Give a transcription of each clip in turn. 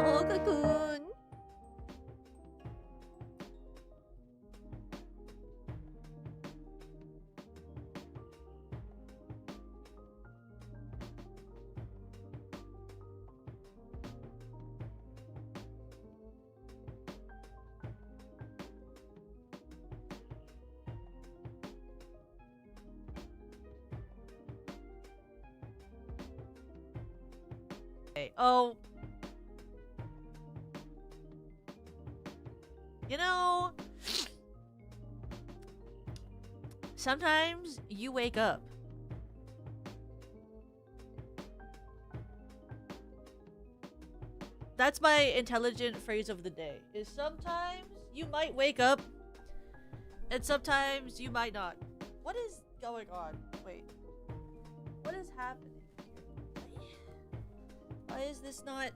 Oh, cocoon. Okay. Oh. You know, sometimes you wake up. That's my intelligent phrase of the day. Is sometimes you might wake up and sometimes you might not. What is going on? Wait. What is happening here? Why is this not...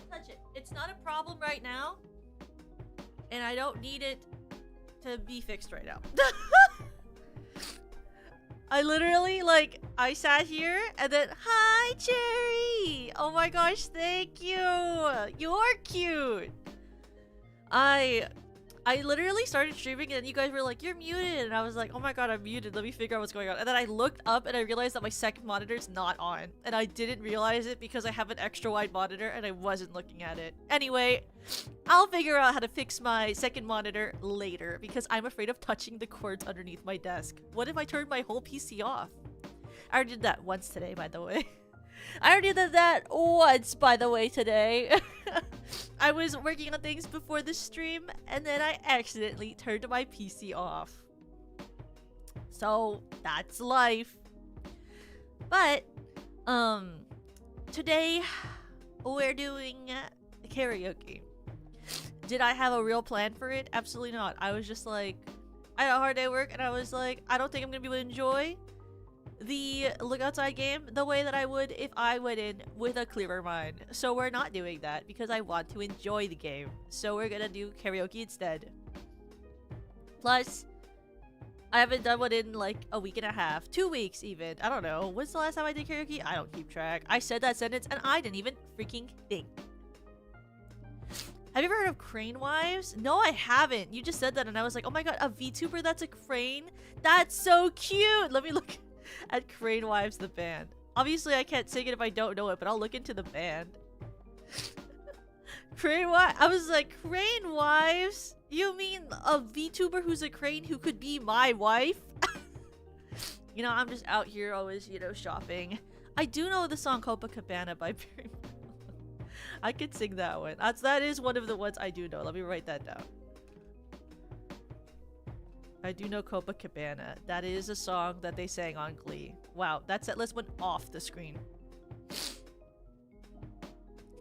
touch it. It's not a problem right now, and I don't need it to be fixed right now. I literally, like, I sat here and then, hi, Cherry! Oh my gosh, thank you! You're cute! I literally started streaming and you guys were like, you're muted! And I was like, oh my god, I'm muted, let me figure out what's going on. And then I looked up and I realized that my second monitor's not on. And I didn't realize it because I have an extra wide monitor and I wasn't looking at it. Anyway, I'll figure out how to fix my second monitor later because I'm afraid of touching the cords underneath my desk. What if I turn my whole PC off? I already did that once today, by the way. I already did that once, by the way, today. I was working on things before the stream, and then I accidentally turned my PC off. So, that's life. But, today, we're doing karaoke. Did I have a real plan for it? Absolutely not. I was just like, I had a hard day at work, and I was like, I don't think I'm gonna be able to enjoy the look outside game the way that I would if I went in with a clearer mind. So we're not doing that because I want to enjoy the game. So we're gonna do karaoke instead. Plus, I haven't done one in like a week and a half, 2 weeks even. I don't know. When's the last time I did karaoke? I don't keep track. I said that sentence and I didn't even freaking think. Have you ever heard of Crane Wives? No, I haven't. You just said that and I was like, oh my god, a VTuber that's a crane? That's so cute! Let me look at Crane Wives the band. Obviously, I can't sing it if I don't know it, but I'll look into the band. Crane Wives? I was like, Crane Wives? You mean a VTuber who's a crane who could be my wife? You know, I'm just out here always, you know, shopping. I do know the song Copacabana by Barry Manilow. I could sing that one. That is one of the ones I do know. Let me write that down. I do know Copacabana. That is a song that they sang on Glee. Wow, that set list went off the screen.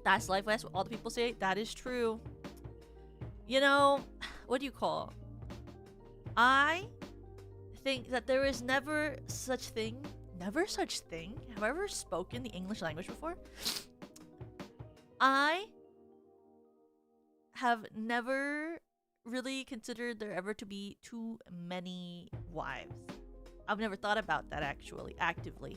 That's life. That's what all the people say. That is true. You know, what do you call? I think that there is never such thing. Never such thing? Have I ever spoken the English language before? I have never really considered there ever to be too many wives. I've never thought about that actually, actively.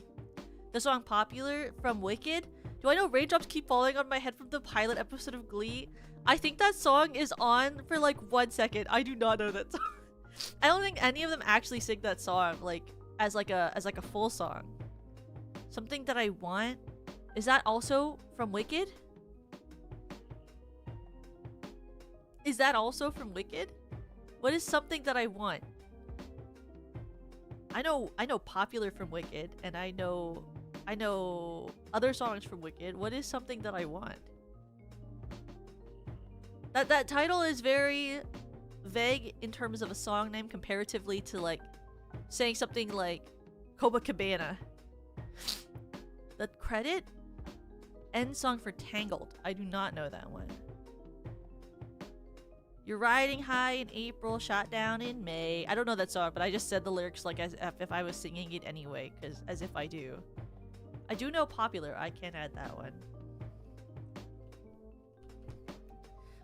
The song Popular from Wicked. Do I know raindrops keep falling on my head from the pilot episode of Glee? I think that song is on for like 1 second. I do not know that song. I don't think any of them actually sing that song like as like a full song. Something that I want. Is that also from Wicked? Is that also from Wicked? What is something that I want? I know Popular from Wicked, and I know other songs from Wicked. What is something that I want? That title is very vague in terms of a song name comparatively to like saying something like Copacabana. The credit end song for Tangled. I do not know that one. You're riding high in April, shot down in May. I don't know that song, but I just said the lyrics like as if I was singing it anyway, because as if I do. I do know Popular. I can add that one.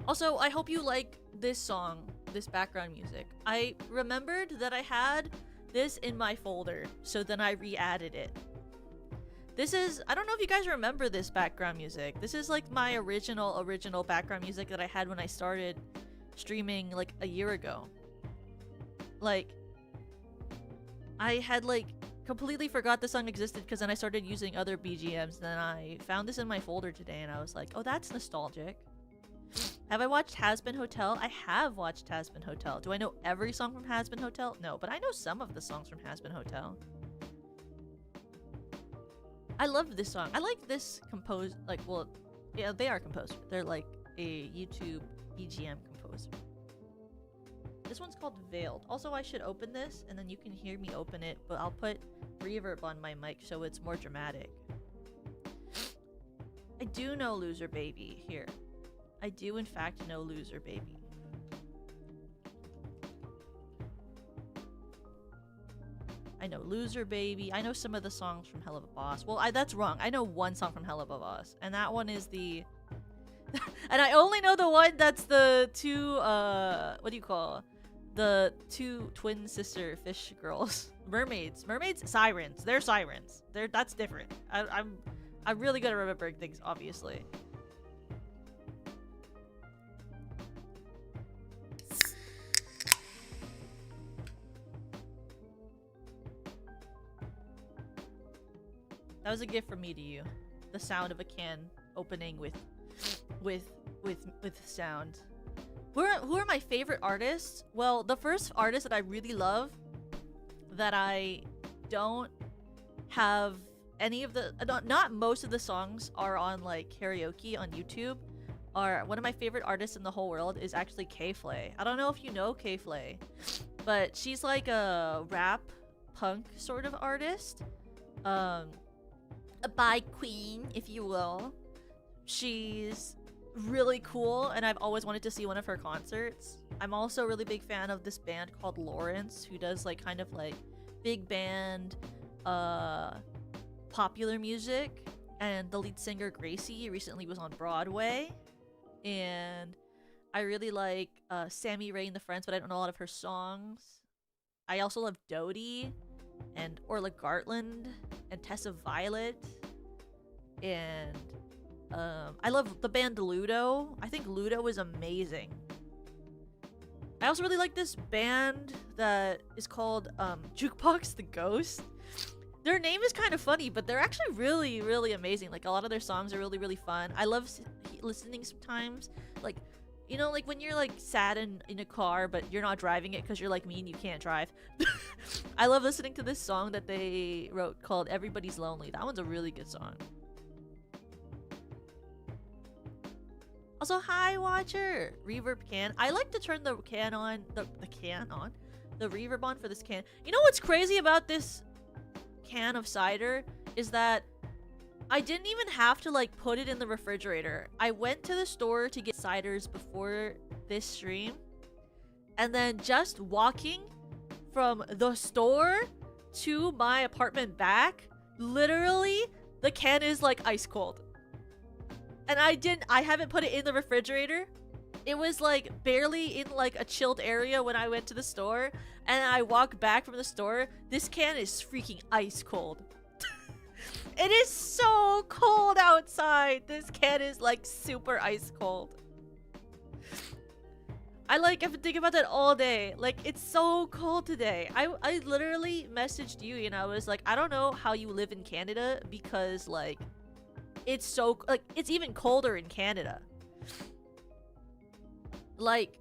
Also, I hope you like this song, this background music. I remembered that I had this in my folder, so then I re-added it. This is, I don't know if you guys remember this background music. This is like my original background music that I had when I started streaming like a year ago. Like, I had like completely forgot the song existed because then I started using other BGMs. Then I found this in my folder today and I was like, oh, that's nostalgic. Have I watched Has Been Hotel? I have watched Has Been Hotel. Do I know every song from Has Been Hotel? No, but I know some of the songs from Has Been Hotel. I love this song. I like this composed, like, well, yeah, they are composer. They're like a YouTube BGM composer. This one's called Veiled. Also, I should open this and then you can hear me open it, but I'll put reverb on my mic so it's more dramatic. I do know Loser Baby here. I do in fact know Loser Baby. I know Loser Baby. I know some of the songs from Hell of a Boss. Well, that's wrong. I know one song from Hell of a Boss, and that one is the... and I only know the one that's the two, what do you call? The two twin sister fish girls. Mermaids. Mermaids? Sirens. They're sirens. That's different. I'm really good at remembering things, obviously. That was a gift from me to you. The sound of a can opening with sound. Who are my favorite artists? Well, the first artist that I really love that I don't have any of the not most of the songs are on like karaoke on YouTube. Are one of my favorite artists in the whole world is actually K-Flay. I don't know if you know K-Flay, but she's like a rap punk sort of artist. A bi queen, if you will. She's really cool, and I've always wanted to see one of her concerts. I'm also a really big fan of this band called Lawrence, who does like kind of like big band, popular music. And the lead singer Gracie recently was on Broadway, and I really like Sammy Ray and the Friends, but I don't know a lot of her songs. I also love Dodie and Orla Gartland and Tessa Violet, and I love the band Ludo. I think Ludo is amazing. I also really like this band that is called Jukebox the Ghost. Their name is kind of funny, but they're actually really, really amazing. Like, a lot of their songs are really, really fun. I love listening sometimes. Like, you know, like when you're like sad in a car, but you're not driving it because you're like me and you can't drive. I love listening to this song that they wrote called Everybody's Lonely. That one's a really good song. Also, hi Watcher! Reverb can. I like to turn the can on, the reverb on for this can. You know what's crazy about this can of cider is that I didn't even have to like put it in the refrigerator. I went to the store to get ciders before this stream, and then just walking from the store to my apartment back, literally the can is like ice cold. And I haven't put it in the refrigerator. It was like barely in like a chilled area when I went to the store, and I walked back from the store. This can is freaking ice cold. It is so cold outside. This can is like super ice cold. I've been thinking about that all day. Like, it's so cold today. I literally messaged you and I was like, I don't know how you live in Canada, because like it's so like it's even colder in Canada. Like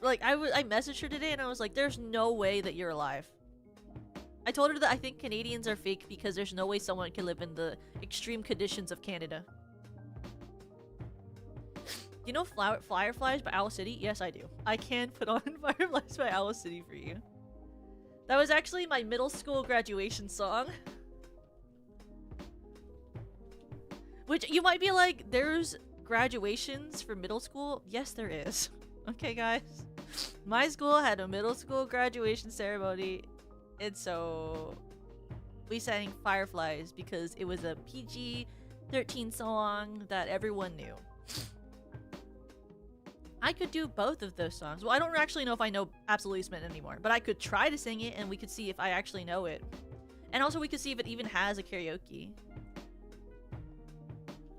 I messaged her today and I was like, there's no way that you're alive. I told her that I think Canadians are fake because there's no way someone can live in the extreme conditions of Canada. You know Fireflies by Owl City? Yes, I do. I can put on Fireflies by Owl City for you. That was actually my middle school graduation song. Which you might be like, there's graduations for middle school? Yes, there is. Okay, guys. My school had a middle school graduation ceremony. And so we sang Fireflies because it was a PG-13 song that everyone knew. I could do both of those songs. Well, I don't actually know if I know Absolutism anymore, but I could try to sing it and we could see if I actually know it. And also we could see if it even has a karaoke.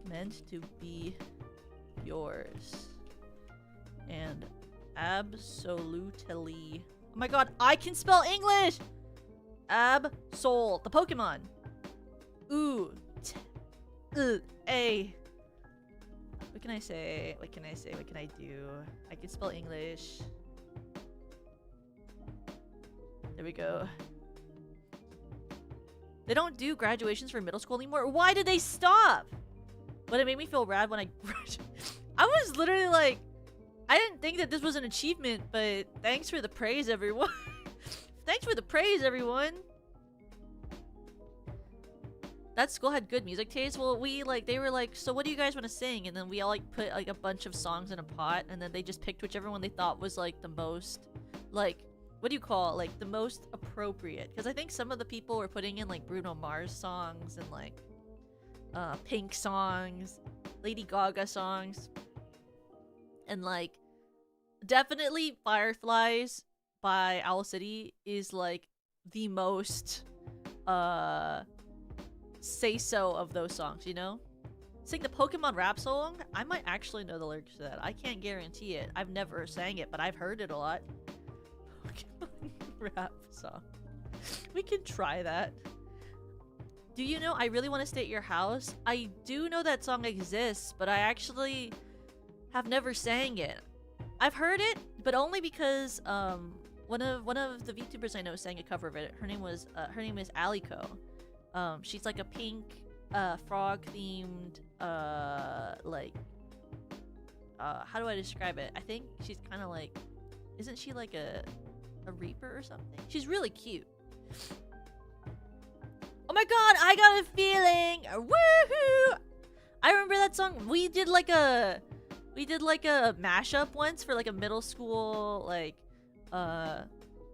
Meant to be yours. And absolutely. Oh my god, I can spell English! Absol. The Pokemon. Ooh. A. What can I say? What can I say? What can I do? I can spell English. There we go. They don't do graduations for middle school anymore. Why did they stop? But it made me feel rad when I graduated. I was literally like, I didn't think that this was an achievement, but thanks for the praise, everyone. Thanks for the praise, everyone. That school had good music taste. Well, they were like, so what do you guys want to sing? And then we all like put like a bunch of songs in a pot, and then they just picked whichever one they thought was like the most, like, what do you call it? Like the most appropriate. Because I think some of the people were putting in like Bruno Mars songs and like Pink songs, Lady Gaga songs, and like definitely Fireflies by Owl City is like the most say so of those songs, you know? Sing the Pokemon rap song? I might actually know the lyrics to that. I can't guarantee it. I've never sang it, but I've heard it a lot. Pokemon rap song. We can try that. Do you know I Really Want to Stay at Your House? I do know that song exists, but I actually have never sang it. I've heard it, but only because one of the VTubers I know sang a cover of it. Her name is Aliko. She's like a pink frog themed like how do I describe it? I think she's kind of like, isn't she like a reaper or something? She's really cute. Oh my god, I got a feeling. Woohoo! I remember that song. We did like a mashup once for like a middle school like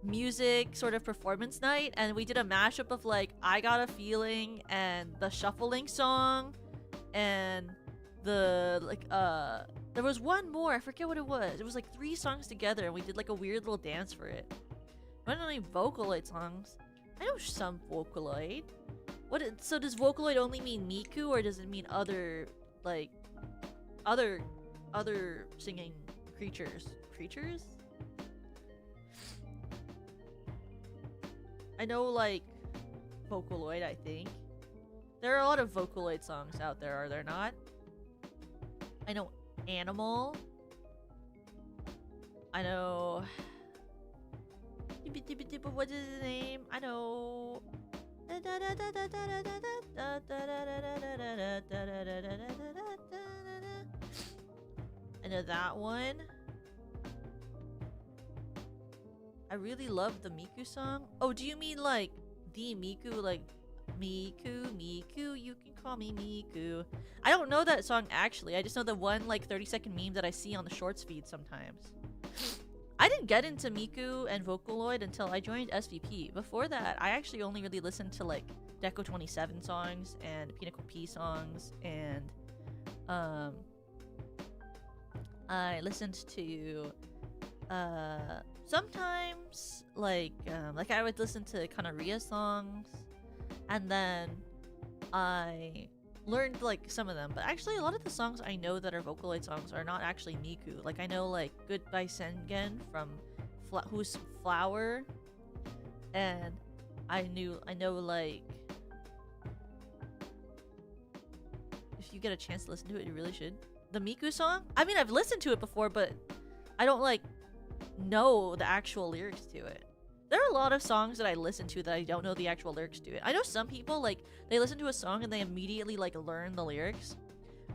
music sort of performance night, and we did a mashup of like I Got a Feeling and the Shuffling song and the like there was one more, I forget what it was. It was like 3 songs together and we did like a weird little dance for it. I don't know any Vocaloid songs. I know some Vocaloid. So does Vocaloid only mean Miku, or does it mean other like other singing creatures? I know, like, Vocaloid, I think. There are a lot of Vocaloid songs out there, are there not? I know Animal. I know... What is his name? I know... I know that one. I really love the Miku song. Oh, do you mean like the Miku, like Miku, you can call me Miku? I don't know that song actually. I just know the one like 30-second meme that I see on the shorts feed sometimes. I didn't get into Miku and Vocaloid until I joined SVP. Before that, I actually only really listened to like Deco 27 songs and Pinnacle P songs, and I listened to sometimes like I would listen to Kanaria songs, and then I learned like some of them. But actually a lot of the songs I know that are Vocaloid songs are not actually Miku. Like I know like Goodbye Sengen from Who's Flower, and I know like, if you get a chance to listen to it, you really should. The Miku song? I mean, I've listened to it before, but I don't like know the actual lyrics to it. There are a lot of songs that I listen to that I don't know the actual lyrics to it. I know some people, like, they listen to a song and they immediately, like, learn the lyrics.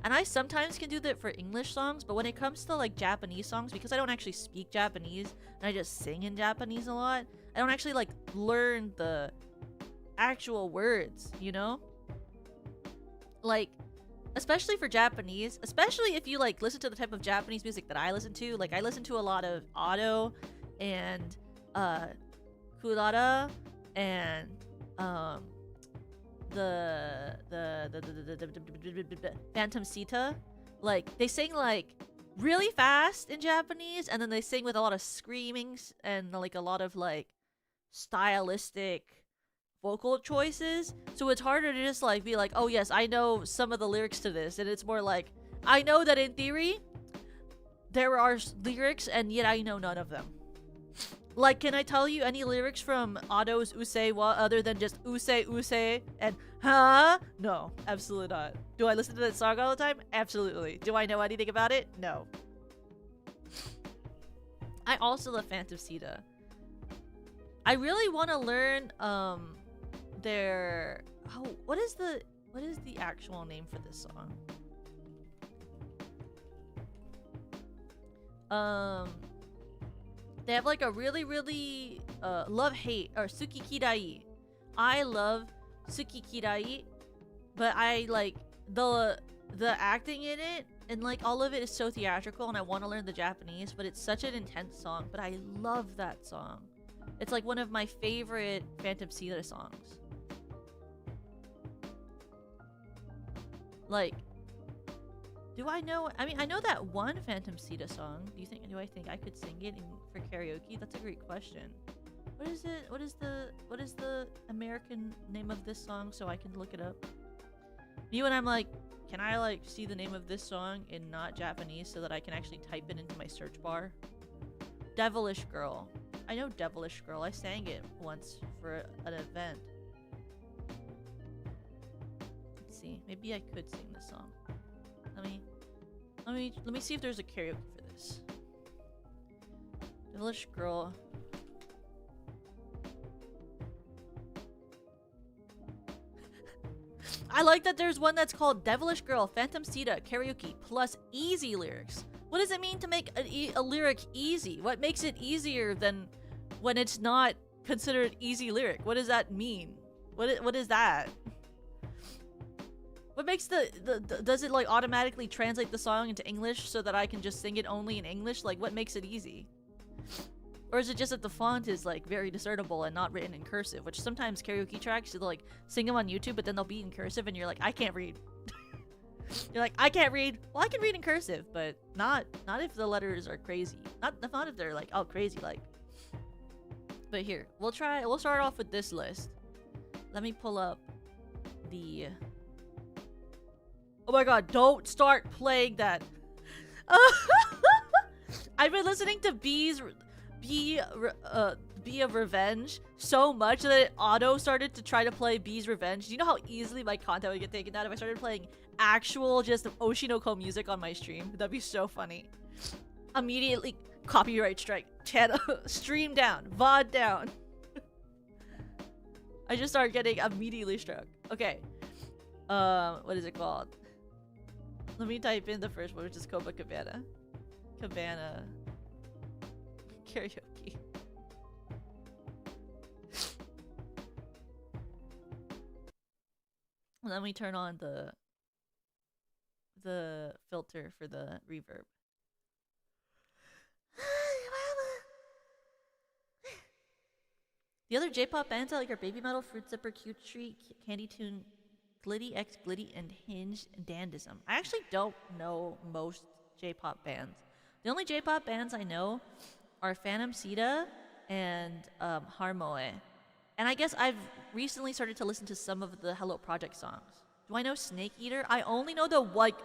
And I sometimes can do that for English songs, but when it comes to, like, Japanese songs, because I don't actually speak Japanese, and I just sing in Japanese a lot, I don't actually, like, learn the actual words, you know? Like, especially for Japanese, especially if you, like, listen to the type of Japanese music that I listen to. Like, I listen to a lot of Ado and, Kurara and, the Phantom Sita. Like, they sing, like, really fast in Japanese, and then they sing with a lot of screamings and like a lot of like stylistic vocal choices. So it's harder to just like be like, oh yes, I know some of the lyrics to this, and it's more like I know that in theory there are lyrics, and yet I know none of them. Like, can I tell you any lyrics from Ado's Use wa other than just Use Use and huh? No, absolutely not. Do I listen to that song all the time? Absolutely. Do I know anything about it? No. I also love Phantom Sita. I really want to learn their what is the actual name for this song? They have like a really love-hate or Suki Kirai. I love Suki Kirai, but I like the acting in it, and like all of it is so theatrical, and I want to learn the Japanese, but it's such an intense song, but I love that song. It's like one of my favorite Phantom Sita songs. Like, do I know? I mean, I know that one Phantom Sita song. Do I think I could sing it for karaoke? That's a great question. What is it? What is the American name of this song so I can look it up? Me when I'm like, can I like see the name of this song in not Japanese so that I can actually type it into my search bar? Devilish Girl. I know Devilish Girl. I sang it once for an event. Let's see. Maybe I could sing this song. Let me see if there's a karaoke for this. Devilish Girl. I like that there's one that's called Devilish Girl Phantom Sita Karaoke plus easy lyrics. What does it mean to make a lyric easy? What makes it easier than when it's not considered easy lyric? What does that mean? What is that? What makes does it like automatically translate the song into English so that I can just sing it only in English? Like, what makes it easy? Or is it just that the font is like very discernible and not written in cursive? Which sometimes karaoke tracks, they'll like sing them on YouTube, but then they'll be in cursive, and you're like, I can't read. You're like, I can't read. Well, I can read in cursive, but not if the letters are crazy. Not if they're like all crazy like. But here, we'll start off with this list. Let me pull up the. Oh my god, don't start playing that. I've been listening to Be of Revenge so much that it auto started to try to play Bee's Revenge. Do you know how easily my content would get taken down if I started playing actual just Oshinoko music on my stream? That'd be so funny. Immediately copyright strike. Channel stream down. VOD down. I just started getting immediately struck. Okay. What is it called? Let me type in the first one, which is Copacabana. Cabana. Karaoke. Let me turn on the filter for the reverb. The other J-pop bands I like are Baby Metal, Fruit Zipper, Cute Tree, Candy Tune, Glitty X Glitty, and Hinge and Dandism. I actually don't know most J-pop bands. The only J-pop bands I know are Phantom Sita and Harmoe. And I guess I've recently started to listen to some of the Hello Project songs. Do I know Snake Eater? I only know the like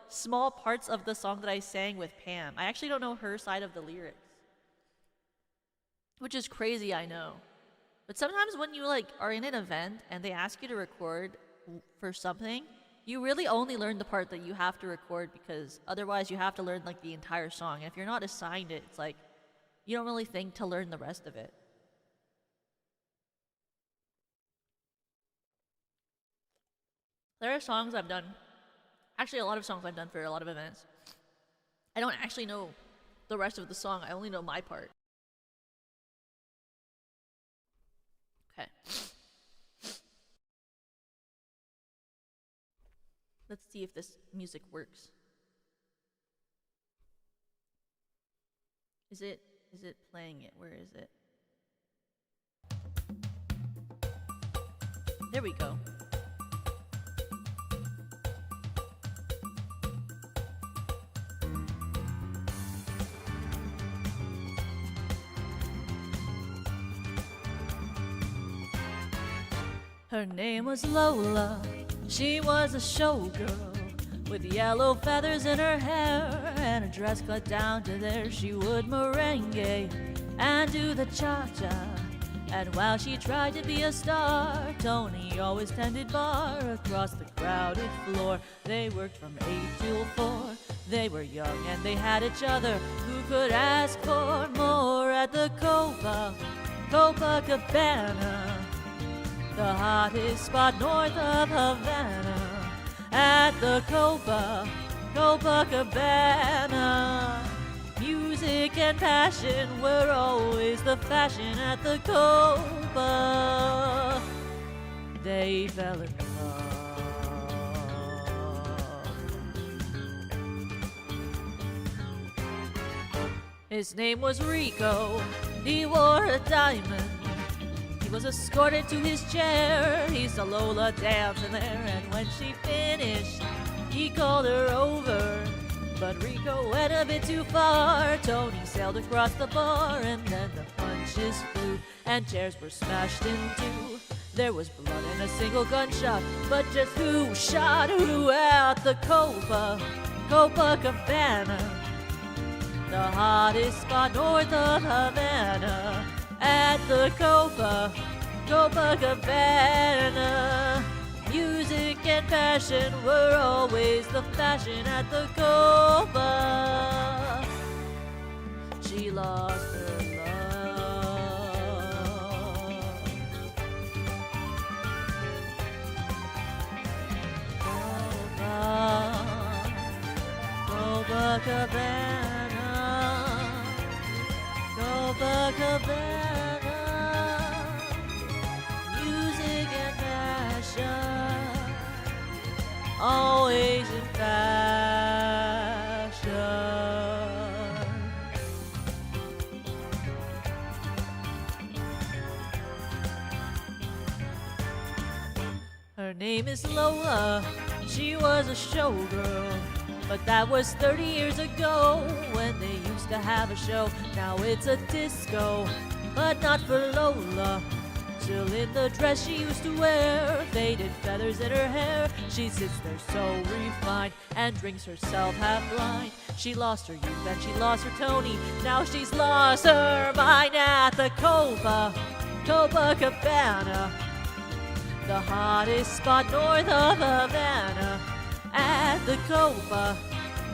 small parts of the song that I sang with Pam. I actually don't know her side of the lyrics. Which is crazy, I know. But sometimes when you like are in an event and they ask you to record for something, you really only learn the part that you have to record, because otherwise you have to learn like the entire song. And if you're not assigned it, it's like you don't really think to learn the rest of it. There are songs I've done, actually a lot of songs I've done for a lot of events. I don't actually know the rest of the song, I only know my part. Okay. Let's see if this music works. Is it playing it? Where is it? There we go. Her name was Lola, she was a showgirl, with yellow feathers in her hair, and a dress cut down to there. She would merengue and do the cha-cha, and while she tried to be a star, Tony always tended bar across the crowded floor. They worked from 8 till 4, they were young and they had each other. Who could ask for more at the Copacabana, the hottest spot north of Havana? At the Copacabana, music and passion were always the fashion at the Copa. They fell in love. His name was Rico, he wore a diamond. He was escorted to his chair, he saw Lola dancing there, and when she finished, he called her over. But Rico went a bit too far. Tony sailed across the bar, and then the punches flew, and chairs were smashed in two. There was blood and a single gunshot, but just who shot who at the Copacabana, the hottest spot north of Havana? At the Copacabana, music and passion were always the fashion at the Copa. She lost her love. Copacabana, Copacabana, music and passion, always in fashion. Her name is Lola, she was a showgirl, but that was 30 years ago when they used to have a show. Now it's a disco, but not for Lola. Still in the dress she used to wear, faded feathers in her hair. She sits there so refined and drinks herself half blind. She lost her youth and she lost her Tony. Now she's lost her mind at the Copacabana, the hottest spot north of Havana. At the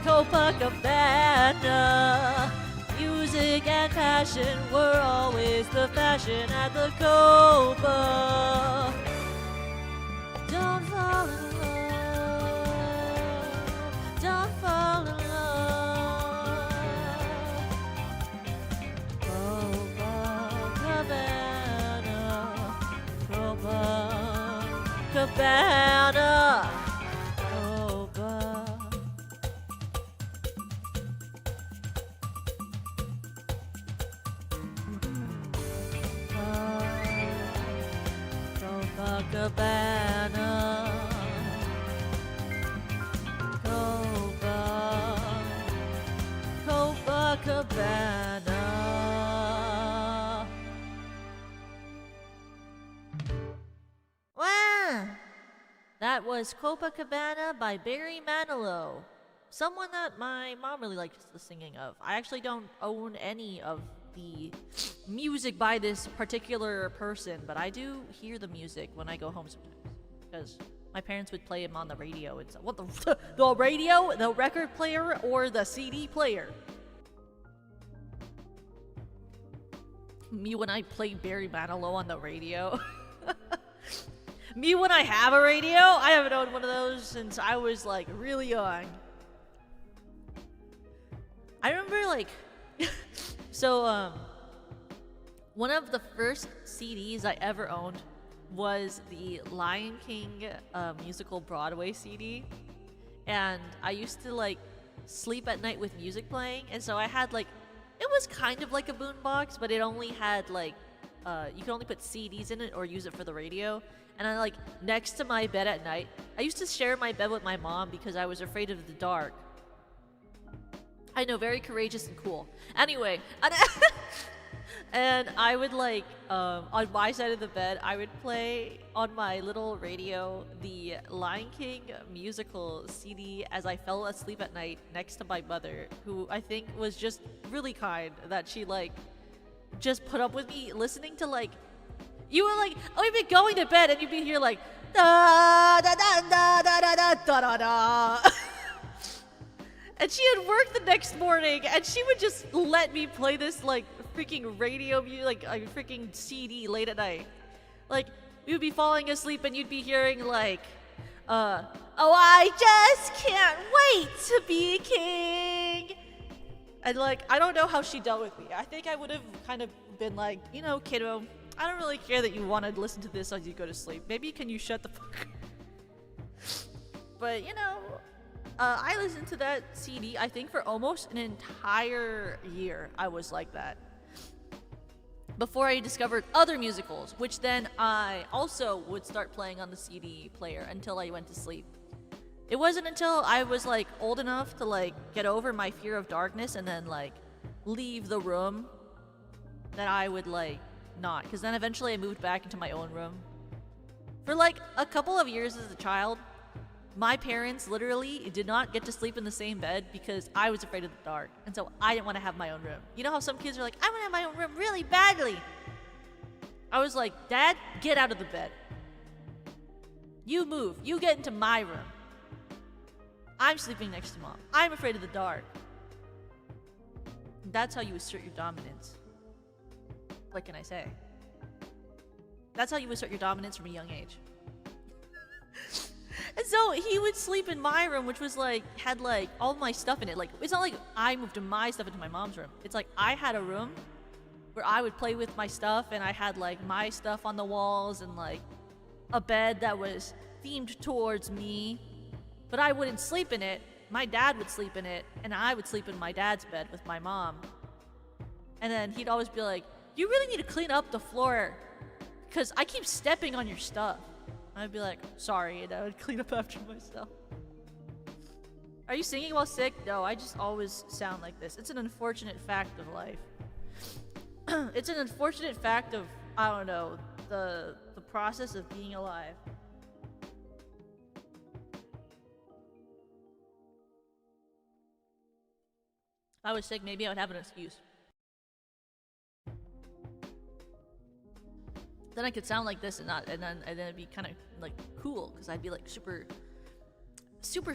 Copacabana, music and passion were always the fashion at the Copa. Don't fall in love, don't fall in love. Copacabana, Copacabana, Copacabana. Wow! That was Copacabana by Barry Manilow. Someone that my mom really likes the singing of. I actually don't own any of the music by this particular person, but I do hear the music when I go home sometimes, because my parents would play him on the radio. And so, what the radio, the record player, or the CD player? Me when I play Barry Manilow on the radio. Me when I have a radio. I haven't owned one of those since I was like really young. I remember like one of the first CDs I ever owned was the Lion King musical Broadway CD, and I used to like sleep at night with music playing, and so I had like, it was kind of like a boombox, but it only had like you could only put CDs in it or use it for the radio. And I like, next to my bed at night, I used to share my bed with my mom because I was afraid of the dark. I know, very courageous and cool. Anyway, And I would like, on my side of the bed, I would play on my little radio the Lion King musical CD as I fell asleep at night next to my mother, who I think was just really kind that she like just put up with me listening to like, you were like, oh, you'd be going to bed and you'd be here like, da da da da da da da da da. And she had work the next morning, and she would just let me play this like freaking radio music, like a freaking CD late at night. Like we would be falling asleep, and you'd be hearing like, "Oh, I just can't wait to be king." And like, I don't know how she dealt with me. I think I would have kind of been like, you know, kiddo, I don't really care that you want to listen to this as you go to sleep. Maybe can you shut the fuck up? But you know. I listened to that CD, I think, for almost an entire year. I was like that. Before I discovered other musicals, which then I also would start playing on the CD player until I went to sleep. It wasn't until I was, like, old enough to, like, get over my fear of darkness and then, like, leave the room that I would, like, not. Because then eventually I moved back into my own room. For, like, a couple of years as a child, my parents literally did not get to sleep in the same bed because I was afraid of the dark. And so I didn't want to have my own room. You know how some kids are like, I want to have my own room really badly. I was like, Dad, get out of the bed. You move. You get into my room. I'm sleeping next to Mom. I'm afraid of the dark. That's how you assert your dominance. What can I say? That's how you assert your dominance from a young age. And so he would sleep in my room, which was like, had like all my stuff in it. Like, it's not like I moved my stuff into my mom's room. It's like I had a room where I would play with my stuff, and I had like my stuff on the walls and like a bed that was themed towards me. But I wouldn't sleep in it. My dad would sleep in it, and I would sleep in my dad's bed with my mom. And then he'd always be like, you really need to clean up the floor because I keep stepping on your stuff. I'd be like, sorry, and I would clean up after myself. Are you singing while sick? No, I just always sound like this. It's an unfortunate fact of life. It's an unfortunate fact of, I don't know, the process of being alive. If I was sick, maybe I would have an excuse. Then I could sound like this and then it'd be kind of like cool because I'd be like super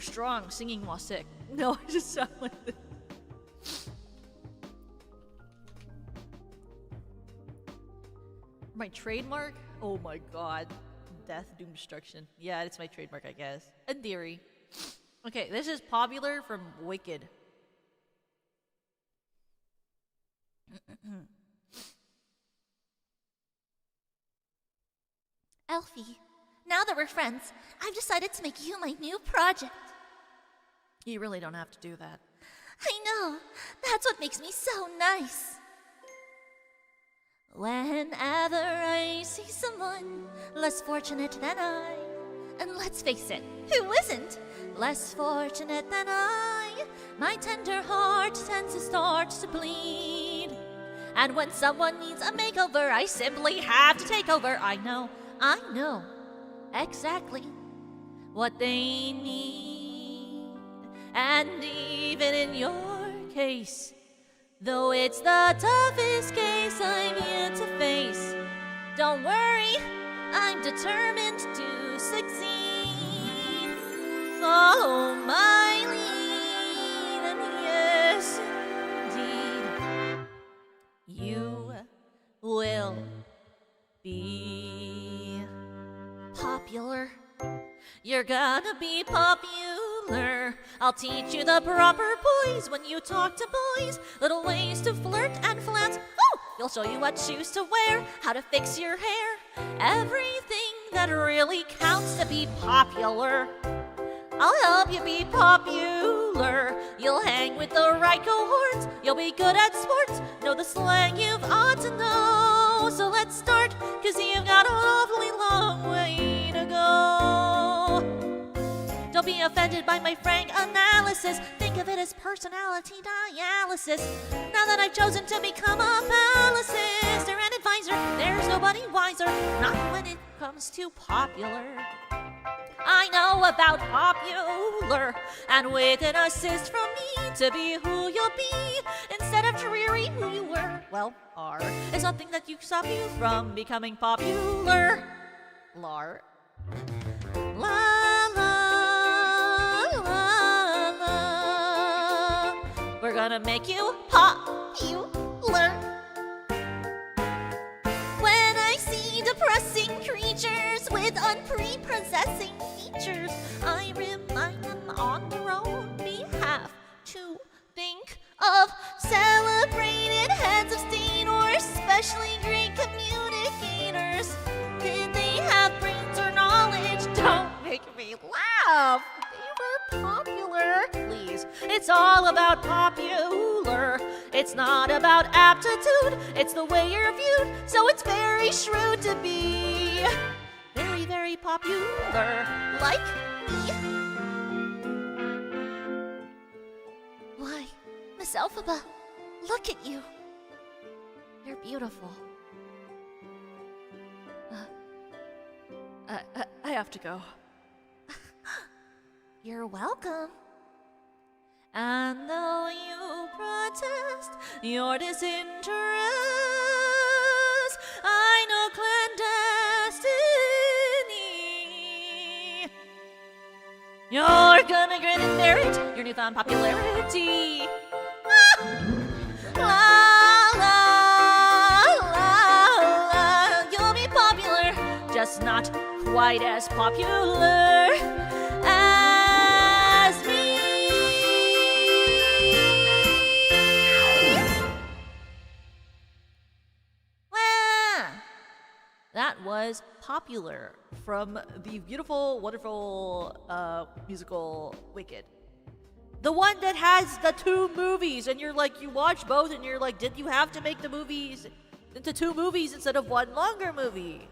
strong singing while sick. No, I just sound like this. My trademark? Oh my god. Death, doom, destruction. Yeah, it's my trademark, I guess. In theory. Okay, this is Popular from Wicked. Elfie, now that we're friends, I've decided to make you my new project. You really don't have to do that. I know. That's what makes me so nice. Whenever I see someone less fortunate than I, and let's face it, who isn't less fortunate than I, my tender heart tends to start to bleed. And when someone needs a makeover, I simply have to take over. I know exactly what they need. And even in your case, though it's the toughest case I'm yet to face, don't worry, I'm determined to succeed. Follow my lead, and yes, indeed, you will be popular. You're gonna be popular. I'll teach you the proper poise when you talk to boys, little ways to flirt and flance. Ooh! You'll show you what shoes to wear, how to fix your hair, everything that really counts to be popular. I'll help you be popular. You'll hang with the right cohorts. You'll be good at sports. Know the slang you've ought to know. So let's start, 'cause you've got an awfully long way to go. Don't be offended by my frank analysis. Think of it as personality dialysis. Now Now that I've chosen to become a palace sister and advisor, there's nobody wiser, not when it comes to popular. I know about popular, and with an assist from me to be who you'll be, instead of dreary who you were, well, are, is nothing that you stop you from becoming popular. Lar. La la la la. We're gonna make you popular. When I see depressing creatures with unprepossessing features, I remind them on their own behalf to think of celebrated heads of state or especially great communicators. Did they have brains or knowledge? Don't make me laugh. They were popular. Please. It's all about popular. It's not about aptitude. It's the way you're viewed. So it's very shrewd to be very, very popular. Like me. Why, Miss Elphaba, look at you. You're beautiful. I have to go. You're welcome. And though you protest your disinterest, I know clandestiny. You're gonna grin and bear it, your newfound popularity. La la la la. You'll be popular, just not quite as popular as me. Well, that was Popular from the beautiful, wonderful musical Wicked. The one that has the 2 movies, and you're like, you watch both, and you're like, did you have to make the movies into 2 movies instead of 1 longer movie?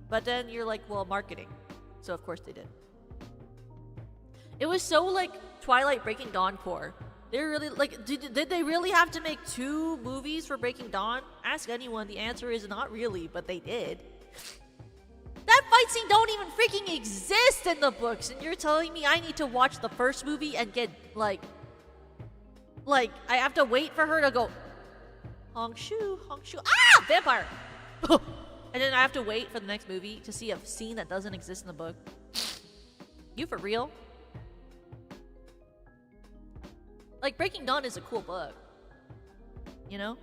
But then you're like, well, marketing. So of course they did. It was so like Twilight Breaking Dawn core. They're really like, did they really have to make 2 movies for Breaking Dawn? Ask anyone, the answer is not really, but they did. That fight scene don't even freaking exist in the books, and you're telling me I need to watch the first movie and get like I have to wait for her to go Hong Shu, ah, vampire. And then I have to wait for the next movie to see a scene that doesn't exist in the book. You for real? Like, Breaking Dawn is a cool book. You know?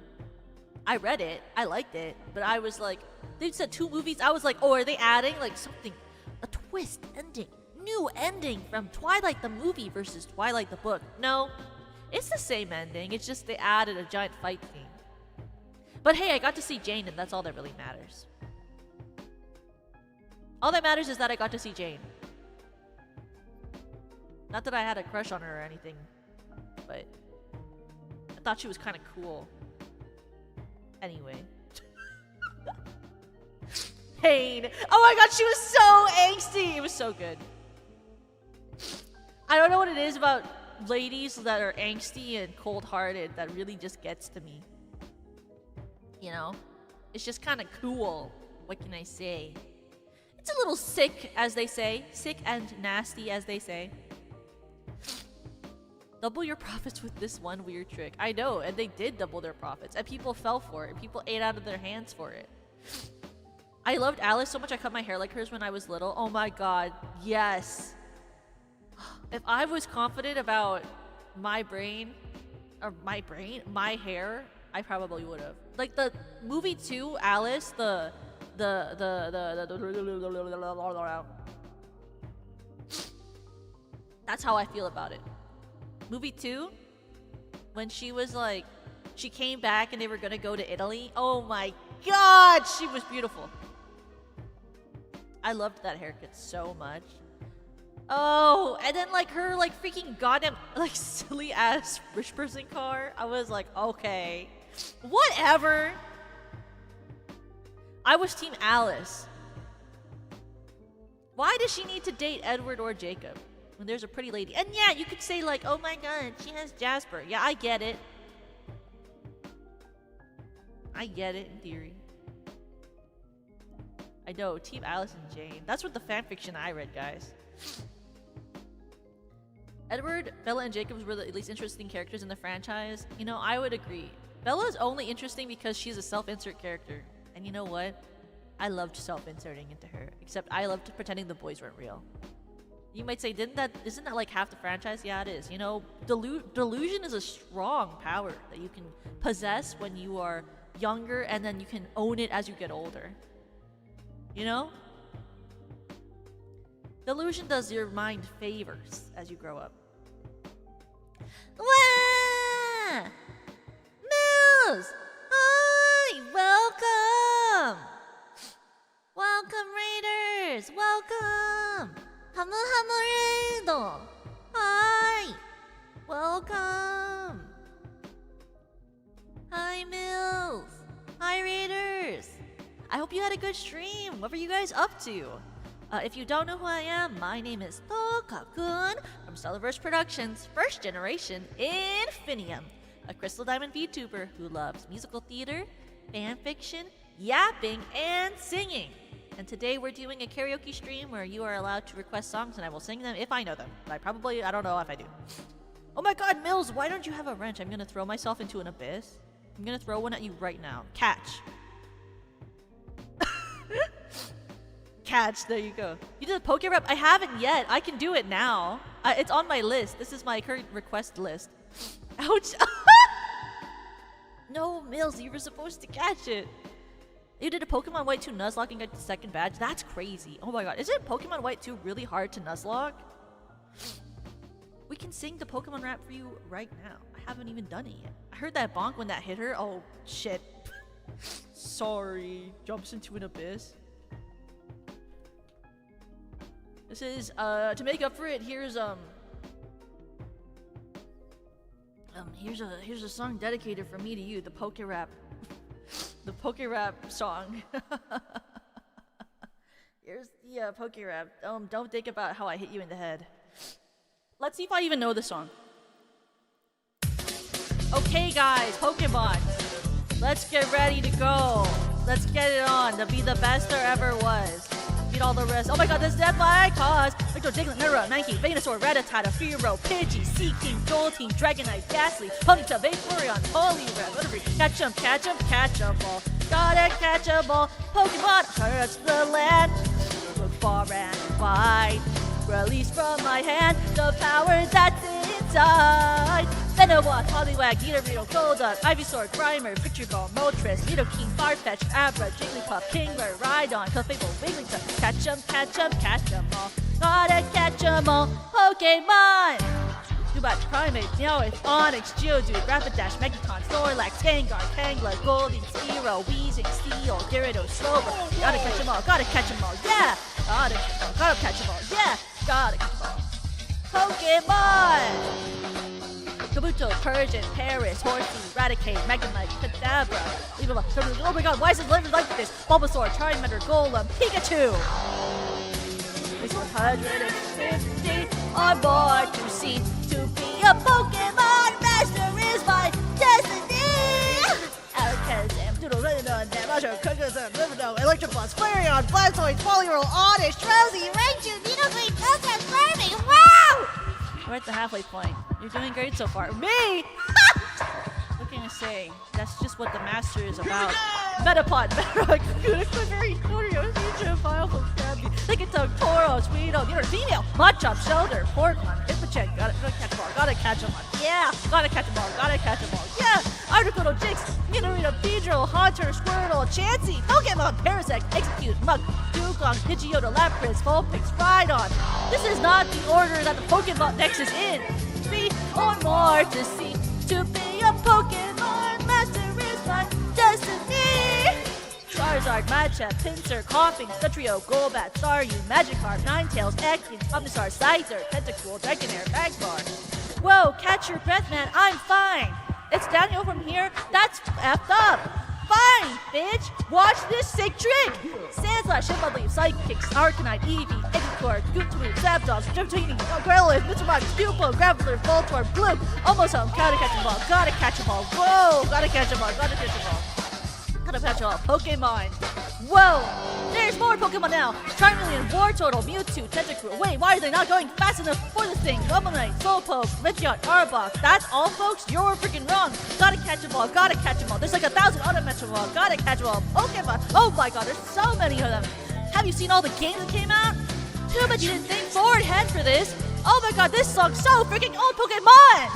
I read it. I liked it. But I was like, they said 2 movies. I was like, oh, are they adding like something? A twist ending. New ending from Twilight the movie versus Twilight the book. No. It's the same ending. It's just they added a giant fight scene. But hey, I got to see Jane, and that's all that really matters. All that matters is that I got to see Jane. Not that I had a crush on her or anything, but I thought she was kind of cool. Anyway. Pain. Oh my god, she was so angsty. It was so good. I don't know what it is about ladies that are angsty and cold-hearted that really just gets to me. You know? It's just kind of cool. What can I say? It's a little sick, as they say. Sick and nasty, as they say. Double your profits with this one weird trick. I know, and they did double their profits. And people fell for it. People ate out of their hands for it. I loved Alice so much I got my hair like hers when I was little. Oh my god, yes. If I was confident about my hair, I probably would have. Like the movie 2, Alice, that's how I feel about it. Movie 2, when she was like, she came back and they were gonna go to Italy. Oh my god, she was beautiful. I loved that haircut so much. Oh, and then like her like freaking goddamn like silly ass rich person car. I was like, okay, whatever. I was team Alice. Why does she need to date Edward or Jacob when there's a pretty lady? And yeah, you could say like, oh my god, she has Jasper. Yeah, I get it. I get it in theory. I know, Team Alice and Jane. That's what the fanfiction I read, guys. Edward, Bella, and Jacobs were the least interesting characters in the franchise. You know, I would agree. Bella's only interesting because she's a self-insert character. And you know what? I loved self-inserting into her. Except I loved pretending the boys weren't real. You might say, isn't that like half the franchise? Yeah, it is. You know, delusion is a strong power that you can possess when you are younger, and then you can own it as you get older. You know? Delusion does your mind favors as you grow up. Wah! Mills! Hi! Welcome! Welcome, Raiders! Welcome! Hamu Hi! Welcome! Hi, Mills! Hi, Raiders! I hope you had a good stream. What were you guys up to? If you don't know who I am, my name is Toka-kun from Stellarverse Productions, first generation Infinium, a Crystal Diamond VTuber who loves musical theater, fanfiction, yapping, and singing. And today we're doing a karaoke stream where you are allowed to request songs and I will sing them if I know them. But I don't know if I do. Oh my god, Mills, why don't you have a wrench? I'm gonna throw myself into an abyss. I'm gonna throw one at you right now. Catch. Catch, there you go. You did a poke rep? I haven't yet. I can do it now. It's on my list. This is my current request list. Ouch. No, Mills, you were supposed to catch it. You did a Pokemon White 2 Nuzlocke and got the second badge? That's crazy. Oh my god. Isn't Pokemon White 2 really hard to Nuzlocke? We can sing the Pokemon rap for you right now. I haven't even done it yet. I heard that bonk when that hit her. Oh, shit. Sorry. Jumps into an abyss. This is, to make up for it, here's a song dedicated from me to you, the Poke Rap. The Poke Rap song. Here's the Poke Rap. Don't think about how I hit you in the head. Let's see if I even know the song. Okay guys, Pokemon. Let's get ready to go. Let's get it on to be the best there ever was. Beat all the rest. Oh my god, this is death by cause. Victor, Diglett, Nero, Nike, Venusaur, Rattata, Fearow, Pidgey, Seaking, Jolteon, Dragonite, Ghastly, Ponyta, Vaporeon, Poliwrath, whatever. Catch 'em all. Gotta catch 'em all. Pokemon, touch the land. Look far and wide. Release from my hand the power that's inside. Venonat, Poliwag, Nidorino, Golduck, Ivysaur, Grimer, Victory Ball, Moltres, Nidoking, Farfetch, Abra, Jigglypuff, Kingler, Rhydon, Clefable, Wigglytuff. Catch 'em all. Gotta catch 'em all. Pokemon! Zubat, Primeape, Meowth, Onix, Geodude, Rapidash, Megaton, Snorlax, Gengar, Tangela, Goldie, Spearow, Weezing, Steel, Gyarados, Slowbro. Gotta catch 'em all. Gotta catch 'em all. Yeah! Gotta catch 'em all. Yeah! Gotta catch 'em all. Pokemon! Kabuto, Persian, Paris, Horsey, Raticate, Magnemite, Kadabra, oh my god, why is his liver like this? Bulbasaur, Charmander, Golem, Pikachu! There's 150 or more to see. To be a Pokemon master is my destiny! Alakazam, Doodle-Rhyhorn, Damashar, Kukazam, Liverno, Electabuzz, Flareon, Blastoise, Poliwhirl, Oddish, Drowsy, Raichu, Nidoqueen, Pokemon, Furby, wow! We're at the halfway point. You're doing great so far. Me? What can I say? That's just what the master is about. Metapod, Bedrock, Cuticle, Norio, Future, Powerful, Krabby, Lickitung, Tauros, Weedle, you're a female, Machop, Shelter, Portland, Hippocheck, gotta catch them all, gotta catch them all, yeah, gotta catch them all, gotta catch them all, yeah, Articuno, Jix, Minorita, Beedrill, Haunter, Squirtle, Chansey, Pokemon, Parasect, Execute, Mug, Dugong, Pidgeotto, Lapras, Vulpix, Rhydon. This is not the order that the Pokemon Dex is in. 3 or more to see. To be a Pokemon master is my destiny. Charizard, Machamp, Pinsir, Coughing, Dugtrio, Golbat, Staryu, Magikarp, Ninetales, Ekans, Omnisar, Scyther, Tentacool, Dragonair, Magmar. Whoa, catch your breath, man. I'm fine. It's downhill from here. That's effed up. Fine, bitch. Watch this sick trick. Sandslash, Shipley, Psychics, Arcanine, Eevee, Exeggutor, Gootoo, Zapdos, Jumtini, Growlithe, Mr. Pupil, Graveler, Voltorb, Gloom. Almost home. Gotta catch them all. Gotta catch them all. Whoa. Gotta catch them all. Gotta catch them all. Gotta catch all Pokemon. Whoa! There's more Pokemon now! Charmeleon, Wartortle, Mewtwo, Tentacruel. Wait, why are they not going fast enough for this thing? Gobblemite, Slowpoke, Regiot, Arbok. That's all, folks? You're freaking wrong. Gotta catch them all. Gotta catch them all. There's like 1,000 Autometron. Gotta catch them all. Pokemon. Oh my god, there's so many of them. Have you seen all the games that came out? Too bad you didn't think forward ahead for this. Oh my god, this song's so freaking old, Pokemon!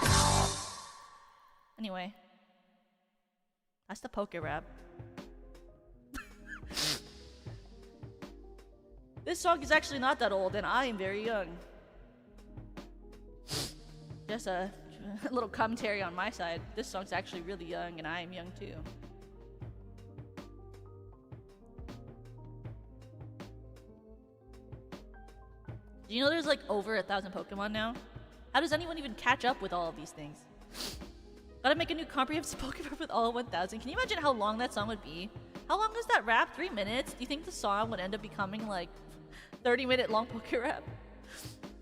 Anyway. That's the Poke Rap. This song is actually not that old, and I am very young. Just a little commentary on my side. This song's actually really young, and I am young too. Do you know there's like over 1,000 Pokemon now? How does anyone even catch up with all of these things? Gotta make a new comprehensive Pokemon with all 1,000. Can you imagine how long that song would be? How long is that rap? 3 minutes? Do you think the song would end up becoming like 30-minute long Poke Rap?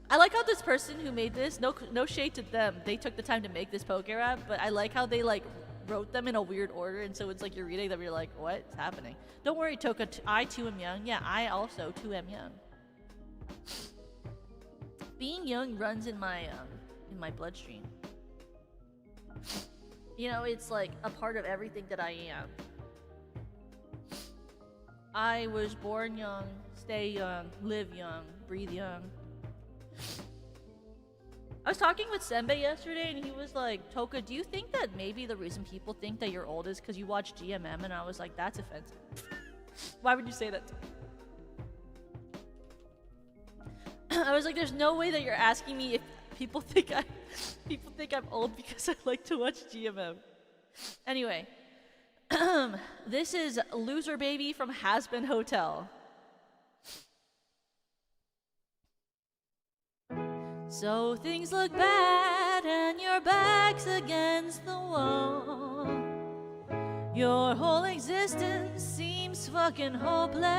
I like how this person who made this, no shade to them, they took the time to make this Poke Rap, but I like how they like wrote them in a weird order, and so it's like you're reading them, you're like, what's happening? Don't worry, Toka, I too am young. Yeah, I also too am young. Being young runs in my bloodstream. You know, it's like a part of everything that I am. I was born young, stay young, live young, breathe young. I was talking with Sembe yesterday, and he was like, Toka, do you think that maybe the reason people think that you're old is because you watch GMM? And I was like, that's offensive. Why would you say that to me? I was like, there's no way that you're asking me if people think I'm old because I like to watch GMM. Anyway, this is Loser Baby from Has Been Hotel. So things look bad and your back's against the wall. Your whole existence seems fucking hopeless.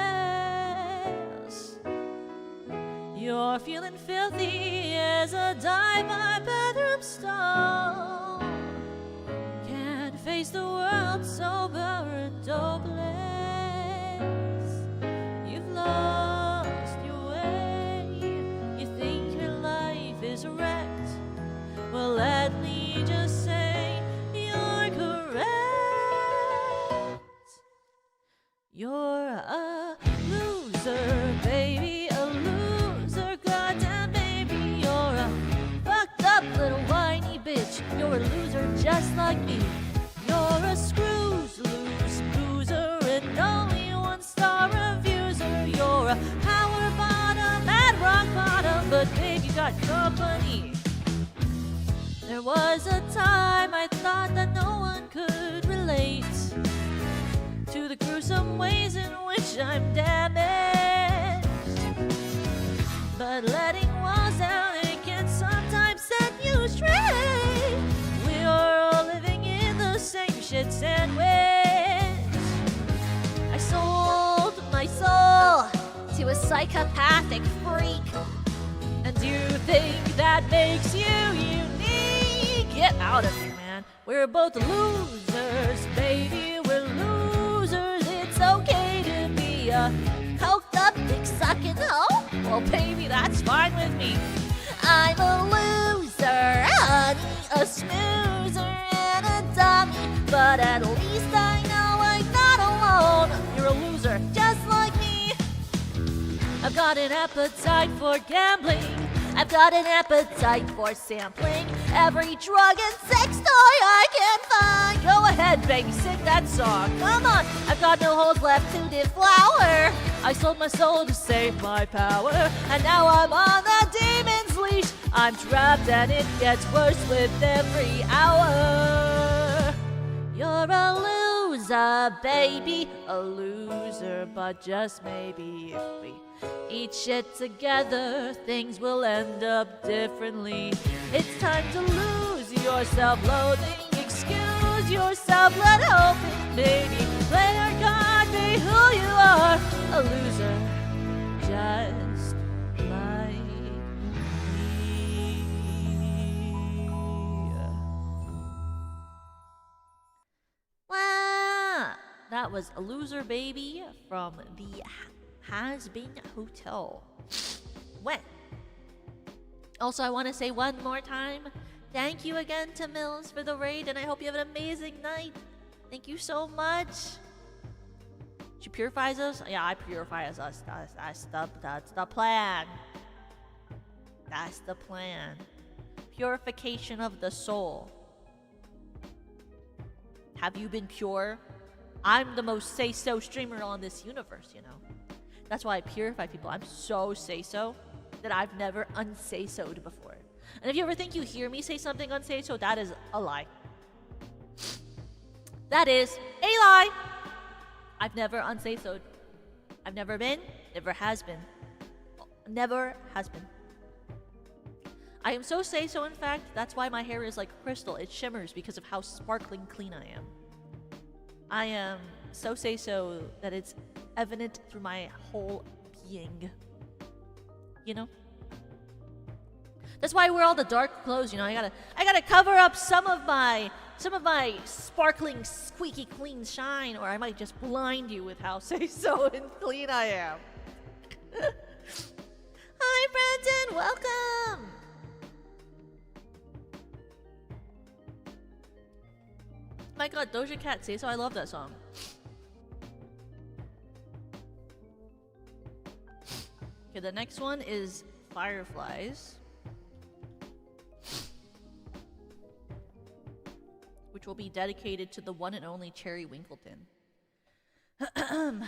You're feeling filthy as a dive-bar bathroom stall. Can't face the world sober and dopeless. You've lost your way. You think your life is wrecked. Well, let me just say you're correct. You're a loser, baby. You're a loser just like me. You're a screws loose bruiser and only 1-star refuser. You're a power bottom at rock bottom, but babe, you got company. There was a time I thought that no one could relate to the gruesome ways in which I'm damaged. But letting walls down, it can sometimes set you straight. Shit sandwich. I sold my soul to a psychopathic freak. And you think that makes you unique? Get out of here, man. We're both losers, baby. We're losers. It's okay to be a coked up, dick sucking hoe. Well, baby, that's fine with me. I'm a loser, honey, a snoozer. But at least I know I'm not alone. You're a loser, just like me. I've got an appetite for gambling. I've got an appetite for sampling every drug and sex toy I can find. Go ahead, baby, sing that song. Come on, I've got no holes left to deflower. I sold my soul to save my power, and now I'm on the demon's leash. I'm trapped and it gets worse with every hour. You're a loser, baby, a loser, but just maybe if we eat shit together, things will end up differently. It's time to lose your self-loathing, excuse yourself, let hope in, baby. Let your God be who you are, a loser, just like that was a Loser Baby from the Has Been Hotel. When? Also, I want to say one more time, thank you again to Mills for the raid, and I hope you have an amazing night. Thank you so much. She purifies us? Yeah, I purify us. That's the plan. That's the plan. Purification of the soul. Have you been pure? I'm the most say-so streamer on this universe, you know. That's why I purify people. I'm so say-so that I've never unsay-so'd before. And if you ever think you hear me say something unsay-so, that is a lie. That is a lie. I've never unsay-so'd. I've never been, never has been. Never has been. I am so say-so, in fact, that's why my hair is like crystal. It shimmers because of how sparkling clean I am. I am so say-so that it's evident through my whole being. You know? That's why I wear all the dark clothes, you know. I gotta cover up some of my sparkling, squeaky clean shine, or I might just blind you with how say-so and clean I am. Hi, Brandon, welcome! My god, Doja Cat, say so. I love that song. Okay, the next one is Fireflies, which will be dedicated to the one and only Cherry Winkleton. I'm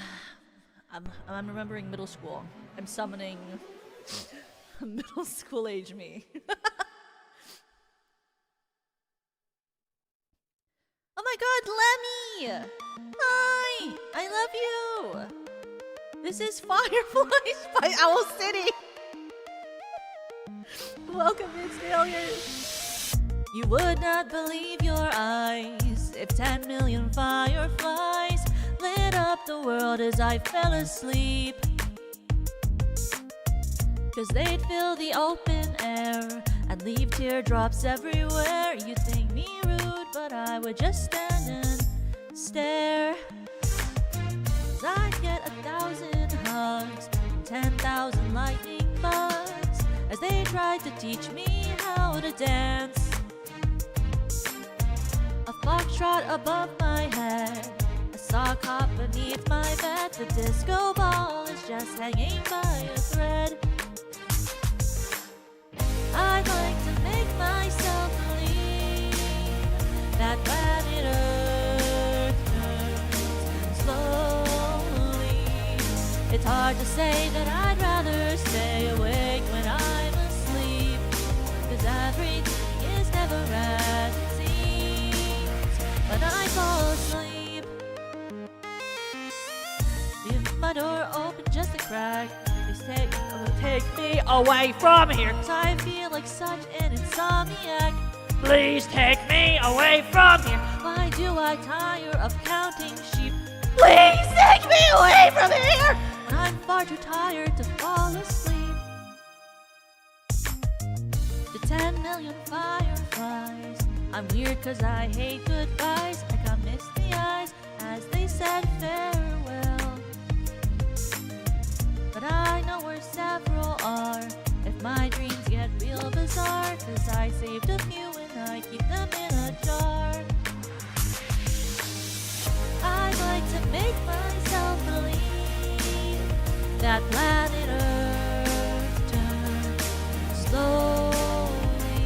remembering middle school. I'm summoning middle school age me. Oh my god, Lemmy! Hi! I love you! This is Fireflies by Owl City! Welcome, Vince Failures! You would not believe your eyes if 10 million fireflies lit up the world as I fell asleep. 'Cause they'd fill the open air and leave teardrops everywhere. You'd think me rude, but I would just stand and stare. 'Cause I'd get 1,000 hugs and 10,000 lightning bugs as they tried to teach me how to dance. A foxtrot above my head, a sock hop beneath my bed. The disco ball is just hanging by a thread. I'd like to make myself believe that planet Earth turns slowly. It's hard to say that I'd rather stay awake when I'm asleep, 'cause everything is never as it seems when I fall asleep. Leave my door open just a crack. Take me away from here, 'cause I feel like such an insomniac. Please take me away from here. Why do I tire of counting sheep? Please take me away from here when I'm far too tired to fall asleep. To 10 million fireflies, I'm weird 'cause I hate goodbyes. I got misty eyes as they said farewell. But I know where several are if my dreams get real bizarre, 'cause I saved a few and I keep them in a jar. I'd like to make myself believe that planet Earth turns slowly.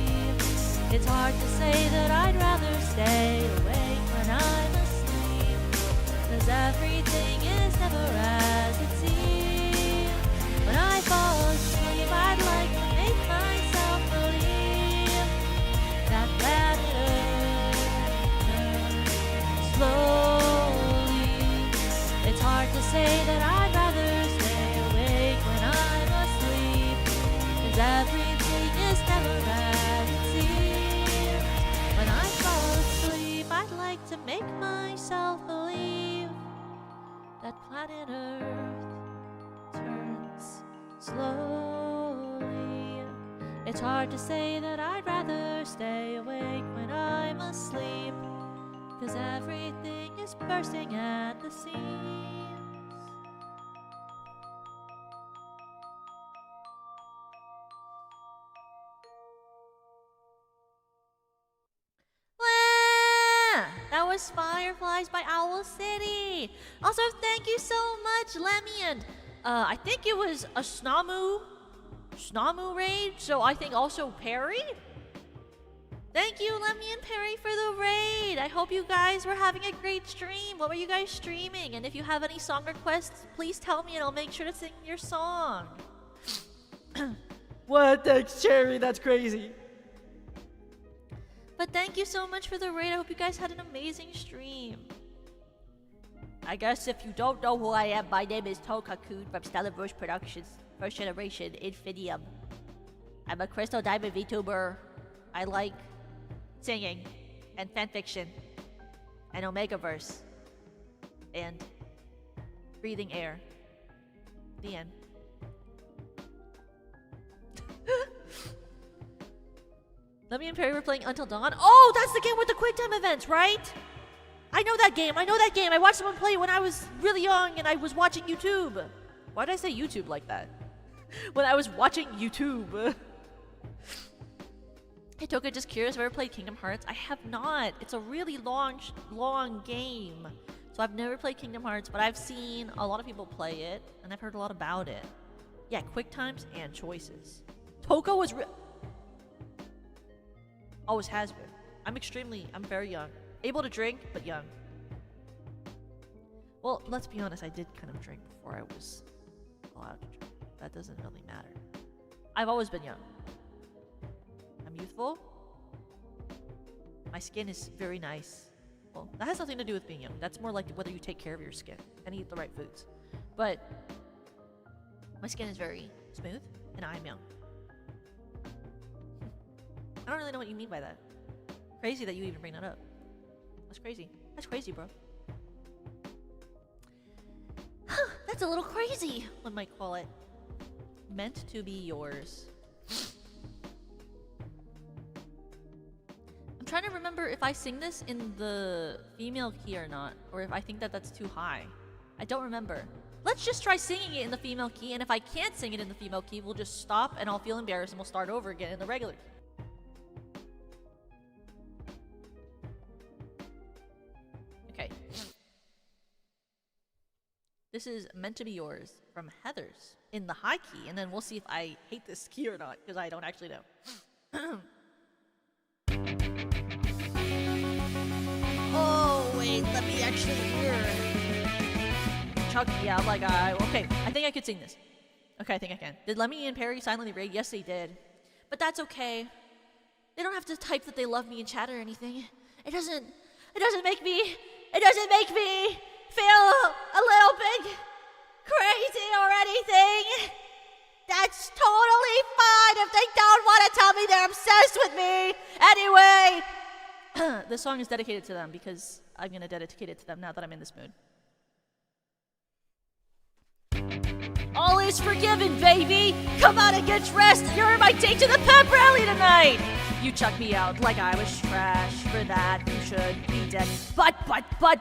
It's hard to say that I'd rather stay awake when I'm asleep, 'cause everything is never as it seems. When I fall asleep, I'd like to make myself believe that planet Earth turns slowly. It's hard to say that I'd rather stay awake when I'm asleep, 'cause everything is never as it seems. When I fall asleep, I'd like to make myself believe that planet Earth turns slowly. It's hard to say that I'd rather stay awake when I'm asleep, 'cause everything is bursting at the seams. That was Fireflies by Owl City. Also, thank you so much, Lemmy, and I think it was a Snamu raid, so I think also Perry? Thank you, Lemmy and Perry, for the raid. I hope you guys were having a great stream. What were you guys streaming? And if you have any song requests, please tell me and I'll make sure to sing your song. What? Thanks, Cherry. That's crazy. But thank you so much for the raid. I hope you guys had an amazing stream. I guess if you don't know who I am, my name is Tokakun from Stellarverse Productions, first generation Infinium. I'm a Crystal Diamond VTuber. I like singing and fanfiction and Omegaverse and breathing air. The end. Lemmy and Perry were playing Until Dawn. Oh, that's the game with the quick time events, right? I know that game. I watched someone play it when I was really young and I was watching YouTube. Why did I say YouTube like that? When I was watching YouTube. Hey, Toka, just curious, have you ever played Kingdom Hearts? I have not. It's a really long game. So I've never played Kingdom Hearts, but I've seen a lot of people play it and I've heard a lot about it. Yeah, quick times and choices. Toka was always has been. I'm very young. Able to drink, but young. Well, let's be honest, I did kind of drink before I was allowed to drink. That doesn't really matter. I've always been young. I'm youthful. My skin is very nice. Well, that has nothing to do with being young. That's more like whether you take care of your skin and eat the right foods. But my skin is very smooth, and I'm young. I don't really know what you mean by that. Crazy that you even bring that up. That's crazy. That's crazy, bro. That's a little crazy, one might call it. Meant to be yours. I'm trying to remember if I sing this in the female key or not, or if I think that that's too high. I don't remember. Let's just try singing it in the female key, and if I can't sing it in the female key, we'll just stop and I'll feel embarrassed and we'll start over again in the regular key. Okay. This is Meant to Be Yours from Heathers in the high key, and then we'll see if I hate this key or not, because I don't actually know. Oh, wait, let me actually hear. Chuck me out like okay, I think I could sing this. Okay, I think I can. Did Lemmy and Perry silently raid? Yes, they did. But that's okay. They don't have to type that they love me in chat or anything. It doesn't make me feel a little bit crazy or anything. That's totally fine if they don't want to tell me they're obsessed with me. Anyway, this song is dedicated to them because I'm going to dedicate it to them now that I'm in this mood. All is forgiven, baby. Come on and get dressed. You're my date to the pep rally tonight. You chucked me out like I was trash. For that, you should be dead. But,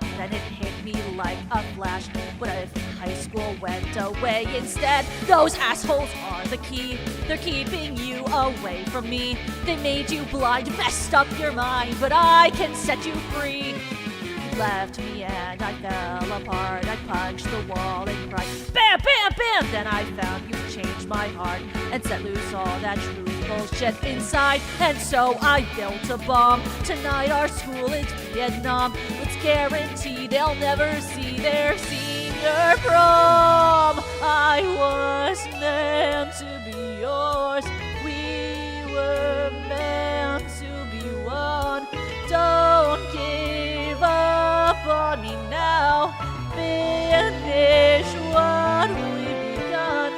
then it hit me like a flash. What if high school went away instead? Those assholes are the key. They're keeping you away from me. They made you blind, messed up your mind. But I can set you free. You left me and I fell apart. I punched the wall and cried. Bam, bam, bam! Then I found you changed my heart and set loose all that true bullshit inside. And so I built a bomb. Tonight our school is Vietnam. It's guaranteed they'll never see their senior prom. I was meant to be yours. We were meant to be one. Don't give up on me now. Finish what we've begun.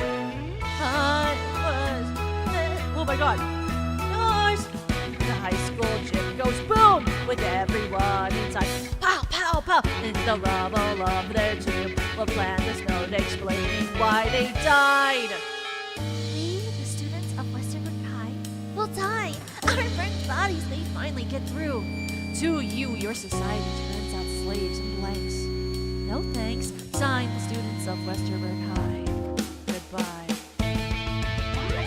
I was oh my god. Yours. The high school gym goes boom with everyone inside. Pow, pow, pow. In the rubble of their tomb, we'll plant this note explaining why they died. We, the students of Westernwood High, will die. Our burnt bodies may finally get through. To you, your society turns out slaves and blanks. No thanks. Signed, the students of Westerberg High. Goodbye.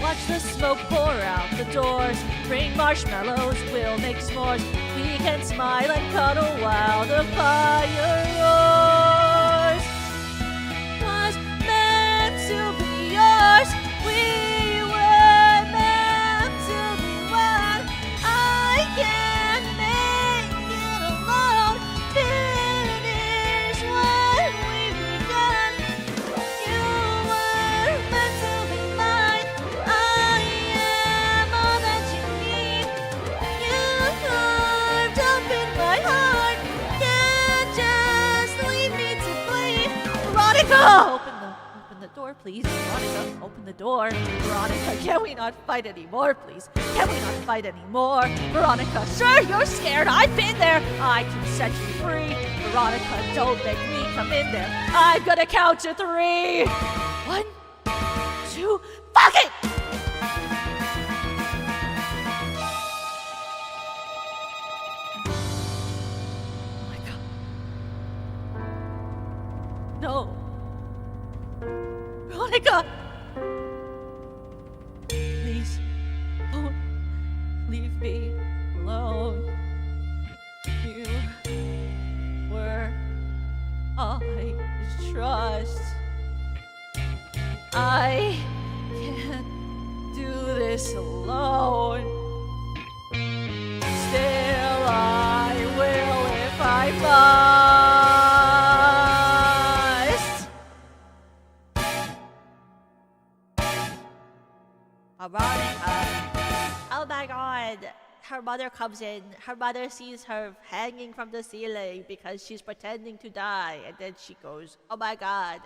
Watch the smoke pour out the doors. Bring marshmallows, we'll make s'mores. We can smile and cuddle while the fire roars. Was meant to be yours. We were meant to be one. I can't make it alone. Finish what we've begun. You were meant to be mine. I am all that you need. You carved up in my heart. Can't just leave me to bleed. Veronica! Open the door, please. Veronica, open the door. Veronica, can we not fight anymore, please? Can we not fight anymore? Veronica, sure, you're scared. I've been there. I can set you free. Veronica, don't make me come in there. I'm gonna count to 3. 1, 2, fuck it! Oh my god. No. Veronica! Please, don't leave me alone. You were all I trust. I can't do this alone. Still, I will if I must. Veronica. Oh my god. Her mother comes in. Her mother sees her hanging from the ceiling because she's pretending to die. And then she goes, oh my god.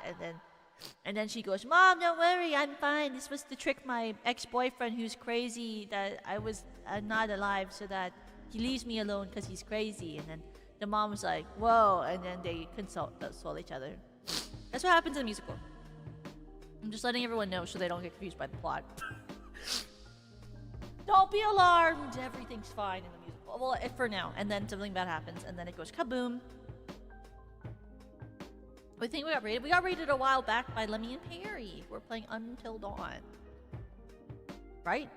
And then she goes, Mom, don't worry, I'm fine. This was to trick my ex-boyfriend who's crazy that I was not alive so that he leaves me alone because he's crazy. And then the mom was like, whoa. And then they console each other. That's what happens in a musical. I'm just letting everyone know so they don't get confused by the plot. Don't be alarmed. Everything's fine in the musical. Well, for now. And then something bad happens. And then it goes kaboom. I think we got rated. We got rated a while back by Lemmy and Perry. We're playing Until Dawn. Right?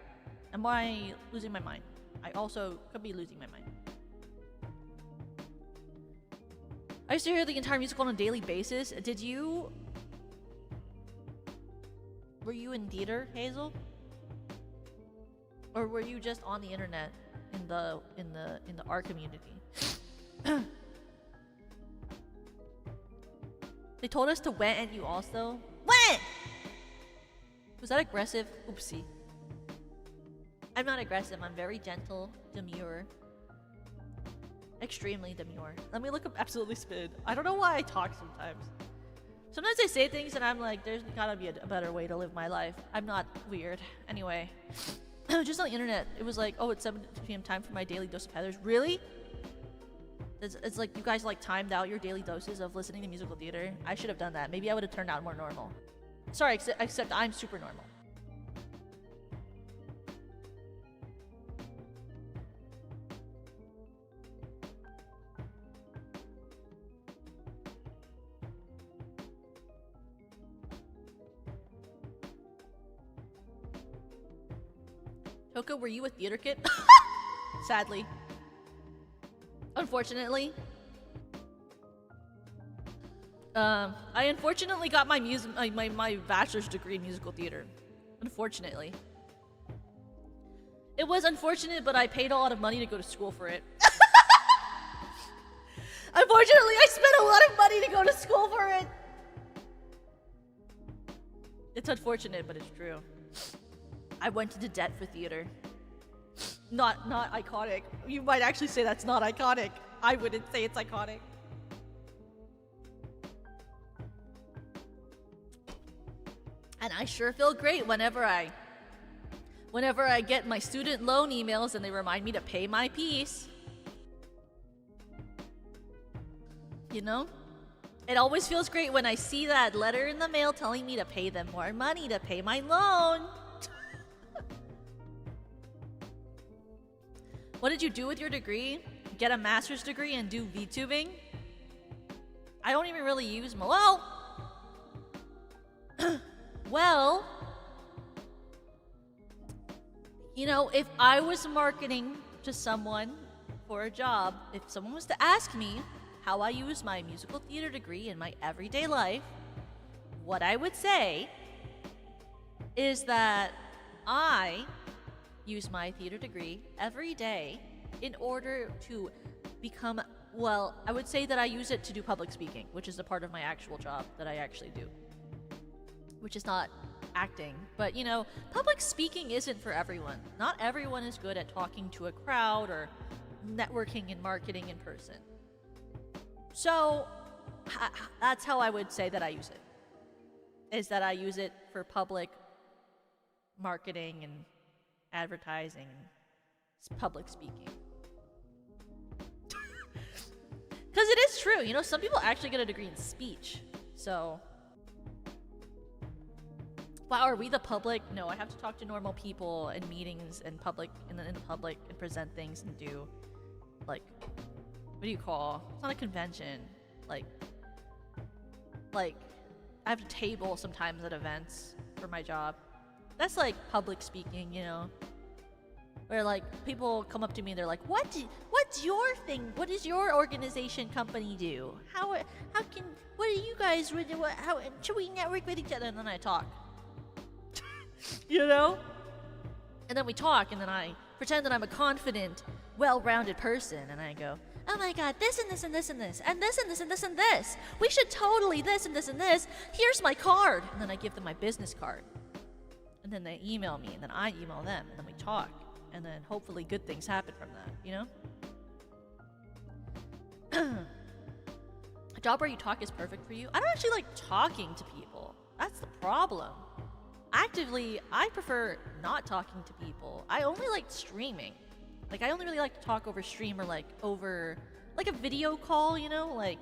Am I losing my mind? I also could be losing my mind. I used to hear the entire musical on a daily basis. Did you... Were you in theater, Hazel? Or were you just on the internet in the art community? They told us to went at you also. Went! Was that aggressive? Oopsie. I'm not aggressive. I'm very gentle, demure. Extremely demure. Let me look up absolutely spid. I don't know why I talk sometimes. Sometimes I say things and I'm like, there's gotta be a better way to live my life. I'm not weird. Anyway. Just on the internet, it was like, oh, it's 7 p.m. time for my daily dose of Heathers. Really? It's like you guys like timed out your daily doses of listening to musical theater. I should have done that. Maybe I would have turned out more normal. Sorry, except I'm super normal. Toko, were you a theater kid? Sadly. Unfortunately. I unfortunately got my my bachelor's degree in musical theater. Unfortunately. It was unfortunate, but I paid a lot of money to go to school for it. Unfortunately, I spent a lot of money to go to school for it. It's unfortunate, but it's true. I went into debt for theater. Not iconic. You might actually say that's not iconic. I wouldn't say it's iconic. And I sure feel great whenever I get my student loan emails and they remind me to pay my piece. You know? It always feels great when I see that letter in the mail telling me to pay them more money to pay my loan. What did you do with your degree? get a master's degree and do VTubing. I don't even really use well, you know, if I was marketing to someone for a job, if someone was to ask me how I use my musical theater degree in my everyday life, what I would say is that I use my theater degree every day in order to become, well, I would say that I use it to do public speaking, which is a part of my actual job that I actually do, which is not acting. But, you know, public speaking isn't for everyone. Not everyone is good at talking to a crowd or networking and marketing in person. So that's how I would say that I use it, is that I use it for public marketing and advertising and public speaking. Because it is true, you know, some people actually get a degree in speech. So, wow, are we the public? No, I have to talk to normal people in meetings and public, in the public, and present things and do, like, what do you call? It's not a convention. Like I have to table sometimes at events for my job. That's like public speaking, you know. Where like people come up to me and they're like, what's your thing? What does your organization company do? What do you guys, how should we network with each other? And then I talk. You know? And then we talk and then I pretend that I'm a confident, well-rounded person and I go, oh my god, this and this and this and this, and this and this and this and this. We should totally this and this and this. Here's my card. And then I give them my business card. And then they email me, and then I email them, and then we talk. And then hopefully good things happen from that, you know? A job where you talk is perfect for you. I don't actually like talking to people. That's the problem. Actively, I prefer not talking to people. I only like streaming. Like, I only really like to talk over stream or, like, over, like, a video call, you know? Like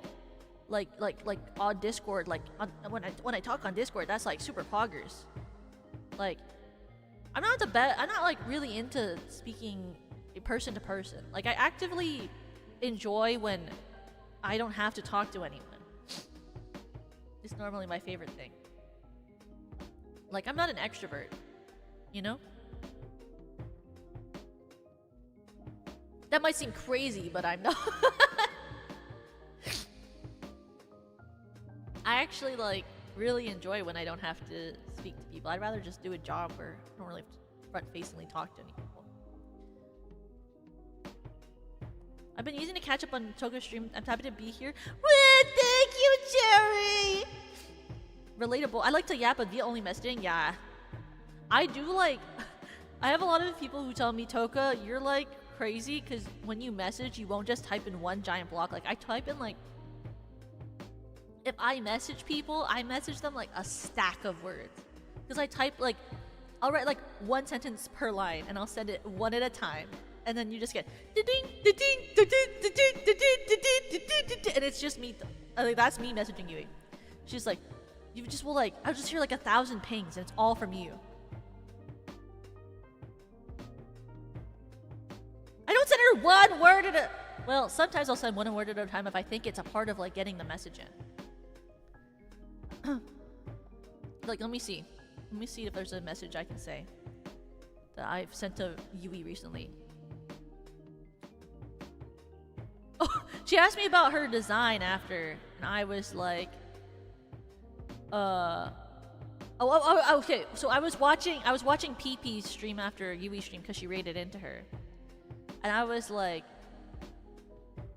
on Discord, like, when I talk on Discord, that's, like, super poggers. Like, I'm not like, really into speaking person to person. Like, I actively enjoy when I don't have to talk to anyone. It's normally my favorite thing. Like, I'm not an extrovert, you know? That might seem crazy, but I'm not. I actually, like, really enjoy when I don't have to speak to people. I'd rather just do a job where I don't really have to front-facingly talk to any people. I've been using to catch up on Toga's stream. I'm happy to be here. Thank you, Jerry! Relatable. I like to yap, but via only messaging, yeah. I do, like... I have a lot of people who tell me, Toka, you're, like, crazy, because when you message, you won't just type in one giant block. Like, I type in, like... If I message people, I message them, like, a stack of words. Because I type, like... I'll write, like, one sentence per line, and I'll send it one at a time. And then you just get... And it's just me... Like, that's me messaging you. She's like... You just will, like... I'll just hear, like, 1,000 pings, and it's all from you. I don't send her one word at a... Well, sometimes I'll send one word at a time if I think it's a part of, like, getting the message in. Like, let me see. Let me see if there's a message I can say that I've sent to Yui recently. Oh, she asked me about her design after, and I was like... okay. So I was watching PP's stream after Yui's stream because she raided into her. And I was like,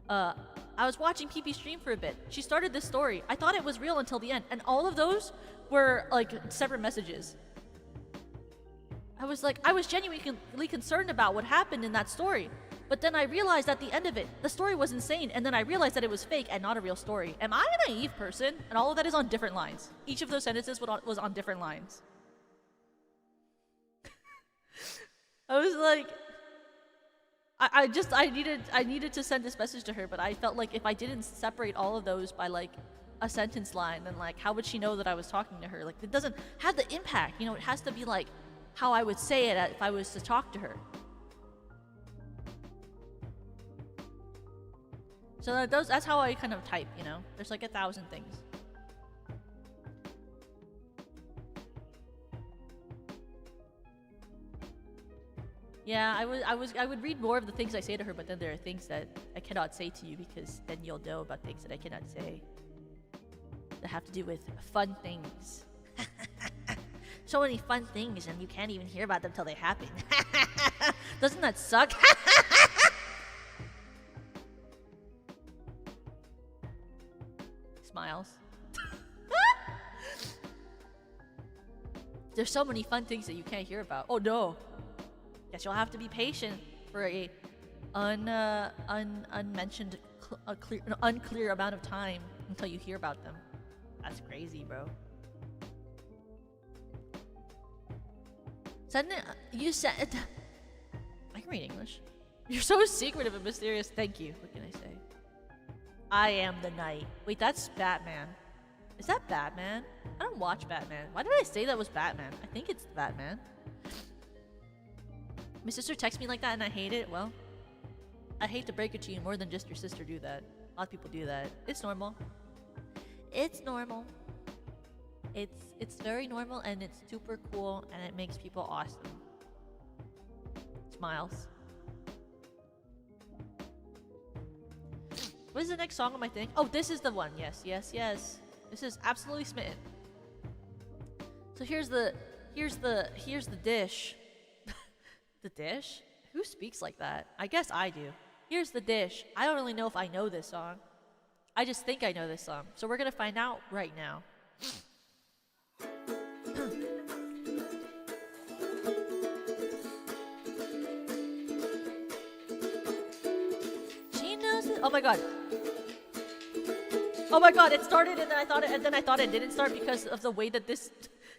I was watching PP stream for a bit. She started this story. I thought it was real until the end. And all of those were, like, separate messages. I was like, I was genuinely concerned about what happened in that story. But then I realized at the end of it, the story was insane. And then I realized that it was fake and not a real story. Am I a naive person? And all of that is on different lines. Each of those sentences was on different lines. I was like... I needed to send this message to her, but I felt like if I didn't separate all of those by, like, a sentence line, then, like, how would she know that I was talking to her? Like, it doesn't have the impact, you know? It has to be, like, how I would say it if I was to talk to her. So that's how I kind of type, you know? There's like 1,000 things. Yeah, I would read more of the things I say to her, but then there are things that I cannot say to you because then you'll know about things that I cannot say. That have to do with fun things. So many fun things and you can't even hear about them till they happen. Doesn't that suck? Smiles. There's so many fun things that you can't hear about. Oh no. Guess you'll have to be patient for a unmentioned, unclear amount of time until you hear about them. That's crazy, bro. Suddenly, you said... I can read English. You're so secretive and mysterious. Thank you. What can I say? I am the night. Wait, that's Batman. Is that Batman? I don't watch Batman. Why did I say that was Batman? I think it's Batman. My sister texts me like that and I hate it. Well, I hate to break it to you, more than just your sister do that. A lot of people do that. It's normal. It's normal. It's very normal and it's super cool and it makes people awesome. Smiles. What is the next song on my thing? Oh, this is the one. Yes, yes, yes. This is absolutely smitten. So here's the dish. The dish? Who speaks like that? I guess I do. Here's the dish. I don't really know if I know this song. I just think I know this song. So we're gonna find out right now. She knows it. Oh my god. Oh my god, it started and then I thought it didn't start because of the way that this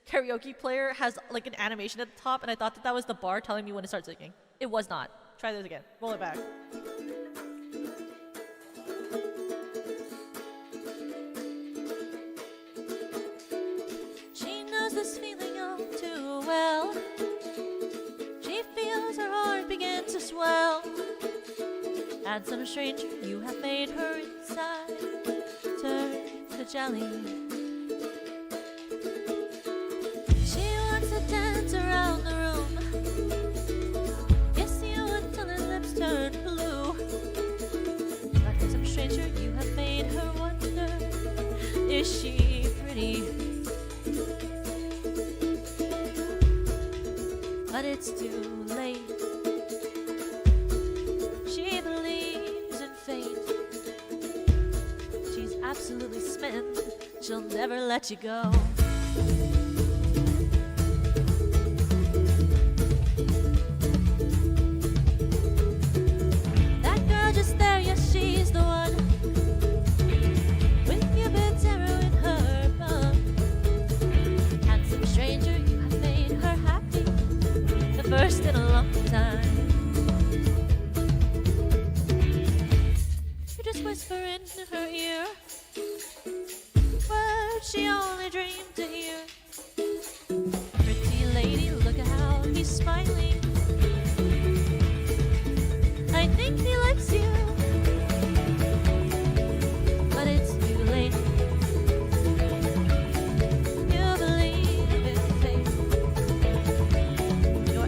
karaoke player has like an animation at the top, and I thought that was the bar telling me when to start singing. It was not. Try this again. Roll it back. She knows this feeling all too well. She feels her heart begin to swell. Handsome stranger, you have made her inside turn to jelly. Dance around the room. Kiss you until her lips turn blue. Like some stranger, you have made her wonder, is she pretty? But it's too late. She believes in fate. She's absolutely smitten. She'll never let you go. She's the one with Cupid's arrow in her bum. Handsome stranger, you have made her happy, the first in a long time. You just whisper into her ear words she only dreamed to hear. Pretty lady, look at how he's smiling. I think he likes you.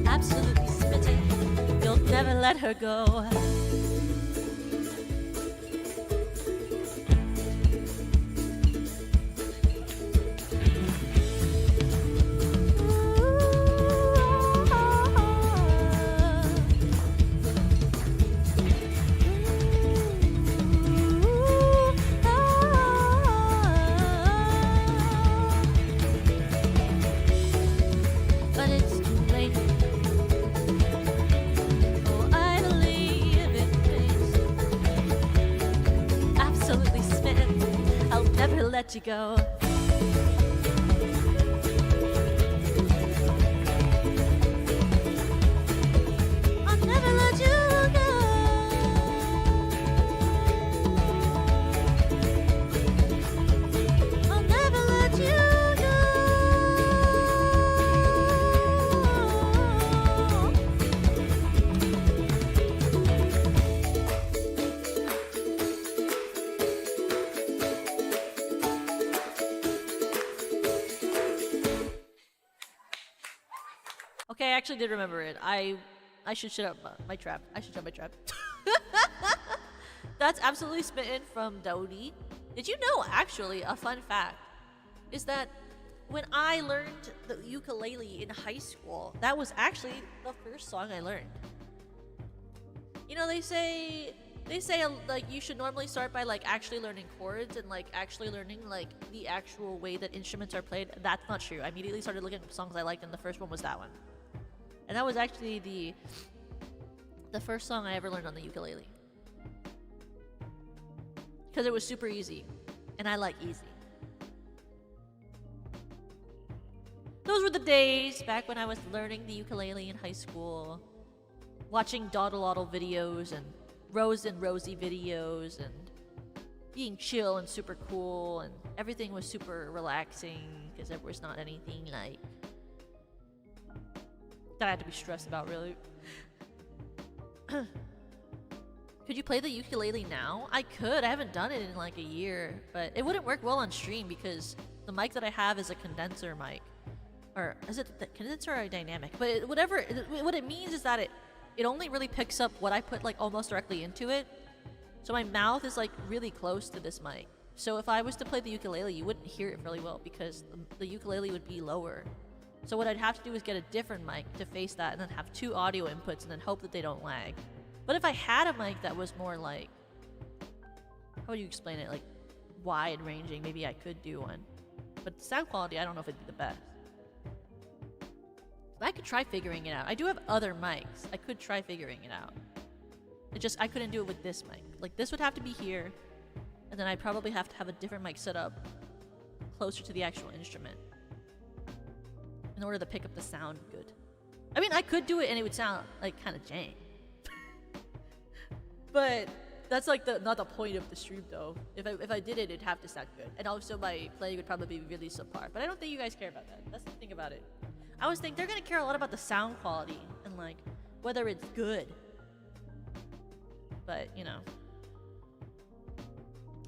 Absolutely smitten, you'll never let her go. But it's too late. Let you go. I'll never let you go. I'll never let you go. actually did remember it. I should shut up my trap. I should shut my trap. That's absolutely smitten from Daudi. Did you know, actually, a fun fact is that when I learned the ukulele in high school, that was actually the first song I learned. You know, they say like you should normally start by like actually learning chords and like actually learning like the actual way that instruments are played. That's not true. I immediately started looking at songs I liked, and the first one was that one. And that was actually the first song I ever learned on the ukulele. Because it was super easy, and I like easy. Those were the days back when I was learning the ukulele in high school, watching Dawdle videos and Rose and Rosie videos, and being chill and super cool, and everything was super relaxing because there was not anything like that I had to be stressed about, really. Could you play the ukulele now? I could. I haven't done it in like a year, but it wouldn't work well on stream because the mic that I have is a condenser mic. Or is it the condenser or a dynamic? But what it means is that it only really picks up what I put like almost directly into it. So my mouth is like really close to this mic. So if I was to play the ukulele, you wouldn't hear it really well because the ukulele would be lower. So what I'd have to do is get a different mic to face that and then have two audio inputs and then hope that they don't lag. But if I had a mic that was more like, how would you explain it? Like wide ranging, maybe I could do one. But the sound quality, I don't know if it'd be the best. But I could try figuring it out. I do have other mics. I could try figuring it out. I couldn't do it with this mic. Like this would have to be here, and then I'd probably have to have a different mic set up closer to the actual instrument in order to pick up the sound good. I mean, I could do it and it would sound like kind of jank. But that's like not the point of the stream though. If I did it, it'd have to sound good. And also my playing would probably be really subpar. But I don't think you guys care about that. That's the thing about it. I always think they're gonna care a lot about the sound quality and like whether it's good. But, you know,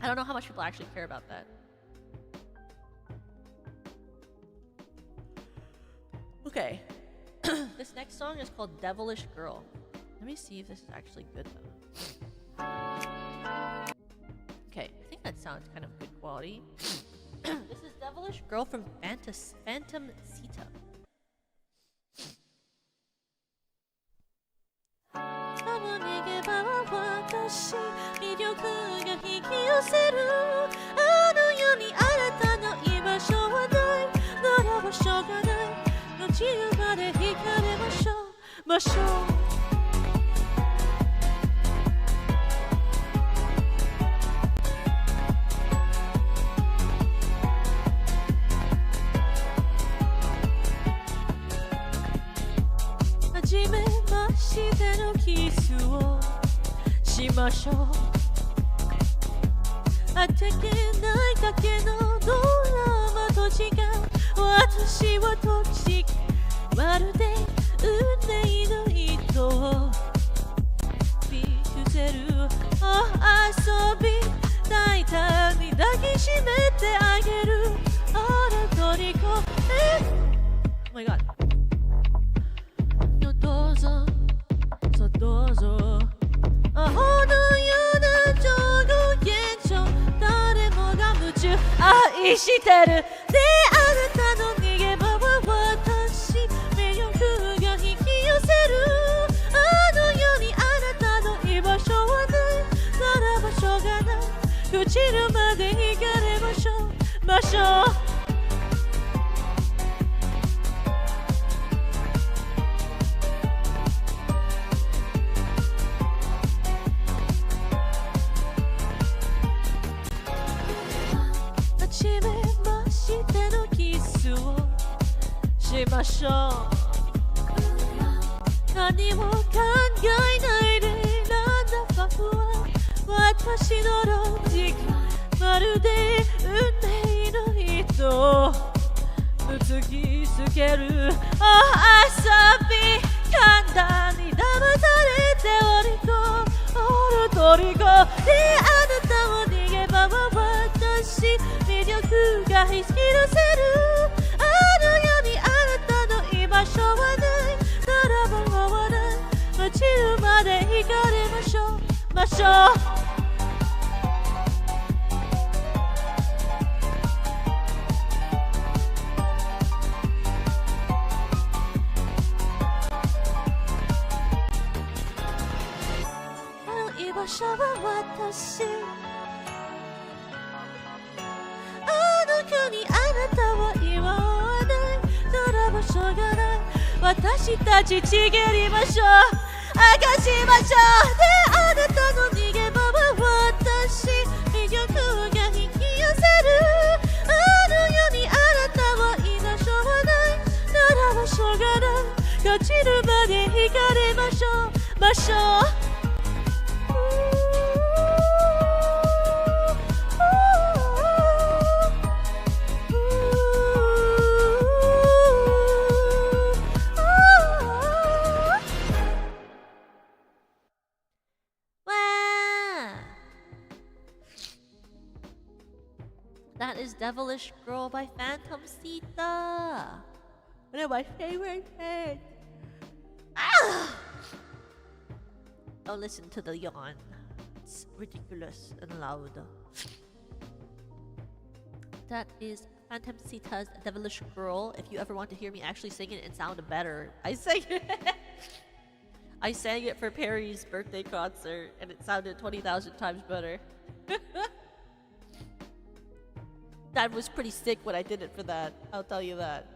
I don't know how much people actually care about that. Okay. This next song is called Devilish Girl. Let me see if this is actually good though. Okay, I think that sounds kind of good quality. This is Devilish Girl from Phantom Sita. Oh my god. 光りましょうましょう居場所は私あの子にあなたは言わないなら場所がない私たちちぎりましょう明かしましょうであなたの逃げ場は私魅力が引き寄せるあの世にあなたは居場所はないなら場所がない落ちるまで光りましょうましょうThat is Devilish Girl by Phantom Sita. One of my favorite things. Ah! Don't listen to the yawn. It's ridiculous and loud. That is Phantom Sita's Devilish Girl. If you ever want to hear me actually sing it and sound better, I sang it. I sang it for Perry's birthday concert and it sounded 20,000 times better. That was pretty sick when I did it for that. I'll tell you that.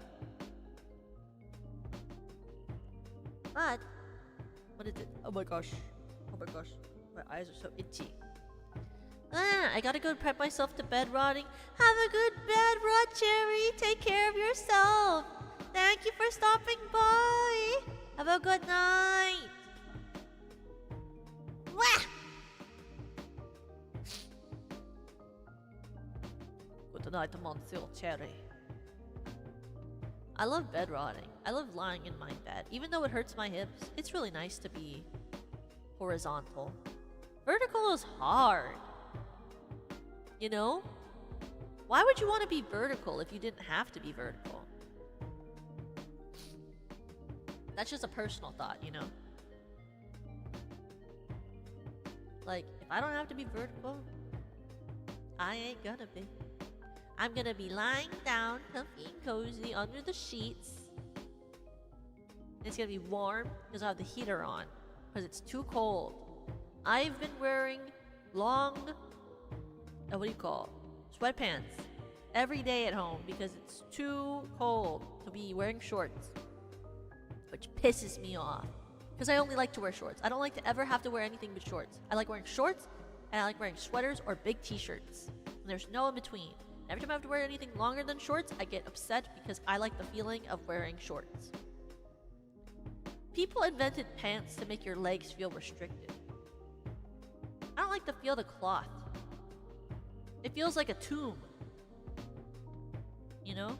But what is it? Oh my gosh. Oh my gosh. My eyes are so itchy. I gotta go prep myself to bed rotting. Have a good bed rot, Cherry. Take care of yourself. Thank you for stopping by. Have a good night. Wah! Good night, Monsieur Cherry. I love bed rotting. I love lying in my bed. Even though it hurts my hips, it's really nice to be horizontal. Vertical is hard. You know? Why would you want to be vertical if you didn't have to be vertical? That's just a personal thought, you know? Like, if I don't have to be vertical, I ain't gonna be. I'm gonna be lying down, comfy and cozy under the sheets. It's gonna be warm because I have the heater on. Because it's too cold. I've been wearing long, sweatpants every day at home because it's too cold to be wearing shorts. Which pisses me off. Because I only like to wear shorts. I don't like to ever have to wear anything but shorts. I like wearing shorts, and I like wearing sweaters or big t-shirts. And there's no in between. Every time I have to wear anything longer than shorts, I get upset because I like the feeling of wearing shorts. People invented pants to make your legs feel restricted. I don't like to feel the cloth. It feels like a tomb. You know?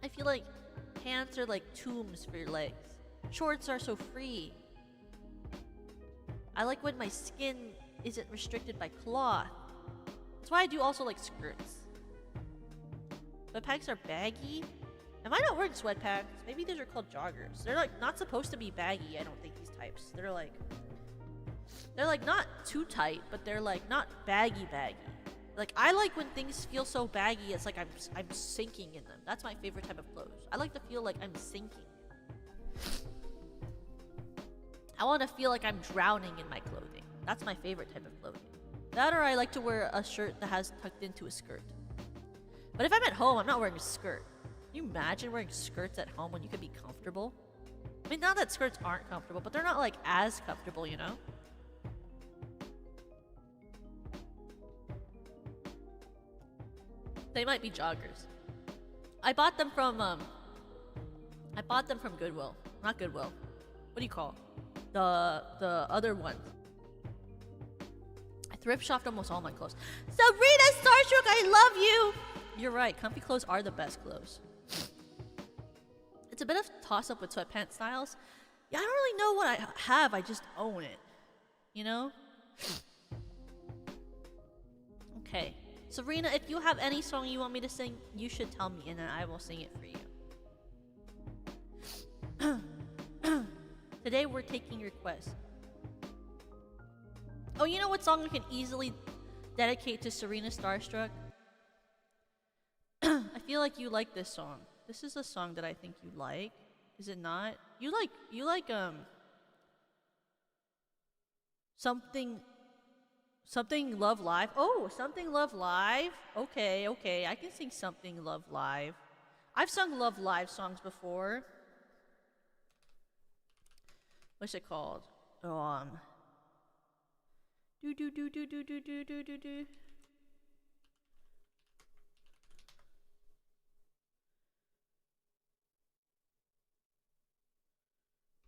I feel like pants are like tombs for your legs. Shorts are so free. I like when my skin isn't restricted by cloth. That's why I do also like skirts. Sweatpants are baggy. Am I not wearing sweatpants? Maybe these are called joggers. They're like not supposed to be baggy, I don't think, these types. They're like not too tight, but they're like not baggy. Like I like when things feel so baggy, it's like I'm sinking in them. That's my favorite type of clothes. I like to feel like I'm sinking. I want to feel like I'm drowning in my clothing. That's my favorite type of clothing. That or I like to wear a shirt that has tucked into a skirt. But if I'm at home, I'm not wearing a skirt. Can you imagine wearing skirts at home when you can be comfortable? I mean, not that skirts aren't comfortable, but they're not like as comfortable, you know? They might be joggers. I bought them from Goodwill. Not Goodwill. What do you call it? The other one. I thrift shopped almost all my clothes. Sabrina Starstruck, I love you! You're right, comfy clothes are the best clothes. It's a bit of toss-up with sweatpants styles. Yeah, I don't really know what I have, I just own it. You know? Okay. Sabrina, if you have any song you want me to sing, you should tell me and then I will sing it for you. Today we're taking requests. Oh, you know what song I can easily dedicate to Serena Starstruck? I feel like you like this song. This is a song that I think you like. Is it not? You like something Love Live. Oh, Something Love Live. Okay, I can sing Something Love Live. I've sung Love Live songs before. What's it called? Do do do do do do do do do do.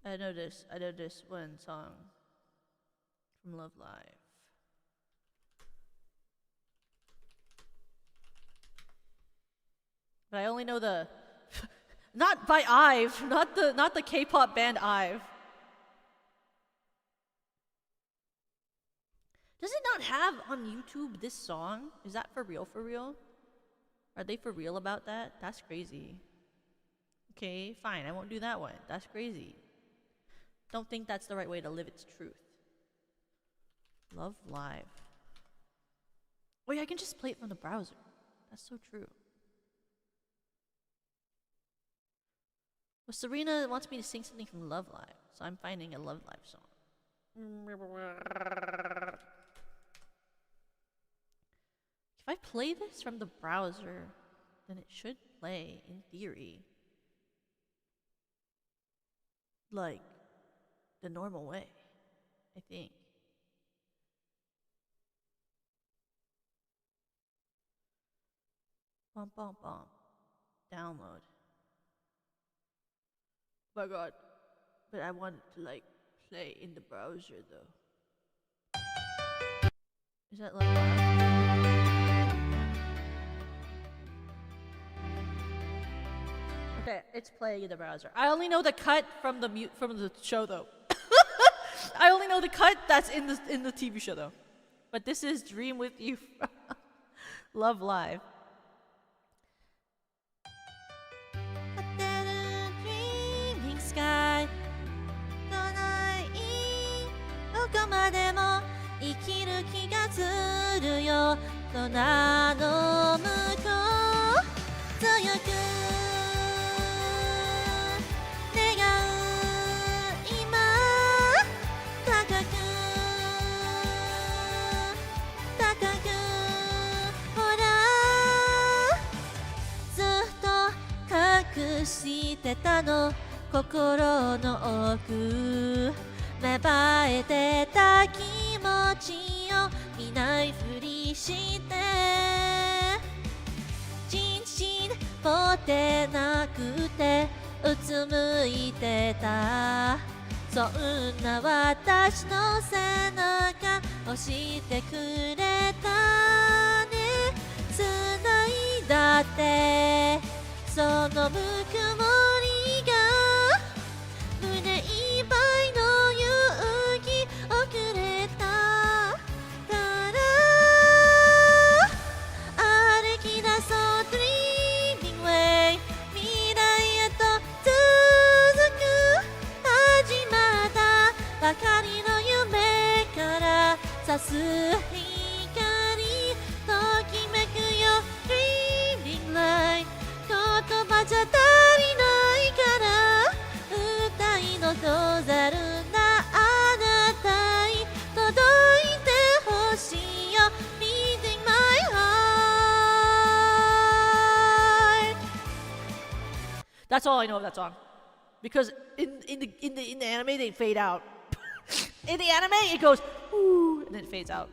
I know this one song from Love Live. But I only know the not by IVE, not the K-pop band IVE. Does it not have on YouTube this song? Is that for real, for real? Are they for real about that? That's crazy. Okay, fine, I won't do that one. That's crazy. Don't think that's the right way to live its truth. Love Live. Oh yeah, I can just play it from the browser. That's so true. Well, Serena wants me to sing something from Love Live, so I'm finding a Love Live song. If I play this from the browser, then it should play, in theory, like the normal way, I think. Bum bum bum. Download. Oh my god. But I want it to like play in the browser though. Is that like okay, it's playing in the browser. I only know the cut from the show though. I only know the cut that's in the TV show though. But this is Dream With You. Love Live. Dreaming sky どこまでも生きる気がするよ空の向こう強く願う今高くほらずっと隠してたの心の奥芽生えてた気持ちを見ないふりしてちんちんぽってなくてうつむいてたそんな私の背中押してくれたね繋いだってそのぬくもりが胸いっぱいの勇気をくれたから歩き出そう Dreaming Way 未来へと続く始まったばかりの夢から差す光ときめくよ Dreaming Light 言葉じゃ足りないから歌いのどざるなあなたに届いてほしいよ Beating my heart. That's all I know of that song. Because in the anime they fade out. In the anime it goes ooh and then it fades out.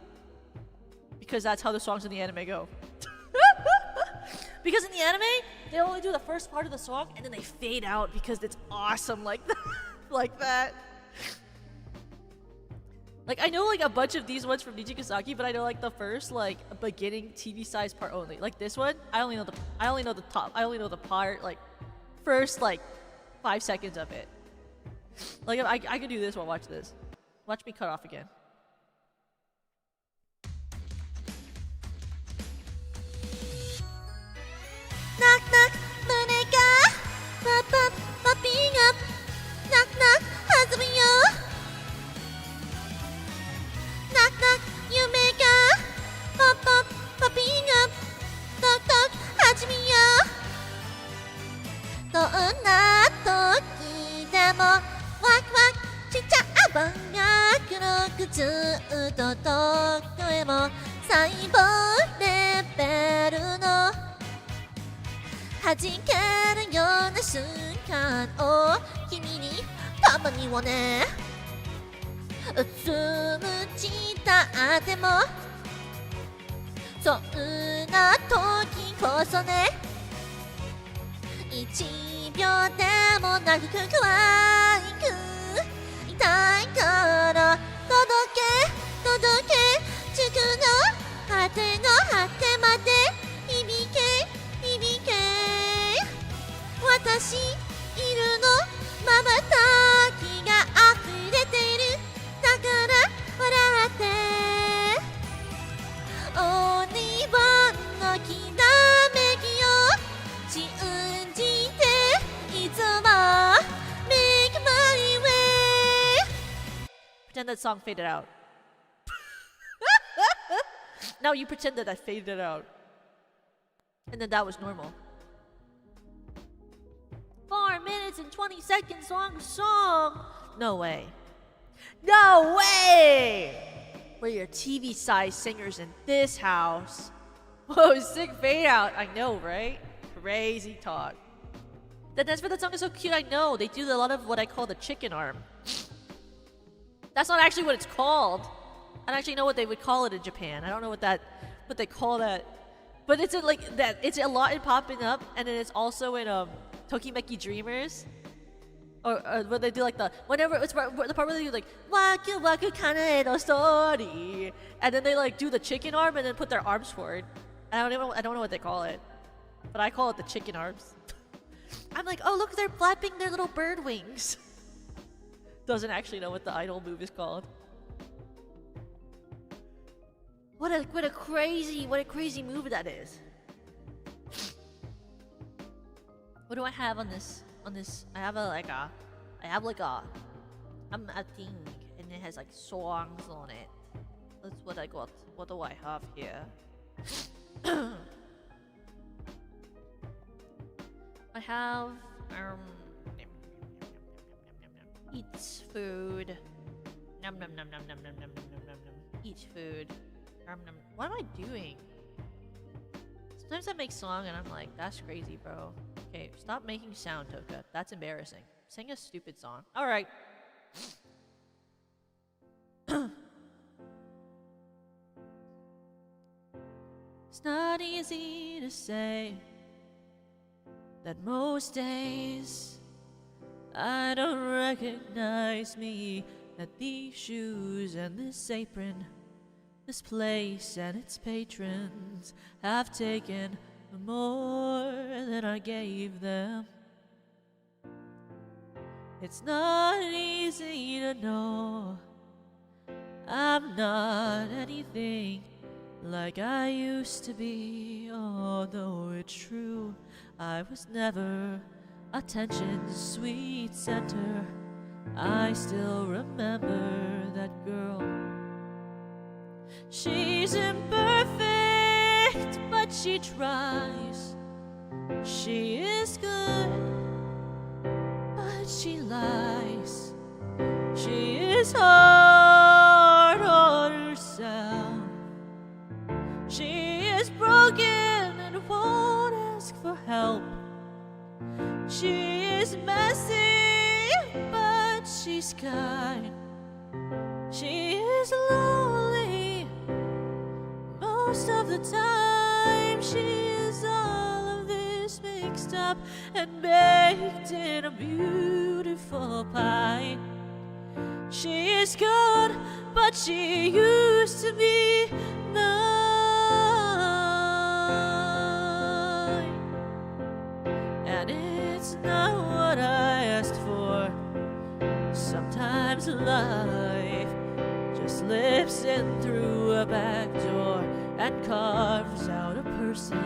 Because that's how the songs in the anime go. Because in the anime, they only do the first part of the song and then they fade out because it's awesome like that. Like that. Like I know like a bunch of these ones from Nijigasaki, but I know like the first like beginning TV size part only. Like this one, I only know the part like first like 5 seconds of it. Like I can do this while watch this. Watch me cut off again. Knock knock 胸がパッパッパッピングアップ Knock knock 弾むようとどこへも細胞レベルの弾けるような瞬間を君にたまにはねうつむじたってもそんな時こそね1秒でも長く可愛くいたいから届け地球の果ての果てまで響け私いるのまばたきが溢れているだから笑って鬼版のきらめきを信じていつも Make my way Pretend that song faded out. Now you pretend that I faded out. And then that was normal. 4 minutes and 20 seconds long song. No way. No way! We're your TV-sized singers in this house. Whoa, sick fade out. I know, right? Crazy talk. The dance for that song is so cute, I know. They do a lot of what I call the chicken arm. That's not actually what it's called. I don't actually know what they would call it in Japan. I don't know what they call that. But it's like that. It's a lot in popping up, and then it's also in Tokimeki Dreamers. Or where they do like the part where they do like waku waku kanae no story, and then they like do the chicken arm and then put their arms forward. I don't know what they call it, but I call it the chicken arms. I'm like, oh look, they're flapping their little bird wings. Doesn't actually know what the idol move is called. What a crazy move that is. What do I have on this? I have a thing, and it has like songs on it. That's what I got. What do I have here? I have eats food. Num num num num num num num num num num. Eats food. Num. What am I doing? Sometimes I make song and I'm like, that's crazy, bro. Okay, stop making sound, Toka. That's embarrassing. Sing a stupid song. All right. It's not easy to say that most days I don't recognize me, that these shoes and this apron, this place and its patrons have taken more than I gave them. It's not easy to know I'm not anything like I used to be, although it's true I was never attention's sweet center. I still remember that girl. She's imperfect, but she tries. She is good, but she lies. She is hard on herself. She is broken and won't ask for help. She is messy, but she's kind. She is lonely most of the time. She is all of this mixed up and baked in a beautiful pie. She is good, but she used to be mine. And it's not what I asked for. Sometimes life just slips in through a back door and carves out a person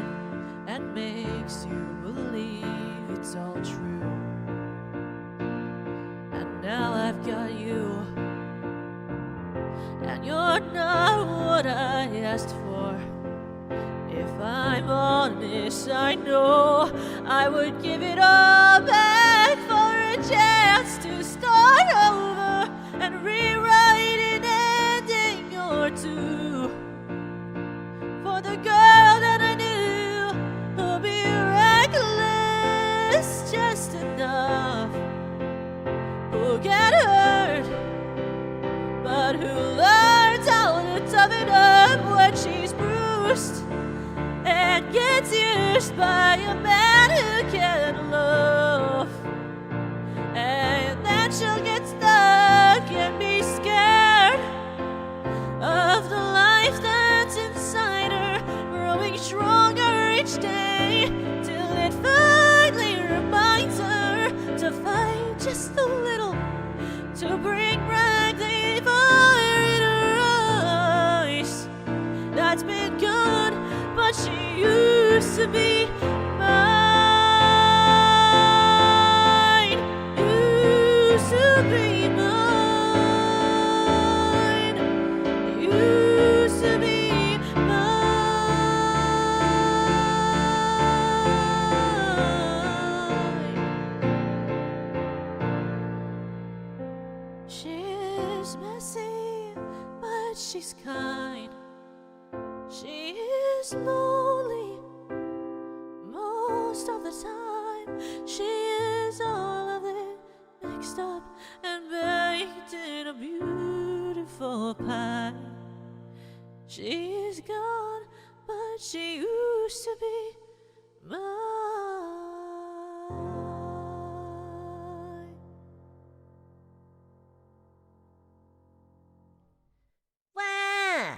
and makes you believe it's all true. And now I've got you, and you're not what I asked for. If I'm honest, I know I would give it all back for a chance to start over and rewrite an ending to be mine. Used to be mine. Used to be mine. She's messy, but she's kind. She is lonely most of the time. She is all of it mixed up and baked in a beautiful pie. She is gone, but she used to be mine. Wah!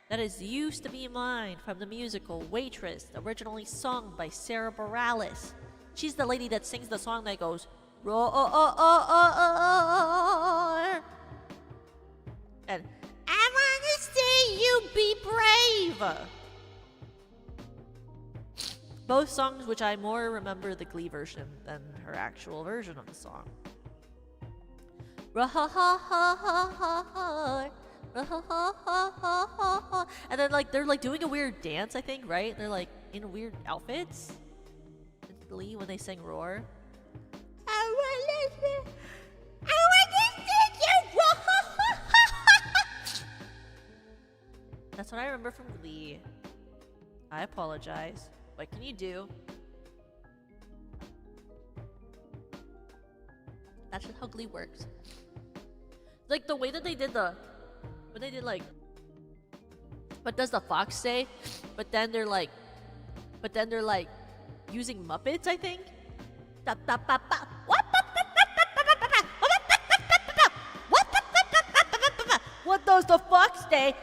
That is Used to Be Mine from the musical Waitress, originally sung by Sarah Bareilles. She's the lady that sings the song that goes roar. And I wanna see you be brave. Both songs which I more remember the Glee version than her actual version of the song. And then like they're like doing a weird dance, I think, right? They're like in weird outfits in Glee when they sing Roar. That's what I remember from Glee. I apologize. What can you do? That's just how Glee works. Like the way that they did when they did like, what does the fox say? But then they're like using Muppets, I think. What does the fox say?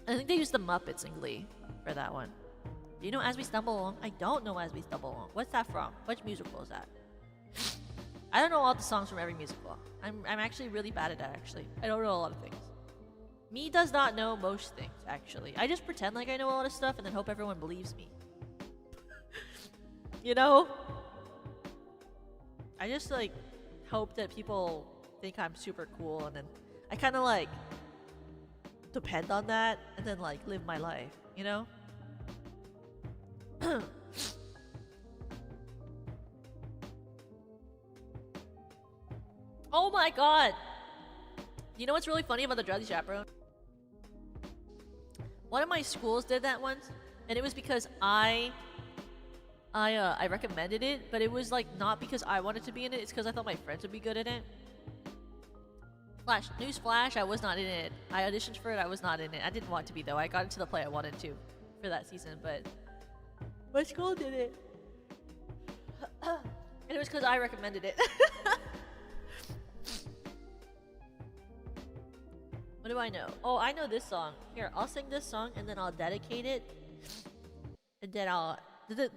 I think they used the Muppets in Glee for that one. Do you know As We Stumble Along? I don't know As We Stumble Along. What's that from? Which musical is that? I don't know all the songs from every musical. I'm actually really bad at that, actually. I don't know a lot of things. Me does not know most things, actually. I just pretend like I know a lot of stuff and then hope everyone believes me. You know? I just, like, hope that people think I'm super cool and then I kind of, like, depend on that and then, like, live my life, you know? Oh my god! You know what's really funny about the Drowsy Chaperone? One of my schools did that once, and it was because I recommended it, but it was like not because I wanted to be in it, it's because I thought my friends would be good in it. Newsflash, I was not in it. I auditioned for it, I was not in it. I didn't want to be though. I got into the play I wanted to for that season, but my school did it. And it was because I recommended it. What do I know? Oh, I know this song. Here, I'll sing this song and then I'll dedicate it. And then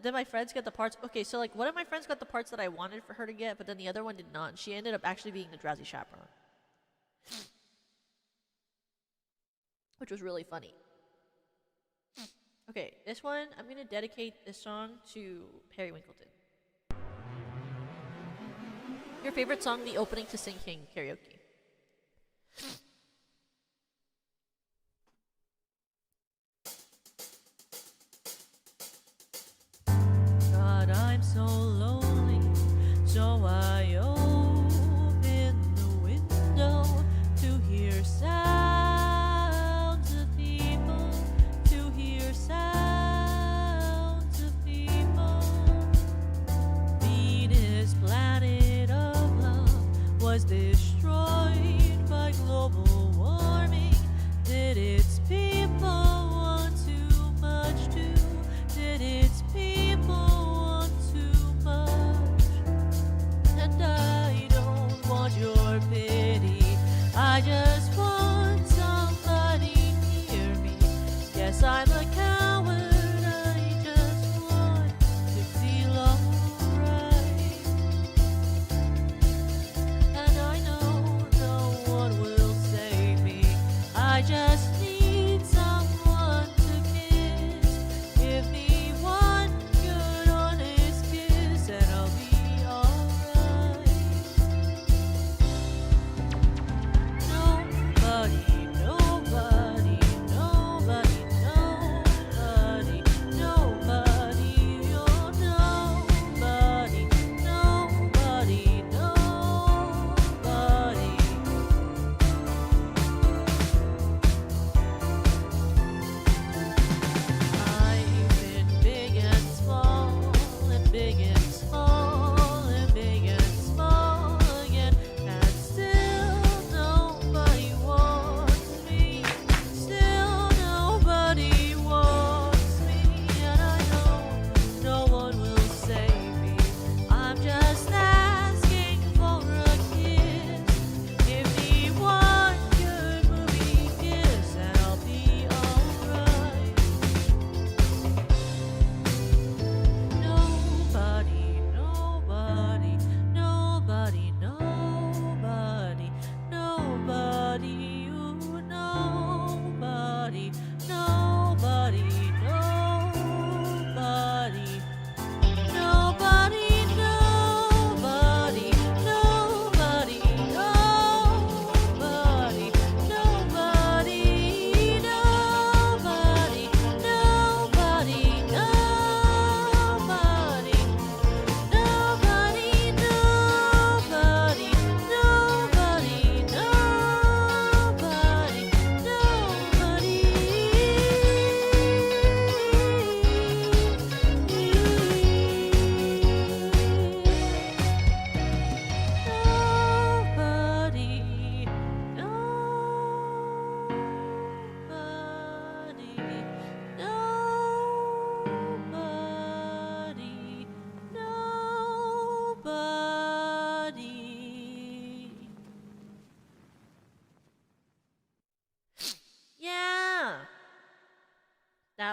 Did my friends get the parts? Okay, so like one of my friends got the parts that I wanted for her to get, but then the other one did not. And she ended up actually being the Drowsy Chaperone. Which was really funny. Okay, this one, I'm gonna dedicate this song to Perry Winkleton. Your favorite song, the opening to Sing King karaoke. God, I'm so lonely, so I open the window to hear sounds of people, to hear sounds of people. Venus, planet of love, was destroyed by global warming. Did its people want too much too? Did its people want too much? And I don't want your pity, I just want somebody near me. Yes, I'm a coward, I just want to feel alright. And I know no one will save me, I just need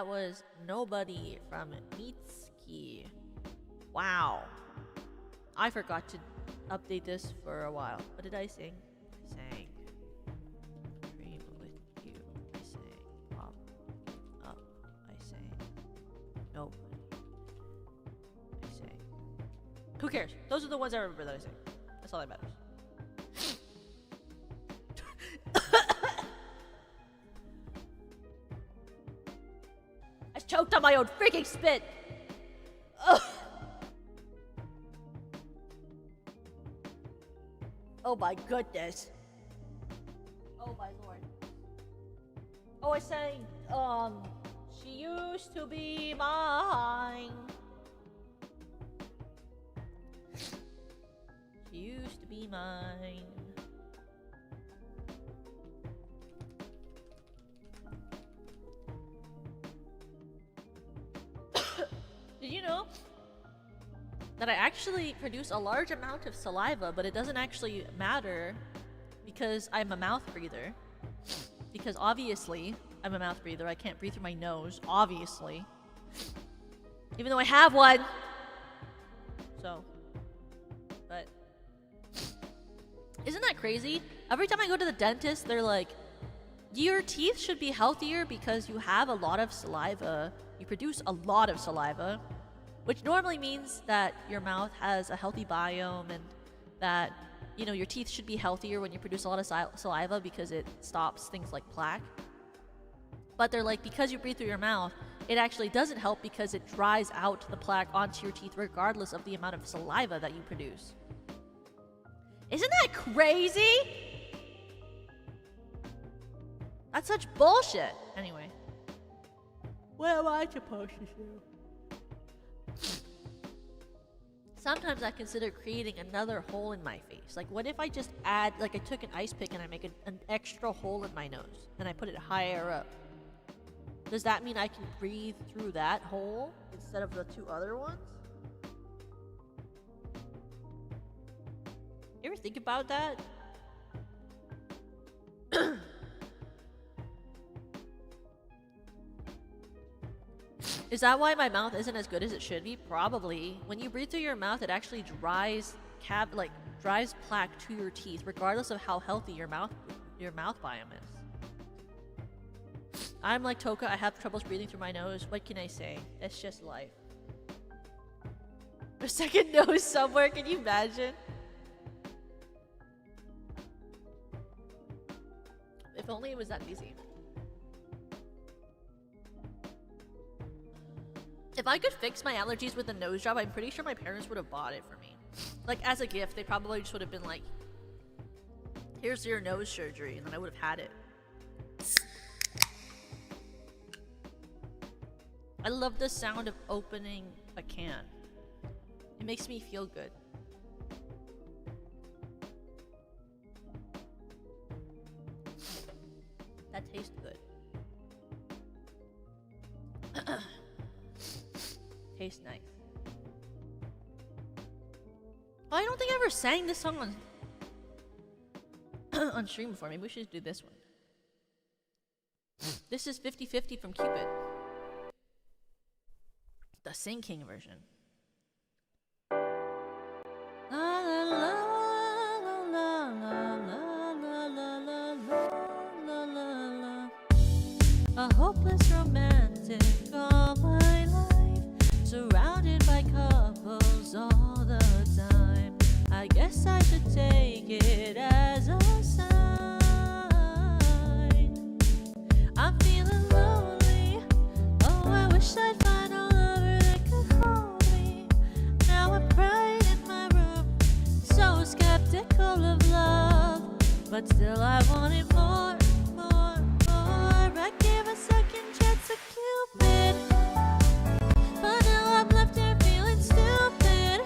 that was Nobody from Mitski. Wow. I forgot to update this for a while. What did I sing? I sang Dream with You. I sang Pop Up. I sang Nobody. I sang. Who cares? Those are the ones I remember that I sang. That's all that matters. I choked on my own freaking spit! Ugh. Oh my goodness. Oh my lord. Oh, I sang, She Used to Be Mine. She used to be mine. Did you know that I actually produce a large amount of saliva, but it doesn't actually matter because I'm a mouth breather? Because obviously, I'm a mouth breather. I can't breathe through my nose, obviously. Even though I have one. So, but isn't that crazy? Every time I go to the dentist, they're like, your teeth should be healthier because you have a lot of saliva. You produce a lot of saliva, which normally means that your mouth has a healthy biome and that, you know, your teeth should be healthier when you produce a lot of saliva because it stops things like plaque. But they're like, because you breathe through your mouth, it actually doesn't help because it dries out the plaque onto your teeth regardless of the amount of saliva that you produce. Isn't that crazy? That's such bullshit. Anyway. What am I supposed to do? Sometimes I consider creating another hole in my face. Like, what if I just add, like, I took an ice pick and I make an extra hole in my nose and I put it higher up? Does that mean I can breathe through that hole instead of the two other ones? You ever think about that? Is that why my mouth isn't as good as it should be? Probably. When you breathe through your mouth, it actually dries plaque to your teeth, regardless of how healthy your mouth biome is. I'm like Toka. I have troubles breathing through my nose. What can I say? It's just life. A second nose somewhere. Can you imagine? If only it was that easy. If I could fix my allergies with a nose job, I'm pretty sure my parents would have bought it for me. Like, as a gift, they probably just would have been like, here's your nose surgery, and then I would have had it. I love the sound of opening a can. It makes me feel good. That tastes good. Tastes nice. Oh, I don't think I ever sang this song on on stream before. Maybe we should do this one. This is 50/50 from Cupid. The Sing King version. La la la la la la la la la la la. A hopeless romantic all my life, surrounded by couples all the time. I guess I should take it as a sign. I'm feeling lonely. Oh, I wish I'd find a lover that could hold me. Now I'm crying in my room, so skeptical of love, but still I wanted more, more, more. I gave a second chance to Cupid, but now I'm left here feeling stupid.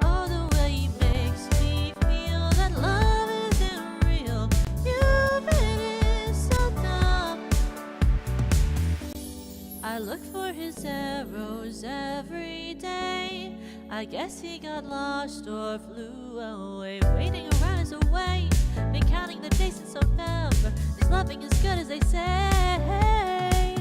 Oh, the way he makes me feel that love isn't real. Cupid is so dumb. I look for his arrows every day. I guess he got lost or flew away. Waiting around is a way. Been counting the days since November. Is loving as good as they say?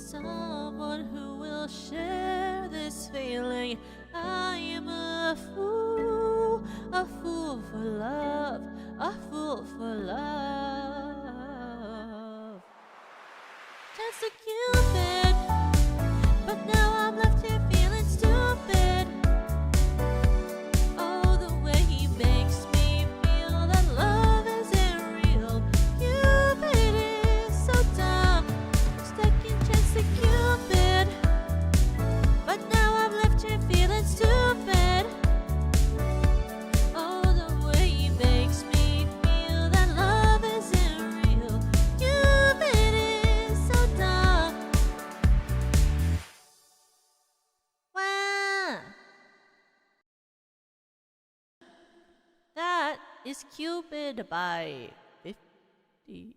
someone who will share this feeling. I am a fool for love, a fool for love. Just a Cupid, but now I'm left here feeling stupid. Oh, the way he makes me feel that love isn't real. Cupid is so dumb, stuck in just a Cupid, but now I'm left here feeling stupid. Oh, the way he makes me feel that love isn't real. Cupid is so dumb. Wow. That is Cupid by 50.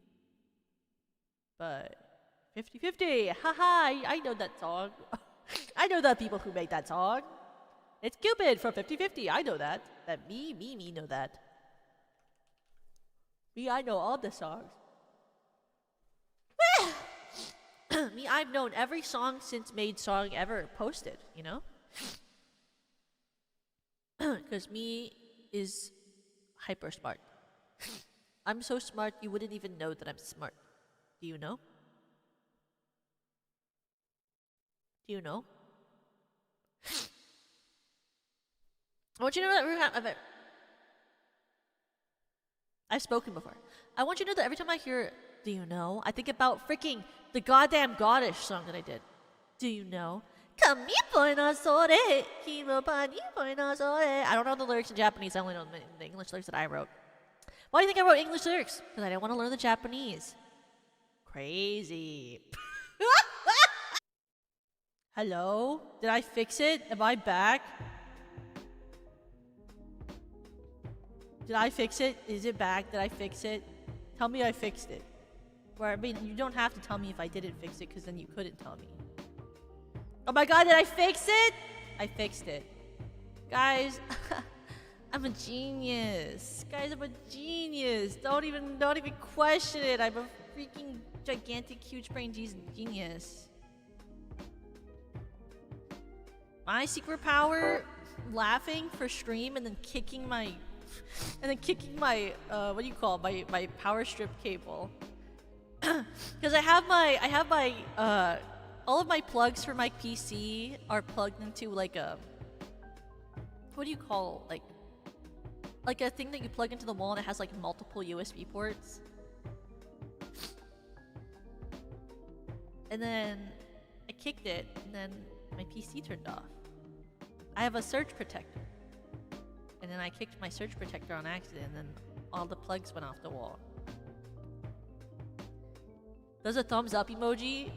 By 50/50. Haha, I know that song. I know the people who made that song. It's Cupid from 50/50. I know that. That me know that. Me, I know all the songs. Me, I've known every song since made song ever posted, you know? Because me is hyper smart. I'm so smart you wouldn't even know that I'm smart. Do you know? Do you know? I want you to know that I've spoken before. I want you to know that every time I hear "Do you know?" I think about freaking the goddamn Goddish song that I did. Do you know? I don't know the lyrics in Japanese. I only know the English lyrics that I wrote. Why do you think I wrote English lyrics? Because I didn't want to learn the Japanese. Crazy. Hello? Did I fix it? Am I back? Did I fix it? Is it back? Did I fix it? Tell me I fixed it. Or, I mean, you don't have to tell me if I didn't fix it, because then you couldn't tell me. Oh my god, did I fix it? I fixed it. Guys, I'm a genius. Guys, I'm a genius. Don't even question it. I'm a freaking gigantic, huge brain genius. My superpower, laughing for stream and then kicking my what do you call it? My power strip cable. Because I have my all of my plugs for my PC are plugged into like a, what do you call, like a thing that you plug into the wall and it has like multiple USB ports. And then I kicked it and then my PC turned off. I have a surge protector. And then I kicked my surge protector on accident and then all the plugs went off the wall. There's a thumbs up emoji.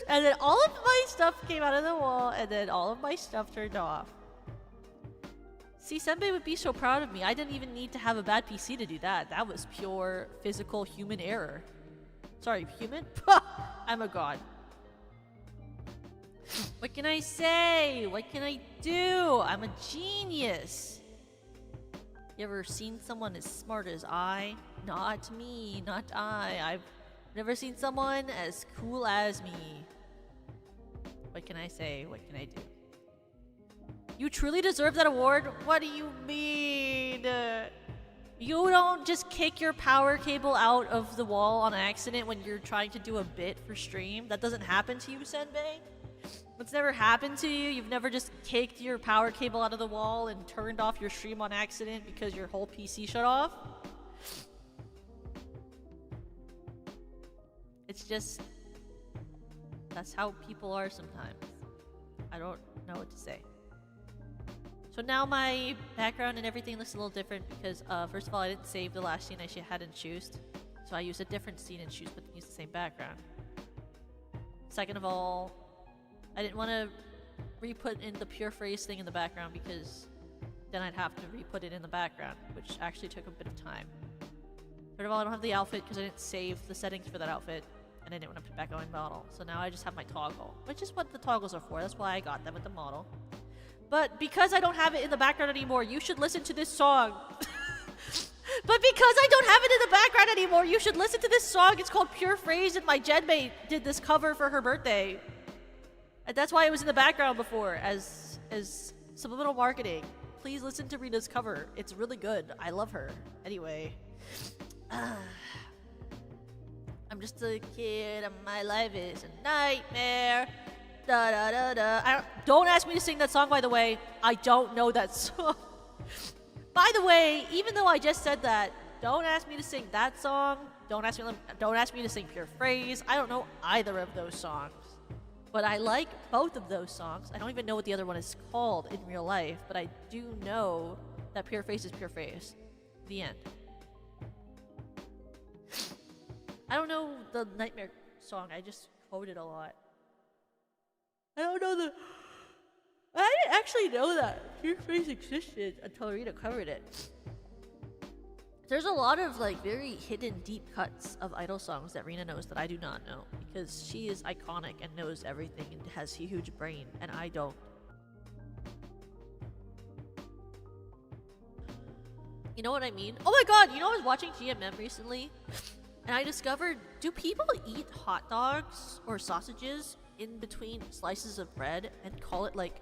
And then all of my stuff came out of the wall and then all of my stuff turned off. See, Senbei would be so proud of me. I didn't even need to have a bad PC to do that. That was pure physical human error. Sorry, human? I'm a god. What can I say? What can I do? I'm a genius. You ever seen someone as smart as I? Not me, not I. I've never seen someone as cool as me. What can I say? What can I do? You truly deserve that award? What do you mean? You don't just kick your power cable out of the wall on accident when you're trying to do a bit for stream. That doesn't happen to you, Senbei? What's never happened to you? You've never just kicked your power cable out of the wall and turned off your stream on accident because your whole PC shut off? It's just, that's how people are sometimes. I don't know what to say. So now my background and everything looks a little different because, first of all, I didn't save the last scene I had in Shoost. So I used a different scene in Shoost but used the same background. Second of all, I didn't want to re-put in the pure phrase thing in the background because then I'd have to re-put it in the background, which actually took a bit of time. Third of all, I don't have the outfit because I didn't save the settings for that outfit and I didn't want to put back on my model. So now I just have my toggle, which is what the toggles are for. That's why I got them with the model. But because I don't have it in the background anymore, you should listen to this song. But because I don't have it in the background anymore, you should listen to this song. It's called Pure Phrase, and my genmate did this cover for her birthday. And that's why it was in the background before, as subliminal marketing. Please listen to Rita's cover. It's really good. I love her. Anyway. I'm just a kid and my life is a nightmare. Da da da da. Don't ask me to sing that song, by the way. I don't know that song. By the way, even though I just said that, don't ask me to sing that song. Don't ask me to sing Pure Phrase. I don't know either of those songs. But I like both of those songs. I don't even know what the other one is called in real life, but I do know that Pure Face is Pure Face. The end. I don't know the Nightmare song. I just quoted a lot. I don't know I didn't actually know that Pure Face existed until Rita covered it. There's a lot of like very hidden deep cuts of idol songs that Rina knows that I do not know, because she is iconic and knows everything and has a huge brain, and I don't. You know what I mean? Oh my god, you know I was watching GMM recently and I discovered, do people eat hot dogs or sausages in between slices of bread and call it like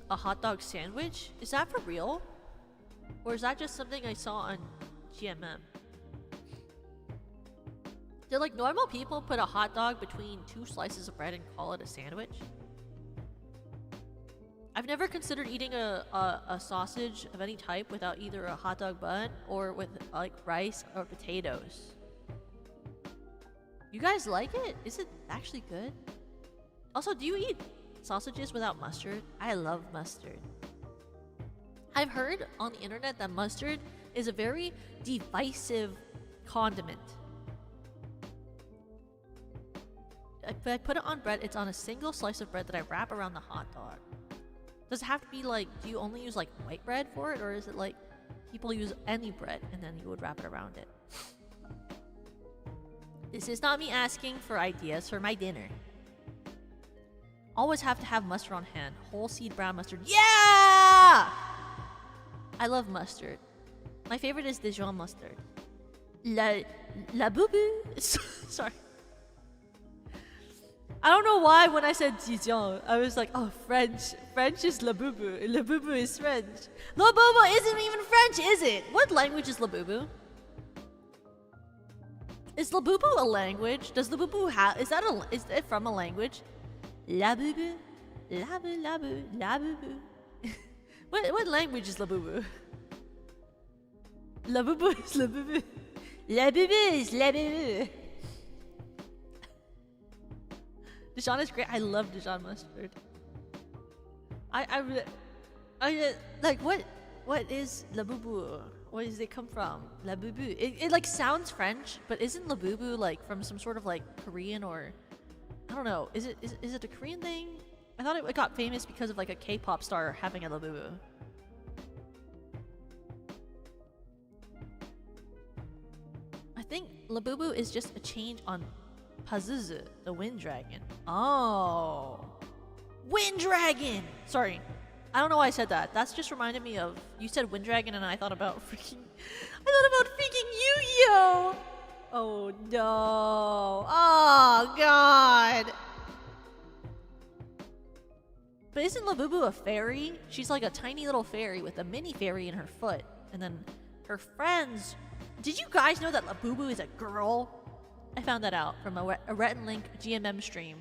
a hot dog sandwich? Is that for real? Or is that just something I saw on GMM? Do like normal people put a hot dog between two slices of bread and call it a sandwich? I've never considered eating a sausage of any type without either a hot dog bun or with like rice or potatoes. You guys like it? Is it actually good? Also, do you eat sausages without mustard? I love mustard. I've heard on the internet that mustard is a very divisive condiment. If I put it on bread, it's on a single slice of bread that I wrap around the hot dog. Does it have to be like, do you only use like white bread for it? Or is it like people use any bread and then you would wrap it around it? This is not me asking for ideas for my dinner. Always have to have mustard on hand. Whole seed brown mustard. Yeah! I love mustard. My favorite is Dijon mustard. La boubou. Sorry. I don't know why when I said Dijon, I was like, oh, French. French is la boubou. La boubou is French. La boubou isn't even French, is it? What language is la boubou? Is la boubou a language? Does la boubou have? Is it from a language? La boubou, la bou, la bou, la boubou. What language is la boubou? La boubou is la boubou. La boubou is la boubou. Dijon is great. I love Dijon mustard. I like what is la boubou? Where does it come from? La boubou. It like sounds French, but isn't la boubou like from some sort of like Korean or I don't know. Is it a Korean thing? I thought it got famous because of like a K-pop star having a la boubou. I think la boubou is just a change on Pazuzu, the wind dragon. Oh. Wind dragon! Sorry. I don't know why I said that. That's just reminded me of, you said wind dragon and I thought about freaking Yu-Gi-Oh! Oh no. Oh god. But isn't Labubu a fairy? She's like a tiny little fairy with a mini fairy in her foot. And then her friends... Did you guys know that Labubu is a girl? I found that out from a Rhett and Link GMM stream.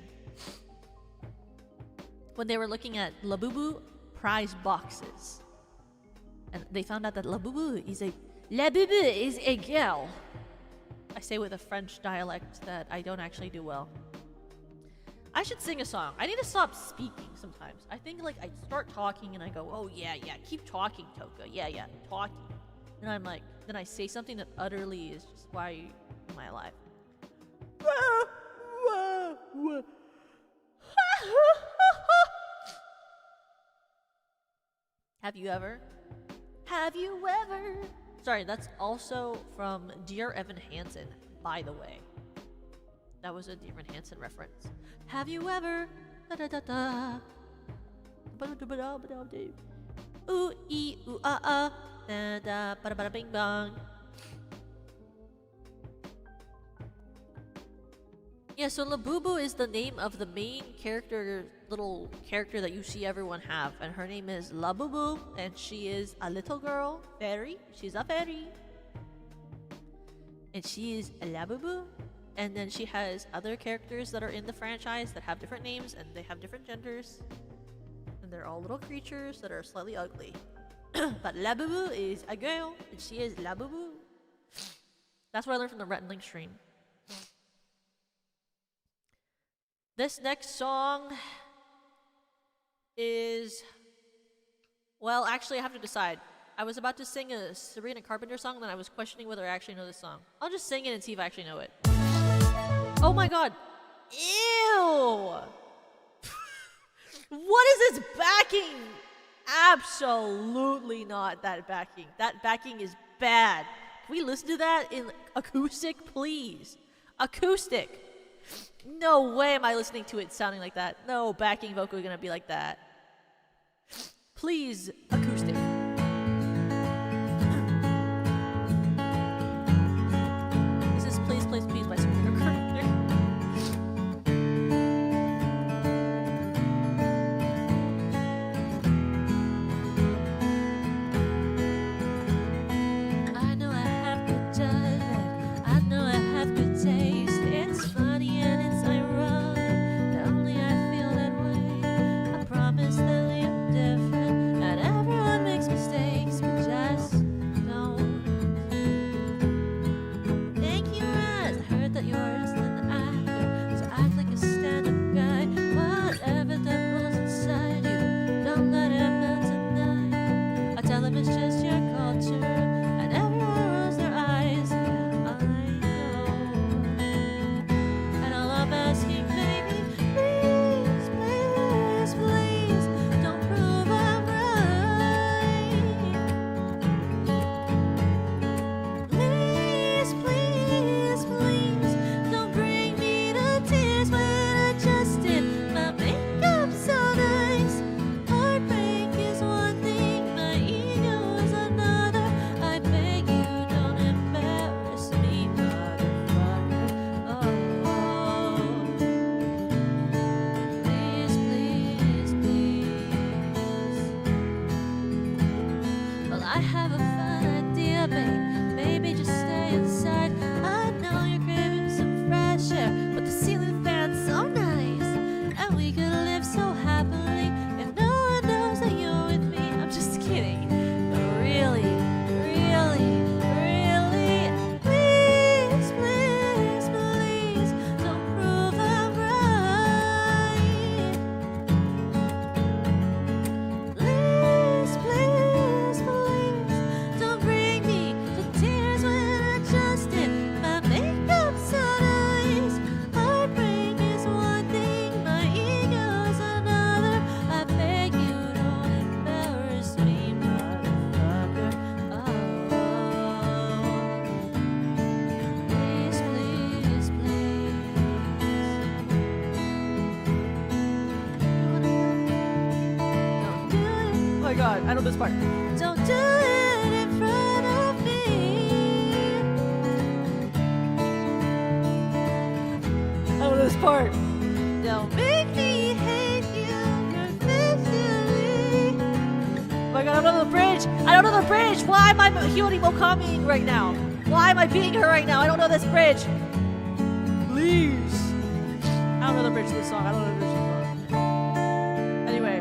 When they were looking at Labubu prize boxes. And they found out that Labubu is a girl. I say with a French dialect that I don't actually do well. I should sing a song. I need to stop speaking sometimes. I think like I start talking and I go, oh yeah, keep talking, Toka. Yeah, talking. And I'm like, then I say something that utterly is just, why am I alive? Have you ever? Sorry, that's also from Dear Evan Hansen, by the way. That was a Dear Evan Hansen reference. Have you ever? Da da da da. Ooh ee ooh ah ah. Da da ba da ba da bing bong. Yeah, so Labubu is the name of the main character, little character that you see everyone have, and her name is Labubu, and she is a little girl, fairy. She's a fairy. And she is a Labubu. And then she has other characters that are in the franchise that have different names, and they have different genders. And they're all little creatures that are slightly ugly. But Labubu is a girl, and she is Labubu. That's what I learned from the Rhett and Link stream. This next song is... Well, actually, I have to decide. I was about to sing a Sabrina Carpenter song, and then I was questioning whether I actually know this song. I'll just sing it and see if I actually know it. Oh my god. Ew! What is this backing? Absolutely not that backing. That backing is bad. Can we listen to that in acoustic, please? Acoustic. No way am I listening to it sounding like that. No backing vocal is gonna be like that. Please, acoustic. This is Please, Please, Please by Sabrina Carpenter. I know I have good judgment. I know I have good taste. It's funny and it's ironic that only I feel that way. I promise that I'm different and everyone makes mistakes, but just don't. Thank you, Raz. I heard that you're an actor, so act like a stand-up guy. Whatever that rules inside you, don't let it melt tonight. I tell them it's just your culture, and everyone rolls their eyes. Yeah, I know. And all I'm asking, baby, please, please, please, don't prove I'm right. Please, please, please, don't bring me to tears when I just did my makeup so nice. Heartbreak is one thing, my ego is another. I beg you, don't embarrass me, motherfucker. Oh, please, please, please. Well, I have a fun idea, babe. Maybe just stay inside. I know you're craving some fresh air, but the ceiling fan's so nice, and we could live so happily if no one knows that you're with me. I'm just kidding, but really, really, really, please, please, please, don't prove I'm right. Please, please, please, don't bring me to tears when I just did my makeup so nice. Heartbreak is one thing, my ego's another. I beg you, don't embarrass me, motherfucker. Oh, please, please, please. Don't do it. Oh my god, I know this part. Don't do it in front of me. I know this part. Don't make me hate you professionally. Oh my god, I don't know the bridge. I don't know the bridge. Why am I Hyori Mokamiing right now? Why am I being her right now? I don't know this bridge. Please. I don't know the bridge to this song. I don't know the bridge to this song. Anyway,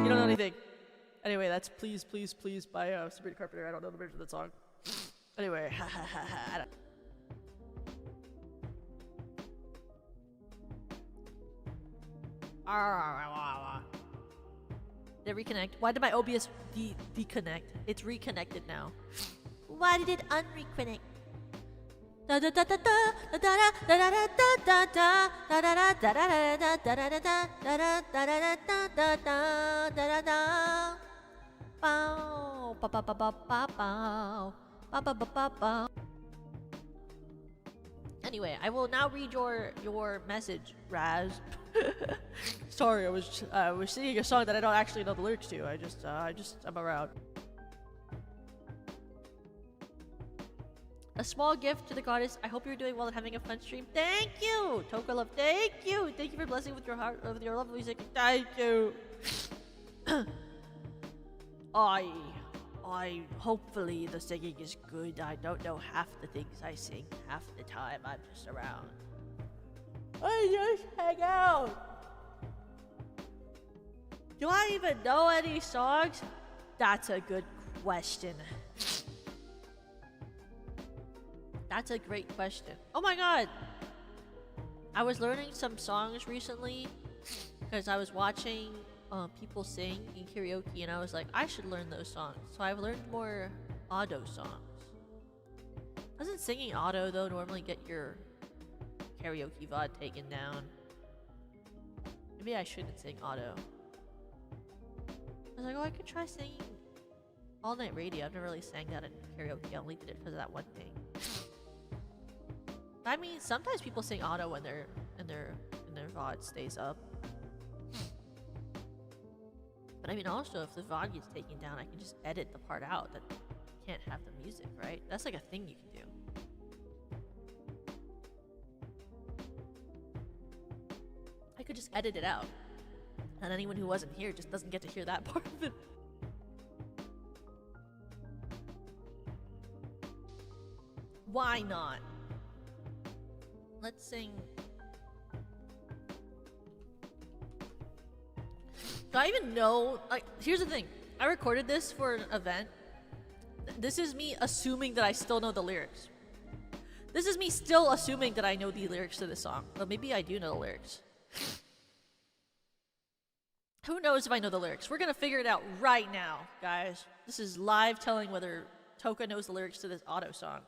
you don't know anything. Anyway, that's Please, Please, Please by Sabrina Carpenter. I don't know the bridge of that song. Anyway, I don't... Did it reconnect? Why did my OBS deconnect? It's reconnected now. Why did it unreconnect? Anyway, I will now read your message, Raz. Sorry, I was singing a song that I don't actually know the lyrics to. I'm around. A small gift to the goddess. I hope you're doing well and having a fun stream. Thank you, Toka Love. Thank you. Thank you for blessing with your heart, with your love music. Thank you. Hopefully the singing is good. I don't know half the things I sing. Half the time I'm just around. I just hang out. Do I even know any songs? That's a good question. That's a great question. Oh my god! I was learning some songs recently because I was watching people sing in karaoke and I was like, I should learn those songs. So I've learned more auto songs. Doesn't singing auto though normally get your karaoke VOD taken down? Maybe I shouldn't sing auto. I was like, oh, I could try singing All Night Radio. I've never really sang that in karaoke. I only did it because of that one thing. I mean, sometimes people sing auto when their VOD stays up. But I mean, also, if the VOD gets taken down, I can just edit the part out that can't have the music, right? That's like a thing you can do. I could just edit it out. And anyone who wasn't here just doesn't get to hear that part of it. Why not? Let's sing. Do I even know? Like, here's the thing. I recorded this for an event. This is me assuming that I still know the lyrics. This is me still assuming that I know the lyrics to this song. But maybe I do know the lyrics. Who knows if I know the lyrics? We're gonna figure it out right now, guys. This is live telling whether Toka knows the lyrics to this auto song.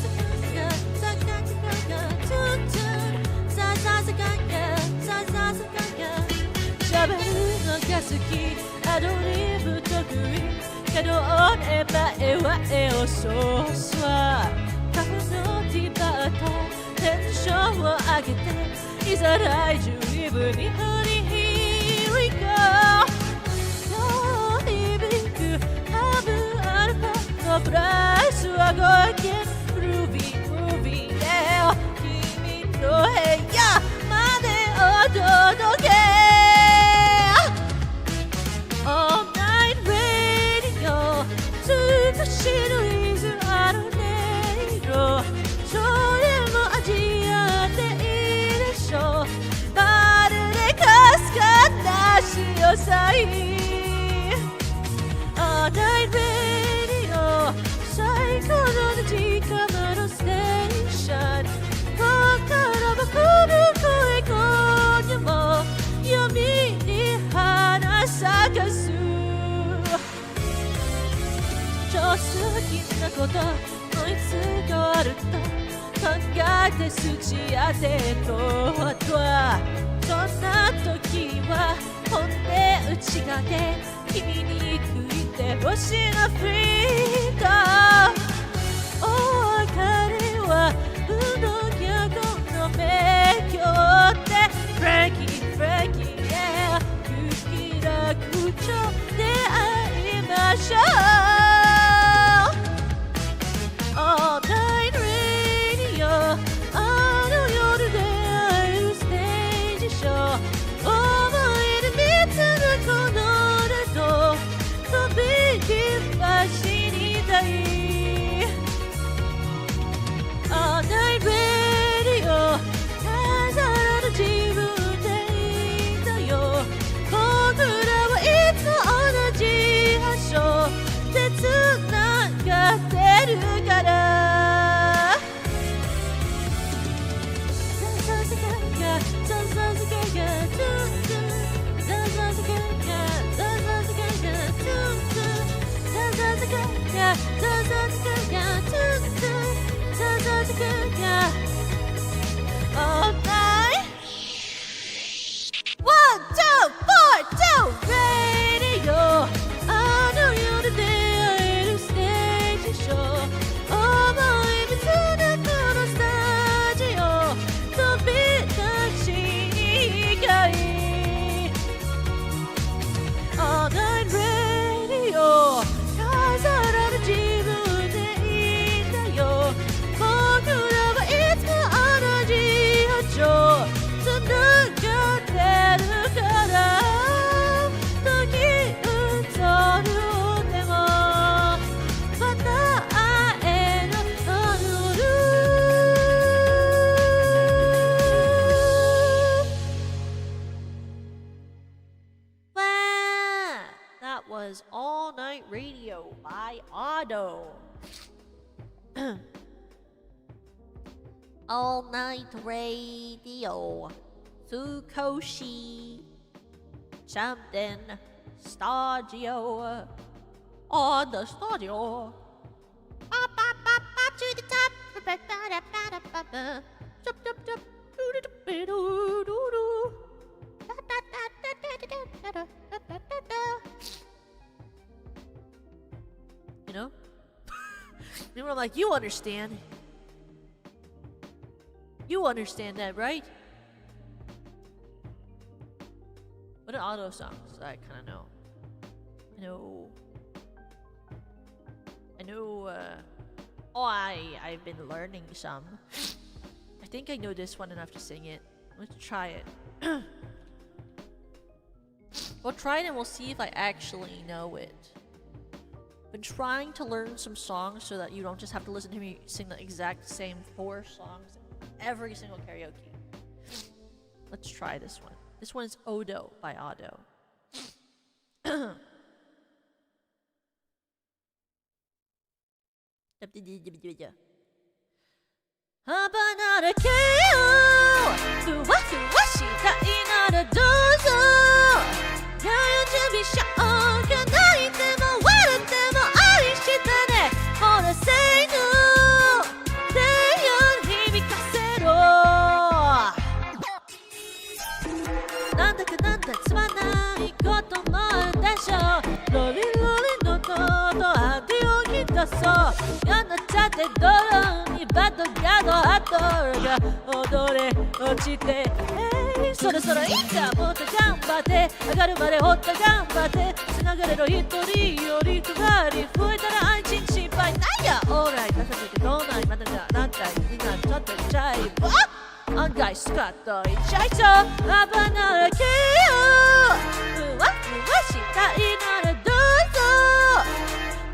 Here we go. PriceはごけRuby yeah 君の部屋までお届け All night radio 少しのリズムある音色それも味わっていいでしょうまるでかすかな潮騒 All night radio 最高の時間のステーション心もこの声今夜も闇に花咲かす超好きなこといつかあると考えて筋当てとはそんな時は本音打ち掛け君に食いて星のフリーダー Oh 彼は運動脚の名曲で Frankie yeah 不気楽調出会いましょう All night radio あの夜出会えるステージショー思い出見つなこの音飛び出走りたい All night radio 飾らぬ自分でいいんだよ僕らはいつも同じ場所でつながってるからAll night 1, 2, 4, 2 Radio あの夜出会えるステージショー思い出つなこのスタジオ飛び出しに行かい All night radio 飾らぬ自 was All Night Radio by Otto. All Night Radio. Tsukoshi. Something. Stadio. On the stadio. Up, to the top. Jump, jump, jump. Doo-doo-doo-doo-doo. You know? You know, I'm like, you understand. You understand that, right? What an Otto song, so I kind of know. I know, I've been learning some. I think I know this one enough to sing it. Let's try it. We'll try it and we'll see if I actually know it. Been trying to learn some songs so that you don't just have to listen to me sing the exact same 4 songs every single karaoke. Let's try this one. This one is Odo by Otto. Habanara keo, fuwa fuwa shitai nara douzo. Yayo jubi shou ga naite mo warate mo aishita ne. Hora say no, deyo hibikasero. Nanda ka nanda tsumanai koto mo aru desho. Loli loli no to adi o hitaso. Yanachate doro ni bado gado hato ga odore ochite. Soろそろいいかもっと頑張って上がるまでほっと頑張ってつながれろ一人よりとがり増えたら愛人心配ないやオーライ出させてどうないまだじゃなんたいみんなちょっとちゃい案外スカッといっちゃいそうあばならけよふわふわしたいならどうぞ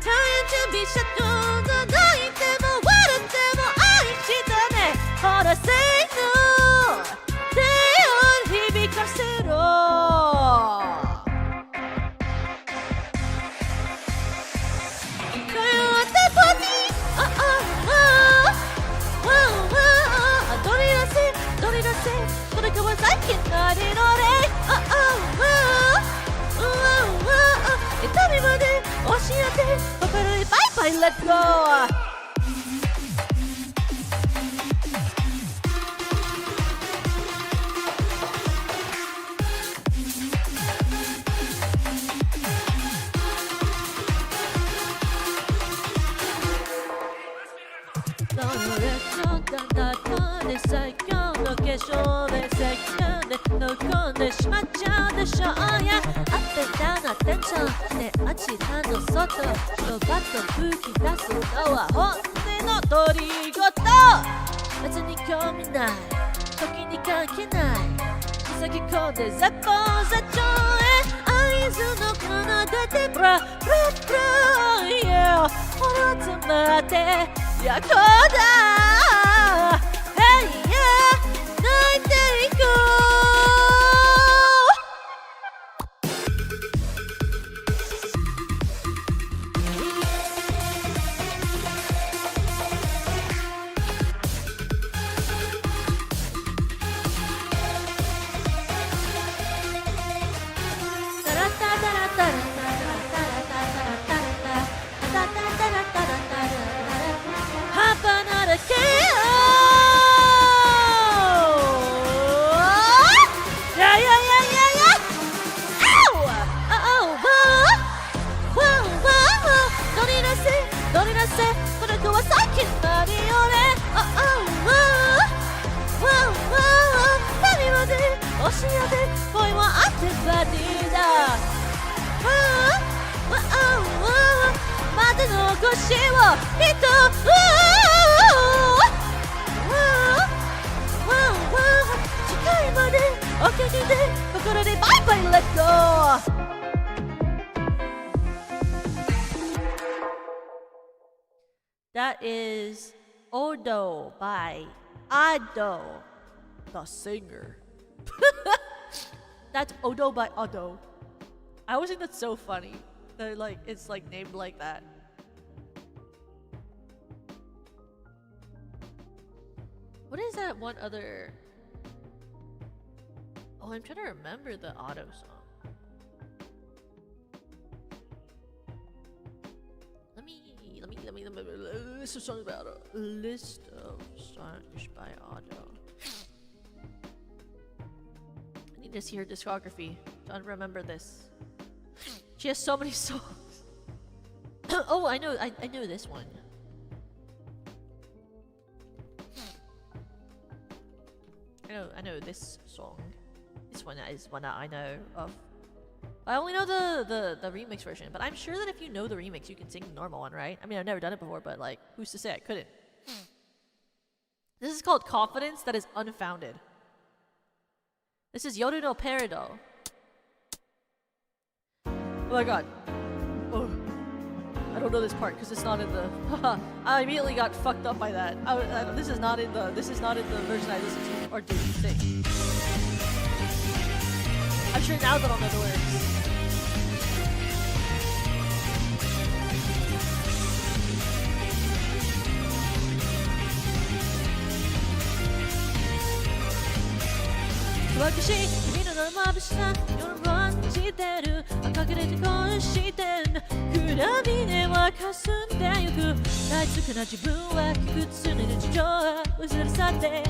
開演準備したどうぞ泣いても笑っても愛したねほら say no Let's go! That is Odo by Ado, the singer. That's Odo by Odo. I always think that's so funny. They're like, it's like named like that. What is that one other? Oh, I'm trying to remember the auto song. Let me. This is a song about a list of songs by Auto. I need to see her discography. Don't remember this. She has so many songs. Oh, I know this one. I know this song. This one is one that I know of. I only know the remix version, but I'm sure that if you know the remix, you can sing the normal one, right? I mean, I've never done it before, but like, who's to say I couldn't? This is called Confidence That Is Unfounded. This is Yoru no Peridot. Oh my god. Oh. I don't know this part because it's not in the. I immediately got fucked up by that. This is not in the version I listened to or didn't sing. I'm sure now that I'll know the lyrics. 私君の眩しさ夜をじてる隠れて恋してんだ暗闇は霞んでゆく大好きな自分は卑屈に日常は薄れ去って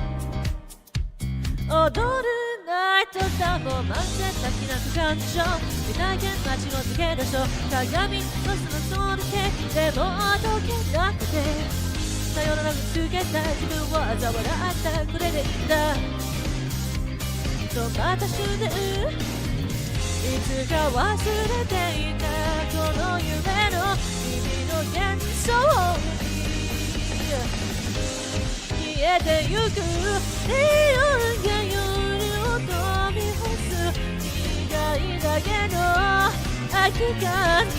踊るナイトダウンを混ぜたきなく感情大変街を抜け出そう鏡のそのだけでも溶けなくてさよならつけた自分を嘲笑ったこれでいいんだとまた死ぬいつか忘れていたこの夢の君の幻想に消えてゆくネオンが夜を飛び干す苦いだけの空き缶に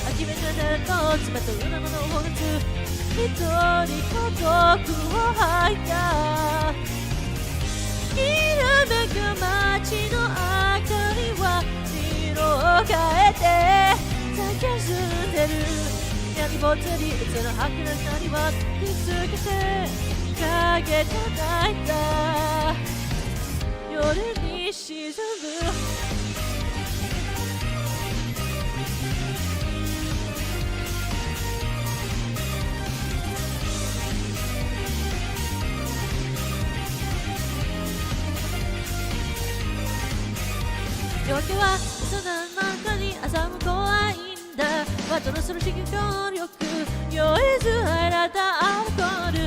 諦めたと冷たうなものを打つ一人孤独を吐いたきらめく街の明かりは色を変えて叫んでる闇ぼつりいつの儚さには見つけて影と泣いた夜に沈む夜明けは嘘の中に朝も怖いんだ窓のその刺激力酔いずらたアルコール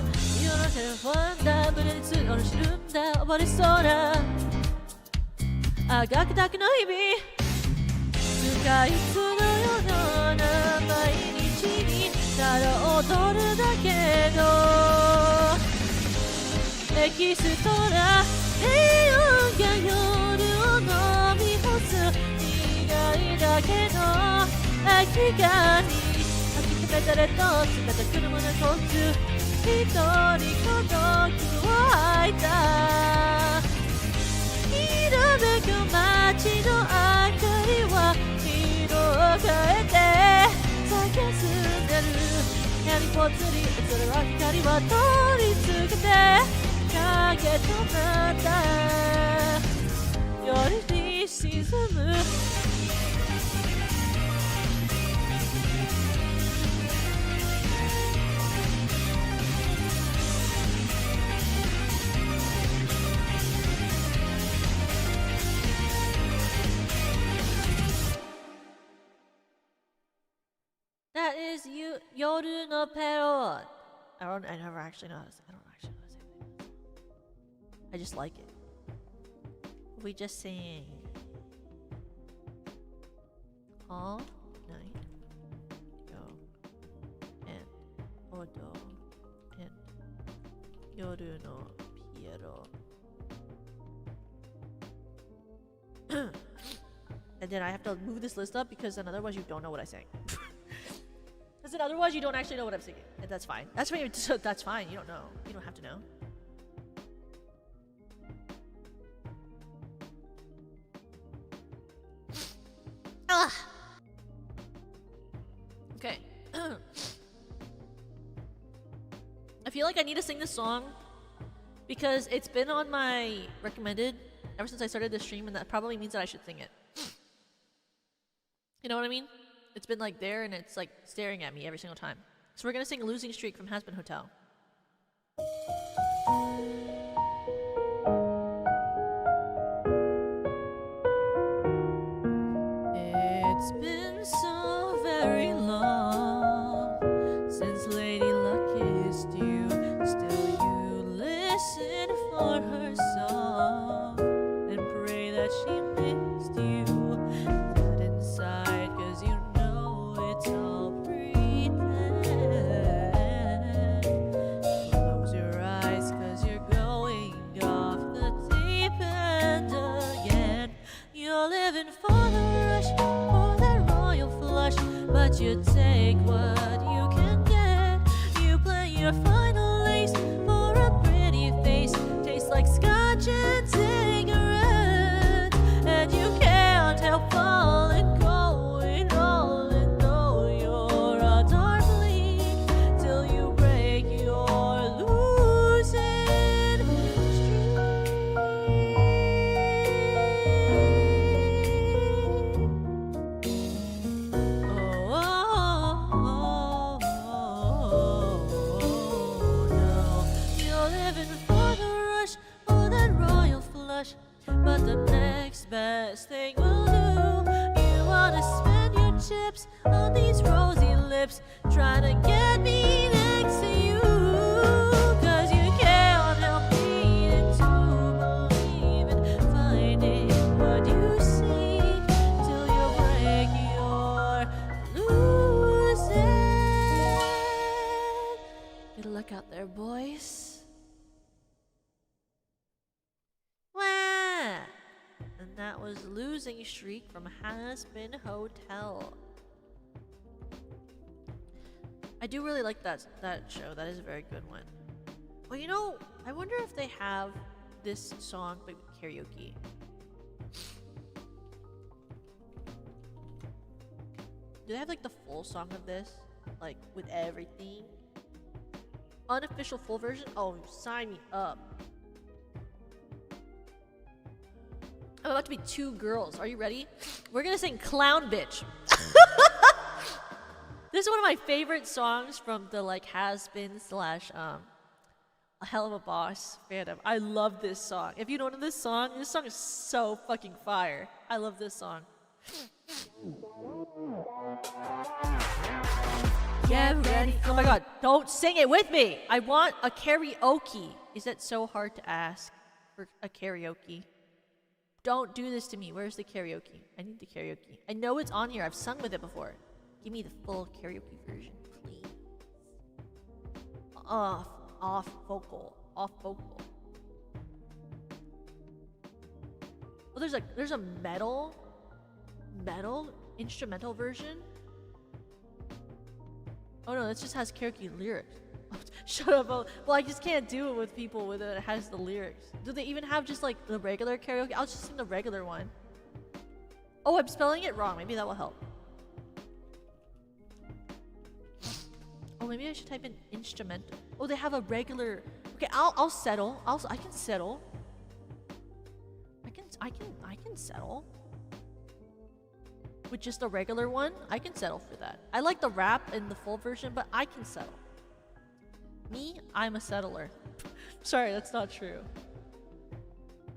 夜のテレフォンだ胸に強い知るんだ溺れそうなあがくだけの日々使いつのような毎日にただ踊るだけのエキストラネオンが夜を飲み干す苦いだけの空き缶に吐き溜めたれと冷たくるものこつ一人孤独を吐いたきらめく街の明かりは色を変えて叫んでる闇ぽつり映る光は通り過ぎて影となった夜に沈むThat is you, Yoru no Pero. I never actually know how to say it. I just like it. We just sing all night. Yo and Odo and Yoru no Piero. And then I have to move this list up because then otherwise you don't know what I sang. Because then otherwise you don't actually know what I'm singing. And that's fine. That's fine. That's fine. You don't know. You don't have to know. Ugh. feel like I need to sing this song because it's been on my recommended ever since I started this stream, and that probably means that I should sing it. You know what I mean? It's been like there and it's like staring at me every single time. So we're gonna sing Losing Streak from Has Been Hotel. It's been so very long since Lady Luck kissed you. Still you listen for her song and pray that she missed you. Dead inside, cause you know it's all pretend. Close your eyes, cause you're going off the deep end again. You're living for the rush, for that royal flush, but you take what you can get. You play your final ace for a pretty face. Tastes like scotch and cigarette, and you can't help falling, going all in though you're a dark bleak till you break your losing streak. No. You're living for the rush, for that royal flush, but the next best thing will do. You wanna spend your chips on these rosy lips, try to get me next to you, cause you can't help needing to believe in finding what you seek till you break your losing. Good luck out there, boys. Wah! And that was Losing Streak from Has Been Hotel. I do really like that show. That is a very good one. Well, you know, I wonder if they have this song but with karaoke. Do they have like the full song of this? Like with everything? Unofficial full version? Oh, sign me up. I'm about to be two girls. Are you ready? We're gonna sing Clown Bitch. This is one of my favorite songs from the like Has Been / A Hell of a Boss fandom. I love this song. If you don't know this song is so fucking fire. I love this song. Get ready. Oh my god, don't sing it with me. I want a karaoke. Is that so hard to ask for a karaoke? Don't do this to me. Where's the karaoke? I need the karaoke. I know it's on here. I've sung with it before. Give me the full karaoke version, please. Off vocal. Oh, there's a metal instrumental version. Oh no, that just has karaoke lyrics. Shut up. Well, I just can't do it with people with it has the lyrics. Do they even have just like the regular karaoke? I'll just sing the regular one. Oh, I'm spelling it wrong. Maybe that will help. Oh, maybe I should type in instrumental. Oh, they have a regular. Okay, I'll settle. I can settle. I can settle. With just a regular one, I can settle for that. I like the rap in the full version, but I can settle. Me, I'm a settler. Sorry, that's not true.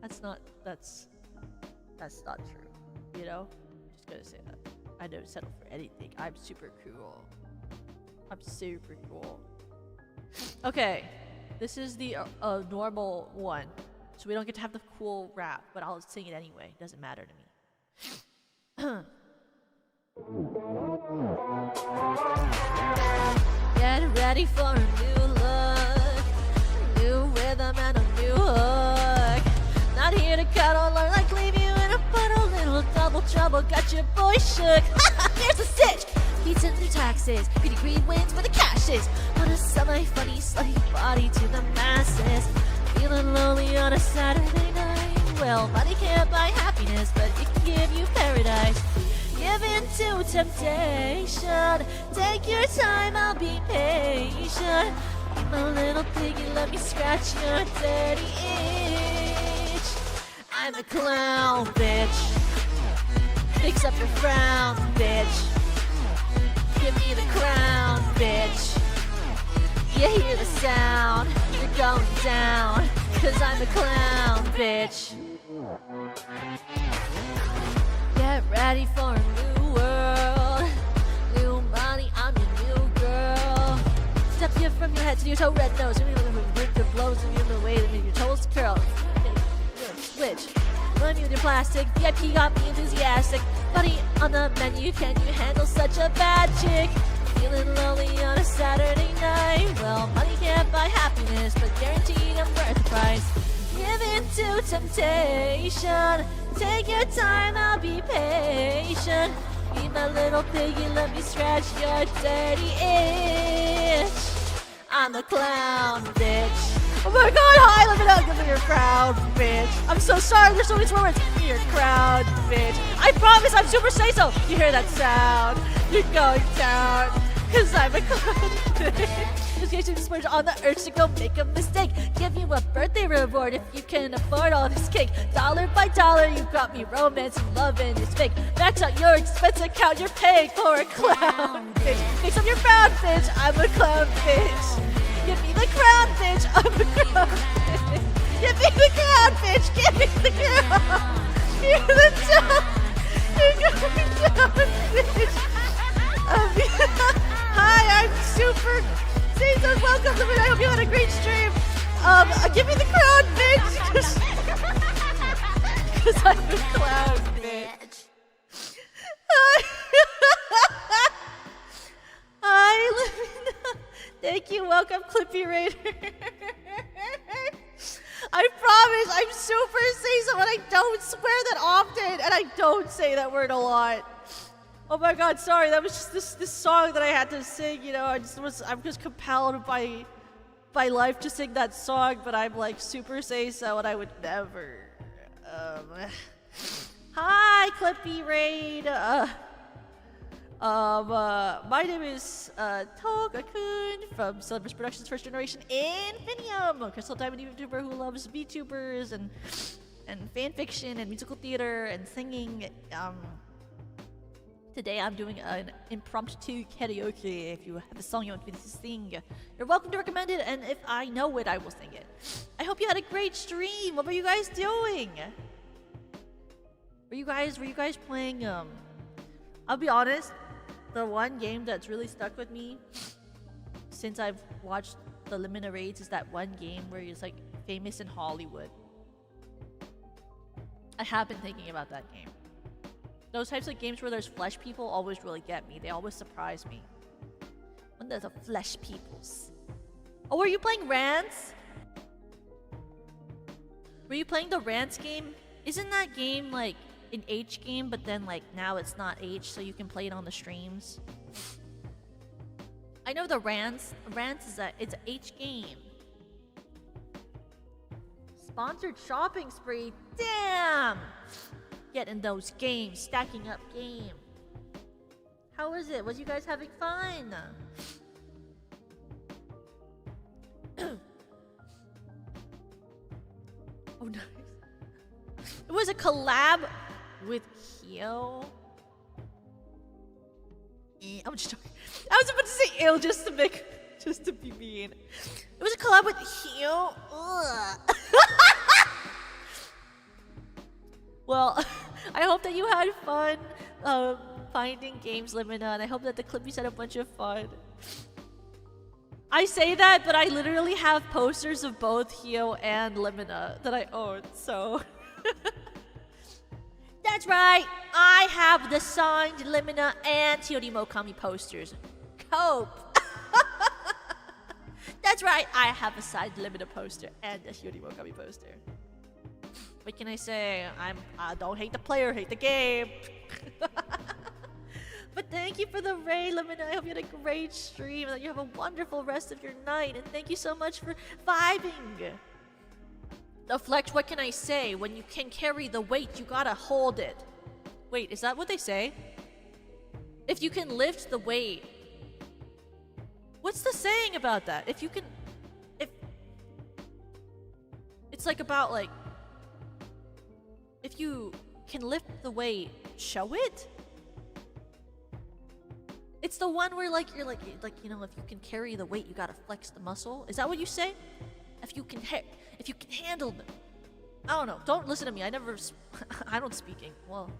That's not true. You know? Just gonna say that. I don't settle for anything. I'm super cool. Okay. This is the normal one. So we don't get to have the cool rap, but I'll sing it anyway. Doesn't matter to me. Get ready for a new look, new rhythm and a new hook. Not here to cuddle or like leave you in a puddle. Little double trouble got your boy shook. Here's the stitch. Beats in their taxes, greedy greed wins where the cash is. Wanna sell my funny slutty body to the masses. Feeling lonely on a Saturday night. Well, money can't buy happiness, but it can give you paradise. Give in to temptation. Take your time, I'll be patient. My little piggy, let me scratch your dirty itch. I'm a clown, bitch. Fix up your frown, bitch. Give me the crown, bitch. You hear the sound, you're going down, 'cause I'm a clown, bitch. Get ready for a new world. New money, I'm your new girl. Step you from your head to your toe, red nose. You're gonna rip the blows and you're gonna wait and make your toes curl. Switch. Run me with your plastic. VIP got me enthusiastic. Buddy on the menu, can you handle such a bad chick? Feeling lonely on a Saturday night. Well, money can't buy happiness, but guaranteed I'm worth the price. Give in to temptation. Take your time, I'll be patient. Be my little piggy, let me scratch your dirty itch. I'm a clown, bitch. Oh my god, hi, let me know. Give me your crown, bitch. I'm so sorry, there's so many swear words. Give me your crown, bitch. I promise I'm super say-so. You hear that sound? You're going down, 'cause I'm a clown, bitch. Just in case you splurge on the urge to go make a mistake. Give you a birthday reward if you can afford all this cake. Dollar by dollar, you got me romance and love and it's fake. Max out your expense account, you're paying for a clown, bitch. Fix up your frown, bitch. I'm a clown, bitch. Give me the crown, bitch. I'm a clown, bitch. Give me the crown, bitch. Give me the crown. You're the top. You're going down, bitch. Hi, I'm super. Season, welcome to me. I hope you had a great stream. Give me the crown, bitch. 'Cause I'm a clown, bitch. Hi, Livina. Thank you. Welcome, Clippy Raider. I promise I'm super seasoned, and I don't swear that often, and I don't say that word a lot. Oh my god, sorry, that was just this song that I had to sing, you know, I'm just compelled by life to sing that song, but I'm like super say-so and I would never. Hi, Clippy Raid. My name is Toga-kun from Celebrus Productions First Generation Infinium, a Crystal Diamond YouTuber who loves VTubers and fan fiction and musical theater and singing. Today I'm doing an impromptu karaoke. If you have a song you want me to sing, you're welcome to recommend it, and if I know it, I will sing it. I hope you had a great stream. What were you guys doing? Were you guys playing, I'll be honest, the one game that's really stuck with me since I've watched the Limina Raids is that one game where it's like famous in Hollywood. I have been thinking about that game. Those types of games where there's flesh people always really get me. They always surprise me. When there's a flesh peoples. Oh, were you playing Rants? Were you playing the Rants game? Isn't that game like an H game, but then like now it's not H, so you can play it on the streams? I know the Rants. Rants is it's an H game. Sponsored shopping spree. Damn! Getting those games, stacking up game. How was it? Was you guys having fun? Oh, nice. It was a collab with Hyo. I'm just joking. I was about to say ill just to be mean. It was a collab with Hyo. Well, I hope that you had fun finding games, Limina, and I hope that the Clippies had a bunch of fun. I say that, but I literally have posters of both Hyo and Limina that I own, so... That's right! I have the signed Limina and Teorimo Kami posters. Cope! That's right, I have a signed Limina poster and a Teorimo Kami poster. What can I say? I don't hate the player, hate the game. But thank you for the raid, Limina. I hope you had a great stream and that you have a wonderful rest of your night. And thank you so much for vibing. The flex, what can I say? When you can carry the weight, you gotta hold it. Wait, is that what they say? If you can lift the weight. What's the saying about that? If you can... It's like about like, if you can lift the weight, show it. It's the one where like you're like you know, if you can carry the weight, you gotta flex the muscle. Is that what you say? If you can handle them. I don't know. Don't listen to me. I don't speak English. Well,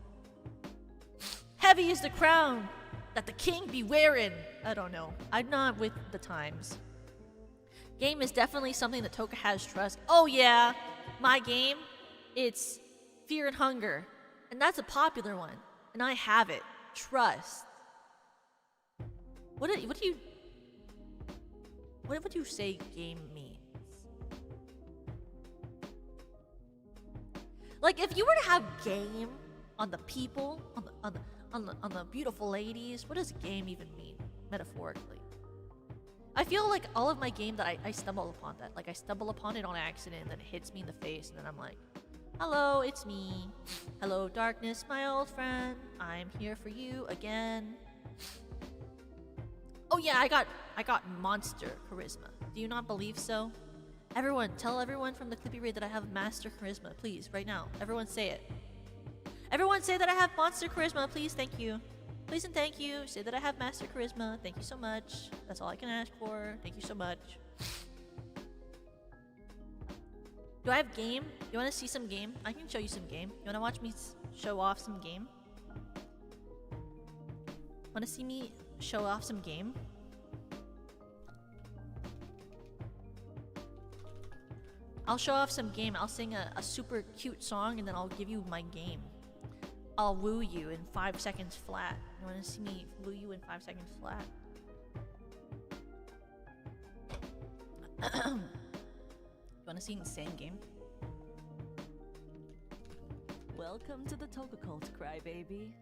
heavy is the crown that the king be wearing. I don't know. I'm not with the times. Game is definitely something that Toka has trust. Oh yeah, my game. It's Fear and Hunger, and that's a popular one, and I have it. Trust. What would you say game means? Like if you were to have game on the people, on the beautiful ladies, what does game even mean metaphorically? I feel like all of my game that I stumble upon that, like I stumble upon it on accident, and then it hits me in the face, and then I'm like, hello, it's me. Hello, darkness, my old friend. I'm here for you again. Oh yeah, I got monster charisma. Do you not believe so? Everyone, tell everyone from the Clippy Raid that I have master charisma, please, right now. Everyone say it. Everyone say that I have monster charisma, please, thank you. Please and thank you. Say that I have master charisma. Thank you so much. That's all I can ask for. Thank you so much. Do I have game? You want to see some game? I can show you some game. You want to watch me show off some game? Want to see me show off some game? I'll show off some game. I'll sing a super cute song and then I'll give you my game. I'll woo you in 5 seconds flat. You want to see me woo you in 5 seconds flat? You want to see insane game? Welcome to the Toka Cult, Crybaby.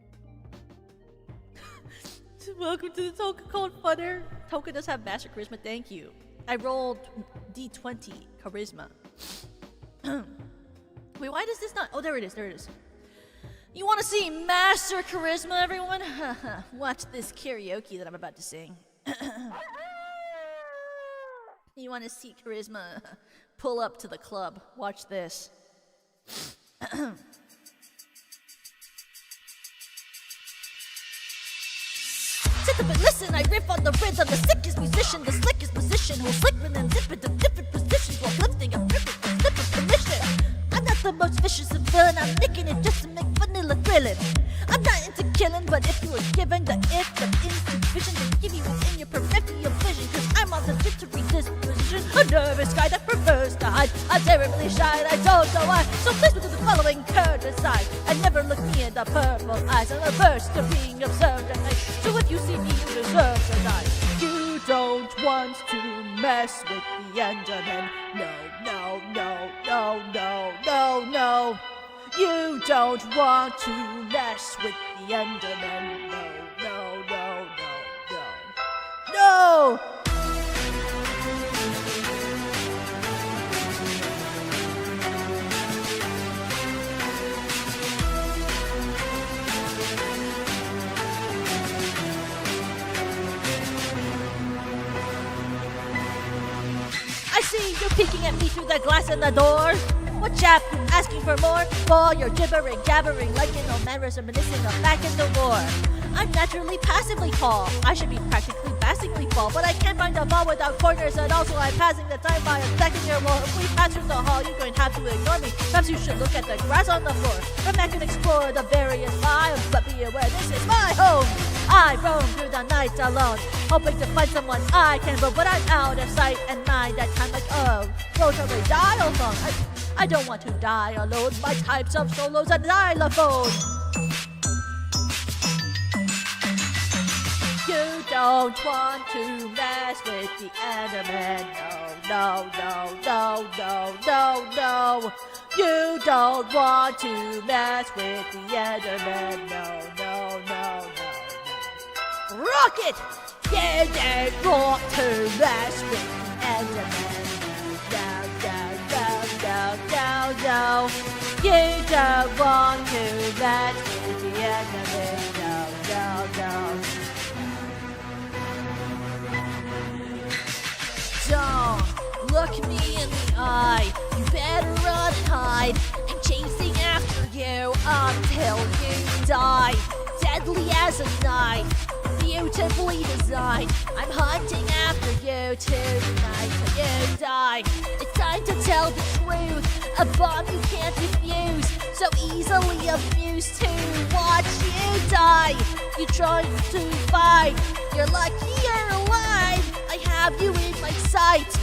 Welcome to the Toka Cult, Funner. Toka does have master charisma, thank you. I rolled D20 charisma. Wait, why does this not... Oh, there it is, there it is. You want to see master charisma, everyone? Watch this karaoke that I'm about to sing. You want to see charisma? Pull up to the club. Watch this. Sit up and listen, I riff on the rhythm. The sickest musician, the slickest musician, who'll slick with them different positions while lifting a different permission. I'm not the most vicious and villain, I'm nicking it just to make vanilla grilling. I'm not into killing, but if you were given the if of insufficient, then give you it in your peripheral vision, cause I'm on the jittery disposition, a nervous guy that prefers to hide. I'm terribly shy and I don't know why, so please do the following courtesy, and never look me in the purple eyes. I'm averse to being observed at night, so if you see me, you deserve to die. You don't want to mess with the Enderman. No, no, no, no, no, no, no. You don't want to mess with the Enderman. No, no, no, no, no. No! I see you peeking at me through the glass in the door. What chap, you asking for more? Boy, you're gibbering, gabbering, like an old man reminiscing of back in the war. I'm naturally passively tall. I should be practically basically fall, but I can't find a ball without corners, and also I'm passing the time by attacking your wall. If we pass through the hall, you're going to have to ignore me. Perhaps you should look at the grass on the floor. From back and explore the various biomes, but be aware this is my home. I roam through the night alone, hoping to find someone I can roam, but I'm out of sight and mind at times like, oh, rotary dial phone. I don't want to die alone. My types of solos and xylophone. You don't want to mess with the Enderman. No, no, no, no, no, no, no. You don't want to mess with the Enderman. No, no, no, no, no. Rocket! You don't want to mess with the Enderman. No, no, you don't want to mess with the Enderman. No, no, no. Don't look me in the eye. You better run. ride. I'm chasing after you until you die. Deadly as a knife, beautifully designed. I'm hunting after you tonight till you die. It's time to tell the truth, a bomb you can't defuse, so easily amused to watch you die. You trying to fight, you're lucky you're alive. I have you in my sights.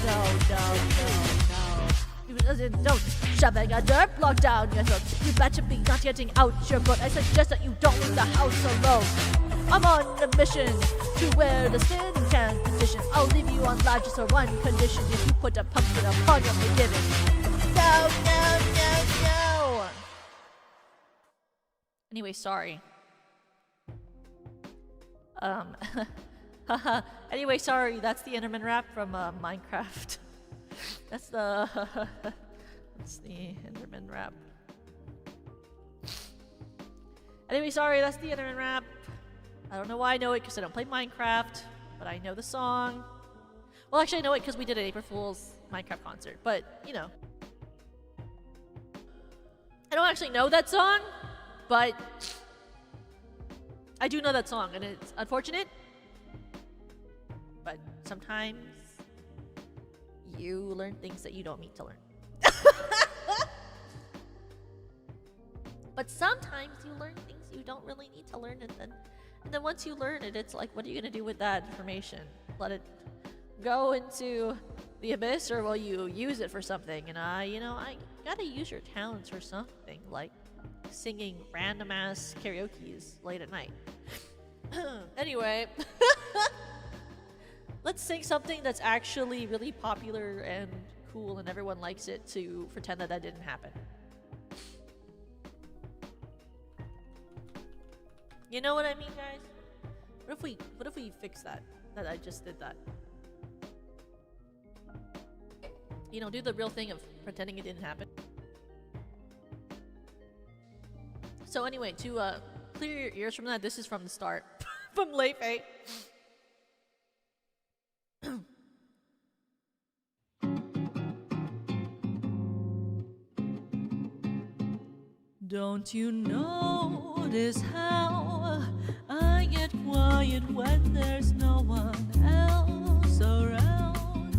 Don't shoving a dirt block down your throat. You better be not getting out your butt. I suggest that you don't leave the house alone. I'm on a mission to where the sin can condition. I'll leave you on live just for one condition: if you put a pumpkin upon your forgiving. No. Anyway, sorry. Anyway, sorry. That's the Enderman rap from Minecraft. That's the Enderman rap. Anyway, sorry. That's the Enderman rap. I don't know why I know it because I don't play Minecraft, but I know the song. Well, actually, I know it because we did an April Fool's Minecraft concert, but you know. I don't actually know that song, but I do know that song, and it's unfortunate, but sometimes you learn things that you don't need to learn. But sometimes you learn things you don't really need to learn, and then once you learn it, it's like, what are you gonna do with that information? Let it go into the abyss, or will you use it for something? And I gotta use your talents for something, like singing random ass karaoke's late at night. Anyway, let's sing something that's actually really popular and cool and everyone likes it, to pretend that didn't happen. You know what I mean, guys? What if we fix that I just did that? You know, do the real thing of pretending it didn't happen. So anyway, to clear your ears from that, this is from the start. From Late Fate. Don't you notice how I get quiet when there's no one else around?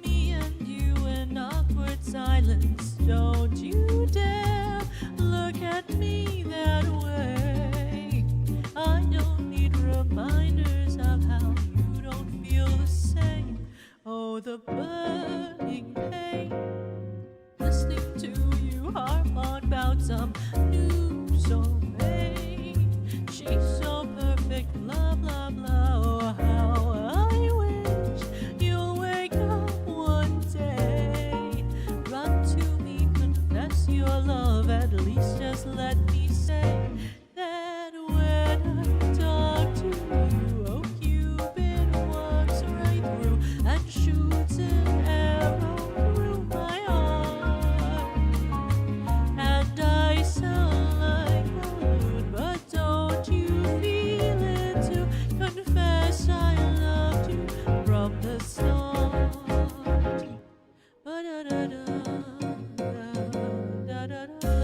Me and you in awkward silence. Don't you dare look at me that way. I don't need reminders of how you don't feel the same. Oh, the burning pain, listening to you harp on about some new soulmate. She's so perfect, blah blah blah. Oh, how I wish you'll wake up one day. Run to me, confess your love. At least just let me say that when I talk to you, oh Cupid walks right through and shoots an arrow through my heart. And I sound like a loon, but don't you feel it too? Confess I loved you from the start. Ba-da-da-da, da-da-da-da-da.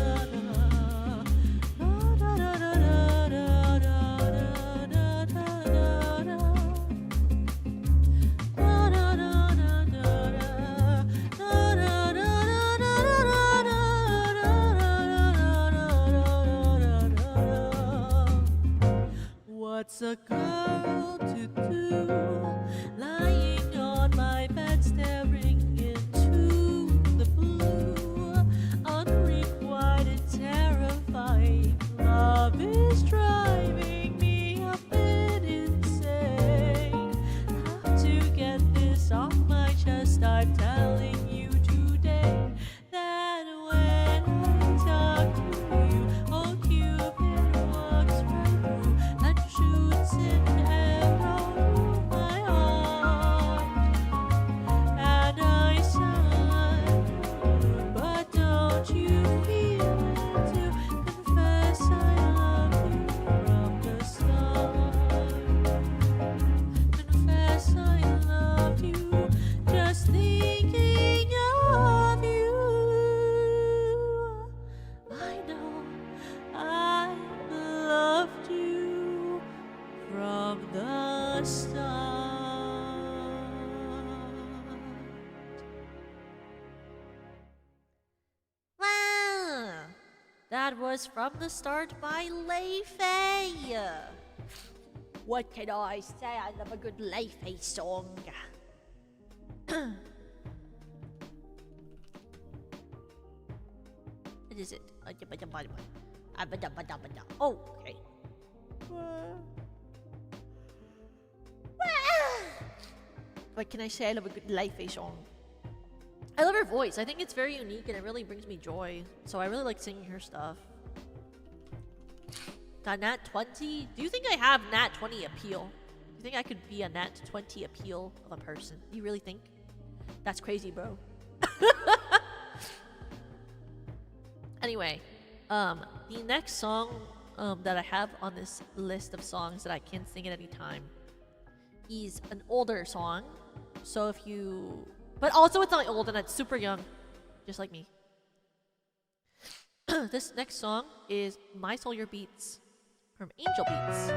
What's a girl to do, lying on my bed staring into the blue? Unrequited, terrifying love is driving me a bit insane. How to get this off my chest? I'm telling you today that when I talk to you, oh Cupid walks right through and shoots an arrow through my heart. that was From the Start by Lei Fei. What can I say? I love a good Lei Fei song. What is it? Oh, okay. What can I say? I love a good Lei Fei song. I love her voice. I think it's very unique and it really brings me joy. So I really like singing her stuff. Got Nat 20? Do you think I have Nat 20 appeal? Do you think I could be a Nat 20 appeal of a person? Do you really think? That's crazy, bro. Anyway, the next song that I have on this list of songs that I can sing at any time is an older song. So if you... But also it's not old and it's super young. Just like me. This next song is My Soul Your Beats from Angel Beats.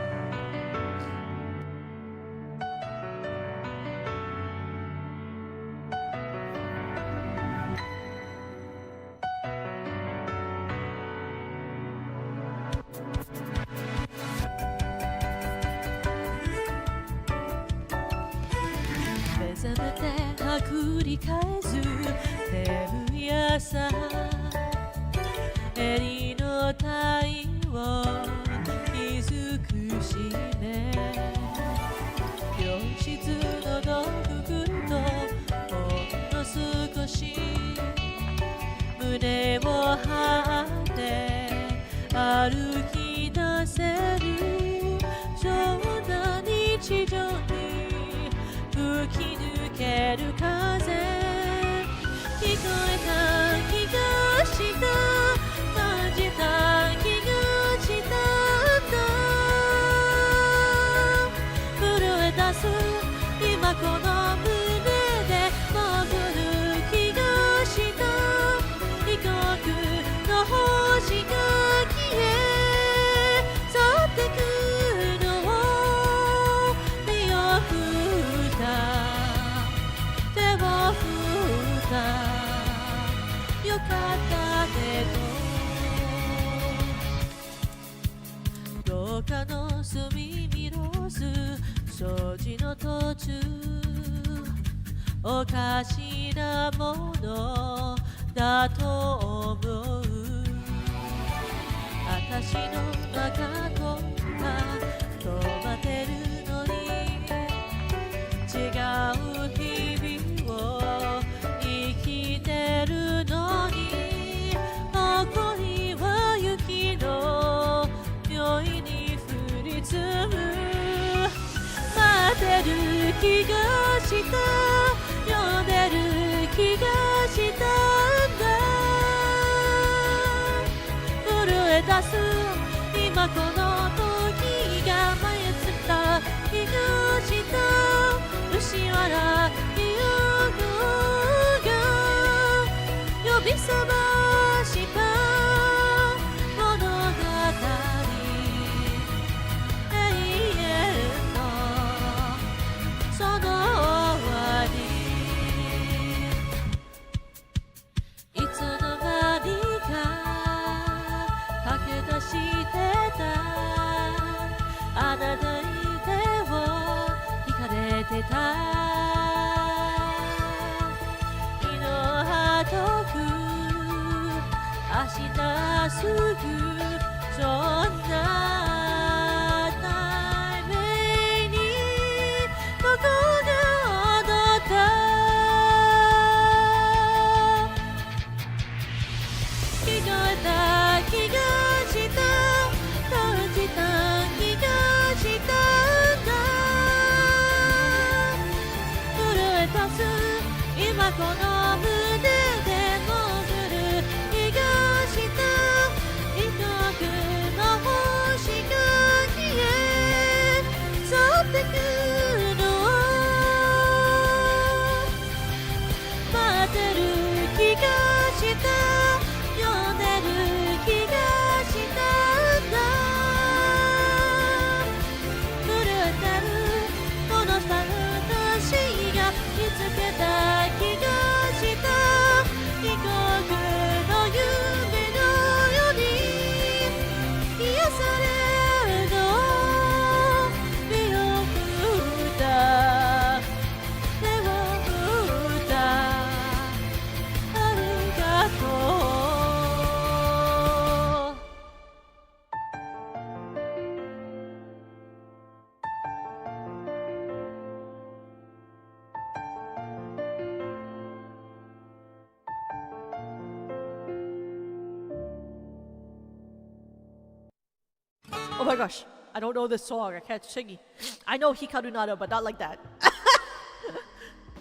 Oh my gosh. I don't know this song. I can't sing it. I know Hikaru Nada, but not like that.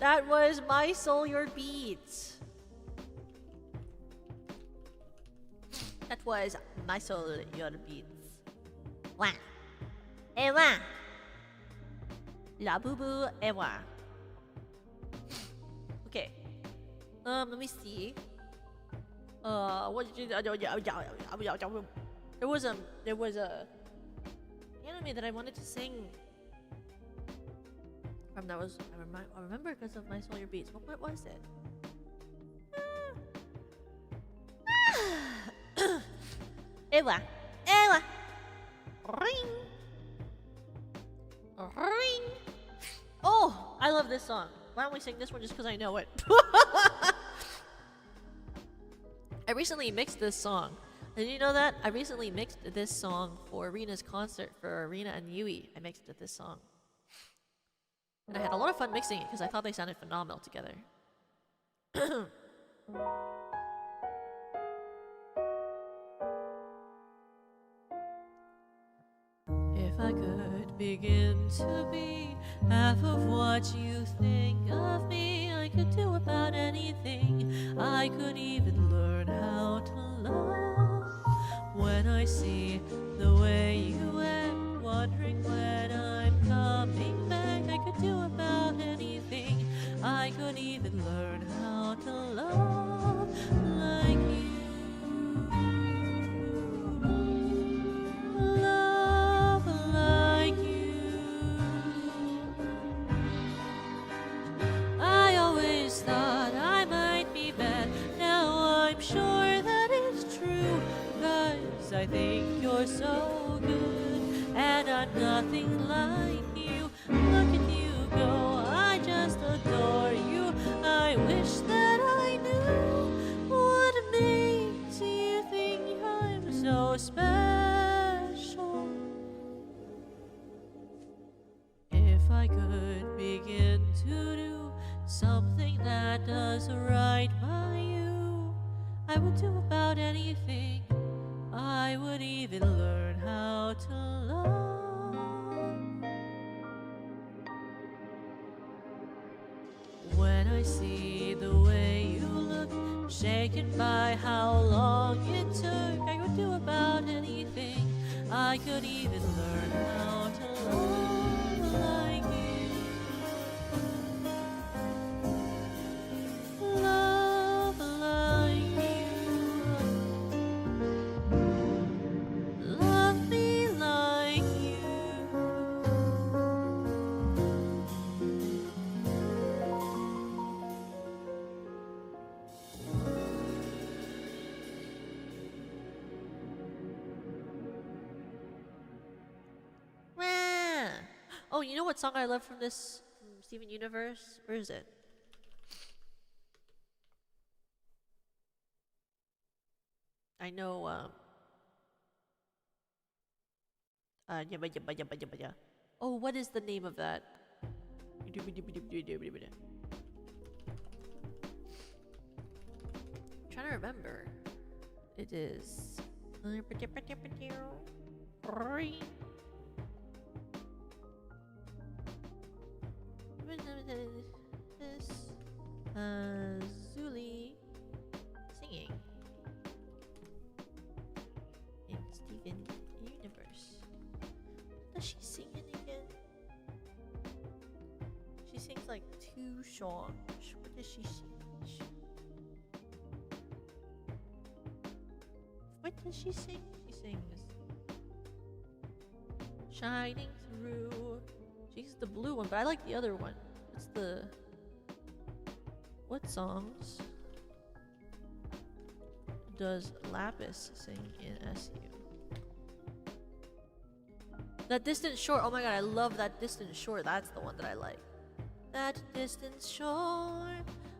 That was My Soul Your Beats. That was My Soul Your Beats. Wah. Ewa. La boo boo ewa. Okay. Let me see. What did you? There was a anime that I wanted to sing. That was I remember because of My Soul Your Beats. What was it? Ewa. Ewa. Ring. Ring. Oh, I love this song. Why don't we sing this one just because I know it? I recently mixed this song. Did you know that? I recently mixed this song for Arena's concert for Arena and Yui. I mixed this song. And I had a lot of fun mixing it because I thought they sounded phenomenal together. If I could begin to be half of what you think of me, I could do about anything. I could even learn how to love. When I see the way you act, wondering when I'm coming back, I could do about anything. I could even learn how to love like you. Love like you. I always thought I might be bad. Now I'm sure that it's true. 'Cause I think you're so good, and I'm nothing like you. Look at you go, I just adore you. I wish that I knew what makes you think I'm so special. If I could begin to do something that does right by you, I would do about anything. I would even learn how to love. When I see the way you look, shaken by how long it took, I would do about anything. I could even learn how to love like you. Love like you. Love me like you. Wah. Oh, you know what song I love from this from Steven Universe? Where is it? I know yabba yabba yabba yabba yabba. Oh, what is the name of that? Trying to remember. It is Zuli singing in Steven Universe. Does she sing it again? She sings like 2 songs. What does she sing? What does she sing? She sings Shining Through. She's the blue one, but I like the other one. It's the... What songs does Lapis sing in SU? That Distant Shore. Oh my god, I love that Distant Shore. That's the one that I like. That Distant Shore.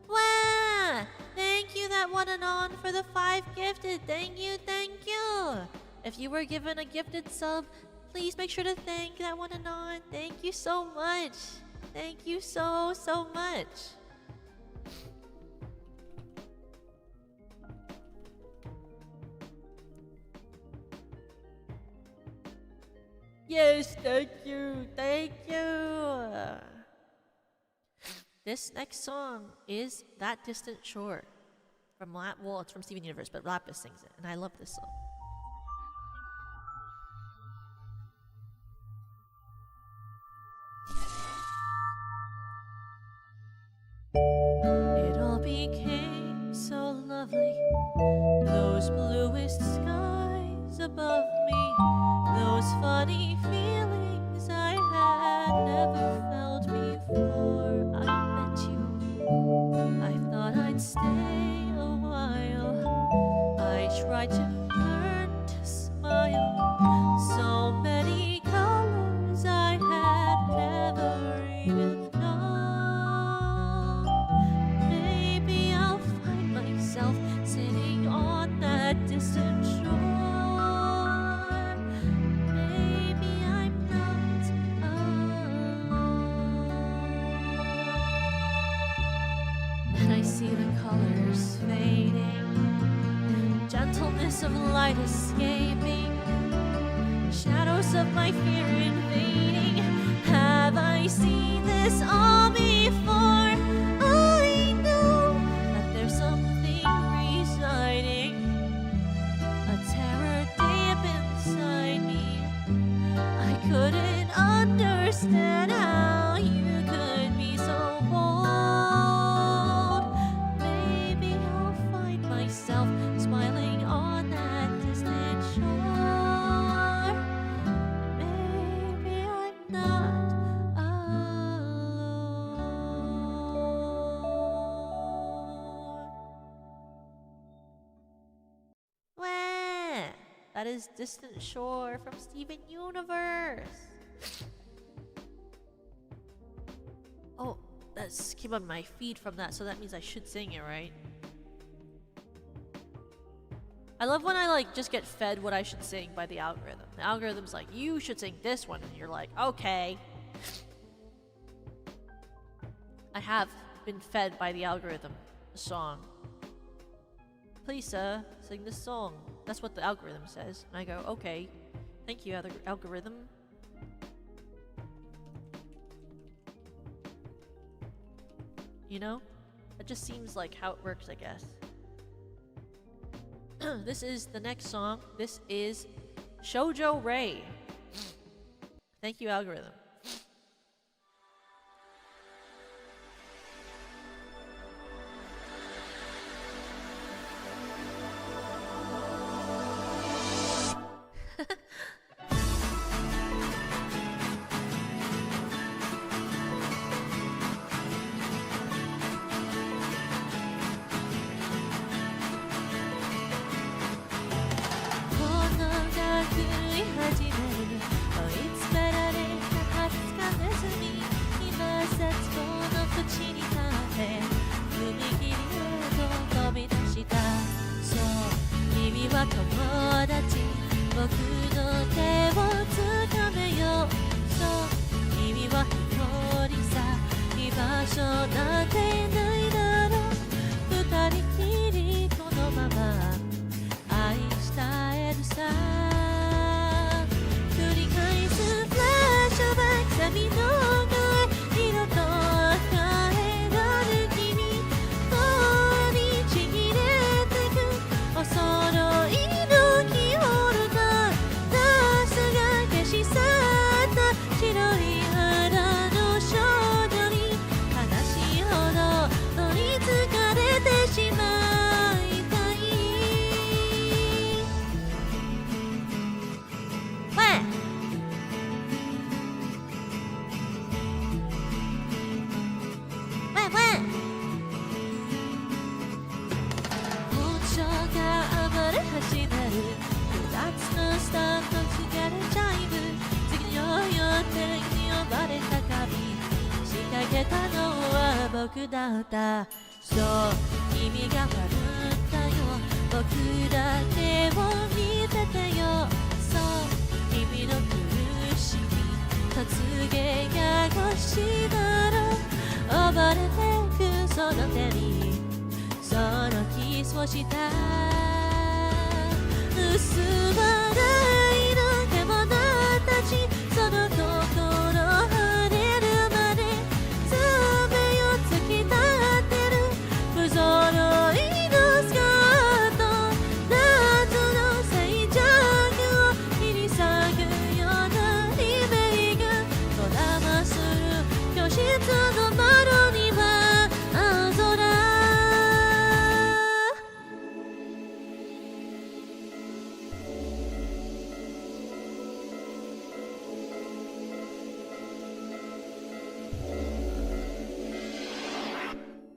Wow! Thank you, that one and on, for the 5 gifted. Thank you, thank you. If you were given a gifted sub, please make sure to thank that one and on. Thank you so much. Thank you so much. Yes, thank you. Thank you. This next song is That Distant Shore from well, it's from Steven Universe, but Lapis sings it, and I love this song. It all became so lovely. Those bluest skies above me, those funny feelings I had never felt before I met you. I thought I'd stay a while. I tried to learn to smile. So many colors I had never even known. Maybe I'll find myself sitting on that distant shore. Maybe I'm not alone. And I see the colors fading, gentleness of light escaping, shadows of my fear invading. Have I seen this all before? I know that there's something residing, a terror deep inside me. I couldn't understand how you could be so bold. Maybe I'll find myself smiling on that distant shore. Maybe I'm not alone. Wah! That is Distant Shore from Steven Universe. Oh, that's came on my feed from that, so that means I should sing it, right? I love when I just get fed what I should sing by the algorithm. The algorithm's like, you should sing this one, and you're like, okay. I have been fed by the algorithm a song. Please, sir, sing this song. That's what the algorithm says. And I go, okay. Thank you, algorithm. You know? That just seems like how it works, I guess. This is the next song. This is Shoujo Ray. Thank you, algorithm.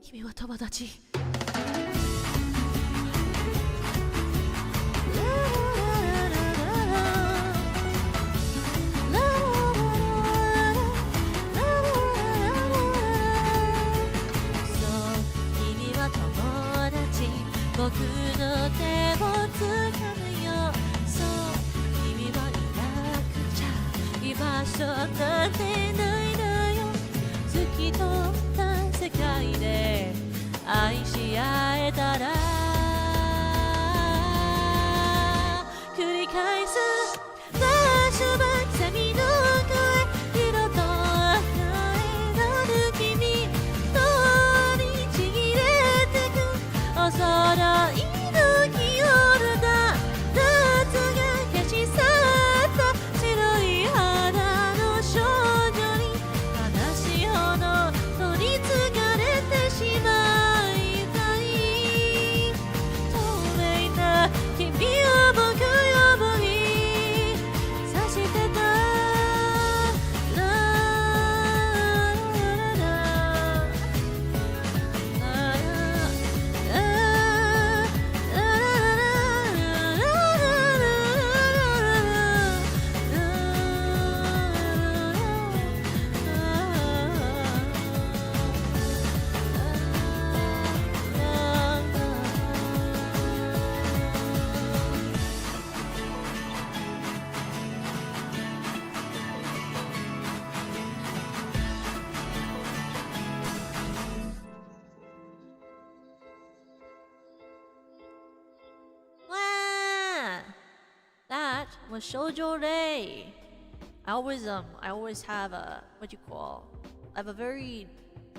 君は友達僕の手をつかむよそう君はいなくちゃ居場所なんてないのよ透き通った世界で愛し合えたら繰り返す場所ばセミの声色と赤いなる君とにちぎれてくおそらいの日夜だ夏が消し去った白い肌の少女に悲しいほど取りつかれてしまいたい透明な君を僕呼びさしてたララララThat was Shoujo Rei. I always have a I have a very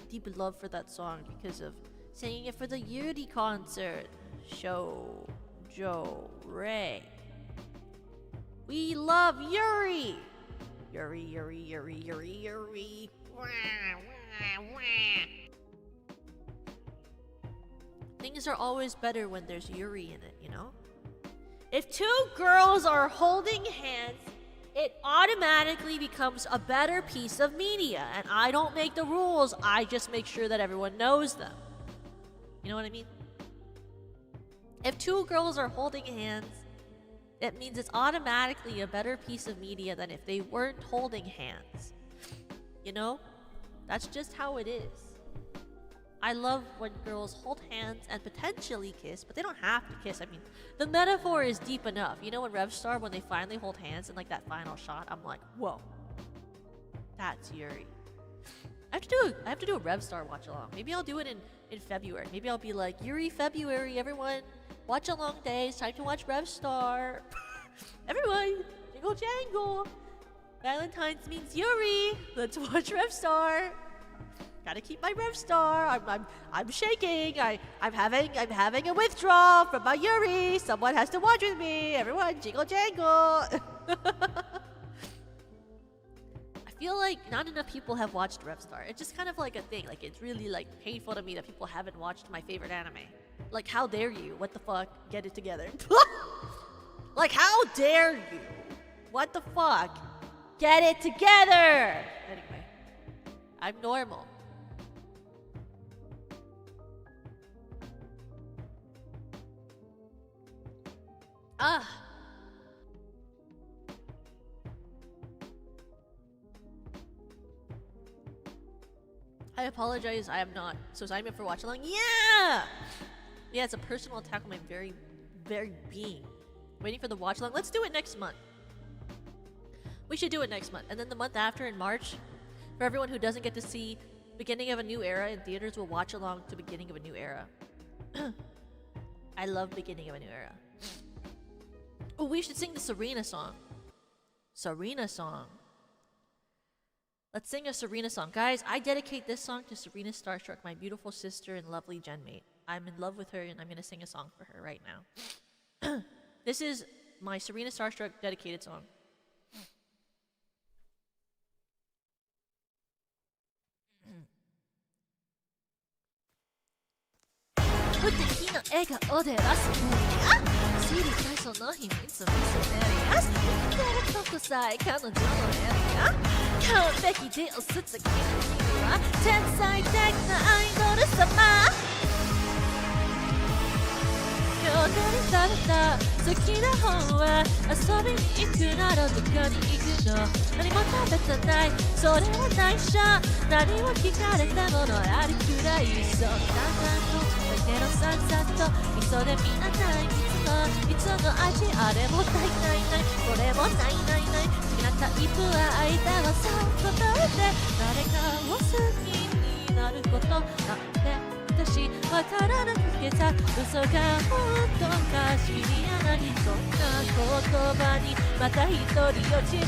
deep love for that song because of singing it for the Yuri concert. Shoujo Rei. We love Yuri. Yuri. Things are always better when there's Yuri in it, you know? If two girls are holding hands, it automatically becomes a better piece of media. And I don't make the rules, I just make sure that everyone knows them. You know what I mean? If two girls are holding hands, it means it's automatically a better piece of media than if they weren't holding hands. You know? That's just how it is. I love when girls hold hands and potentially kiss, but they don't have to kiss. I mean, the metaphor is deep enough. You know, in Revstar, when they finally hold hands in like that final shot, I'm like, whoa, that's Yuri. I have to do a Revstar watch along. Maybe I'll do it in February. Maybe I'll be like, Yuri February, everyone, watch along days. Time to watch Revstar. Everyone, jingle jangle. Valentine's means Yuri. Let's watch Revstar. Gotta keep my Revstar. I'm shaking. I'm having a withdrawal from my Yuri. Someone has to watch with me. Everyone, jingle jangle. I feel like not enough people have watched Revstar. It's just kind of like a thing. Like, it's really like painful to me that people haven't watched my favorite anime. Like, how dare you? What the fuck? Get it together. Like, how dare you? What the fuck? Get it together. Anyway, I'm normal. I apologize, I am not. So assignment for watch along? Yeah! Yeah, it's a personal attack on my very, very being. Waiting for the watch along. Let's do it next month. We should do it next month. And then the month after, in March, for everyone who doesn't get to see Beginning of a New Era in theaters, will watch along to Beginning of a New Era. I love Beginning of a New Era. Oh, we should sing the Serena song. Serena song. Let's sing a Serena song. Guys, I dedicate this song to Serena Starstruck, my beautiful sister and lovely genmate. I'm in love with her and I'm going to sing a song for her right now. This is my Serena Starstruck dedicated song. 知りたいその秘密見せてやす見てるとこさえ彼女のエリア完璧で押す次の日は天才的なアイドル様今日何食べた好きな本は遊びに行くならどこに行くの何も食べてないそれは内緒何を聞かれてものあるくらいそうだとだけどさっさと急で見なさいいつの味あれもないないないこれもないないない好きなタイプは相手はそう答えて誰かを好きになることなんて私わからなくてさ嘘が本当か知り合いそんな言葉にまた一人落ちる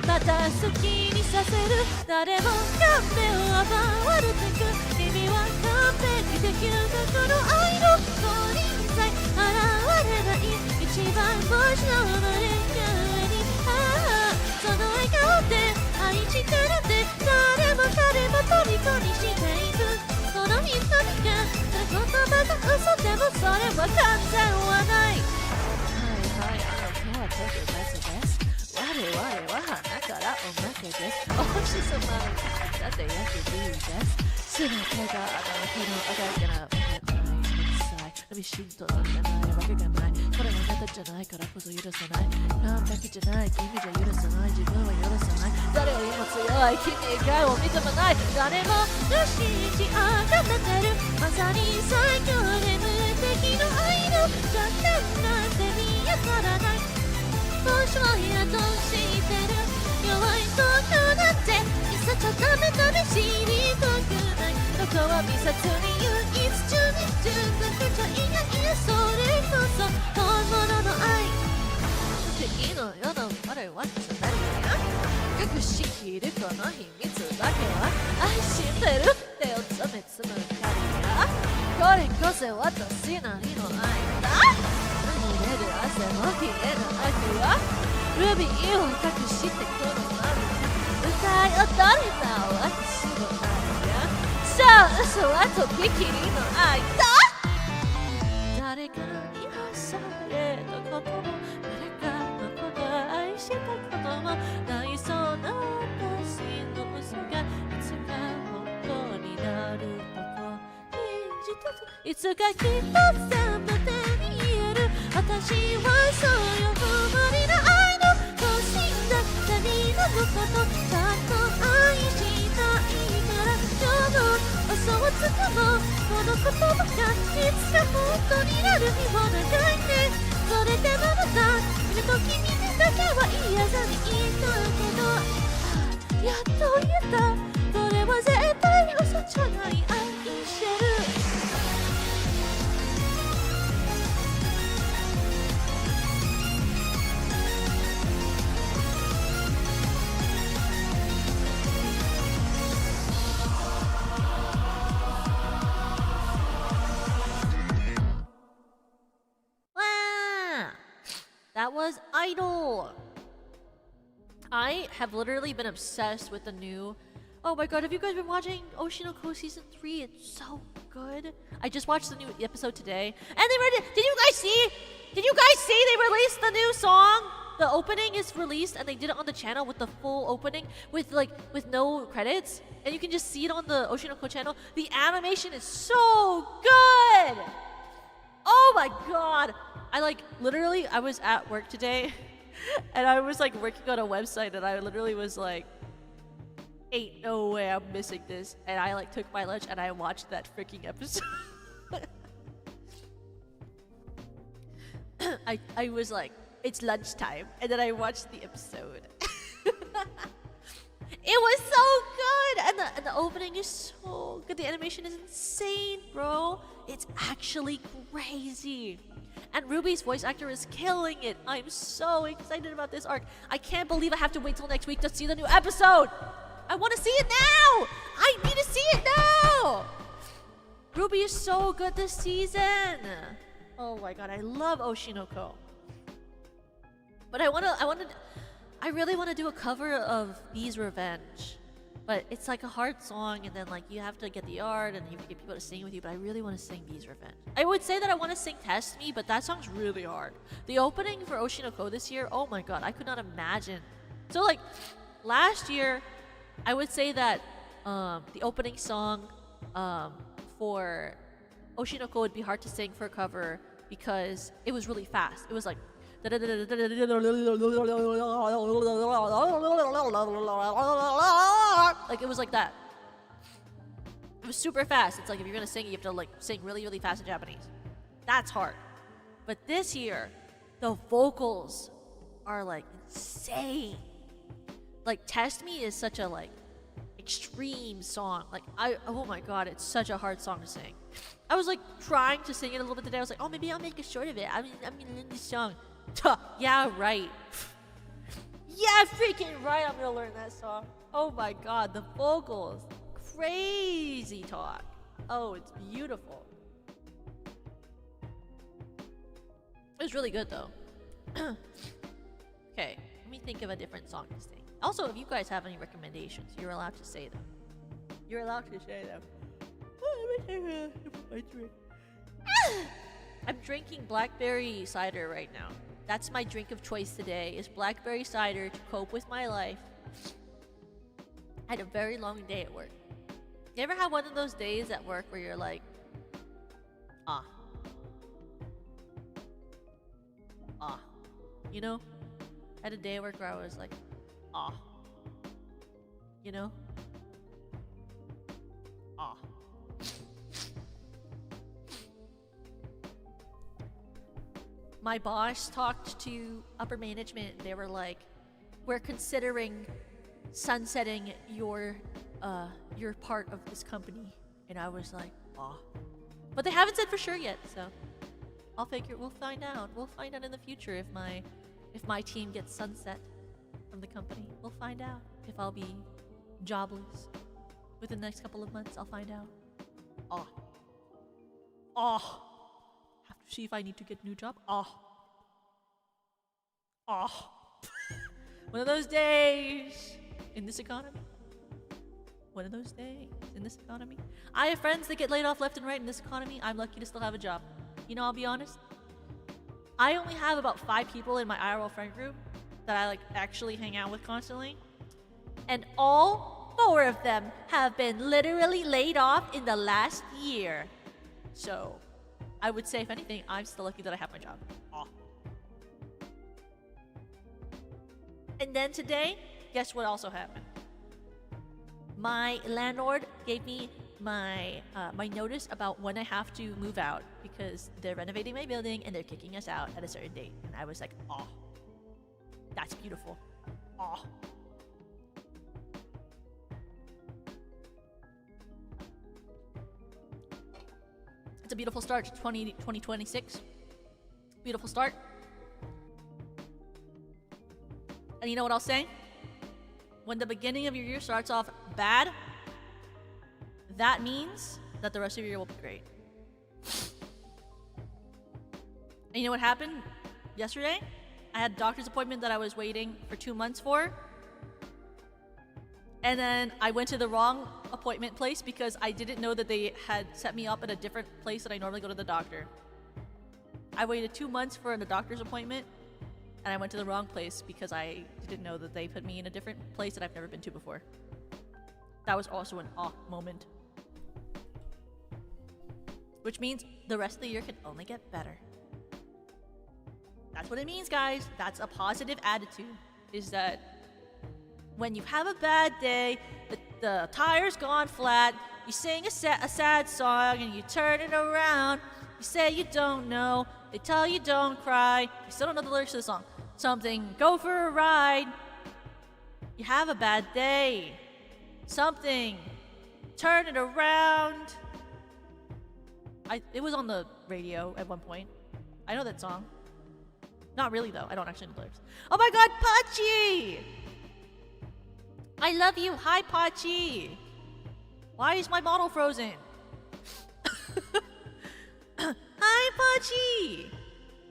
また好きにさせる誰もが目を奪われてく君は完璧で究極の愛の鳥にさえ現れない一番星の胸にその笑顔で愛してるって誰も彼も虜にしていくその人が言葉が嘘でもそれは完全はないはい今日は特別です我々は花からおまけですお星様のだって約 B です全てが手の上がりから神神となんてないわけがないこれはあなたじゃないからこそ許さない完璧じゃない君じゃ許さない自分は許さない誰よりも強い君以外を認めない誰もが信じ崇めてるまさに最強で無敵の愛の弱点なんて見当たらないもしもやとしてる弱いことなんていさちゃダメダメ知りたくないどこは見せずに唯一中に十分じゃいないそれこそ本物の愛敵の世の我々じゃない隠しきるこの秘密だけは愛してるってを詰め詰む光がこれこそ私なりの愛だ濡れる汗も消えぬ秋はルビーを隠してこの涙歌い踊りな私の愛さあ嘘はとびきりの愛だ誰かに愛されたことも誰かのこと愛したこともないそうな私の嘘がいつか本当になること信じていつかきっと全部手に入れる私はそういう無理な愛の欲しんだ何のことちゃんと愛したいから今日の嘘をつくもこの言葉がいつか本当になる日を願いねそれでもまた君と君にだけは嫌がり言ったけどやっと言えたこれは絶対嘘じゃない愛してるThat was Idol! I have literally been obsessed with the new... Oh my god, have you guys been watching Oshinoko Season 3? It's so good. I just watched the new episode today. And did you guys see? Did you guys see they released the new song? The opening is released and they did it on the channel with the full opening with no credits. And you can just see it on the Oshinoko channel. The animation is so good! Oh my god! I was at work today and I was working on a website and I literally was like, ain't no way I'm missing this. And I took my lunch and I watched that freaking episode. I was like, it's lunchtime. And then I watched the episode. It was so good! And the opening is so good. The animation is insane, bro. It's actually crazy. And Ruby's voice actor is killing it. I'm so excited about this arc. I can't believe I have to wait till next week to see the new episode. I want to see it now. I need to see it now. Ruby is so good this season. Oh my god, I love Oshinoko. But I really want to do a cover of Bee's Revenge. But it's like a hard song, and then like you have to get the art, and you have to get people to sing with you. But I really want to sing Bee's Revenge. I would say that I want to sing Test Me, but that song's really hard. The opening for Oshinoko this year, oh my god, I could not imagine. So like last year, I would say that the opening song for Oshinoko would be hard to sing for a cover because it was really fast. It was like like it was like that. It was super fast. It's like if you're gonna sing, you have to like sing really, really fast in Japanese. That's hard. But this year, the vocals are like insane. Like Test Me is such a like extreme song. Like oh my god, it's such a hard song to sing. I was like trying to sing it a little bit today. I was like, oh, maybe I'll make a short of it. I'm gonna learn this song. Yeah, right. Yeah, freaking right. I'm gonna learn that song. Oh my god, the vocals, crazy talk. Oh, it's beautiful. It was really good though. Okay, let me think of a different song to sing. Also, if you guys have any recommendations, you're allowed to say them. You're allowed to say them. I'm drinking blackberry cider right now. That's my drink of choice today, is blackberry cider to cope with my life. I had a very long day at work. You ever have one of those days at work where you're like, you know? I had a day at work where I was like, you know? My boss talked to upper management. They were like, we're considering sunsetting your part of this company. And I was like, but they haven't said for sure yet, so we'll find out. We'll find out in the future if my team gets sunset from the company. We'll find out if I'll be jobless within the next couple of months. I'll find out. Have to see if I need to get a new job. One of those days in this economy. One of those days in this economy. I have friends that get laid off left and right in this economy. I'm lucky to still have a job. You know, I'll be honest. I only have about 5 people in my IRL friend group that I like actually hang out with constantly. And all 4 of them have been literally laid off in the last year. So, I would say, if anything, I'm still lucky that I have my job. And then today, guess what also happened? My landlord gave me my notice about when I have to move out because they're renovating my building and they're kicking us out at a certain date. And I was like, that's beautiful. It's a beautiful start to 2026. Beautiful start. And you know what I'll say? When the beginning of your year starts off bad, that means that the rest of your year will be great. And you know what happened yesterday? I had a doctor's appointment that I was waiting for 2 months for. And then I went to the wrong appointment place because I didn't know that they had set me up at a different place that I normally go to the doctor. I waited 2 months for a doctor's appointment, and I went to the wrong place because I didn't know that they put me in a different place that I've never been to before. That was also an moment. Which means the rest of the year can only get better. That's what it means, guys. That's a positive attitude. Is that when you have a bad day, the tire's gone flat, you sing a sad song and you turn it around. You say you don't know, they tell you don't cry. You still don't know the lyrics to the song. Something, go for a ride. You have a bad day. Something, turn it around. It was on the radio at one point. I know that song. Not really though, I don't actually know the lyrics. Oh my god, Pachi! I love you, hi Pachi! Why is my model frozen? Hi Pachi!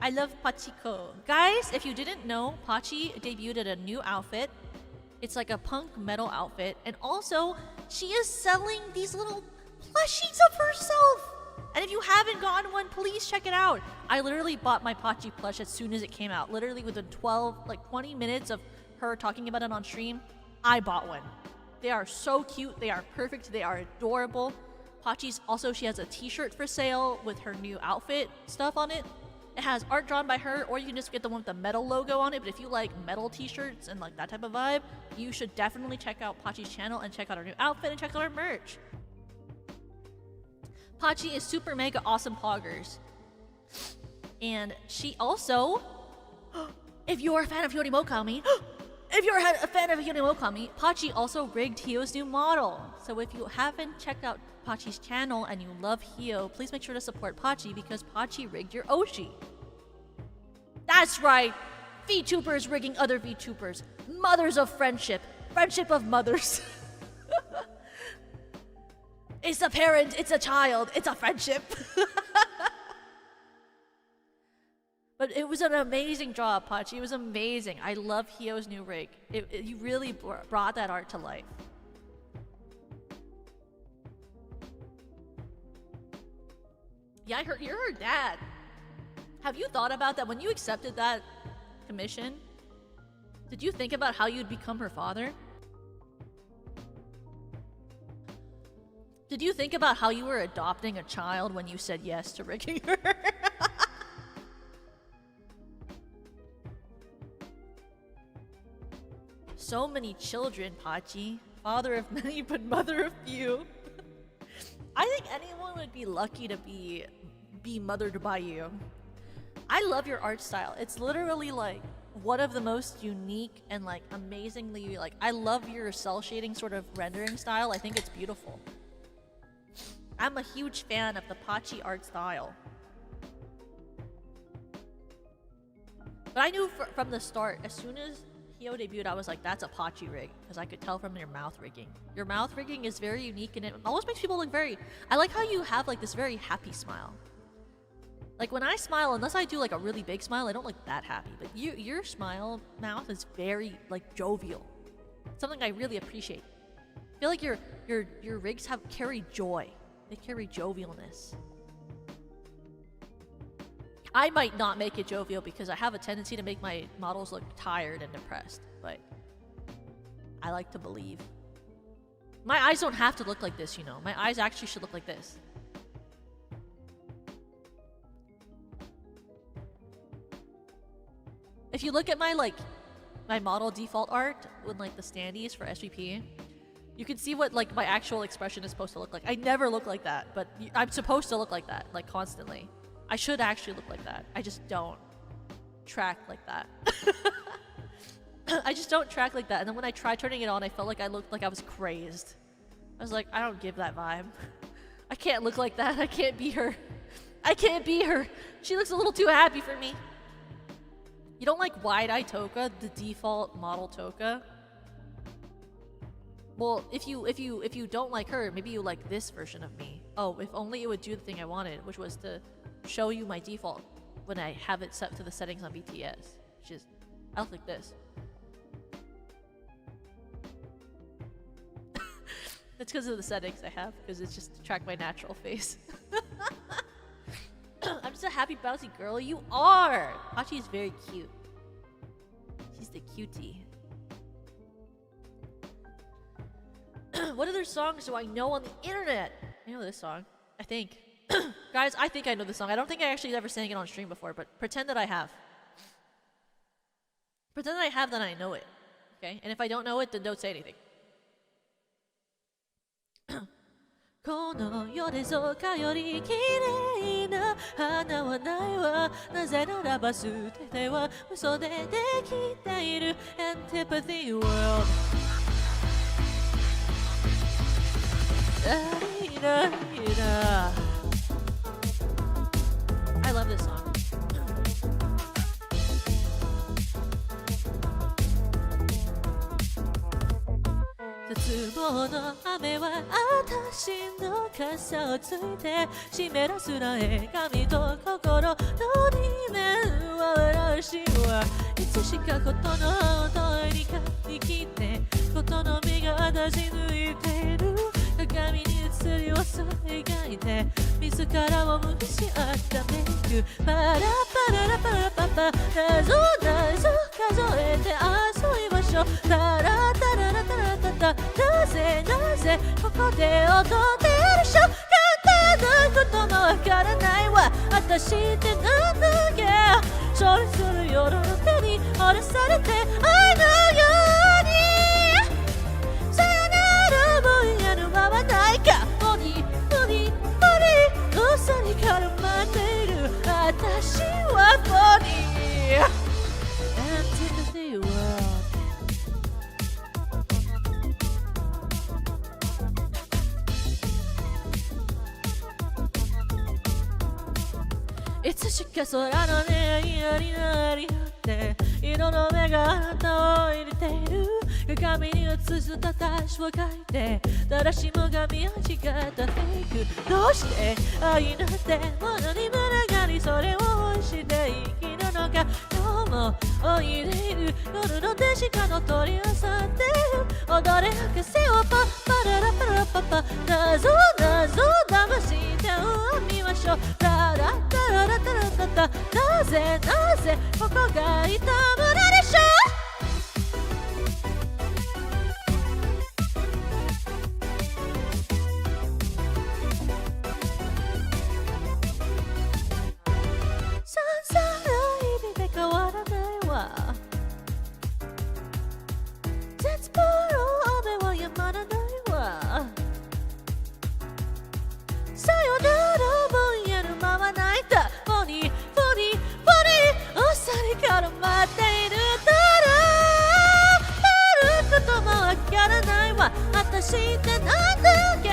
I love Pachiko. Guys, if you didn't know, Pachi debuted at a new outfit. It's like a punk metal outfit. And also, she is selling these little plushies of herself. And if you haven't gotten one, please check it out. I literally bought my Pachi plush as soon as it came out. Literally within 20 minutes of her talking about it on stream, I bought one. They are so cute. They are perfect. They are adorable. Pachi's also, she has a t-shirt for sale with her new outfit stuff on it. It has art drawn by her, or you can just get the one with the metal logo on it. But if you like metal t-shirts and like that type of vibe, you should definitely check out Pachi's channel and check out her new outfit and check out her merch. Pachi is super mega awesome poggers. And she also, if you're a fan of Yorimokami, Pachi also rigged Hio's new model. So if you haven't checked out Pachi's channel and you love Hio, please make sure to support Pachi because Pachi rigged your Oshi. That's right! VTubers rigging other VTubers. Mothers of friendship. Friendship of mothers. It's a parent, it's a child, it's a friendship. But it was an amazing job, Pachi. It was amazing. I love Hio's new rig. You really brought that art to life. Yeah, you're her dad. Have you thought about that when you accepted that commission? Did you think about how you'd become her father? Did you think about how you were adopting a child when you said yes to rigging her? So many children, Pachi. Father of many, but mother of few. I think anyone would be lucky to be mothered by you. I love your art style. It's literally like one of the most unique and like amazingly like I love your cell shading sort of rendering style. I think it's beautiful. I'm a huge fan of the Pachi art style. But I knew from the start, as soon as Hio debuted, I was like, that's a Pachi rig. Because I could tell from your mouth rigging. Your mouth rigging is very unique and it almost makes people look very... I like how you have like this very happy smile. Like when I smile, unless I do like a really big smile, I don't look that happy. But your smile mouth is very like jovial. Something I really appreciate. I feel like your rigs carry joy. They carry jovialness. I might not make it jovial because I have a tendency to make my models look tired and depressed, but I like to believe. My eyes don't have to look like this, you know. My eyes actually should look like this. If you look at my model default art with like the standees for SVP, you can see what like my actual expression is supposed to look like. I never look like that, but I'm supposed to look like that, like constantly. I should actually look like that. I just don't track like that. I just don't track like that. And then when I tried turning it on, I felt like I looked like I was crazed. I was like, I don't give that vibe. I can't look like that. I can't be her. I can't be her. She looks a little too happy for me. You don't like wide-eye Toka, the default model Toka? Well, if you don't like her, maybe you like this version of me. Oh, if only it would do the thing I wanted, which was to show you my default when I have it set to the settings on BTS. Which is, I look like this. That's because of the settings I have, because it's just to track my natural face. I'm just a happy, bouncy girl. You are! Hachi is very cute. She's the cutie. What other songs do I know on the internet? I know this song. I think. Guys, I think I know this song. I don't think I actually ever sang it on stream before, but pretend that I have. Pretend that I have, then I know it. Okay? And if I don't know it, then don't say anything. この世でそうかより綺麗な花はないわなぜならば捨てては嘘でできている Antipathy world I love this song. The 壺の雨は私の傘をついて湿らすな絵紙と心の二面は嵐はいつしかことの問いにか生きてことの実が私抜いている鏡に映りをそう描いて自らを無視しあったメイクパラパララパラパパ謎謎数えて遊びましょうタラタララタラタタなぜなぜここで踊ってるでしょ簡単なこともわからないわ私ってなんだっけそれする夜の手に折らされて愛のようにさよならも言えるままないかポニーポニーポニー嘘に絡まっている私はポニー Antipathy Worldいつしか空のねやりなりって色の目があなたを入れている鏡に映す私を描いて誰しもが見間違ったフェイクどうして愛なんてものに群がりそれを欲して生きるのか今日もおいでいる夜の電子化の取り漁って踊れ博士をパッパララパラパパ謎謎騙して見ましょうタラタララタラタタなぜなぜここが痛むのでしょさんさの意味で変わらないわ絶望の雨は止まらないわさよならも言えるまま泣いたポニーポニーポニー朝に絡まっているならなることもわからないわ私ってなんだっけ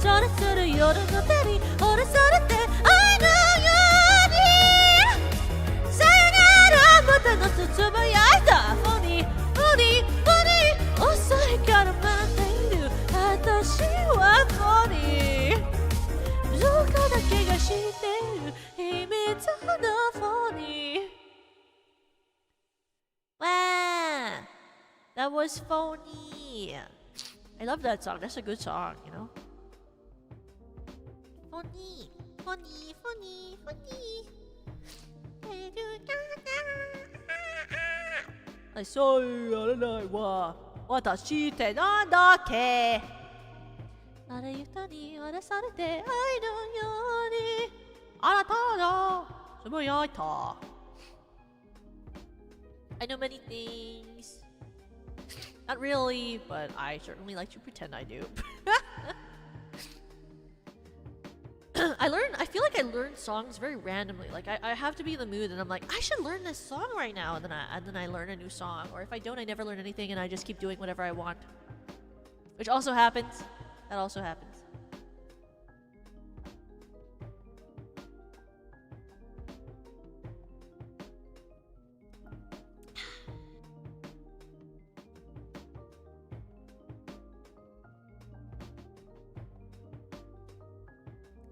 それする夜の手に折らされて愛のようにさよならまたのつつぶやいたポニーポニーポニー朝に絡まっている私はポニーどこだけが知ってる秘密のフォニー Wow, that was phony. I love that song. That's a good song, you know. Phony, phony, phony, phony. そうやらないわ。私ってなんだっけあれゆたに割らされて愛のようにあなたがつぶやいた I know many things Not really, but I certainly like to pretend I do I feel like I learn songs very randomly. Like I have to be in the mood and I'm like, I should learn this song right now, and then I learn a new song. Or if I don't, I never learn anything and I just keep doing whatever I want. Which also happens. That also happens.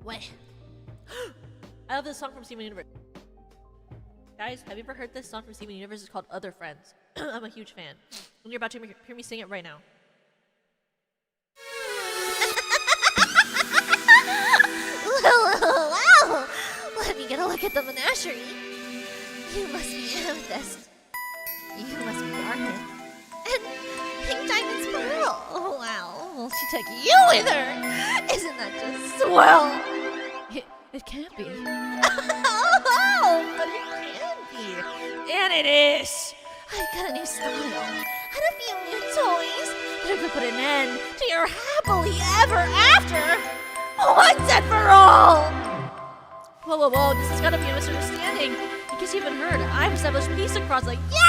Wait. I love this song from Steven Universe. Guys, have you ever heard this song from Steven Universe? It's called Other Friends. I'm a huge fan. And you're about to hear me sing it right now. Wow! Let me get a look at the menagerie. You must be Amethyst. You must be Garnet. And Pink Diamond's Pearl. Oh, wow. She took you with her. Isn't that just swell? It can't be. Oh, but it can be. And it is! I've got a new style and a few new toys that could put an end to your happily ever after once and for all. Whoa, whoa, whoa, this has got to be a misunderstanding. In case you haven't heard, I've established peace across, like, Yeah,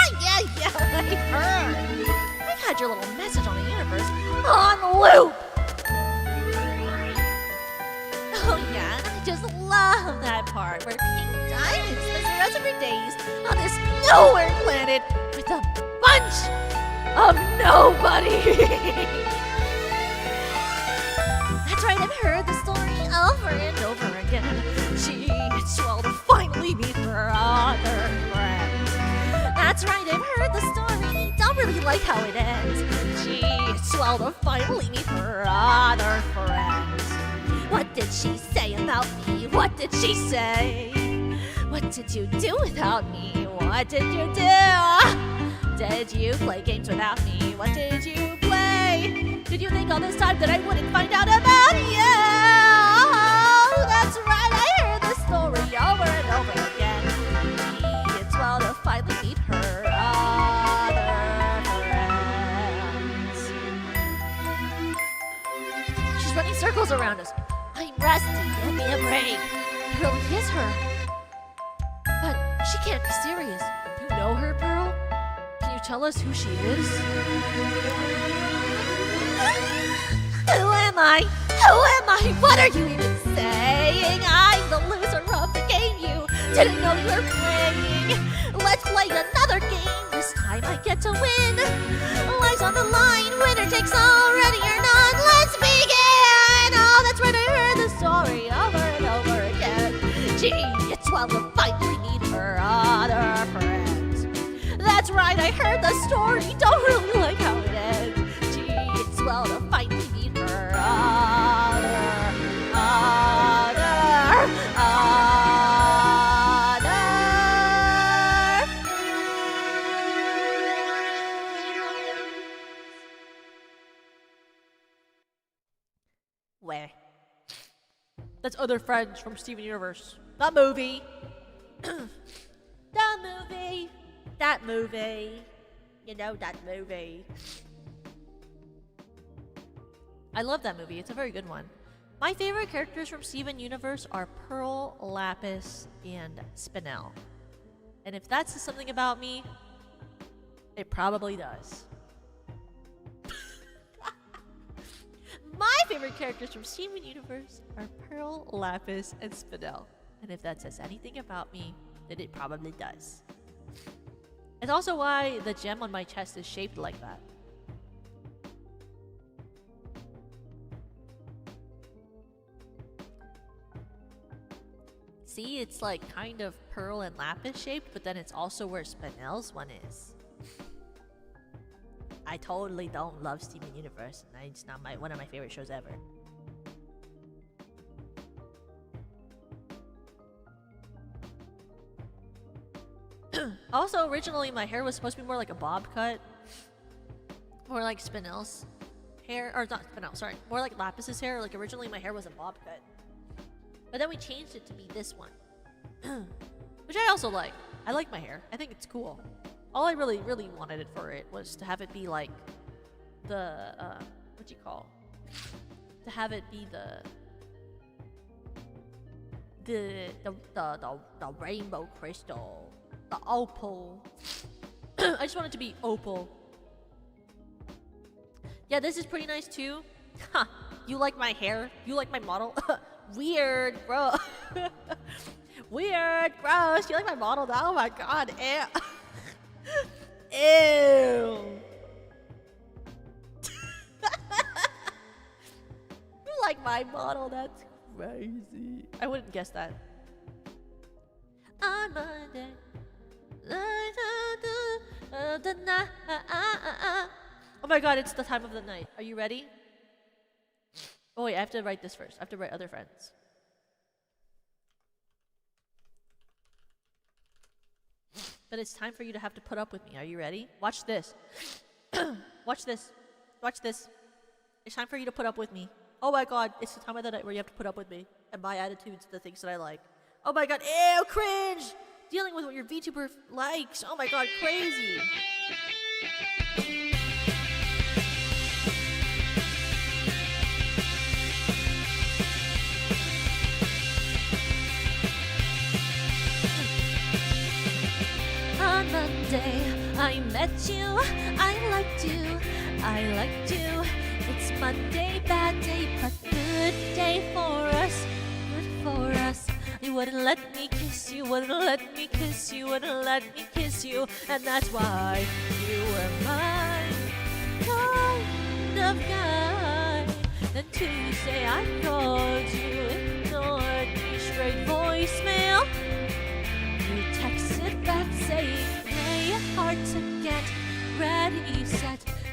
I've heard. I've had your little message on the universe on loop. oh yeah, I just love that part where Pink Diamond spends the rest of her days on this nowhere planet with a bunch of nobody. That's right, I've heard the story over and over again. She gets swell to finally meet her other friends. That's right, I've heard the story. Don't really like how it ends. Gee, it's swell to finally meet her other friends. What did she say about me? What did she say? What did you do without me? What did you do? Did you play games without me? What did you play? Did you think all this time that I wouldn't find out about you? Oh, that's right, I heard this story over and over again. Gee, it's well to finally meet her other friends. She's running circles around us. I'm rusty, give me a break. It really is her. But she can't be serious. You know her, Pearl? Can you tell us who she is? Who am I? Who am I? What are you even saying? I'm the loser of the game you didn't know you were playing. Let's play another game. This time I get to win. Life's on the line. Winner takes all. Ready or not, let's begin. Oh, that's right. I heard the story over and over again. Gee, it's well to finally meet her other friends. That's right. I heard the story. Don't really like how it ends. Gee, it's well to finally meet her other. Where? That's Other Friends from Steven Universe. The movie. That movie. You know that movie. I love that movie. It's a very good one. My favorite characters from Steven Universe are Pearl, Lapis, and Spinel. And if that says something about me, it probably does. My favorite characters from Steven Universe are Pearl, Lapis, and Spinel. And if that says anything about me, then it probably does. It's also why the gem on my chest is shaped like that. See, it's like kind of Pearl and Lapis shaped, but then it's also where Spinel's one is. I totally don't love Steven Universe, and it's not one of my favorite shows ever. Also, originally my hair was supposed to be more like a bob cut. More like Spinel's hair, or not Spinel, sorry. More like Lapis's hair. Like originally my hair was a bob cut. But then we changed it to be this one. Which I also like. I like my hair. I think it's cool. All I really, really wanted it for it was to have it be like the, what you call? To have it be the rainbow crystal. The opal. I just want it to be opal. Yeah, this is pretty nice too. Ha! You like my hair? You like my model? Weird, bro. Weird, gross. You like my model? Oh my god, ew. Ew. You like my model? That's crazy. I wouldn't guess that. On Monday. Oh my god, it's the time of the night. Are you ready? Oh wait, I have to write this first. I have to write Other Friends. But it's time for you to have to put up with me. Are you ready? Watch this. Watch this. Watch this. It's time for you to put up with me. Oh my god, it's the time of the night where you have to put up with me. And my attitudes, the things that I like. Oh my god, ew, cringe! Dealing with what your VTuber likes. Oh my god, crazy. On Monday, I met you. I liked you. I liked you. It's Monday, bad day, but good day for us. Good for us. You wouldn't let me kiss you, wouldn't let me kiss you, wouldn't let me kiss you, and that's why you were my kind of guy. Then Tuesday I called you, ignored me, straight voicemail. You texted back saying, hey, hard to get ready, so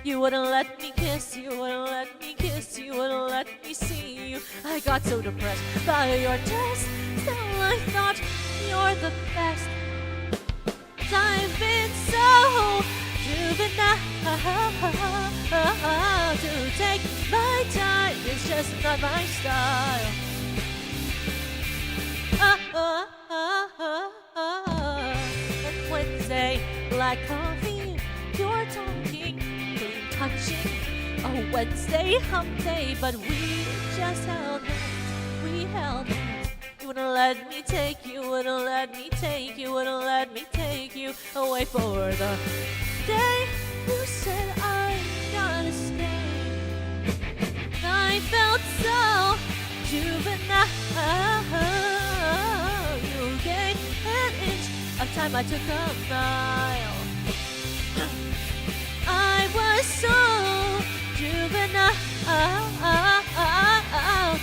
You wouldn't let me kiss you, wouldn't let me kiss you, wouldn't let me see you. I got so depressed by your test. Still I thought you're the best. I've been so juvenile to take my time. It's just not my style. And Wednesday, like coffee, you're talking, clean touching. A Wednesday hump day, but we just held hands. We held hands. You wouldn't let me take you, wouldn't let me take you, wouldn't let me take you away for the day. You said I gotta stay. I felt so juvenile. You gave an inch of time, I took a mile. I was so juvenile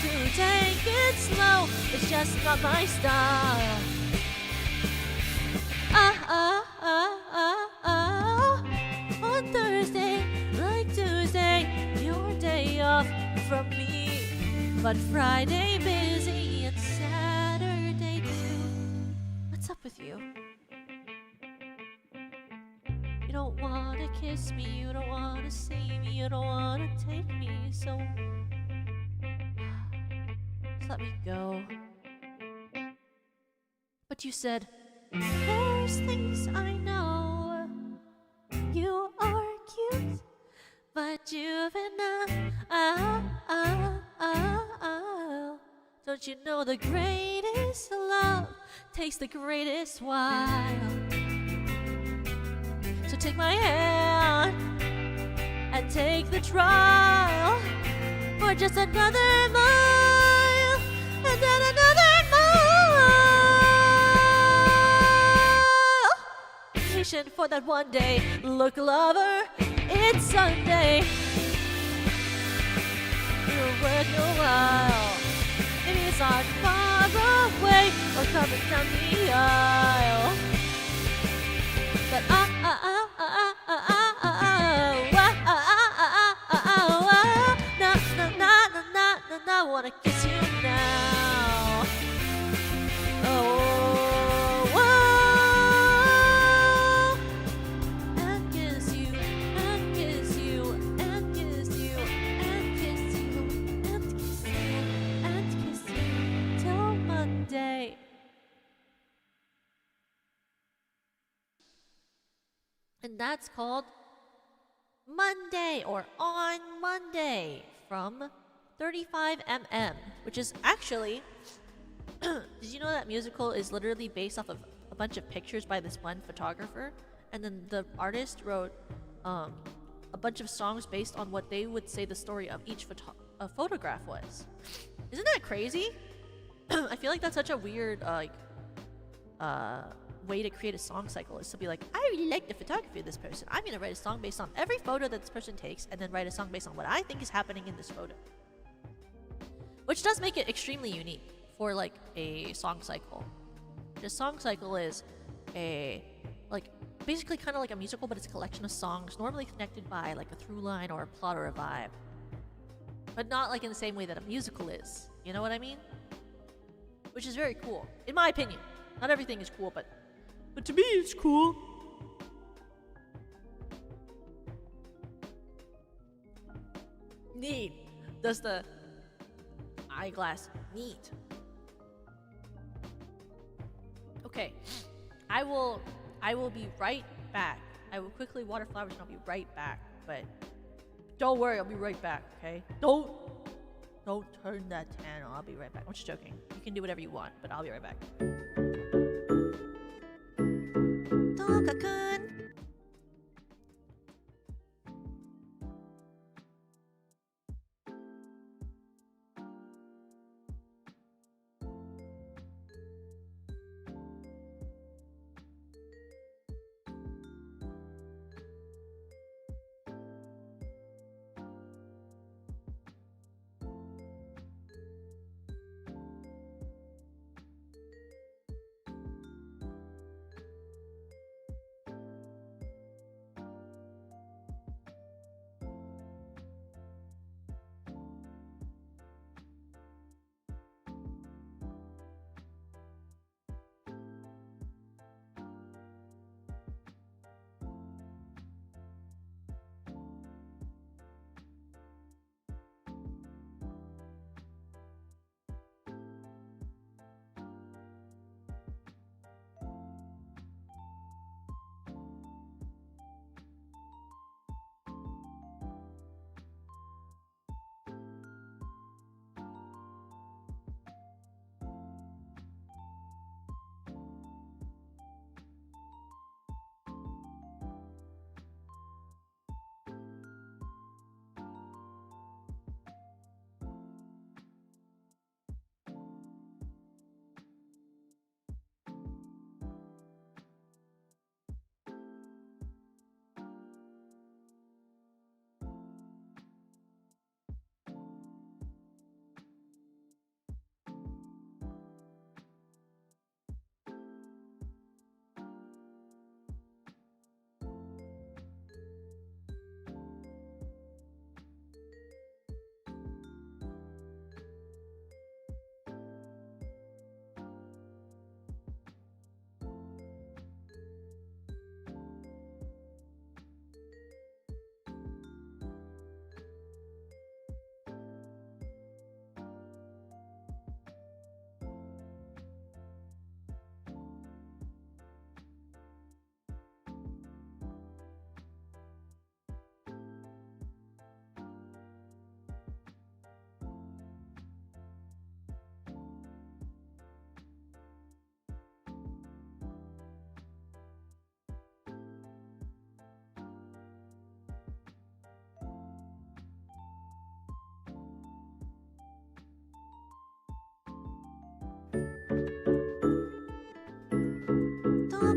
to take it slow. It's just not my style. On Thursday, like Tuesday, your day off from me. But Friday busy and Saturday too. What's up with you? You don't wanna kiss me, you don't wanna see me, you don't wanna take me, so just let me go. But you said, there's things I know. You are cute, but juvenile. Don't you know the greatest love takes the greatest while? So take my hand and take the trial for just another mile and then another mile. Patient for that one day. Look, lover, it's Sunday. You're worth your while. It is not far away or coming down the aisle. But I wanna kiss you now. Oh, and kiss you, and kiss you, and kiss you, and kiss you, and kiss you, and kiss you till Monday. And that's called Monday or On Monday from 35mm, which is actually, did you know that musical is literally based off of a bunch of pictures by this one photographer, and then the artist wrote a bunch of songs based on what they would say the story of each photograph was. Isn't that crazy? I feel like that's such a weird way to create a song cycle, is to be like, I really like the photography of this person. I'm gonna write a song based on every photo that this person takes, and then write a song based on what I think is happening in this photo. Which does make it extremely unique for like a song cycle. The song cycle is a basically kind of like a musical, but it's a collection of songs normally connected by like a through line or a plot or a vibe, but not like in the same way that a musical is. You know what I mean? Which is very cool, in my opinion. Not everything is cool, but to me it's cool. Neat. Does the eyeglass neat. Okay, I will be right back. I will quickly water flowers and I'll be right back. But don't worry, I'll be right back. Okay? Don't turn that channel. I'll be right back. I'm just joking. You can do whatever you want, but I'll be right back. Toka-kun.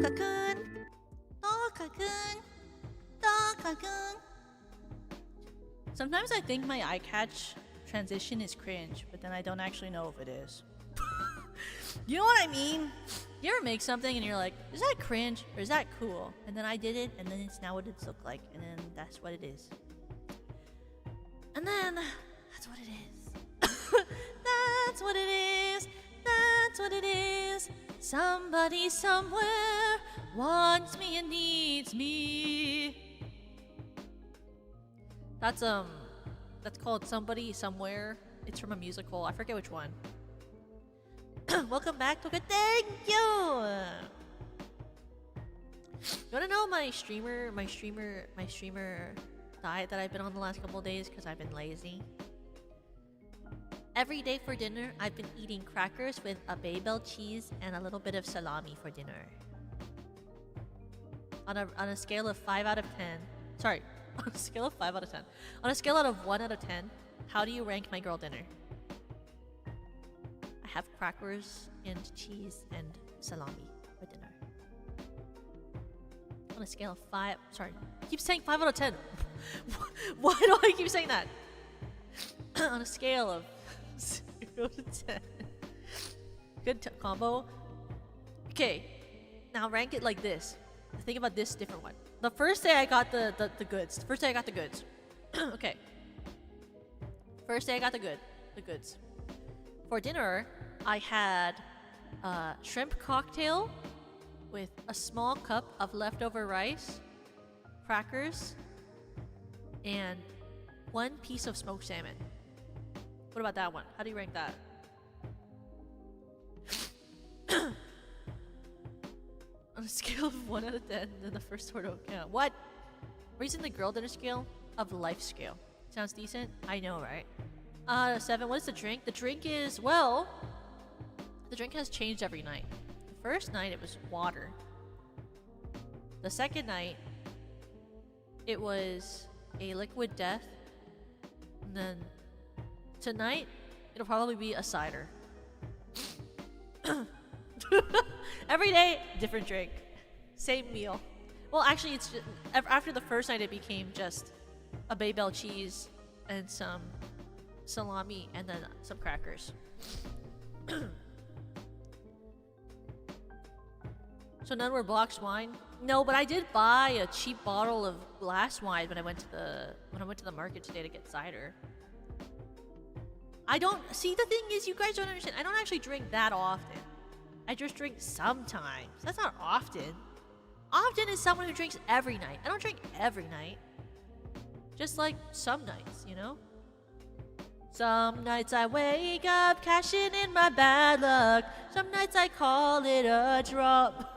Doka-kun! Doka-kun! Doka-kun! Sometimes I think my eye catch transition is cringe, but then I don't actually know if it is. You know what I mean? You ever make something and you're like, is that cringe or is that cool? And then I did it, and then it's now what it's looked like, and then that's what it is. And then that's what it is. That's what it is. That's what it is. Somebody somewhere wants me and needs me. That's called Somebody Somewhere. It's from a musical. I forget which one. Welcome back to it. Thank you. You wanna know my streamer diet that I've been on the last couple of days because I've been lazy? Every day for dinner, I've been eating crackers with a Babel cheese and a little bit of salami for dinner. On a scale of 5 out of 10. Sorry, on a scale of 5 out of 10. On a scale out of 1 out of 10, how do you rank my girl dinner? I have crackers and cheese and salami for dinner. On a scale of 5... Sorry, I keep saying 5 out of 10. Why do I keep saying that? On a scale of 0 to 10. Good combo. Okay, now rank it like this. Think about this different one. The first day I got the goods. First day I got the goods. Okay. First day I got the goods. For dinner, I had a shrimp cocktail with a small cup of leftover rice, crackers, and 1 piece of smoked salmon. What about that one? How do you rank that? On a scale of 1 out of 10, then the first word don't count. What? We're using the girl dinner scale of life scale. Sounds decent? I know, right? 7, what is the drink? The drink is, well, the drink has changed every night. The first night, it was water. The second night, it was a liquid death. And then tonight, it'll probably be a cider. Every day, different drink. Same meal. Well, actually, it's just, after the first night, it became just a Babel cheese and some salami and then some crackers. So none were boxed wine? No, but I did buy a cheap bottle of glass wine when I went to the market today to get cider. I don't see, the thing is, you guys don't understand. I don't actually drink that often. I just drink sometimes. That's not often. Often is someone who drinks every night. I don't drink every night. Just like some nights, you know? Some nights I wake up cashing in my bad luck. Some nights I call it a drop.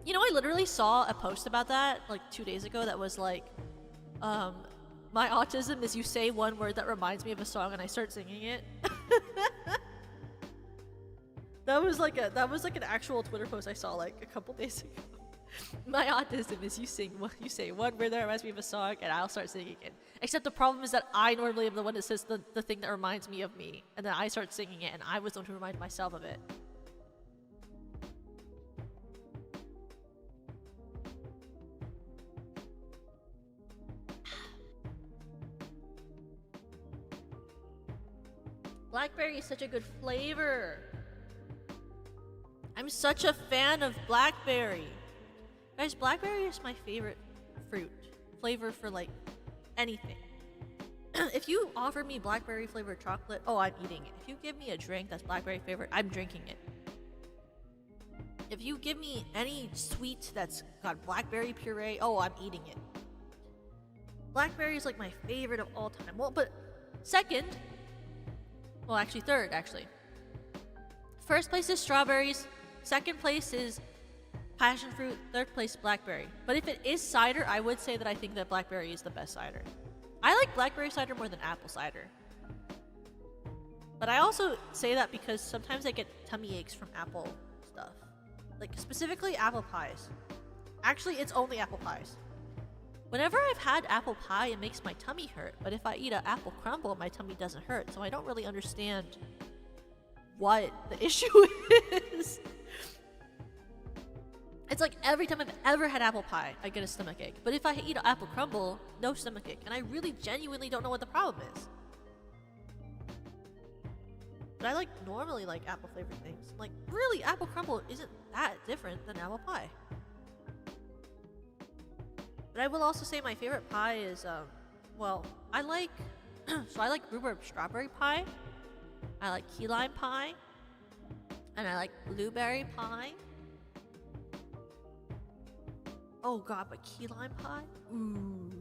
You know, I literally saw a post about that like 2 days ago that was like, my autism is you say one word that reminds me of a song and I start singing it. That was like an actual Twitter post I saw like a couple days ago. My autism is you say one word that reminds me of a song and I'll start singing it. Except the problem is that I normally am the one that says the thing that reminds me of me, and then I start singing it and I was the one who reminded myself of it. Blackberry is such a good flavor. I'm such a fan of blackberry. Guys, blackberry is my favorite fruit flavor for like anything. If you offer me blackberry flavored chocolate, oh, I'm eating it. If you give me a drink that's blackberry flavored, I'm drinking it. If you give me any sweet that's got blackberry puree, oh, I'm eating it. Blackberry is like my favorite of all time. Well, but second, well, actually third, actually. First place is strawberries. Second place is passion fruit. Third place, blackberry. But if it is cider, I would say that I think that blackberry is the best cider. I like blackberry cider more than apple cider. But I also say that because sometimes I get tummy aches from apple stuff. Like, specifically apple pies. Actually, it's only apple pies. Whenever I've had apple pie, it makes my tummy hurt. But if I eat an apple crumble, my tummy doesn't hurt. So I don't really understand what the issue is. It's like every time I've ever had apple pie, I get a stomachache. But if I eat an apple crumble, no stomachache. And I really genuinely don't know what the problem is. But I normally like apple flavored things. Like, really, apple crumble isn't that different than apple pie. But I will also say my favorite pie is, well, I like, so I like rhubarb strawberry pie. I like key lime pie. And I like blueberry pie. Oh god, but key lime pie? Ooh.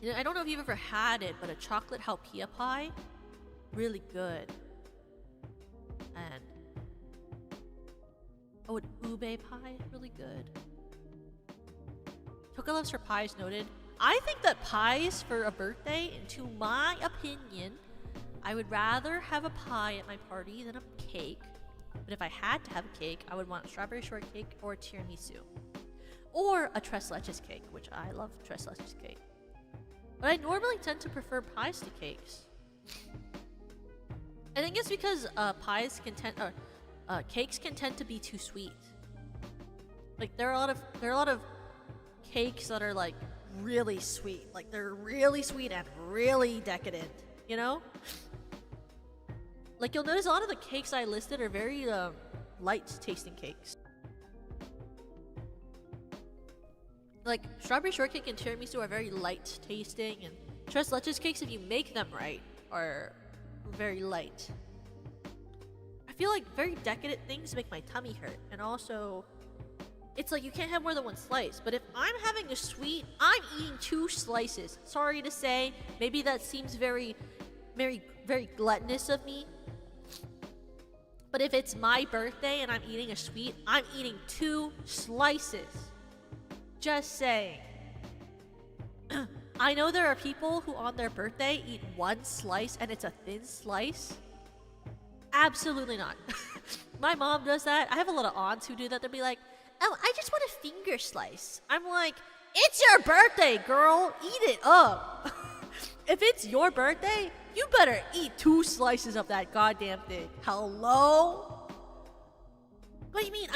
You know, I don't know if you've ever had it, but a chocolate halpia pie, really good. And oh, an ube pie, really good. Toka loves her pies noted. I think that pies for a birthday, to my opinion, I would rather have a pie at my party than a cake. But if I had to have a cake, I would want a strawberry shortcake or a tiramisu. Or a tres leches cake, which I love tres leches cake. But I normally tend to prefer pies to cakes. I think it's because cakes can tend to be too sweet. Like there are a lot of cakes that are like really sweet. Like they're really sweet and really decadent, you know? Like you'll notice a lot of the cakes I listed are very light tasting cakes. Like strawberry shortcake and tiramisu are very light tasting, and tres leches cakes, if you make them right, are very light. I feel like very decadent things make my tummy hurt, and also it's like you can't have more than one slice. But if I'm having a sweet, I'm eating 2 slices. Sorry to say, maybe that seems very, very, very gluttonous of me. But if it's my birthday and I'm eating a sweet, I'm eating 2 slices. Just saying. I know there are people who on their birthday eat 1 slice and it's a thin slice. Absolutely not. My mom does that. I have a lot of aunts who do that. They'll be like, oh, I just want a finger slice. I'm like, it's your birthday, girl. Eat it up. If it's your birthday, you better eat 2 slices of that goddamn thing. Hello? What do you mean?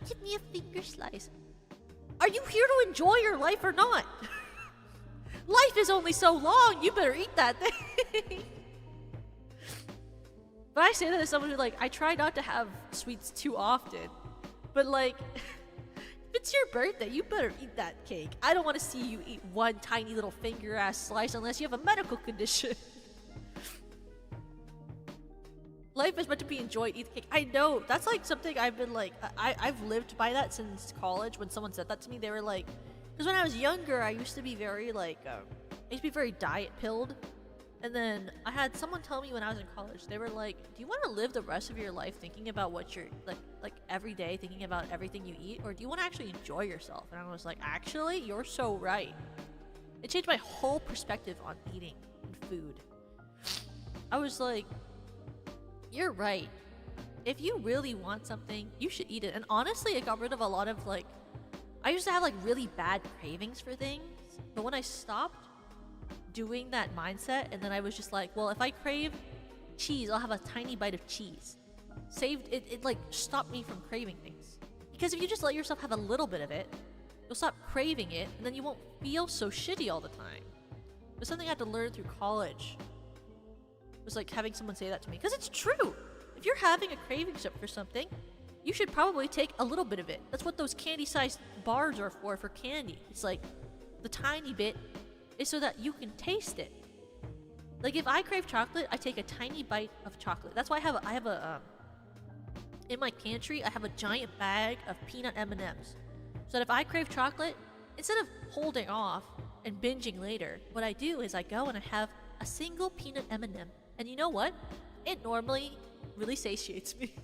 Give me a finger slice. Are you here to enjoy your life or not? Life is only so long. You better eat that thing. But I say that as someone who, like, I try not to have sweets too often. But, like, if it's your birthday, you better eat that cake. I don't want to see you eat 1 tiny little finger-ass slice unless you have a medical condition. Life is meant to be enjoyed. Eat the cake. I know. That's like something I've been like, I've lived by that since college. When someone said that to me, they were like, because when I was younger, I used to be very like, I used to be very diet pilled. And then I had someone tell me when I was in college, they were like, do you want to live the rest of your life thinking about what you're like every day, thinking about everything you eat? Or do you want to actually enjoy yourself? And I was like, actually, you're so right. It changed my whole perspective on eating and food. I was like, you're right. If you really want something, you should eat it. And honestly, it got rid of a lot of like, I used to have like really bad cravings for things. But when I stopped doing that mindset, and then I was just like, well, if I crave cheese, I'll have a tiny bite of cheese. It like stopped me from craving things. Because if you just let yourself have a little bit of it, you'll stop craving it, and then you won't feel so shitty all the time. It was something I had to learn through college. Was like having someone say that to me, because it's true. If you're having a craving for something, you should probably take a little bit of it. That's what those candy-sized bars are for candy. It's like the tiny bit is so that you can taste it. Like if I crave chocolate, I take a tiny bite of chocolate. That's why I have a in my pantry, I have a giant bag of peanut M&Ms. So that if I crave chocolate, instead of holding off and binging later, what I do is I go and I have a single peanut M&M. And you know what? It normally really satiates me.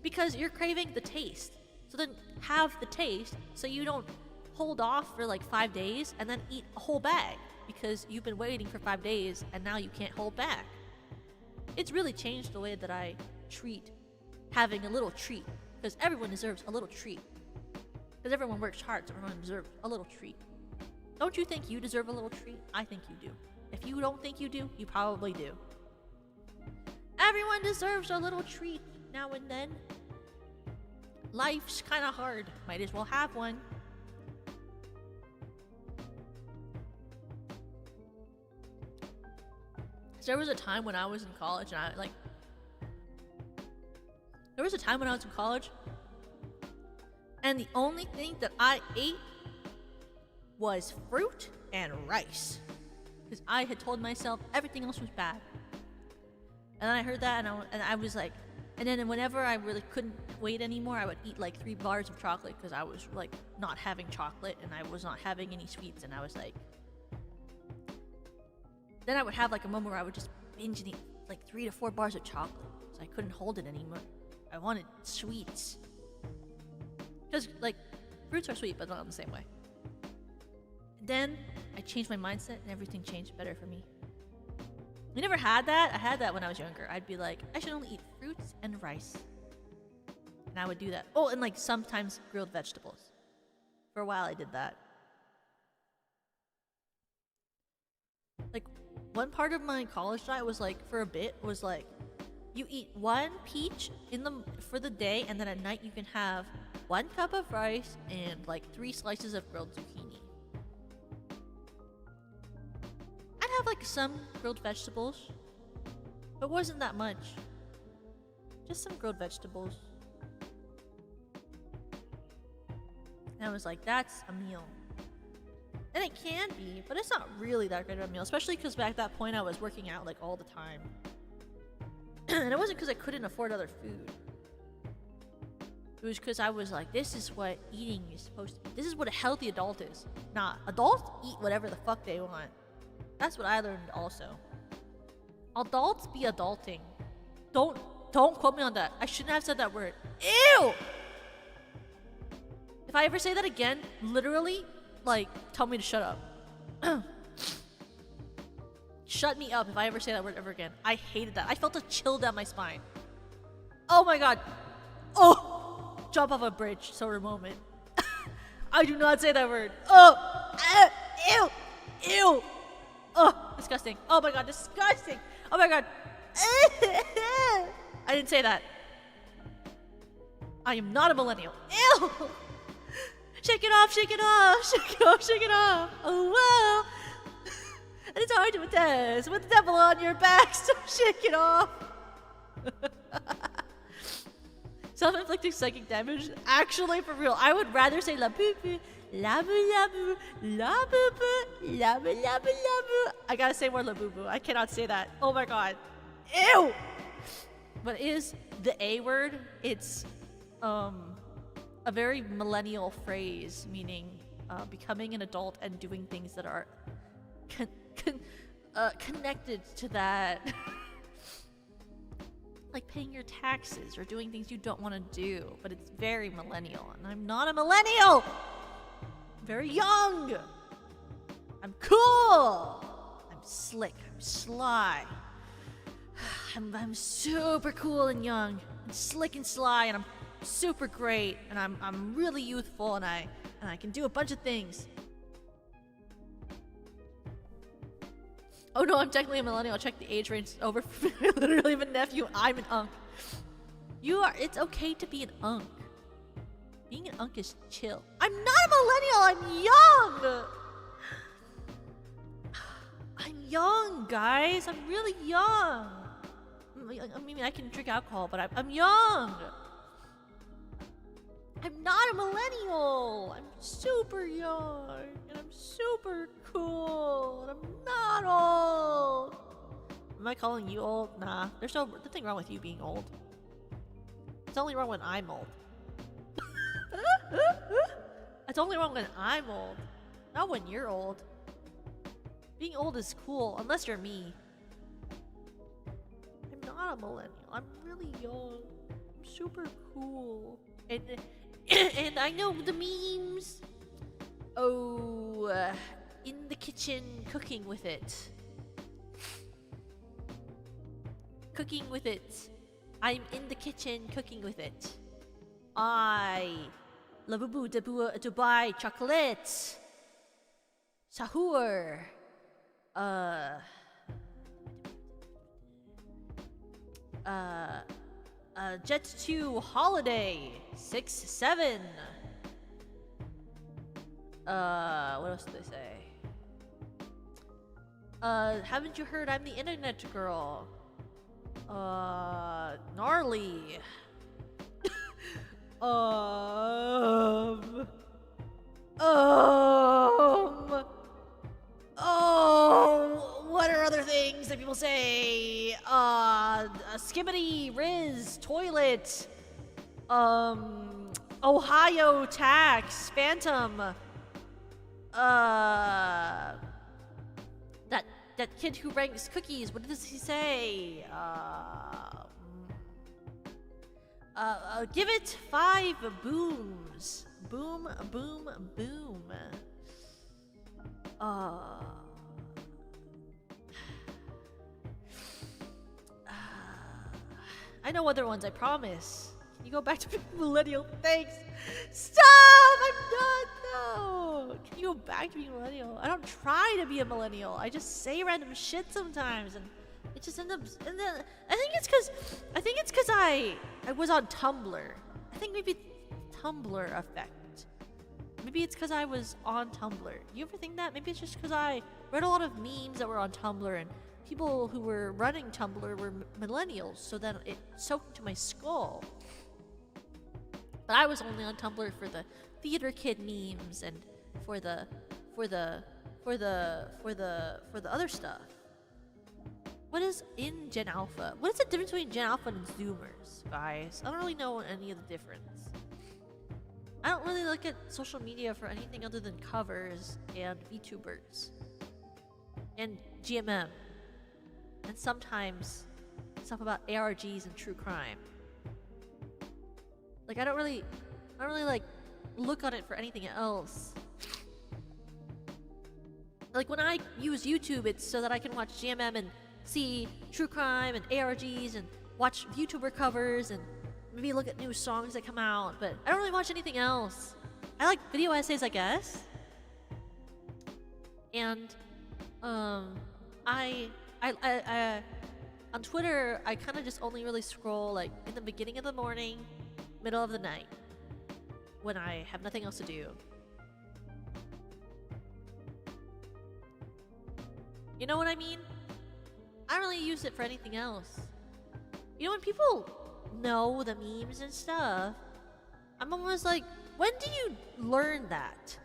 Because you're craving the taste. So then have the taste so you don't hold off for like 5 days and then eat a whole bag. Because you've been waiting for 5 days and now you can't hold back. It's really changed the way that I treat having a little treat. Because everyone deserves a little treat. Because everyone works hard, so everyone deserves a little treat. Don't you think you deserve a little treat? I think you do. If you don't think you do, you probably do. Everyone deserves a little treat now and then. Life's kind of hard. Might as well have one. So there was a time when I was in college and and the only thing that I ate was fruit and rice. Because I had told myself everything else was bad. And then I heard that and I was like, and then whenever I really couldn't wait anymore, I would eat like 3 bars of chocolate because I was like not having chocolate and I was not having any sweets. And I was like, then I would have like a moment where I would just binge and eat like 3 to 4 bars of chocolate because I couldn't hold it anymore. I wanted sweets. Because like fruits are sweet, but not in the same way. Then I changed my mindset and everything changed better for me. You never had that? I had that when I was younger. I'd be like, I should only eat fruits and rice. And I would do that. Oh, and like sometimes grilled vegetables. For a while I did that. Like one part of my college diet was like, for a bit, was like, you eat 1 peach for the day, and then at night you can have 1 cup of rice and like 3 slices of grilled zucchini. I'd have like some grilled vegetables, but it wasn't that much. Just some grilled vegetables. And I was like, that's a meal. And it can be, but it's not really that great of a meal, especially because back at that point I was working out like all the time. And it wasn't because I couldn't afford other food. It was because I was like, this is what eating is supposed to be. This is what a healthy adult is. Nah, adults eat whatever the fuck they want. That's what I learned also. Adults be adulting. Don't quote me on that. I shouldn't have said that word. Ew! If I ever say that again, literally, like, tell me to shut up. Shut me up if I ever say that word ever again. I hated that. I felt a chill down my spine. Oh my god. Oh! Jump off a bridge sort of moment. I do not say that word. Oh! Ew! Ew! Oh! Disgusting. Oh my god, disgusting! Oh my god. I didn't say that. I am not a millennial. Ew! Shake it off, shake it off, shake it off, shake it off. Oh wow! And it's hard to attest with the devil on your back, so shake it off. Self-inflicting psychic damage? Actually, for real, I would rather say la boo boo, la boo la boo, la boo boo, la boo la boo la boo. I gotta say more la boo boo. I cannot say that. Oh my god. Ew! But is the A word? It's a very millennial phrase, meaning becoming an adult and doing things that are connected to that. Like paying your taxes or doing things you don't want to do, but it's very millennial, and I'm not a millennial. I'm very young. I'm cool. I'm slick. I'm sly. I'm super cool and young. I'm slick and sly, and I'm super great, and I'm really youthful, and I can do a bunch of things. Oh no, I'm technically a millennial. Check the age range over. Literally have a nephew. I'm an unk. It's okay to be an unk. Being an unk is chill. I'm not a millennial. I'm young. I'm young, guys. I'm really young. I mean, I can drink alcohol, but I'm young. I'm not a millennial. I'm super young, and I'm super cool, and I'm not old. Am I calling you old? Nah, there's nothing wrong with you being old. It's only wrong when I'm old. It's only wrong when I'm old, not when you're old. Being old is cool, unless you're me. I'm not a millennial. I'm really young. I'm super cool. And I know the memes. Oh, in the kitchen, cooking with it. Cooking with it. I'm in the kitchen, cooking with it. I love to buy chocolate. Sahur. Jet 2 Holiday 6-7. What else did they say? Haven't you heard I'm the internet girl? Gnarly. What are other things that people say? Skibbity, Riz, toilet, Ohio tax, phantom, that kid who ranks cookies, what does he say? Give it 5 booms. Boom, boom, boom. I know other ones, I promise. Can you go back to being millennial? Thanks. Stop! I'm done. No. Can you go back to being millennial? I don't try to be a millennial. I just say random shit sometimes, and it just ends up. And then I think it's because I was on Tumblr. I think maybe Tumblr effect. Maybe it's because I was on Tumblr. You ever think that? Maybe it's just because I read a lot of memes that were on Tumblr, and people who were running Tumblr were millennials, so then it soaked into my skull. But I was only on Tumblr for the theater kid memes and for the other stuff. What is in Gen Alpha? What is the difference between Gen Alpha and Zoomers, guys? I don't really know any of the difference. I don't really look at social media for anything other than covers and VTubers and GMM. And sometimes stuff about ARGs and true crime. Like I don't really like look on it for anything else. Like when I use YouTube, it's so that I can watch GMM and see true crime and ARGs and watch YouTuber covers and maybe look at new songs that come out, but I don't really watch anything else. I like video essays, I guess. And I on Twitter, I kind of just only really scroll like in the beginning of the morning, middle of the night, when I have nothing else to do. You know what I mean? I don't really use it for anything else. You know, when people know the memes and stuff, I'm almost like, when do you learn that?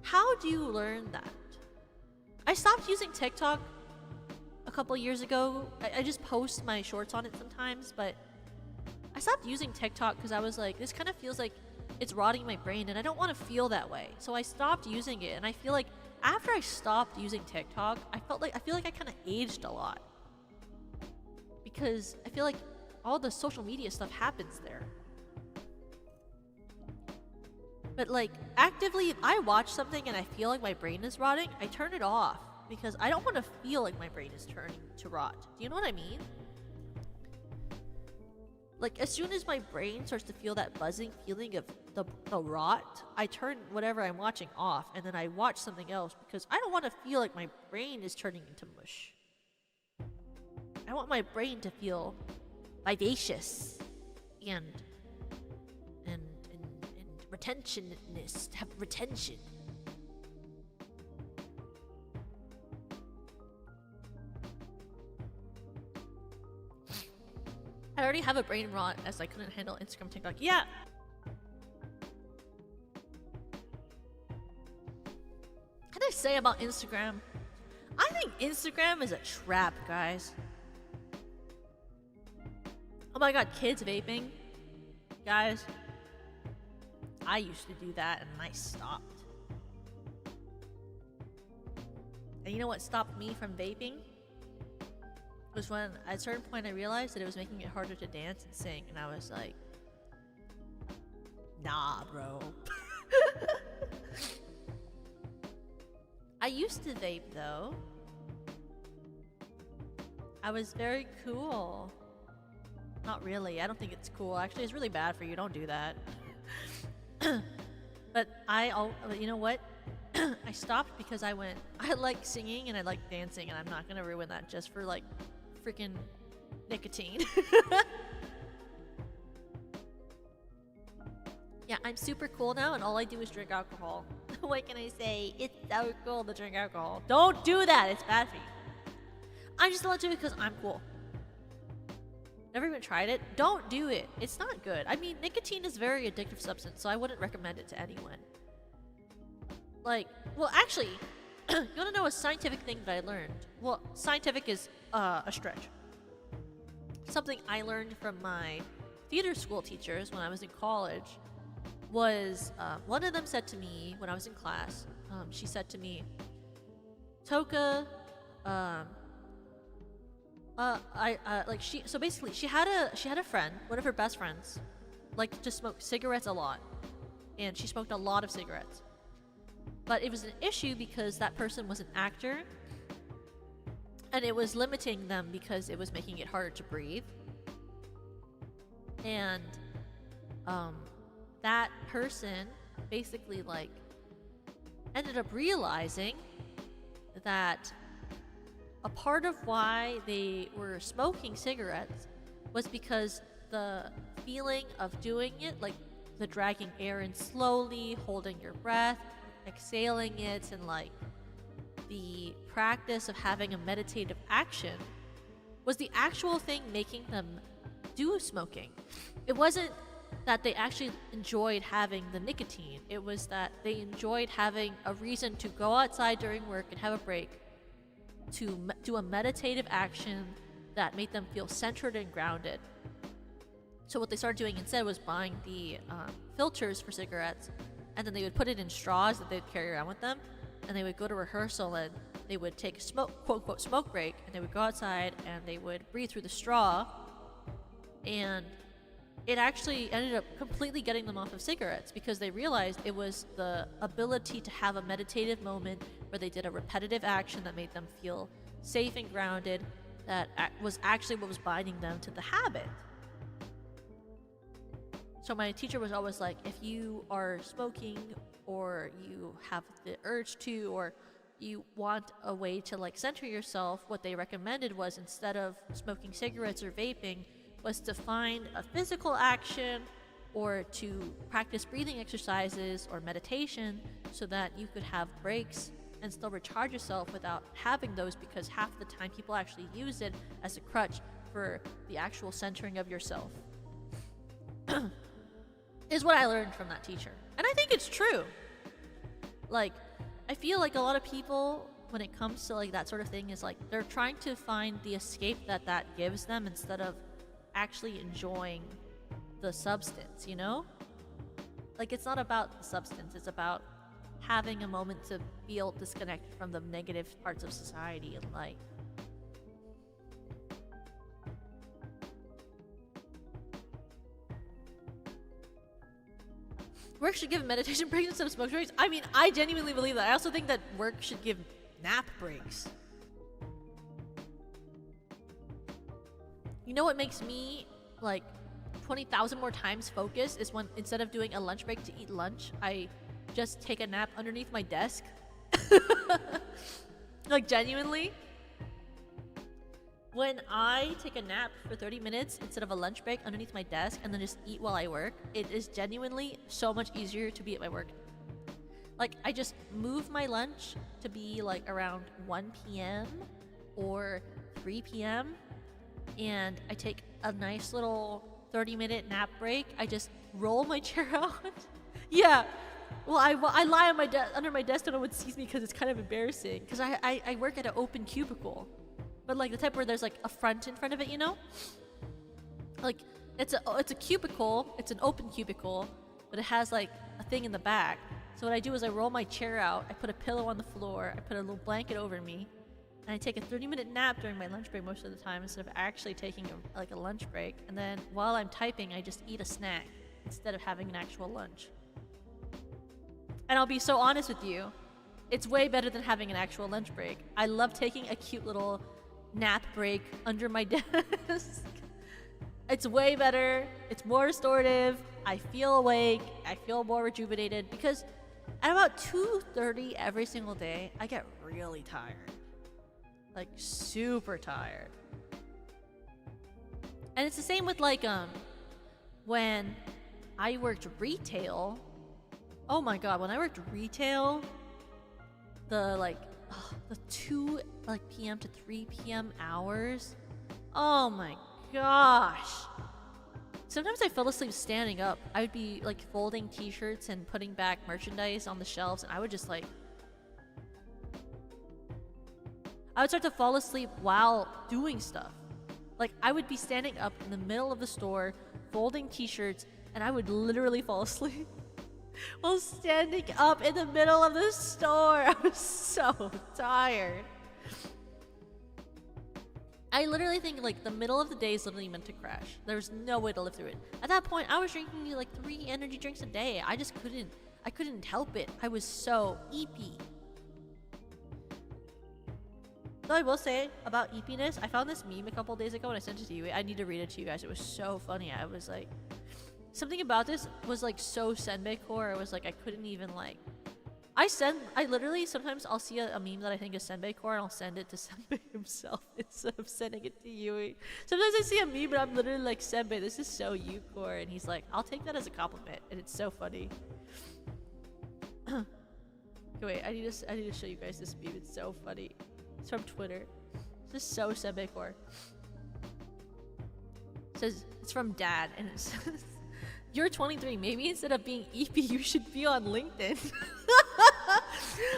How do you learn that? I stopped using TikTok a couple years ago. I just post my shorts on it sometimes, but I stopped using TikTok because I was like, this kind of feels like it's rotting my brain and I don't want to feel that way. So I stopped using it, and I feel like after I stopped using TikTok, I feel like I kind of aged a lot. Because I feel like all the social media stuff happens there. But like actively, if I watch something and I feel like my brain is rotting, I turn it off because I don't want to feel like my brain is turning to rot. Do you know what I mean? Like as soon as my brain starts to feel that buzzing feeling of the rot, I turn whatever I'm watching off and then I watch something else because I don't want to feel like my brain is turning into mush. I want my brain to feel vivacious and retentionness, to have retention. I already have a brain rot as I couldn't handle Instagram, TikTok. Yeah. What did I say about Instagram? I think Instagram is a trap, guys. Oh my god, kids vaping. Guys, I used to do that and I stopped. And you know what stopped me from vaping? Was when at a certain point I realized that it was making it harder to dance and sing, and I was like, nah, bro. I used to vape though. I was very cool. Not really. I don't think it's cool. Actually, it's really bad for you. Don't do that. But you know what? I stopped because I like singing and I like dancing, and I'm not gonna ruin that just for like freaking nicotine. Yeah, I'm super cool now, and all I do is drink alcohol. What can I say? It's so cool to drink alcohol. Don't do that. It's bad for you. I'm just allowed to do it because I'm cool. Never even tried it. Don't do it. It's not good. I mean, nicotine is a very addictive substance, so I wouldn't recommend it to anyone. Like, well, actually, you want to know a scientific thing that I learned? Well, scientific is a stretch. Something I learned from my theater school teachers when I was in college was one of them said to me when I was in class, she said to me, Toka, so basically she had a friend, one of her best friends, liked to smoke cigarettes a lot, and she smoked a lot of cigarettes. But it was an issue because that person was an actor, and it was limiting them because it was making it harder to breathe. And that person basically like ended up realizing that a part of why they were smoking cigarettes was because the feeling of doing it, like the dragging air in slowly, holding your breath, exhaling it, and like the practice of having a meditative action was the actual thing making them do smoking. It wasn't that they actually enjoyed having the nicotine. It was that they enjoyed having a reason to go outside during work and have a break to do a meditative action that made them feel centered and grounded. So what they started doing instead was buying the filters for cigarettes, and then they would put it in straws that they'd carry around with them, and they would go to rehearsal and they would take a quote-unquote smoke break, and they would go outside and they would breathe through the straw, and it actually ended up completely getting them off of cigarettes because they realized it was the ability to have a meditative moment where they did a repetitive action that made them feel safe and grounded that was actually what was binding them to the habit. So my teacher was always like, if you are smoking or you have the urge to, or you want a way to like center yourself, what they recommended was instead of smoking cigarettes or vaping was to find a physical action or to practice breathing exercises or meditation so that you could have breaks and still recharge yourself without having those, because half the time people actually use it as a crutch for the actual centering of yourself. Is what I learned from that teacher. And I think it's true. Like, I feel like a lot of people, when it comes to like that sort of thing, is like they're trying to find the escape that gives them instead of actually enjoying the substance, you know? Like, it's not about the substance, it's about having a moment to feel disconnected from the negative parts of society and life. Work should give meditation breaks instead of smoke breaks. I mean, I genuinely believe that. I also think that work should give nap breaks. You know what makes me like 20,000 more times focus is when instead of doing a lunch break to eat lunch, I just take a nap underneath my desk. Like, genuinely. When I take a nap for 30 minutes instead of a lunch break underneath my desk and then just eat while I work, it is genuinely so much easier to be at my work. Like, I just move my lunch to be like around 1 p.m. or 3 p.m. and I take a nice little 30-minute nap break. I just roll my chair out. Yeah. Well, I lie on under my desk and no one sees me because it's kind of embarrassing. Because I work at an open cubicle. But like the type where there's like a front in front of it, you know? Like, it's a cubicle, it's an open cubicle, but it has like a thing in the back. So what I do is I roll my chair out, I put a pillow on the floor, I put a little blanket over me, and I take a 30-minute nap during my lunch break most of the time instead of actually taking a lunch break. And then while I'm typing, I just eat a snack instead of having an actual lunch. And I'll be so honest with you, it's way better than having an actual lunch break. I love taking a cute little nap break under my desk. It's way better, it's more restorative, I feel awake, I feel more rejuvenated, because at about 2:30 every single day, I get really tired. Like, super tired. And it's the same with like when I worked retail. Oh my god, when I worked retail, the 2 p.m. to 3 p.m. hours. Oh my gosh. Sometimes I fell asleep standing up. I would be like folding t-shirts and putting back merchandise on the shelves, and I would just like I would start to fall asleep while doing stuff. Like I would be standing up in the middle of the store folding t-shirts, and I would literally fall asleep while standing up in the middle of the store. I was so tired. I literally think like the middle of the day is literally meant to crash. There's no way to live through it. At that point, I was drinking like 3 energy drinks a day. I couldn't help it. I was so eepy. Though I will say about eepiness, I found this meme a couple days ago and I sent it to you. I need to read it to you guys. It was so funny. I was like, something about this was like so senbei core. I was like, I couldn't even like. I literally sometimes I'll see a meme that I think is senbei core and I'll send it to senbei himself instead of sending it to Yui. Sometimes I see a meme but I'm literally like, senbei, this is so you core, and he's like, I'll take that as a compliment, and it's so funny. Okay, wait, I need to show you guys this meme. It's so funny. It's from Twitter. This is so senbei core. It says it's from Dad, and it says, "You're 23. Maybe instead of being EP, you should be on LinkedIn."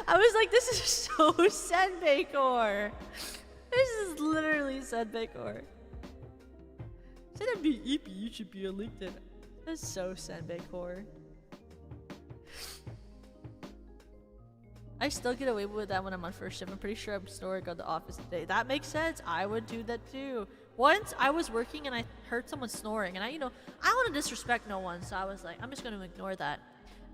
I was like, this is so senbei core. This is literally senbei core. Instead of being EP, you should be on LinkedIn. That's so senbei core. I still get away with that when I'm on first shift. I'm pretty sure I'm snoring at the office today. That makes sense. I would do that too. Once I was working and I heard someone snoring, and I don't want to disrespect no one, so I was like, I'm just going to ignore that.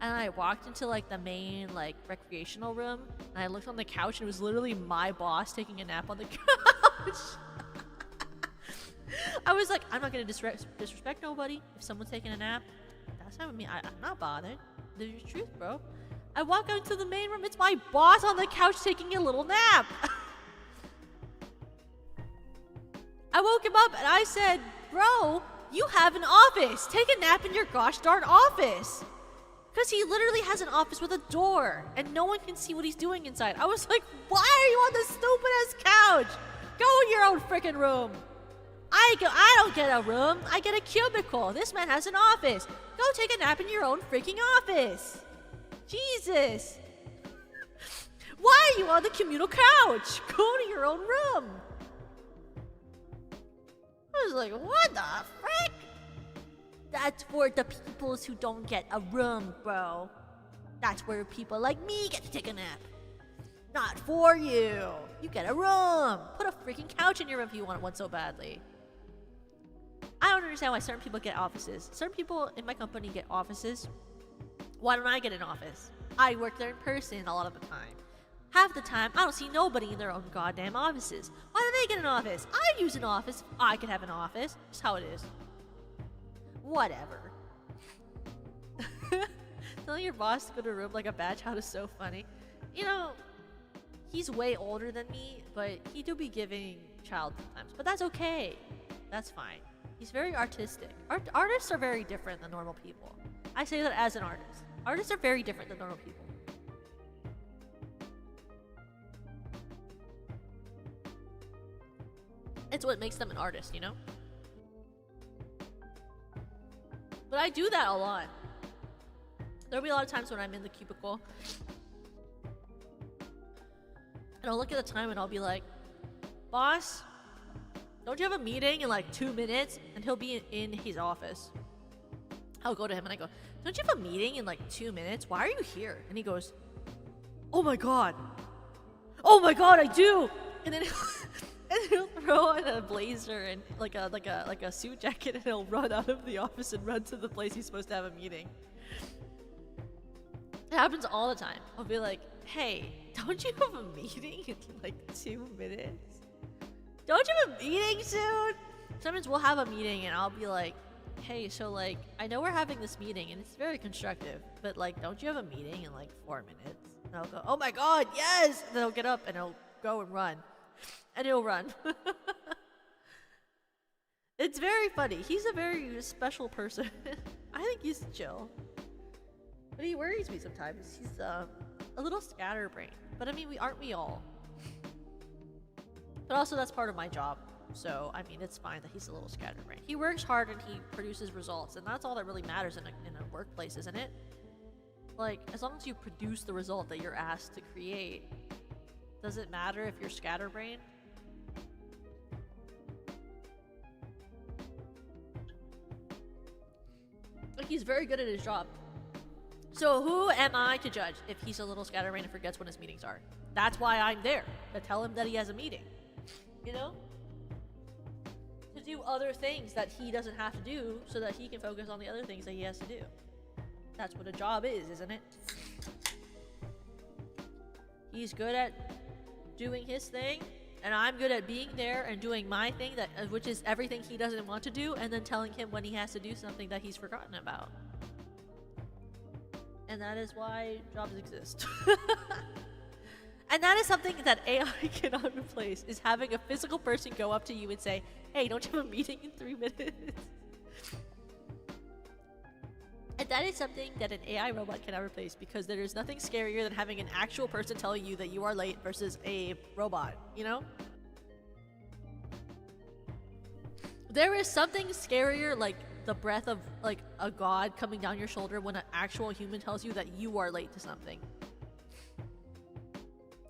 And I walked into like the main like recreational room, and I looked on the couch, and it was literally my boss taking a nap on the couch. I was like, I'm not going to disrespect nobody. If someone's taking a nap, that's not me. I'm not bothered. There's the truth, bro. I walk out to the main room, it's my boss on the couch taking a little nap. I woke him up and I said, bro, you have an office. Take a nap in your gosh darn office. Because he literally has an office with a door and no one can see what he's doing inside. I was like, why are you on this stupid ass couch? Go in your own freaking room. I don't get a room. I get a cubicle. This man has an office. Go take a nap in your own freaking office. Jesus! Why are you on the communal couch? Go to your own room! I was like, what the frick? That's for the peoples who don't get a room, bro. That's where people like me get to take a nap. Not for you. You get a room. Put a freaking couch in your room if you want one so badly. I don't understand why certain people get offices. Certain people in my company get offices. Why don't I get an office? I work there in person a lot of the time. Half the time, I don't see nobody in their own goddamn offices. Why do they get an office? I use an office. I could have an office. That's how it is. Whatever. Telling your boss to go to a room like a bad child is so funny. He's way older than me, but he do be giving child sometimes. But that's okay. That's fine. He's very artistic. Artists are very different than normal people. I say that as an artist. Artists are very different than normal people. It's what makes them an artist, But I do that a lot. There'll be a lot of times when I'm in the cubicle and I'll look at the time and I'll be like, boss, don't you have a meeting in like 2 minutes? And he'll be in his office. I'll go to him and I go, don't you have a meeting in like 2 minutes? Why are you here? And he goes, oh my god, I do. And then he'll throw on a blazer and like a suit jacket, and he'll run out of the office and run to the place he's supposed to have a meeting. It happens all the time. I'll be like, hey, don't you have a meeting in like 2 minutes? Don't you have a meeting soon? Sometimes we'll have a meeting and I'll be like, hey, so like, I know we're having this meeting and it's very constructive, but like, don't you have a meeting in like 4 minutes? And I'll go, oh my god, yes! And then he'll get up and he'll go and run. And he'll run. It's very funny. He's a very special person. I think he's chill. But he worries me sometimes. He's a little scatterbrained. But I mean, aren't we all? But also that's part of my job. So, I mean, it's fine that he's a little scatterbrained. He works hard and he produces results, and that's all that really matters in a workplace, isn't it? Like, as long as you produce the result that you're asked to create, does it matter if you're scatterbrained? Like, he's very good at his job. So who am I to judge if he's a little scatterbrained and forgets when his meetings are? That's why I'm there, to tell him that he has a meeting. You know? To do other things that he doesn't have to do so that he can focus on the other things that he has to do. That's what a job is, isn't it? He's good at doing his thing, and I'm good at being there and doing my thing, which is everything he doesn't want to do, and then telling him when he has to do something that he's forgotten about. And that is why jobs exist. And that is something that AI cannot replace, is having a physical person go up to you and say, hey, don't you have a meeting in 3 minutes? And that is something that an AI robot cannot replace, because there is nothing scarier than having an actual person telling you that you are late versus a robot, you know? There is something scarier, like the breath of like a god coming down your shoulder when an actual human tells you that you are late to something.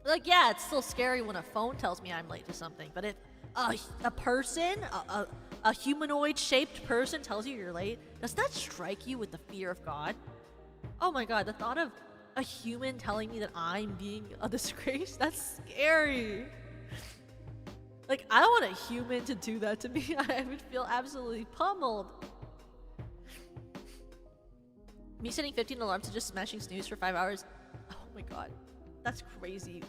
Like, yeah, it's still scary when a phone tells me I'm late to something, but if a person, a humanoid-shaped person tells you you're late, does that strike you with the fear of God? Oh my god, the thought of a human telling me that I'm being a disgrace? That's scary. Like, I don't want a human to do that to me. I would feel absolutely pummeled. Me setting 15 alarms to just smashing snooze for 5 hours. Oh my god. That's crazy.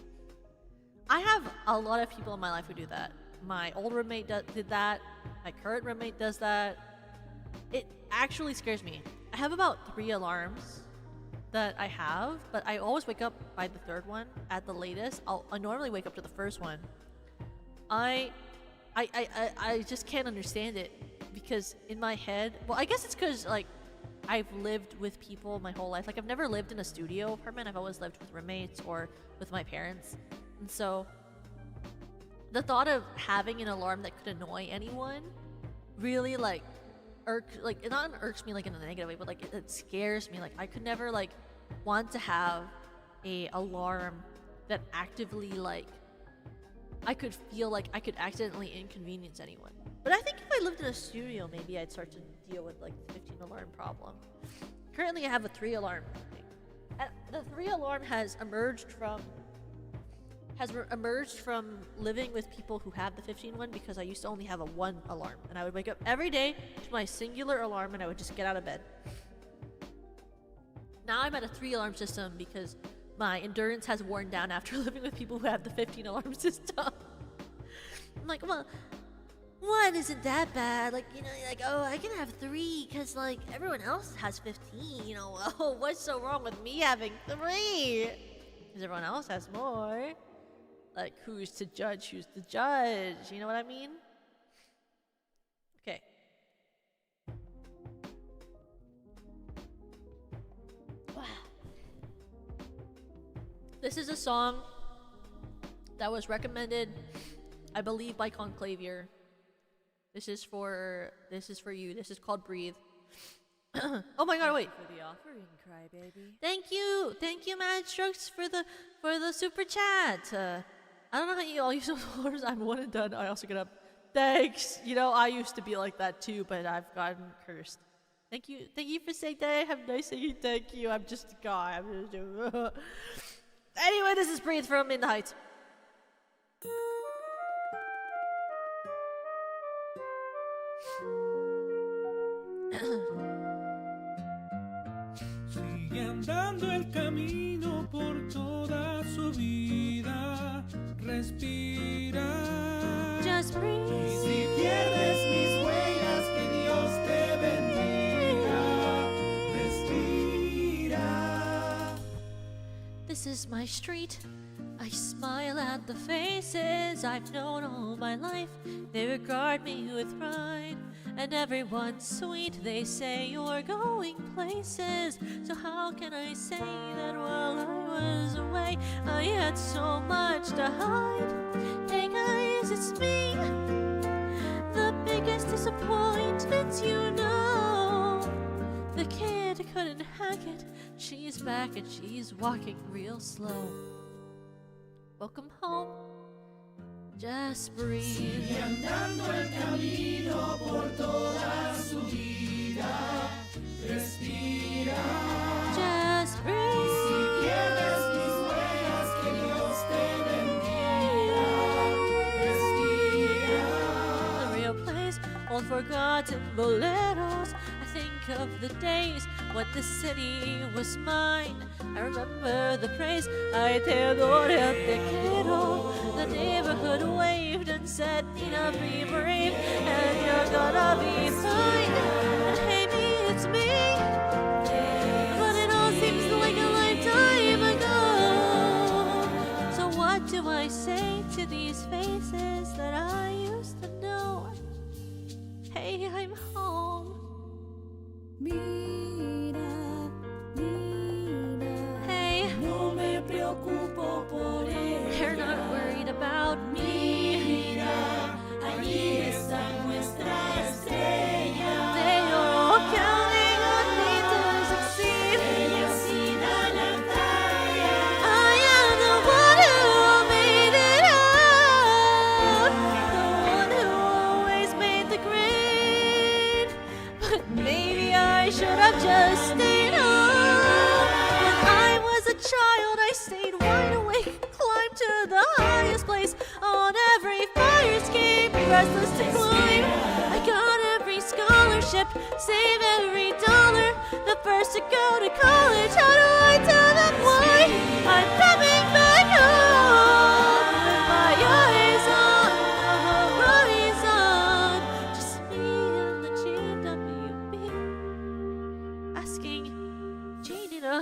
I have a lot of people in my life who do that. My old roommate did that. My current roommate does that. It actually scares me. I have about 3 alarms that I have, but I always wake up by the 3rd one at the latest. I normally wake up to the 1st one. I just can't understand it, because in my head, well, I guess it's because like I've lived with people my whole life. Like, I've never lived in a studio apartment. I've always lived with roommates or with my parents. And so the thought of having an alarm that could annoy anyone really it not irks me like in a negative way, but like it scares me. Like, I could never like want to have a alarm that actively like I could feel like I could accidentally inconvenience anyone. But I think if I lived in a studio, maybe I'd start to deal with like the 15 alarm problem. Currently I have a 3 alarm thing. And the 3 alarm has emerged from living with people who have the 15 one, because I used to only have a 1 alarm, and I would wake up every day to my singular alarm and I would just get out of bed. Now I'm at a 3 alarm system because my endurance has worn down after living with people who have the 15 alarm system. I'm like, well, 1 isn't that bad. Like, you know, like, oh, I can have 3 because, like, everyone else has 15. You know, oh, what's so wrong with me having 3? Because everyone else has more. Like, who's to judge? Who's to judge? You know what I mean? Okay. Wow. This is a song that was recommended, I believe, by Conclavier. This is for you. This is called Breathe. Oh my god, wait. For the offering, Crybaby. Thank you, Mad Strokes, for the super chat. I don't know how you all use those words. I'm one and done. I also get up. Thanks. You know, I used to be like that too, but I've gotten cursed. Thank you for saying that. I have nice saying thank you. I'm just a guy. Anyway, this is Breathe from In the Heights. Sigue andando el camino por toda su vida. Respira. Just breathe. Y si pierdes mis huellas, que Dios te bendiga. Respira. This is my street. I smile at the faces I've known all my life. They regard me with pride, and everyone's sweet. They say you're going places. So how can I say that while I was away I had so much to hide? Hey guys, it's me, the biggest disappointment, you know. The kid couldn't hack it. She's back and she's walking real slow. Welcome home. Just breathe. Sigue andando el camino por toda su vida. Respira. Just breathe. Si pierdes mis huellas, que Dios te bendiga. Respira. The real place, old forgotten boleros. I think of the days when the city was mine. I remember the praise, I te adoro, te quiero. The neighborhood waved and said, Nina, be brave, and you're gonna be fine. And hey, me, it's me, but it all seems like a lifetime ago. So what do I say to these faces that I used to know? Hey, I'm home. Mira, mira, Hey, No me preocupo por they're ella. not worried about me. Mira, allí está nuestra estrella. They are all counting on me to succeed. Ella sí da la talla. I am the one who made it out, the one who always made the grade. But maybe I should have just stayed home. When I was a child, I stayed wide awake, climbed to the highest place on every fire escape, restless to climb. I got every scholarship, save every dollar, the first to go to college. How do I tell them why I'm coming back home with my eyes on the horizon? Just me and the GWB, asking Janina,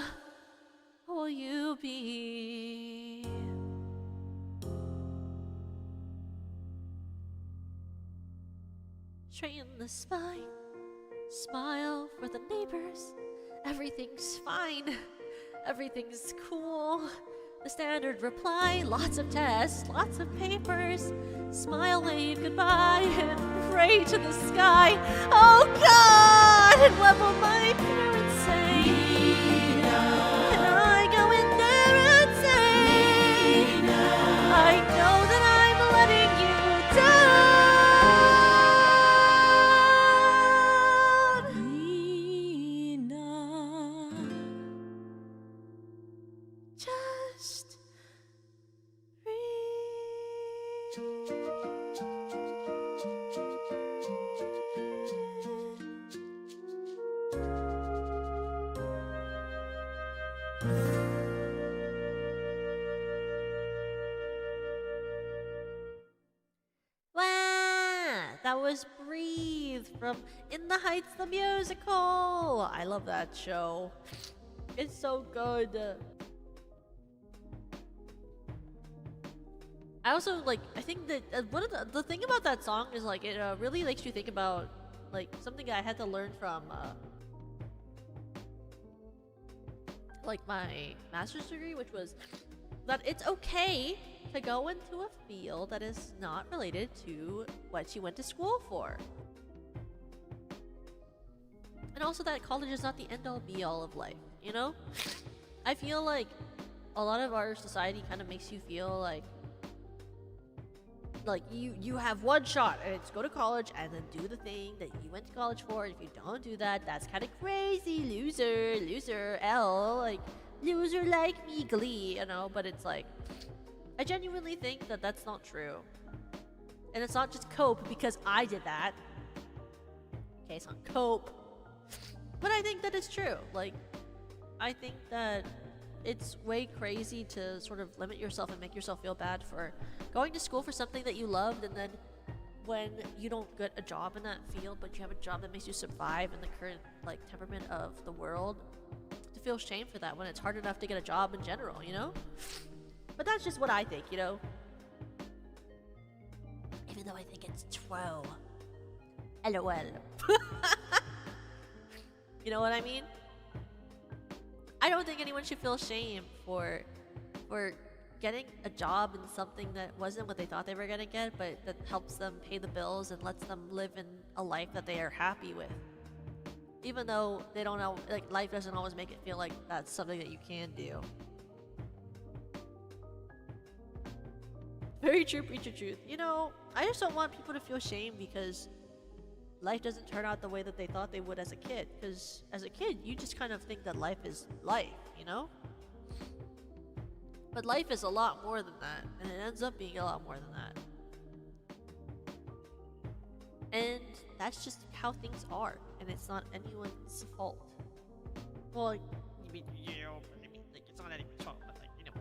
who will you be? Straighten the spine, smile for the neighbors. Everything's fine, everything's cool. The standard reply, lots of tests, lots of papers. Smile, wave goodbye, and pray to the sky. Oh God, and what will my parents say? Can I go in there and say, I know that I'm letting you down? Nina. Just Wow, that was Breathe from In the Heights the musical. I love that show. It's so good. I also I think that one of the thing about that song is it really makes you think about something I had to learn from my master's degree, which was that it's okay to go into a field that is not related to what you went to school for. And also that college is not the end-all be-all of life, you know? I feel like a lot of our society kind of makes you feel like you have one shot, and it's go to college and then do the thing that you went to college for. And if you don't do that, that's kind of crazy. Loser, L, loser like me, glee, you know? But it's I genuinely think that that's not true. And it's not just cope because I did that. Okay, it's not cope. But I think that it's true. I think that it's way crazy to sort of limit yourself and make yourself feel bad for going to school for something that you loved, and then when you don't get a job in that field, but you have a job that makes you survive in the current temperament of the world, to feel shame for that when it's hard enough to get a job in general, you know? But that's just what I think, you know? Even though I think it's true. LOL. You know what I mean? I don't think anyone should feel shame for getting a job in something that wasn't what they thought they were gonna get, but that helps them pay the bills and lets them live in a life that they are happy with. Even though they don't know, like, life doesn't always make it feel like that's something that you can do. Very true, preacher truth. You know, I just don't want people to feel shame because life doesn't turn out the way that they thought they would as a kid. Because as a kid, you just kind of think that life is life, you know? But life is a lot more than that, and it ends up being a lot more than that. And that's just how things are, and it's not anyone's fault. Well, you mean, you know, I mean, like, it's not anyone's fault, but, like, you know.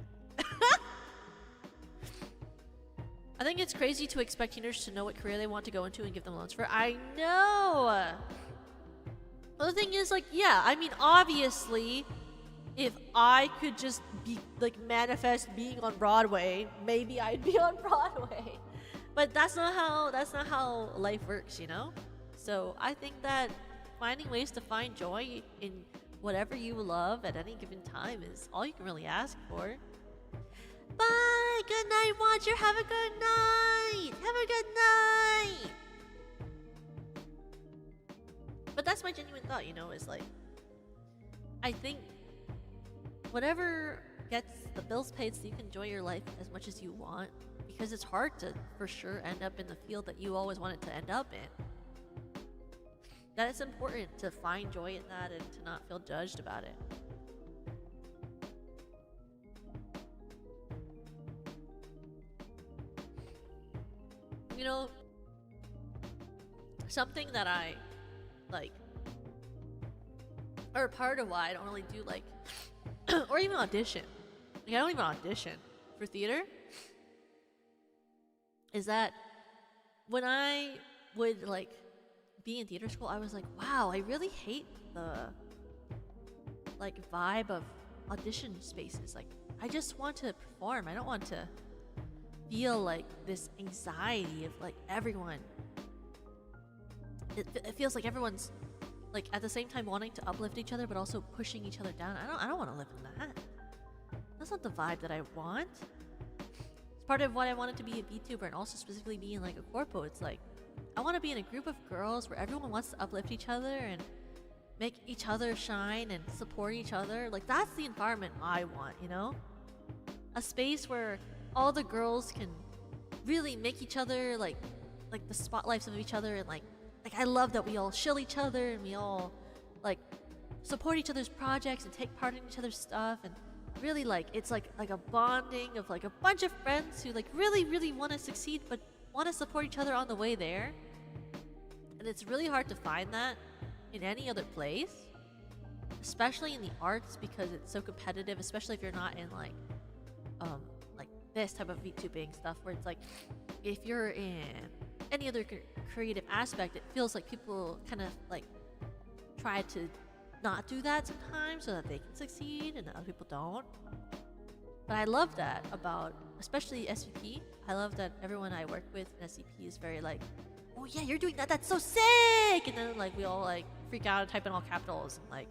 I think it's crazy to expect teenagers to know what career they want to go into and give them loans for. I know! Well, the thing is, like, yeah, I mean, obviously, if I could just be, like, manifest being on Broadway, maybe I'd be on Broadway. But that's not how life works, you know? So I think that finding ways to find joy in whatever you love at any given time is all you can really ask for. Bye! Good night, Watcher! Have a good night! Have a good night! But that's my genuine thought, you know, is like, I think whatever gets the bills paid so you can enjoy your life as much as you want, because it's hard to, for sure, end up in the field that you always wanted to end up in. That it's important to find joy in that and to not feel judged about it. You know, something that I like, or part of why I don't really do like, or even audition. Like, I don't even audition for theater. Is that when I would like be in theater school, I was like, wow, I really hate the like vibe of audition spaces. Like, I just want to perform. I don't want to feel like this anxiety of like everyone. It feels like everyone's like at the same time wanting to uplift each other but also pushing each other down. I don't want to live in that. That's not the vibe that I want. It's part of what I wanted to be a VTuber and also specifically being like a corpo. It's like I want to be in a group of girls where everyone wants to uplift each other and make each other shine and support each other. Like, that's the environment I want, you know? A space where all the girls can really make each other like the spotlights of each other, and like I love that we all shill each other and we all like support each other's projects and take part in each other's stuff, and really like it's like a bonding of like a bunch of friends who like really want to succeed but want to support each other on the way there. And it's really hard to find that in any other place, especially in the arts, because it's so competitive, especially if you're not in like this type of VTubing stuff where it's like if you're in any other creative aspect, it feels like people kind of like try to not do that sometimes so that they can succeed and other people don't. But I love that about especially SVP. I love that everyone I work with in SCP is very like, oh yeah, you're doing that, that's so sick, and then like we all like freak out and type in all capitals, and like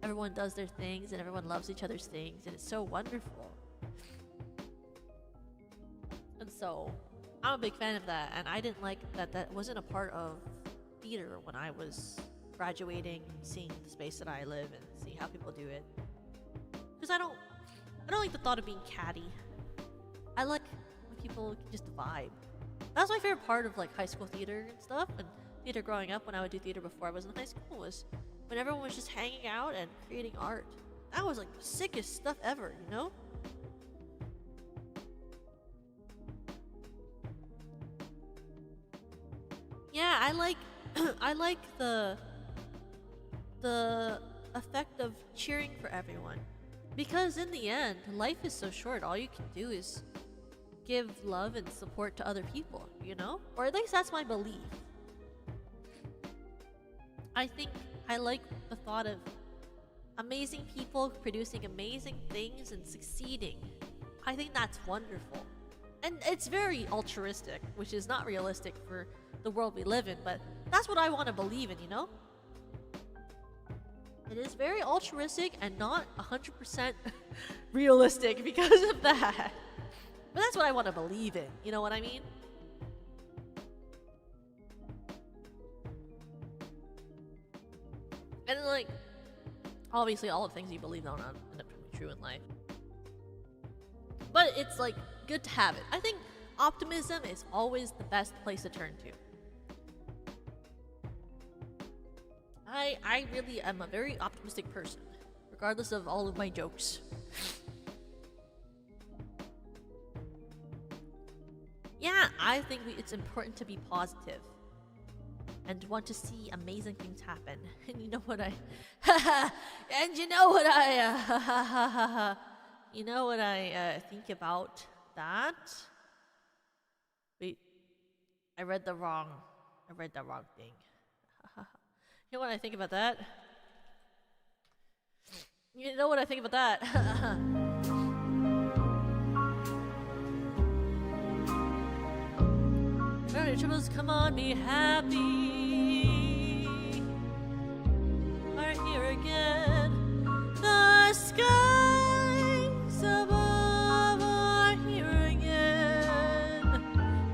everyone does their things and everyone loves each other's things, and it's so wonderful. And so I'm a big fan of that, and I didn't like that wasn't a part of theater when I was graduating, seeing the space that I live and seeing how people do it. Because I don't like the thought of being catty. I like when people just vibe. That was my favorite part of like high school theater and stuff, and theater growing up when I would do theater before I was in high school, was when everyone was just hanging out and creating art. That was like the sickest stuff ever, you know? Yeah, I like I like the effect of cheering for everyone, because in the end, life is so short. All you can do is give love and support to other people, you know? Or at least that's my belief. I think I like the thought of amazing people producing amazing things and succeeding. I think that's wonderful. And it's very altruistic, which is not realistic for the world we live in, but that's what I want to believe in, you know? It is very altruistic and not 100% realistic because of that. But that's what I want to believe in, you know what I mean? And like, obviously all the things you believe don't end up coming true in life. But it's like good to have it. I think optimism is always the best place to turn to. I really am a very optimistic person, regardless of all of my jokes. Yeah, I think it's important to be positive and want to see amazing things happen. And you know what I and you know what I you know what I think about that? Wait, I read the wrong thing. You know what I think about that? You know what I think about that? Alright, troubles, come on, be happy. Are here again. The skies above are here again.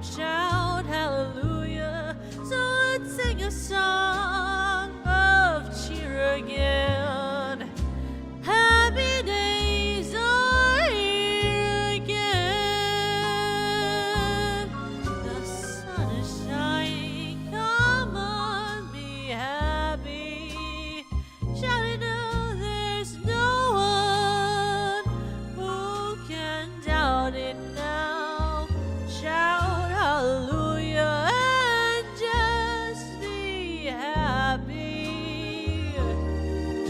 Shout hallelujah. So let's sing a song of cheer again. Happy days are here again. The sun is shining. Come on, be happy. Shout it out, there's no one who can doubt it now. Shout hallelujah and just be happy.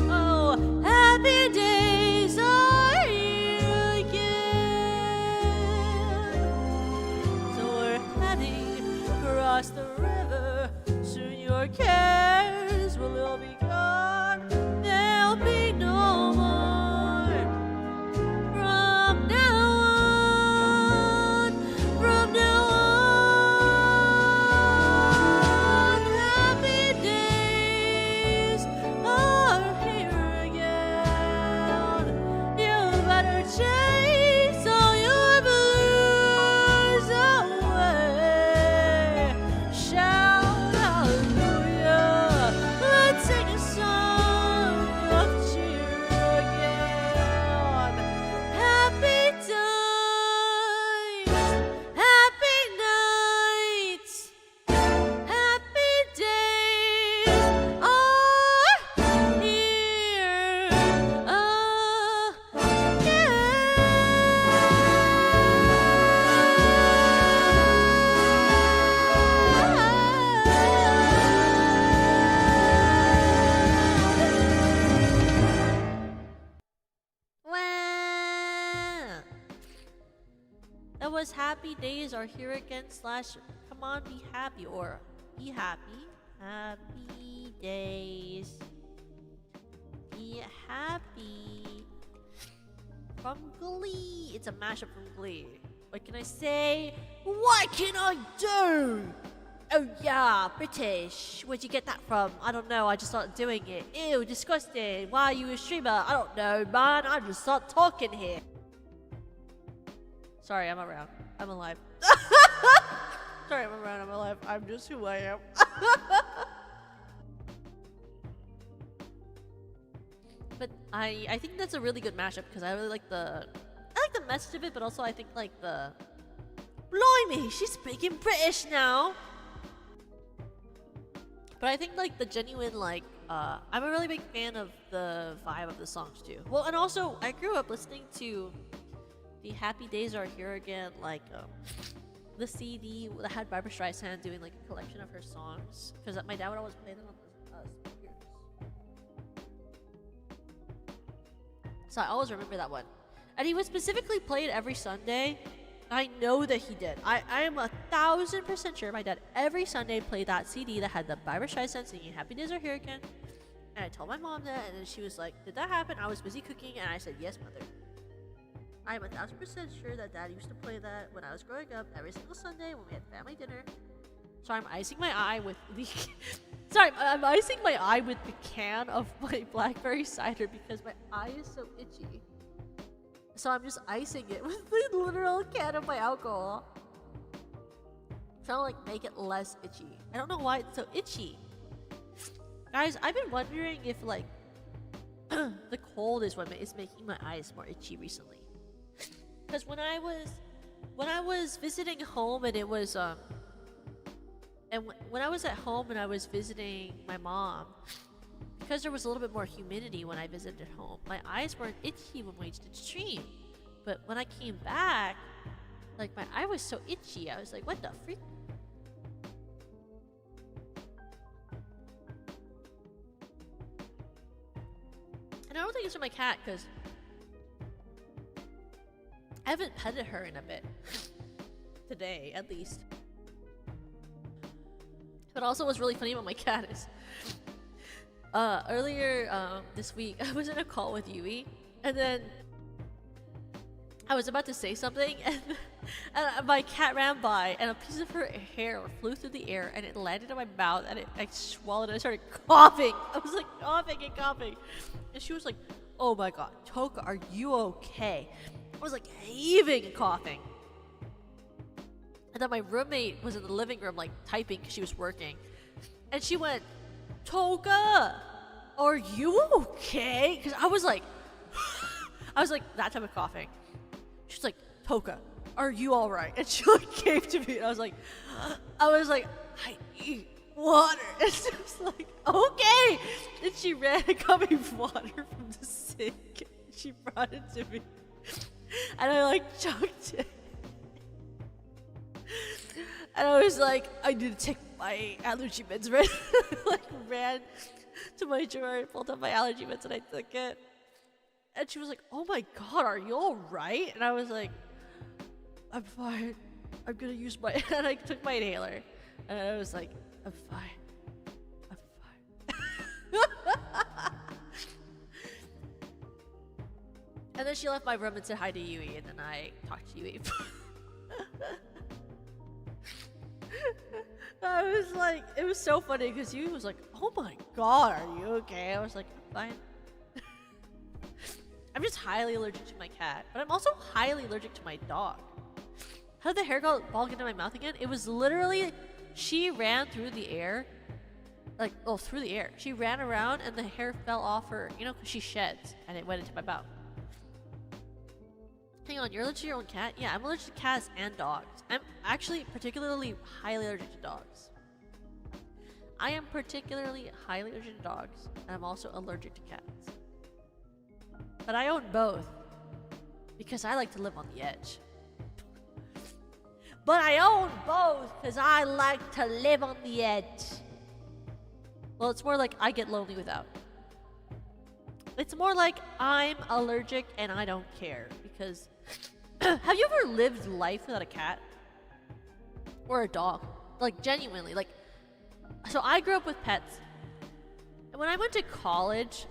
Oh, happy days are here again. So we're heading across the river. Soon your cares will all be gone. There'll be no more. From now on, from now on, happy days are here again. You better chase all your blues away. Shout hallelujah. Let's sing a song of cheer again. Happy times, happy nights, happy days are here Wow. That was happy days are here again / come on be happy or be happy. Happy days. Be happy. From Glee. It's a mashup from Glee. What can I say? What can I do? Oh yeah, British. Where'd you get that from? I don't know, I just started doing it. Ew, disgusting. Why are you a streamer? I don't know, man. I just started talking here. Sorry, I'm around. I'm alive. Sorry, I'm around. I'm alive. I'm just who I am. But I think that's a really good mashup because I really like the message of it, but also I think like the blimey, she's speaking British now. But I think like the genuine like I'm a really big fan of the vibe of the songs too. Well, and also I grew up listening to the Happy Days Are Here Again, like the CD that had Barbara Streisand doing like a collection of her songs, because my dad would always play them on the speakers. So I always remember that one. And he would specifically play it every Sunday. I know that he did. I am 1,000% sure my dad every Sunday played that CD that had the Barbara Streisand singing Happy Days Are Here Again. And I told my mom that, and then she was like, did that happen? I was busy cooking, and I said, yes, mother. I'm 1000% sure that Dad used to play that when I was growing up every single Sunday when we had family dinner. So I'm icing my eye with the I'm icing my eye with the can of my blackberry cider because my eye is so itchy. So I'm just icing it with the literal can of my alcohol. Trying to like make it less itchy. I don't know why it's so itchy. Guys, I've been wondering if like the cold is what is making my eyes more itchy recently. Because when I was visiting home and it was when I was at home and I was visiting my mom, because there was a little bit more humidity when I visited home, my eyes weren't itchy when we did stream. But when I came back, like my eye was so itchy, I was like, what the freak? And I don't think it's from my cat because I haven't petted her in a bit. Today, at least. But also what's really funny about my cat is earlier this week I was in a call with Yui and then I was about to say something and my cat ran by and a piece of her hair flew through the air and it landed in my mouth and I swallowed it and I started coughing. I was like coughing and coughing. And she was like, oh my god, Toka, are you okay? I was like heaving and coughing. And then my roommate was in the living room like typing because she was working. And she went, Toka, are you okay? Because I was like that type of coughing. She's like, Toka, are you alright? And she like came to me and I was like, I need water. And she was like, okay. And she ran and got me water from the sink. She brought it to me. And I like chugged it. And I was like, I need to take my allergy meds, right? Like ran to my drawer and pulled up my allergy meds and I took it. And she was like, oh my god, are you alright? And I was like, I'm fine. I'm gonna use my and I took my inhaler. And I was like, I'm fine. I'm fine. And then she left my room and said hi to Yui and then I talked to Yui. I was like, it was so funny because Yui was like, oh my god, are you okay? I was like, I'm fine. I'm just highly allergic to my cat, but I'm also highly allergic to my dog. How did the hair ball get into my mouth again? It was literally, she ran through the air, through the air. She ran around and the hair fell off her, because she sheds, and it went into my mouth. Hang on, you're allergic to your own cat? Yeah, I'm allergic to cats and dogs. I'm actually particularly highly allergic to dogs. I am particularly highly allergic to dogs, and I'm also allergic to cats. But I own both, because I like to live on the edge. But I own both, because I like to live on the edge. Well, it's more like I get lonely without. It's more like I'm allergic and I don't care, because... Have you ever lived life without a cat? Or a dog? Like, genuinely, like... So I grew up with pets. And when I went to college...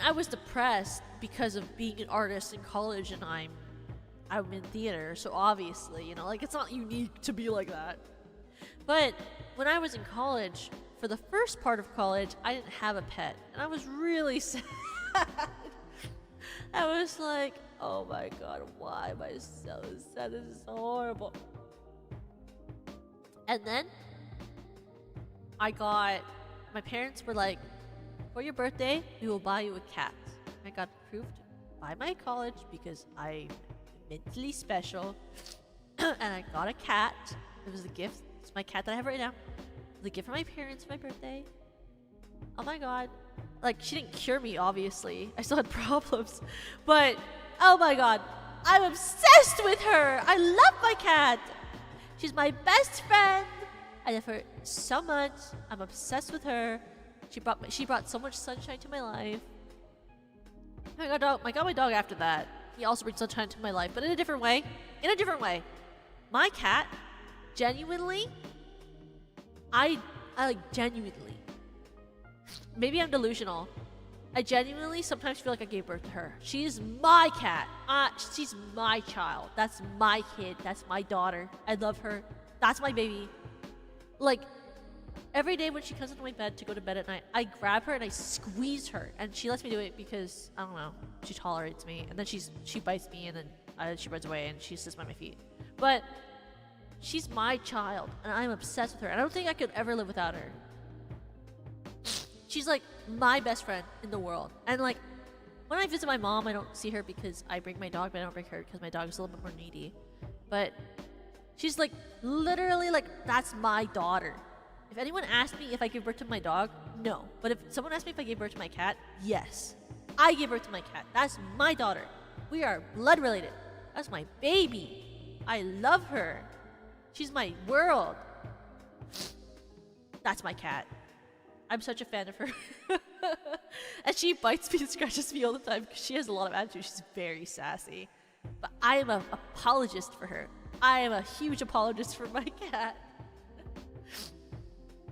I was depressed because of being an artist in college and I'm in theater, so obviously, it's not unique to be like that. But when I was in college, for the first part of college, I didn't have a pet. And I was really sad. I was like, oh my god, why am I so sad? This is so horrible. And then my parents were like, for your birthday, we will buy you a cat. I got approved by my college because I'm mentally special. And I got a cat. It was a gift. It's my cat that I have right now. The gift from my parents for my birthday. Oh my god. Like, she didn't cure me, obviously. I still had problems. But, oh my god. I'm obsessed with her. I love my cat. She's my best friend. I love her so much. I'm obsessed with her. She brought so much sunshine to my life. I got my dog after that. He also brings sunshine to my life, but in a different way. My cat, genuinely, I like genuinely. Maybe I'm delusional, I genuinely sometimes feel like I gave birth to her. She's my cat. She's my child. That's my kid. That's my daughter. I love her. That's my baby. Like, every day when she comes into my bed to go to bed at night, I grab her and I squeeze her. And she lets me do it because, I don't know, she tolerates me. And then she bites me and then she runs away and she sits by my feet. But she's my child and I'm obsessed with her. And I don't think I could ever live without her. She's like my best friend in the world. And like, when I visit my mom, I don't see her because I bring my dog, but I don't bring her because my dog is a little bit more needy. But she's like, literally like, that's my daughter. If anyone asked me if I gave birth to my dog, no. But if someone asked me if I gave birth to my cat, yes. I gave birth to my cat. That's my daughter. We are blood related. That's my baby. I love her. She's my world. That's my cat. I'm such a fan of her. And she bites me and scratches me all the time because she has a lot of attitude. She's very sassy. But I am an apologist for her. I am a huge apologist for my cat.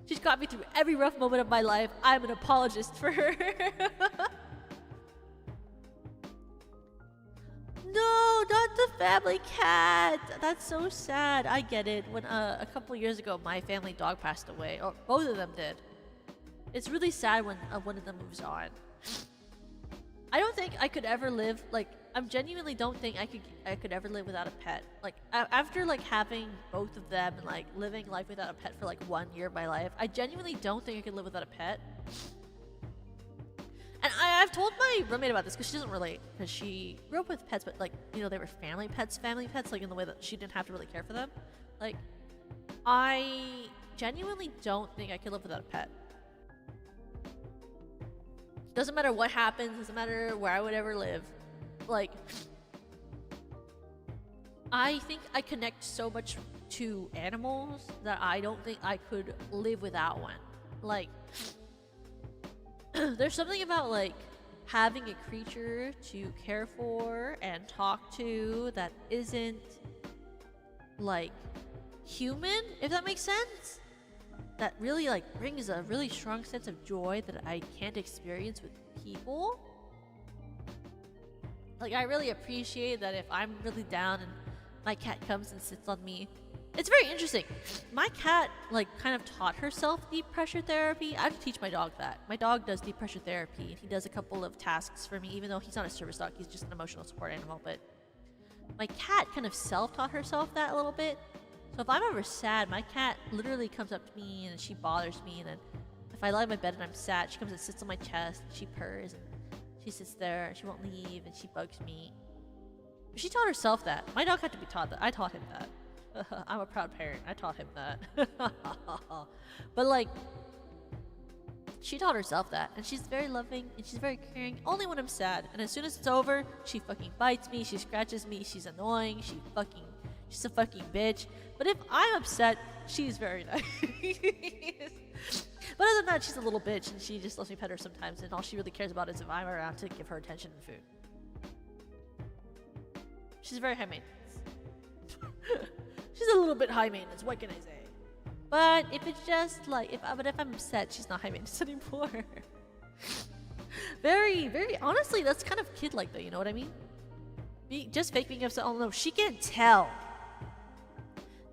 She's got me through every rough moment of my life. I'm an apologist for her. No, not the family cat. That's so sad. I get it. When a couple years ago, my family dog passed away, or both of them did. It's really sad when one of them moves on. I don't think I could ever live, like, I genuinely don't think I could ever live without a pet. Like, after like having both of them and like living life without a pet for like 1 year of my life, I genuinely don't think I could live without a pet. And I've told my roommate about this because she doesn't relate, because she grew up with pets, but like, you know, they were family pets, like in the way that she didn't have to really care for them. Like, I genuinely don't think I could live without a pet. Doesn't matter what happens, doesn't matter where I would ever live. Like, I think I connect so much to animals that I don't think I could live without one. Like, there's something about like having a creature to care for and talk to that isn't like human, if that makes sense. That really like brings a really strong sense of joy that I can't experience with people. Like, I really appreciate that if I'm really down and my cat comes and sits on me. It's very interesting. My cat like kind of taught herself deep pressure therapy. I have to teach my dog that. My dog does deep pressure therapy and he does a couple of tasks for me, even though he's not a service dog, he's just an emotional support animal. But my cat kind of self-taught herself that a little bit. So if I'm ever sad, my cat literally comes up to me and she bothers me, and then if I lie in my bed and I'm sad, she comes and sits on my chest and she purrs and she sits there and she won't leave and she bugs me. She taught herself that. My dog had to be taught that. I taught him that. I'm a proud parent. I taught him that. But like, she taught herself that, and she's very loving and she's very caring only when I'm sad. And as soon as it's over, she fucking bites me, she scratches me, she's annoying, she's a fucking bitch. But if I'm upset, she's very nice. But other than that, she's a little bitch and she just lets me pet her sometimes, and all she really cares about is if I'm around to give her attention and food. She's very high maintenance. She's a little bit high maintenance, what can I say? But if it's just like, if I'm upset, she's not high maintenance anymore. Very, very, honestly, that's kind of kid-like though, you know what I mean? Just fake being upset, oh no, she can tell.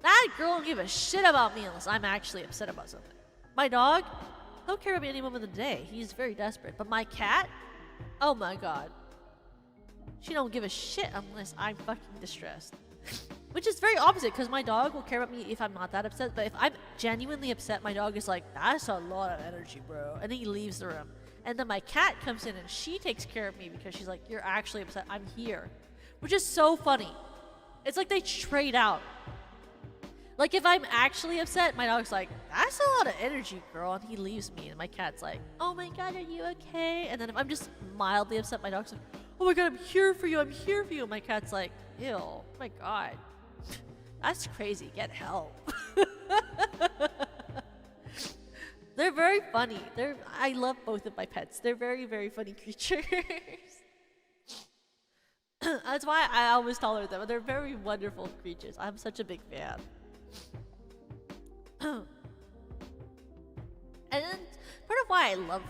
That girl don't give a shit about me unless I'm actually upset about something. My dog, he'll care about me any moment of the day. He's very desperate. But my cat, oh my god. She don't give a shit unless I'm fucking distressed. Which is very opposite, because my dog will care about me if I'm not that upset. But if I'm genuinely upset, my dog is like, that's a lot of energy, bro. And then he leaves the room. And then my cat comes in and she takes care of me because she's like, you're actually upset. I'm here. Which is so funny. It's like they trade out. Like, if I'm actually upset, my dog's like, that's a lot of energy, girl. And he leaves me. And my cat's like, oh my god, are you okay? And then if I'm just mildly upset, my dog's like, oh my god, I'm here for you. I'm here for you. And my cat's like, ew, oh my god. That's crazy. Get help. They're very funny. I love both of my pets. They're very, very funny creatures. That's why I always tolerate them. They're very wonderful creatures. I'm such a big fan. And then part of why I love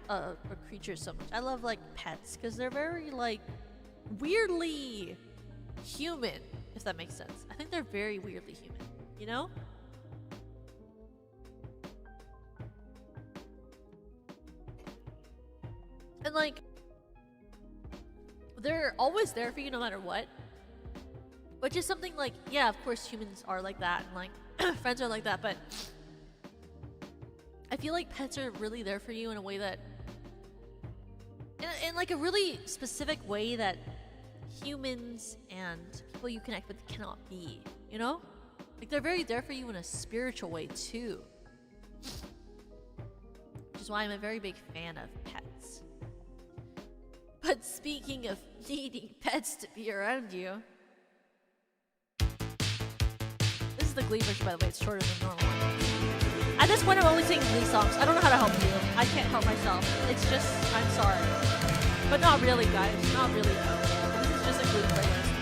or creatures so much. I love like pets because they're very like weirdly human, if that makes sense. I think they're very weirdly human, you know? And like they're always there for you no matter what. Which is something like, yeah, of course humans are like that and like friends are like that, but I feel like pets are really there for you in a way that in like a really specific way that humans and people you connect with cannot be, you know? Like they're very there for you in a spiritual way too. Which is why I'm a very big fan of pets. But speaking of needing pets to be around you, this is the Glee version, by the way. It's shorter than normal. At this point, I'm only singing Glee songs. I don't know how to help you. I can't help myself. It's just, I'm sorry. But not really, guys. Not really. This is just a Glee playlist.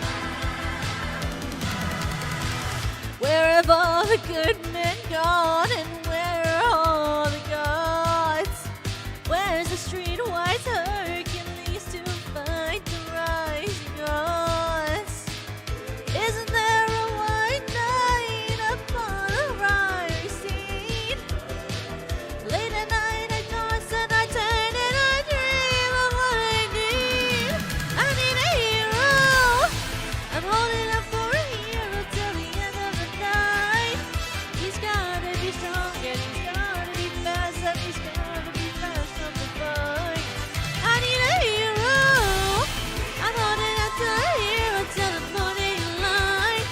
Where have all the good men gone, and where are all the gods? Where's the streetwise Hercules to fight the rising gods? Isn't there a white knight upon a rising? Late at night I toss and I turn and I dream of what I need. I need a hero. I'm holding up for a hero till the end of the night. He's gotta be strong and he's gotta be fast and he's gotta be fast on the fight. I need a hero. I'm holding up to a hero till the morning light.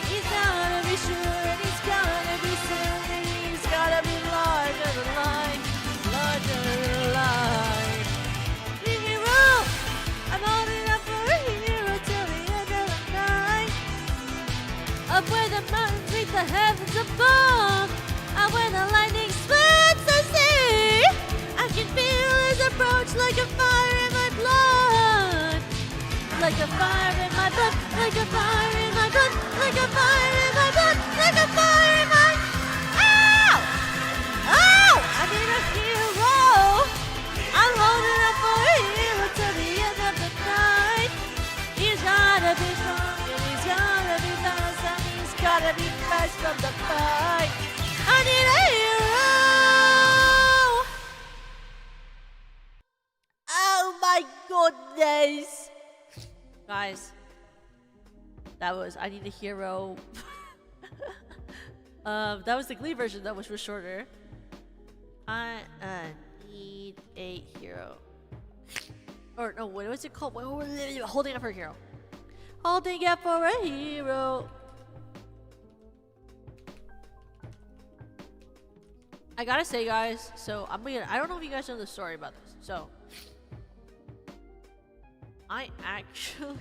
He's gotta be sure and he's gotta be sound and he's gotta be larger than life, larger than life. The hero. I'm holding up for a hero till the end of the night. Up where the mountains meet the heavens above, up where the lightning splits the sea, I can feel his approach like a fire in my blood, like a fire in my blood, like a fire in my blood, like a fire in my blood, like a fire in my. Ow! Ow! I need a hero. I'm holding up for a hero till the end of the night. He's gotta be strong and he's gotta be fast and he's gotta be fast from the fight. I need a hero. Oh my goodness. Guys, that was I Need a Hero. That was the Glee version, that which was shorter. I need a hero. Or no, what was it called? Holding up for a hero. Holding up for a hero. I gotta say, guys, so I don't know if you guys know the story about this. So I actually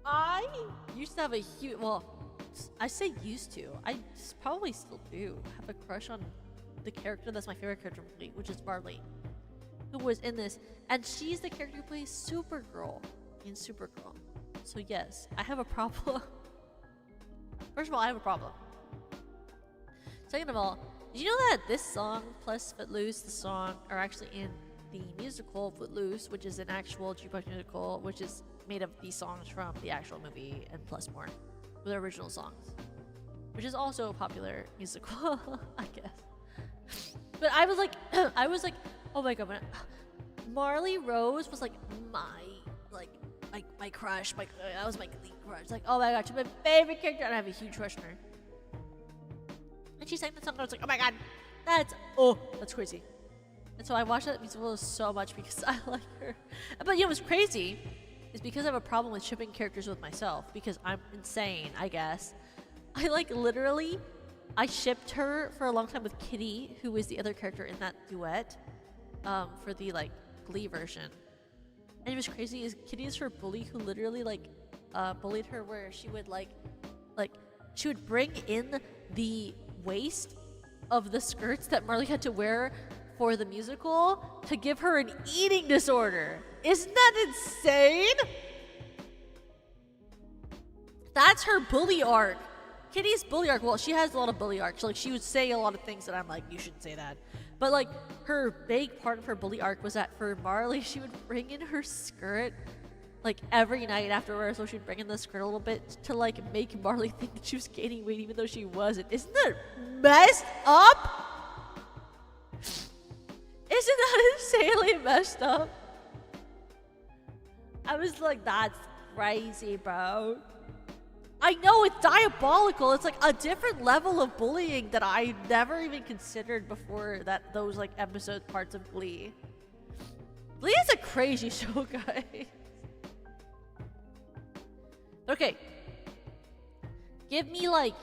I used to have a huge, well, I say used to, I probably still do have a crush on the character that's my favorite character, which is Marley, who was in this, and she's the character who plays Supergirl in Supergirl. So yes, I have a problem. First of all, I have a problem. Second of all, did you know that this song plus Footloose, the song, are actually in the musical Footloose, which is an actual jukebox musical, which is made of these songs from the actual movie and plus more, with original songs, which is also a popular musical, I guess. But I was like, oh my god, Marley Rose was like my crush, that was my Glee crush. Like, oh my god, she's my favorite character, and I have a huge crush on her. And she sang the song, and I was like, oh my god, that's crazy. And so I watched that musical so much because I like her. But you know what's crazy is because I have a problem with shipping characters with myself because I'm insane, I guess. I literally, I shipped her for a long time with Kitty, who is the other character in that duet, for the Glee version. And it was crazy is Kitty is her bully who literally bullied her where she would she would bring in the waist of the skirts that Marley had to wear for the musical to give her an eating disorder. Isn't that insane? That's her bully arc Kitty's bully arc, well, she has a lot of bully arcs. Like, she would say a lot of things that I'm like, you shouldn't say that. But, like, her big part of her bully arc was that for Marley, she would bring in her skirt, like, every night afterwards. So she'd bring in the skirt a little bit to, like, make Marley think that she was gaining weight even though she wasn't. Isn't that messed up? Isn't that insanely messed up? I was like, that's crazy, bro. I know it's diabolical. It's like a different level of bullying that I never even considered before that those like episode parts of Glee. Glee is a crazy show, guys. Okay. Give me like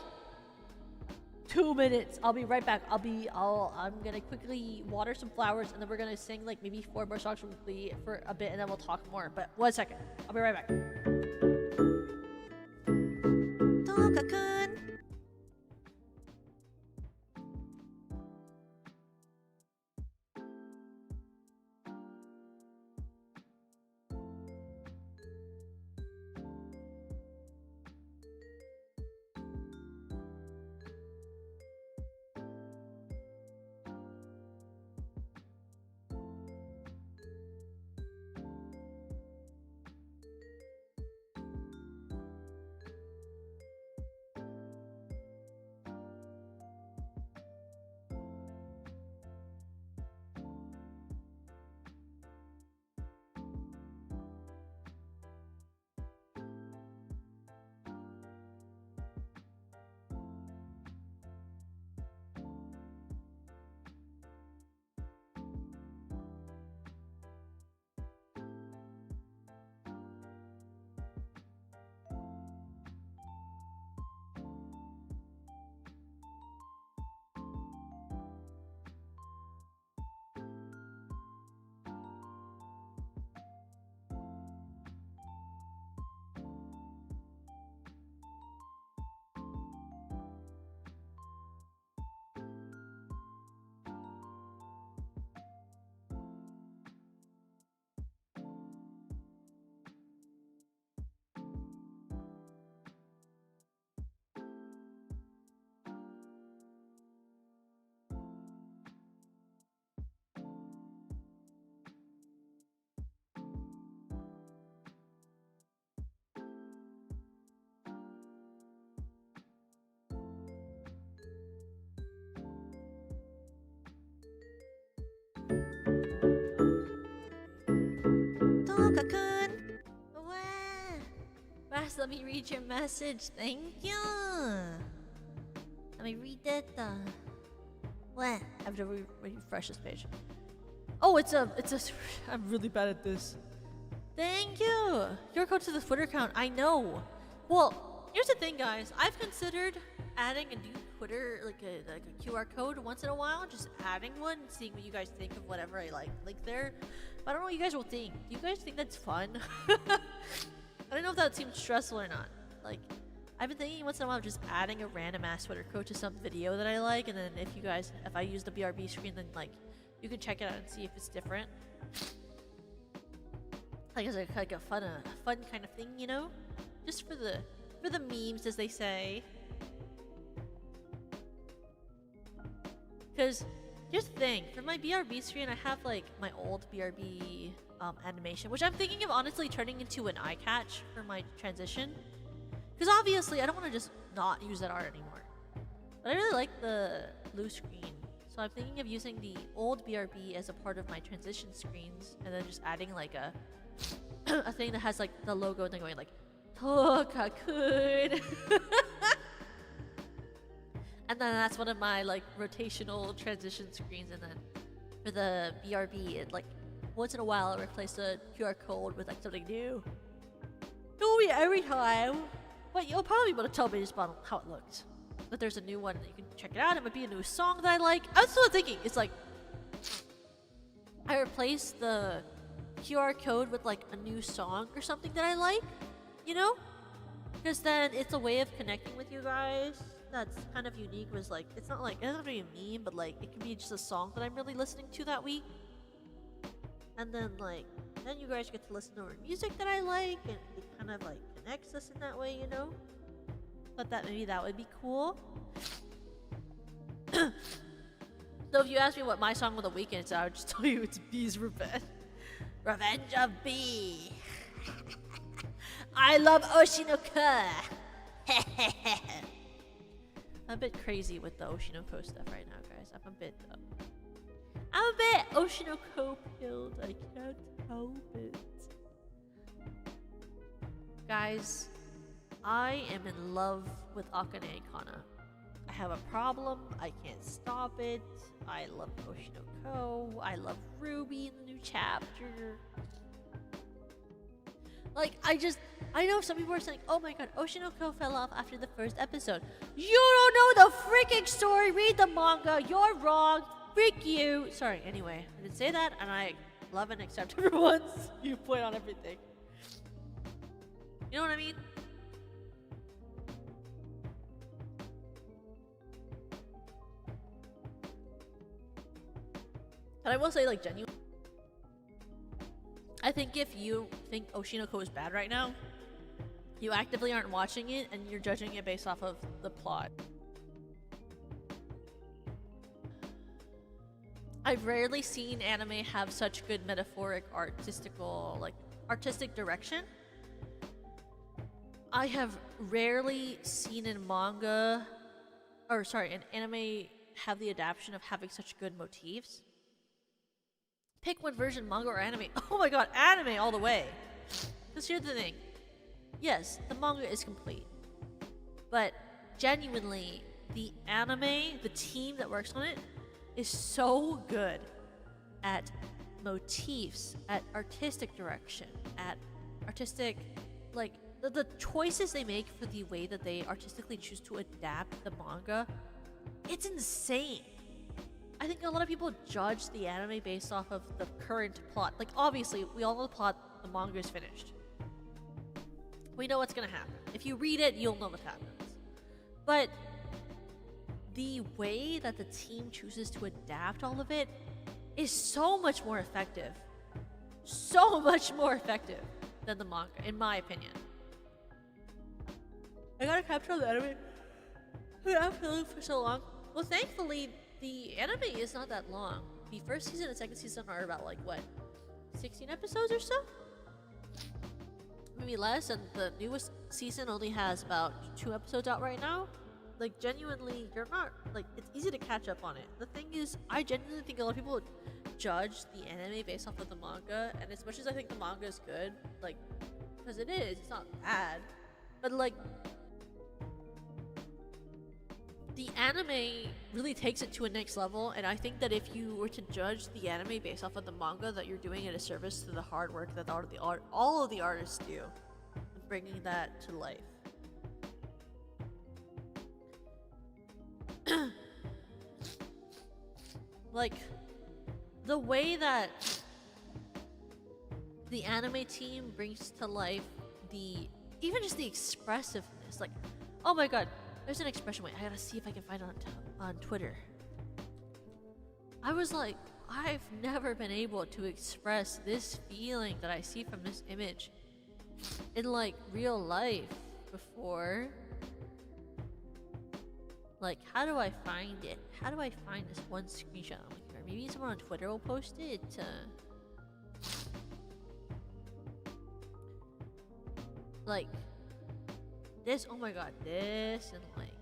2 minutes. I'll be right back. I'm gonna quickly water some flowers and then we're gonna sing like maybe 4 more songs from Glee for a bit and then we'll talk more. But 1 second. I'll be right back. Toka-kun. Toka-kun. Wow. First, let me read your message. Thank you. Let me read that. What? I have to refresh this page. Oh, it's a. I'm really bad at this. Thank you. Your code to the Twitter account. I know. Well, here's the thing, guys. I've considered adding a new Twitter, like a QR code once in a while. Just adding one, seeing what you guys think of whatever I like there. But I don't know what you guys will think. Do you guys think that's fun? I don't know if that seems stressful or not. Like, I've been thinking once in a while of just adding a random ass Twitter code to some video that I like, and then if I use the BRB screen, then like you can check it out and see if it's different. Like it's like a fun kind of thing, you know? Just for the memes, as they say. Because here's the thing, for my BRB screen, I have like my old BRB animation, which I'm thinking of honestly turning into an eye catch for my transition. Because obviously, I don't want to just not use that art anymore. But I really like the blue screen, so I'm thinking of using the old BRB as a part of my transition screens, and then just adding like a a thing that has like the logo and then going like Toka-kun. And then that's one of my like rotational transition screens, and then for the BRB, it like once in a while I replace the QR code with like something new. No, every time. But you'll probably be able to tell me just about how it looked. That there's a new one that you can check it out. It might be a new song that I like. I was still thinking, it's like I replaced the QR code with like a new song or something that I like, you know? Because then it's a way of connecting with you guys that's kind of unique. Was like, it's not like, it doesn't have to be a meme, but like it can be just a song that I'm really listening to that week. And then like, then you guys get to listen to more music that I like, and it kind of like connects us in that way, you know? But that maybe that would be cool. So if you ask me what my song of the week is, I would just tell you it's Bee's Revenge. Revenge of Bee. I love Oshinoko. I'm a bit crazy with the Oshinoko stuff right now, guys. I'm a bit Oshinoko pilled. I can't help it. Guys, I am in love with Akane Kana. I have a problem. I can't stop it. I love Oshinoko. I love Ruby in the new chapter. Like, I know some people are saying, oh my god, Oshinoko fell off after the first episode. You don't know the freaking story. Read the manga. You're wrong. Freak you. Sorry, anyway. I didn't say that, and I love and accept everyone's viewpoint on everything. You know what I mean? And I will say, like, genuinely, I think if you think Oshinoko is bad right now, you actively aren't watching it and you're judging it based off of the plot. I've rarely seen anime have such good metaphoric artistic direction. I have rarely seen an anime have the adaptation of having such good motifs. Pick one version, manga or anime. Oh my god, anime all the way. Because here's the thing. Yes, the manga is complete. But genuinely, the anime, the team that works on it, is so good at motifs, at artistic direction, at artistic, like, the choices they make for the way that they artistically choose to adapt the manga, it's insane. I think a lot of people judge the anime based off of the current plot. Like, obviously, we all know the plot, the manga is finished. We know what's gonna happen. If you read it, you'll know what happens. But the way that the team chooses to adapt all of it is so much more effective. So much more effective than the manga, in my opinion. I gotta capture the anime. I'm feeling for so long. Well, thankfully, the anime is not that long. The first season and second season are about, like, what, 16 episodes or so? Maybe less, and the newest season only has about 2 episodes out right now. Like, genuinely, you're not, like, it's easy to catch up on it. The thing is, I genuinely think a lot of people judge the anime based off of the manga, and as much as I think the manga is good, like, because it is, it's not bad, but, like, the anime really takes it to a next level, and I think that if you were to judge the anime based off of the manga, that you're doing it a service to the hard work that all of the artists do in bringing that to life. Like, the way that the anime team brings to life even just the expressiveness, like, oh my god, there's an expression. Wait, I gotta see if I can find it on Twitter. I was like, I've never been able to express this feeling that I see from this image in, like, real life before. Like, how do I find it? How do I find this one screenshot? I'm like, or maybe someone on Twitter will post it. Like, this, oh my god, this, and like,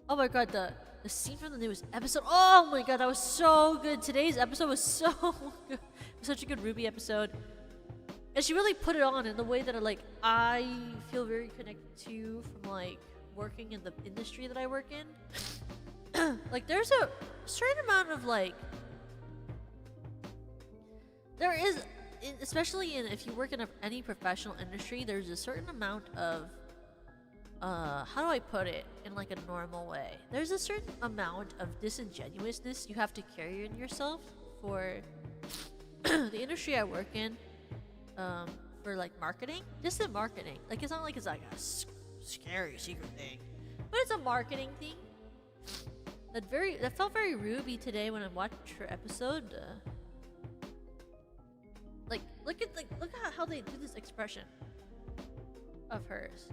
oh my god, the scene from the newest episode, oh my god, that was so good. Today's episode was so good. It was such a good Ruby episode. And she really put it on in the way that I feel very connected to from, like, working in the industry that I work in. Like, there's a certain amount of, like, there is, especially if you work in any professional industry, there's a certain amount of, how do I put it in, like, a normal way? There's a certain amount of disingenuousness you have to carry in yourself for the industry I work in, for, like, marketing. Just in marketing. Like, it's not like it's like a scary secret thing, but it's a marketing thing. That felt very Ruby today when I watched her episode. Look at how they do this expression of hers.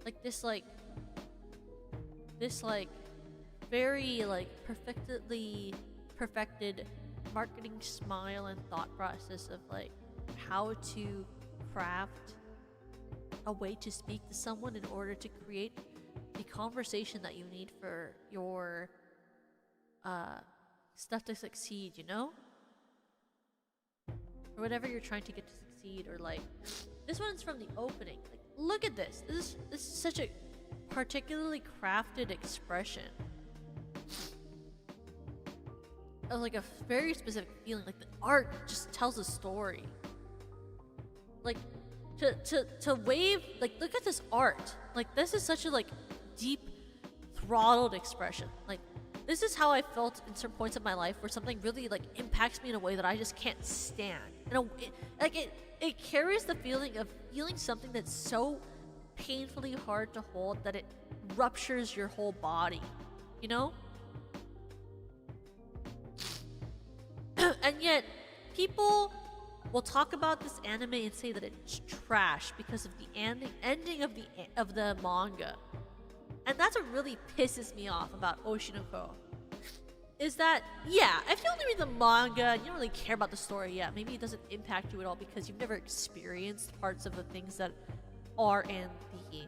like this very like perfected marketing smile and thought process of like how to craft a way to speak to someone in order to create the conversation that you need for your stuff to succeed, you know? Or whatever you're trying to get to succeed. Or like this one's from the opening. Like, look at this. This is such a particularly crafted expression of like a very specific feeling. Like the art just tells a story. Like to wave, like look at this art. Like this is such a like deep throttled expression. Like this is how I felt in certain points of my life where something really like impacts me in a way that I just can't stand. It carries the feeling of feeling something that's so painfully hard to hold that it ruptures your whole body, you know? And yet people will talk about this anime and say that it's trash because of the ending of the manga. And that's what really pisses me off about Oshinoko. Is that, yeah, if you only read the manga and you don't really care about the story, yeah, maybe it doesn't impact you at all because you've never experienced parts of the things that are in the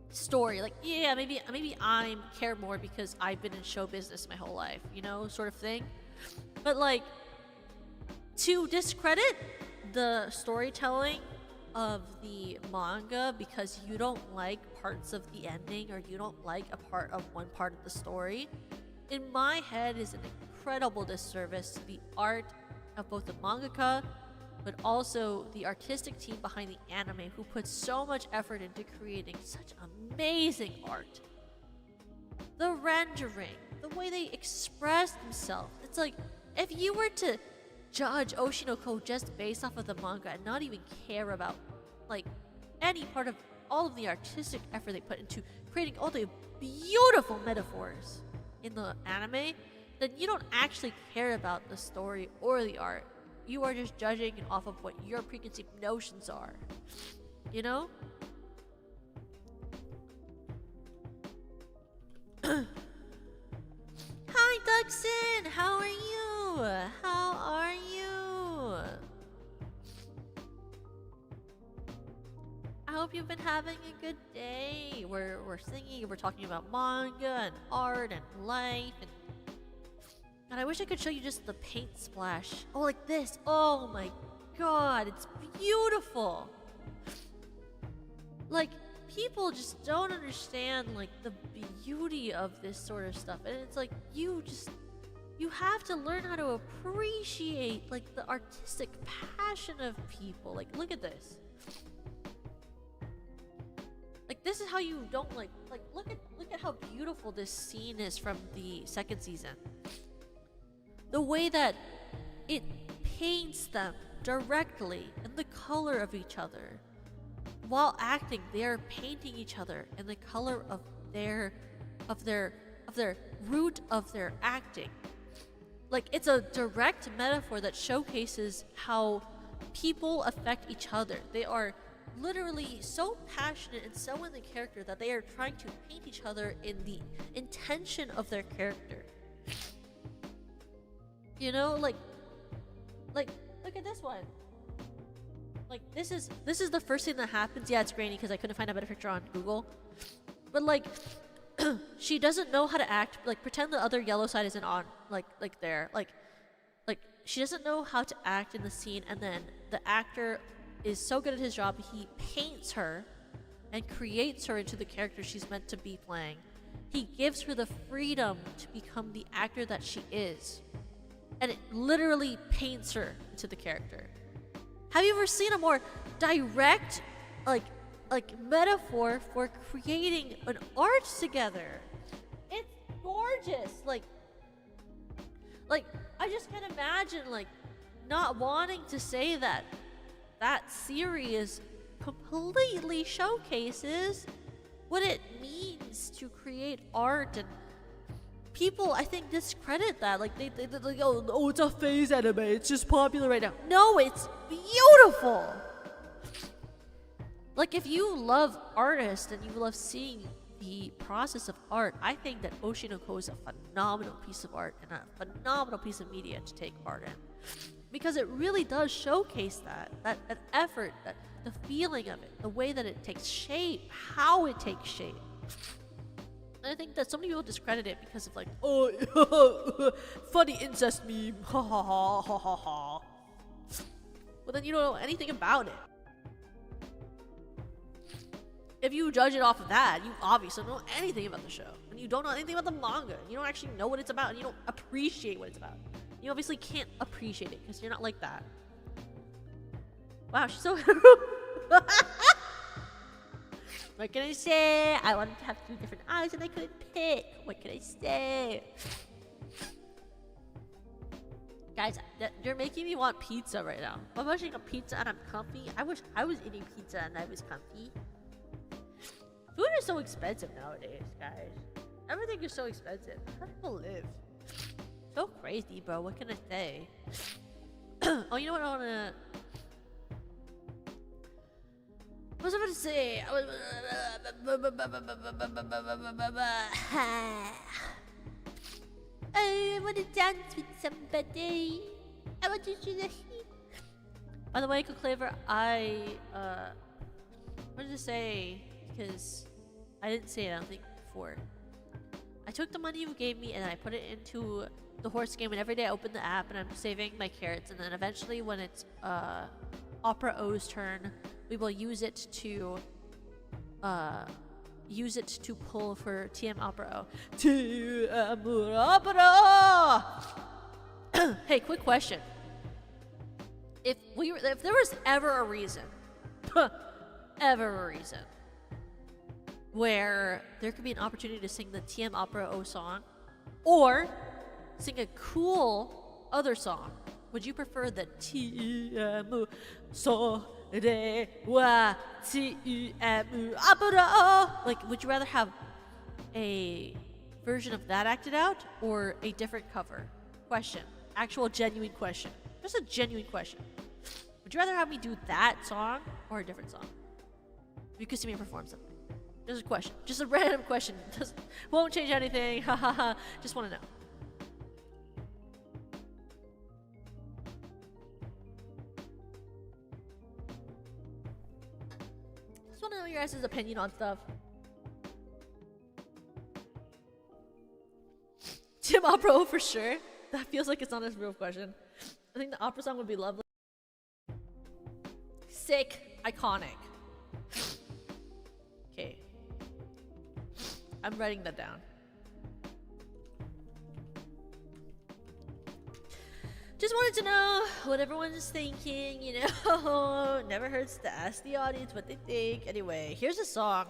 story. Like, yeah, maybe I care more because I've been in show business my whole life, you know, sort of thing. But like, to discredit the storytelling of the manga because you don't like parts of the ending or you don't like one part of the story, in my head is an incredible disservice to the art of both the mangaka but also the artistic team behind the anime who put so much effort into creating such amazing art. The rendering, the way they express themselves, it's like if you were to judge Oshinoko just based off of the manga and not even care about like any part of all of the artistic effort they put into creating all the beautiful metaphors in the anime, then you don't actually care about the story or the art. You are just judging it off of what your preconceived notions are, you know? Hi Duxon, how are you? How are you? I hope you've been having a good day. We're singing, we're talking about manga and art and life and I wish I could show you just the paint splash. Oh, like this. Oh my god, it's beautiful. Like, people just don't understand like the beauty of this sort of stuff. And it's like you have to learn how to appreciate like the artistic passion of people. Like, look at this. Like, this is how you don't like look at how beautiful this scene is from the second season. The way that it paints them directly in the color of each other. While acting, they are painting each other in the color of their root of their acting. Like, it's a direct metaphor that showcases how people affect each other. They are literally so passionate and so in the character that they are trying to paint each other in the intention of their character. You know, like look at this one. Like, this is the first thing that happens. Yeah, it's grainy because I couldn't find a better picture on Google. But like, she doesn't know how to act. Like, pretend the other yellow side isn't on. Like there. Like she doesn't know how to act in the scene, and then the actor is so good at his job, he paints her and creates her into the character she's meant to be playing. He gives her the freedom to become the actor that she is. And it literally paints her into the character. Have you ever seen a more direct, like metaphor for creating an art together? It's gorgeous. Like I just can't imagine like not wanting to say that series completely showcases what it means to create art. And people, I think, discredit that. Like, they like, oh, it's a phase anime. It's just popular right now. No, it's beautiful. Like, if you love artists and you love seeing the process of art, I think that Oshinoko is a phenomenal piece of art and a phenomenal piece of media to take part in. Because it really does showcase that effort, the feeling of it, the way that it takes shape, how it takes shape. And I think that so many people discredit it because of like, oh, funny incest meme, ha ha ha ha ha ha. But then you don't know anything about it. If you judge it off of that, you obviously don't know anything about the show. And you don't know anything about the manga. You don't actually know what it's about. And you don't appreciate what it's about. You obviously can't appreciate it because you're not like that. Wow, she's so... What can I say? I wanted to have 2 different eyes and I couldn't pick. What can I say? Guys, you're making me want pizza right now. I'm watching a pizza and I'm comfy. I wish I was eating pizza and I was comfy. Food is so expensive nowadays, guys. Everything is so expensive. How do people live? So crazy, bro. What can I say? Oh, you know what I wanna... What was I about to say? I want to dance with somebody. I want to do the... By the way, Conclaver, I wanted to say, because I didn't say it, I don't think, before. I took the money you gave me and I put it into the horse game, and every day I open the app and I'm saving my carrots, and then eventually when it's Opera O's turn, we will use it to pull for TM Opera O. TM Opera! Hey, quick question. If there was ever a reason, where there could be an opportunity to sing the TM Opera O song, or sing a cool other song, would you prefer the TM so re wa TM Opera O? Like, would you rather have a version of that acted out or a different cover? Question. Actual genuine question. Just a genuine question. Would you rather have me do that song or a different song? If you could see me perform something. Just a question. Just a random question. Won't change anything. Ha ha ha. Just want to know. Just want to know your guys' opinion on stuff. Tim Opera for sure. That feels like it's not a real question. I think the opera song would be lovely. Sick. Iconic. Okay. I'm writing that down. Just wanted to know what everyone is thinking, you know. Never hurts to ask the audience what they think. Anyway, here's a song.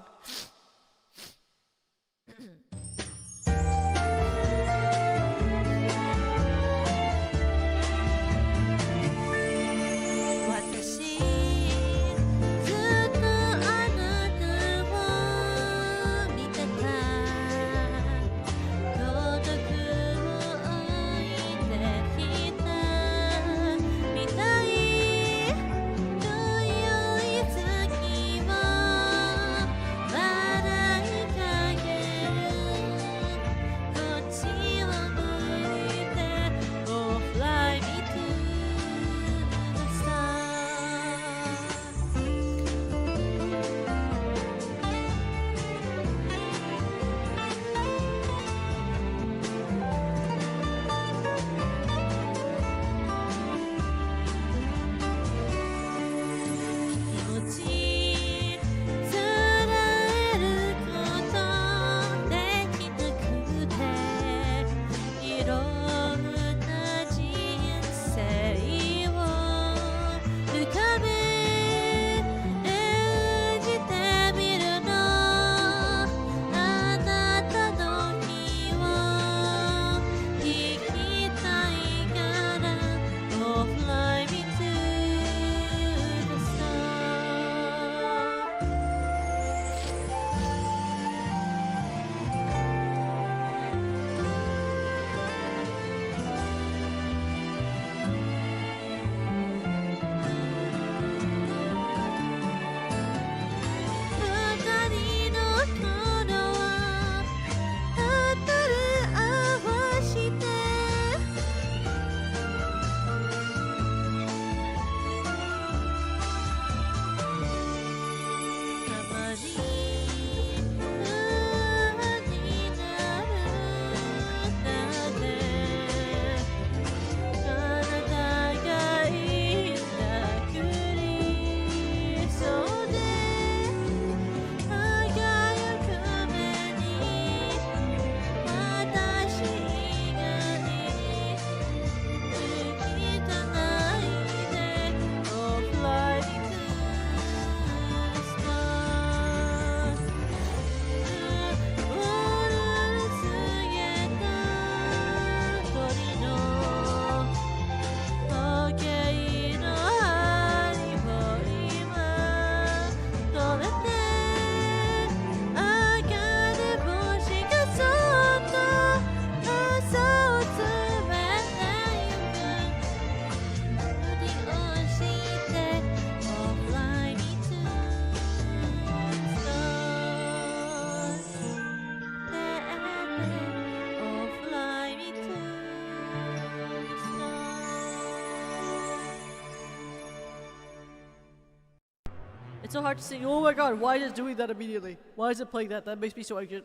It's so hard to sing. Oh my god, why is it doing that immediately? Why is it playing that? That makes me so anxious.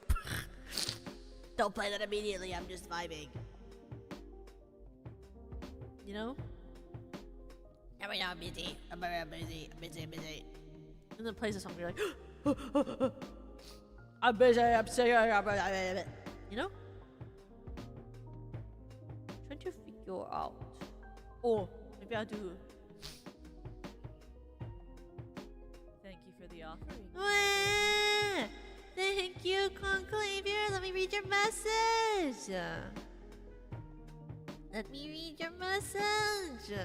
Don't play that immediately, I'm just vibing. You know? Right now I'm busy. I'm busy. And then it plays a song and you're like, I'm busy, I'm singing, you know? Trying to figure out. Oh, maybe I'll do. Thank you for the offering. Wah! Thank you, Conclave. Here, let me read your message. Let me read your message.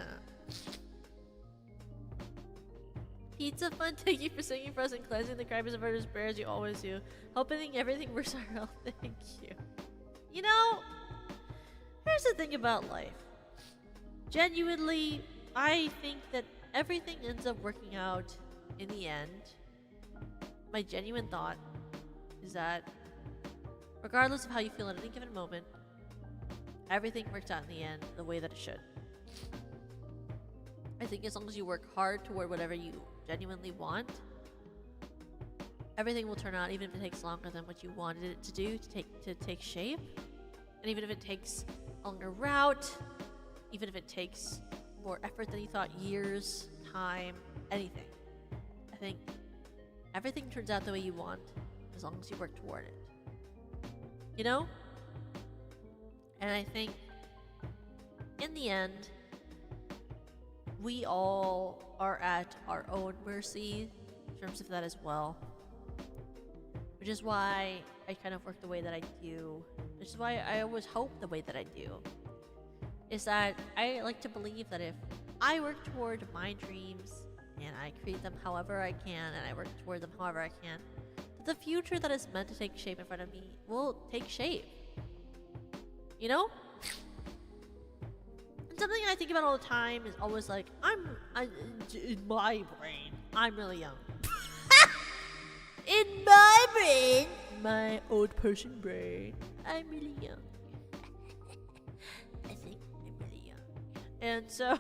Pizza fun, thank you for singing for us and cleansing the Crybabies of Murder's prayers you always do. Hoping everything works out well, thank you. You know, here's the thing about life. Genuinely, I think that everything ends up working out in the end. My genuine thought is that regardless of how you feel at any given moment, everything works out in the end the way that it should. I think as long as you work hard toward whatever you genuinely want, everything will turn out, even if it takes longer than what you wanted it to do to take shape. And even if it takes a longer route, even if it takes more effort than you thought, years, time, anything. I think everything turns out the way you want as long as you work toward it. You know? And I think in the end, we all are at our own mercy in terms of that as well. Which is why I kind of work the way that I do. Which is why I always hope the way that I do. Is that I like to believe that if I work toward my dreams and I create them however I can and I work toward them however I can, that the future that is meant to take shape in front of me will take shape. You know? Something I think about all the time is always like, in my brain, I'm really young. In my brain, My old person brain, I'm really young. I think I'm really young. And so,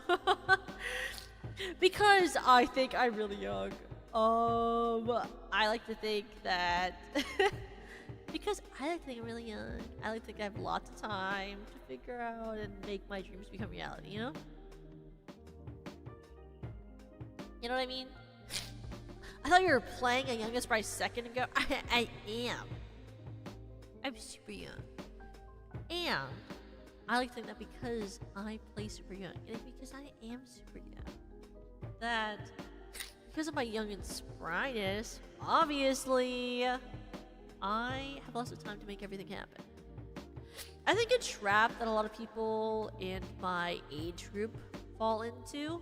because I think I'm really young, I like to think that because I like to think I'm really young, I like to think I have lots of time to figure out and make my dreams become reality, you know? You know what I mean? I thought you were playing a youngest by a second ago. I am. I'm super young. And I like to think that because I play super young, and because I am super young, that because of my young and spryness, obviously, I have lots of time to make everything happen. I think a trap that a lot of people in my age group fall into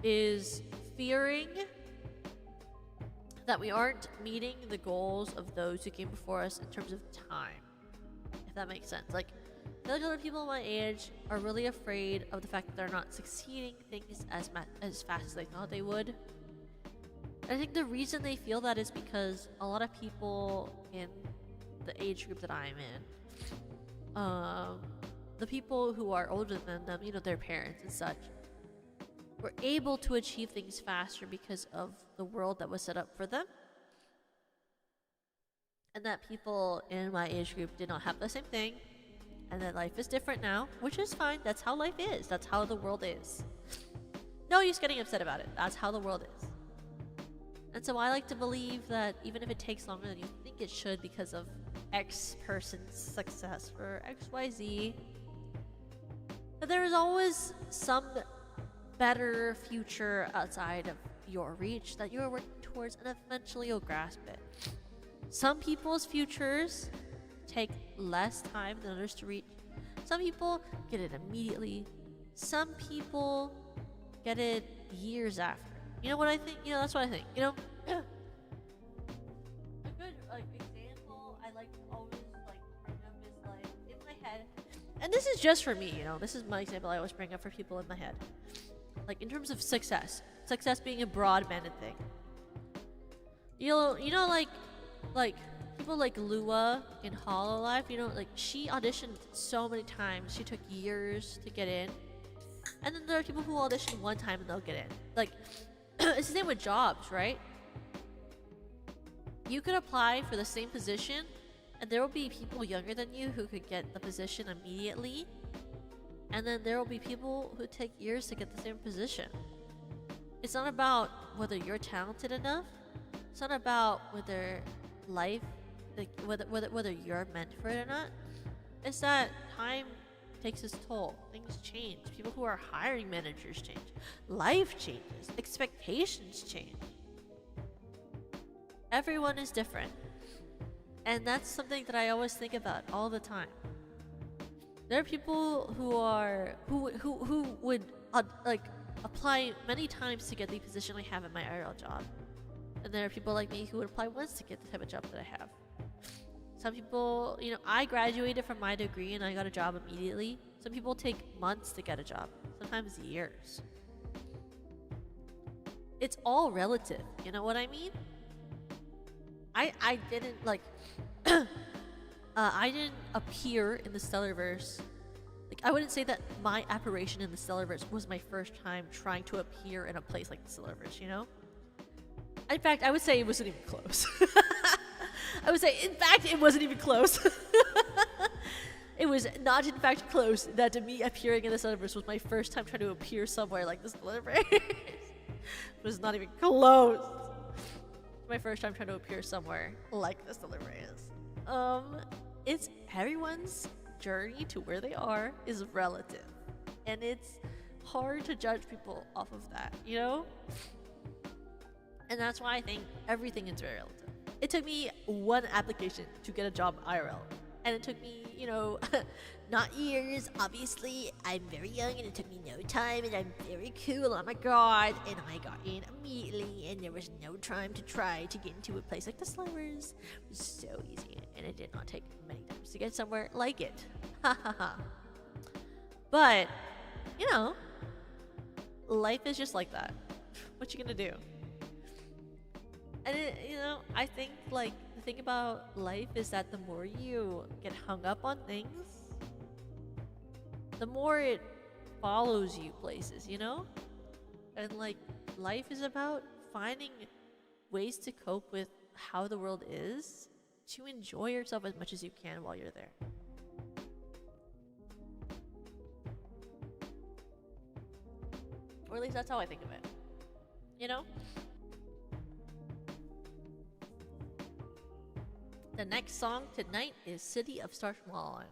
is fearing that we aren't meeting the goals of those who came before us in terms of time. If that makes sense. Like, I feel like a lot of people my age are really afraid of the fact that they're not succeeding things as fast as they thought they would. I think the reason they feel that is because a lot of people in the age group that I'm in, the people who are older than them, you know, their parents and such, were able to achieve things faster because of the world that was set up for them. And that people in my age group did not have the same thing. And that life is different now, which is fine. That's how life is. That's how the world is. No use getting upset about it. That's how the world is. And so I like to believe that even if it takes longer than you think it should because of X person's success for XYZ, that there is always some better future outside of your reach that you are working towards, and eventually you'll grasp it. Some people's futures take less time than others to reach. Some people get it immediately. Some people get it years after. You know what I think? You know, that's what I think. You know? A good example I like to always bring up is in my head. And this is just for me, you know. This is my example I always bring up for people in my head. Like in terms of success being a broad-banded thing. You know, like people like Lua in Hololive, you know, like she auditioned so many times, she took years to get in. And then there are people who audition one time and they'll get in. Like, it's the same with jobs, right? You could apply for the same position, and there will be people younger than you who could get the position immediately, and then there will be people who take years to get the same position. It's not about whether you're talented enough. It's not about whether life, like whether you're meant for it or not. It's that time takes its toll. Things change. People who are hiring managers change. Life changes. Expectations change. Everyone is different. And that's something that I always think about all the time. There are people who would like apply many times to get the position I have in my IRL job. And there are people like me who would apply once to get the type of job that I have. Some people, you know, I graduated from my degree and I got a job immediately. Some people take months to get a job, sometimes years. It's all relative, you know what I mean? I didn't like I didn't appear in the Stellarverse. Like, I wouldn't say that my apparition in the Stellarverse was my first time trying to appear in a place like the Stellarverse, you know? In fact, I would say it wasn't even close. I would say, in fact, it wasn't even close. It was not, in fact, close that me appearing in the Stellarverse was my first time trying to appear somewhere like the Stellarverse. It was not even close. My first time trying to appear somewhere like the Stellarverse. It's everyone's journey to where they are is relative, and it's hard to judge people off of that, you know? And that's why I think everything is very relative. It took me one application to get a job IRL, and it took me, you know, not years, obviously. I'm very young and it took me no time, and I'm very cool, oh my god, and I got in immediately, and there was no time to try to get into a place like the Stellarverse. It was so easy, and it did not take many times to get somewhere like it. Ha ha ha. But, you know, life is just like that. What you gonna do? And you know, I think like the thing about life is that the more you get hung up on things, the more it follows you places, you know? And like life is about finding ways to cope with how the world is, to enjoy yourself as much as you can while you're there. Or at least that's how I think of it. You know? The next song tonight is City of Stars from La La Land.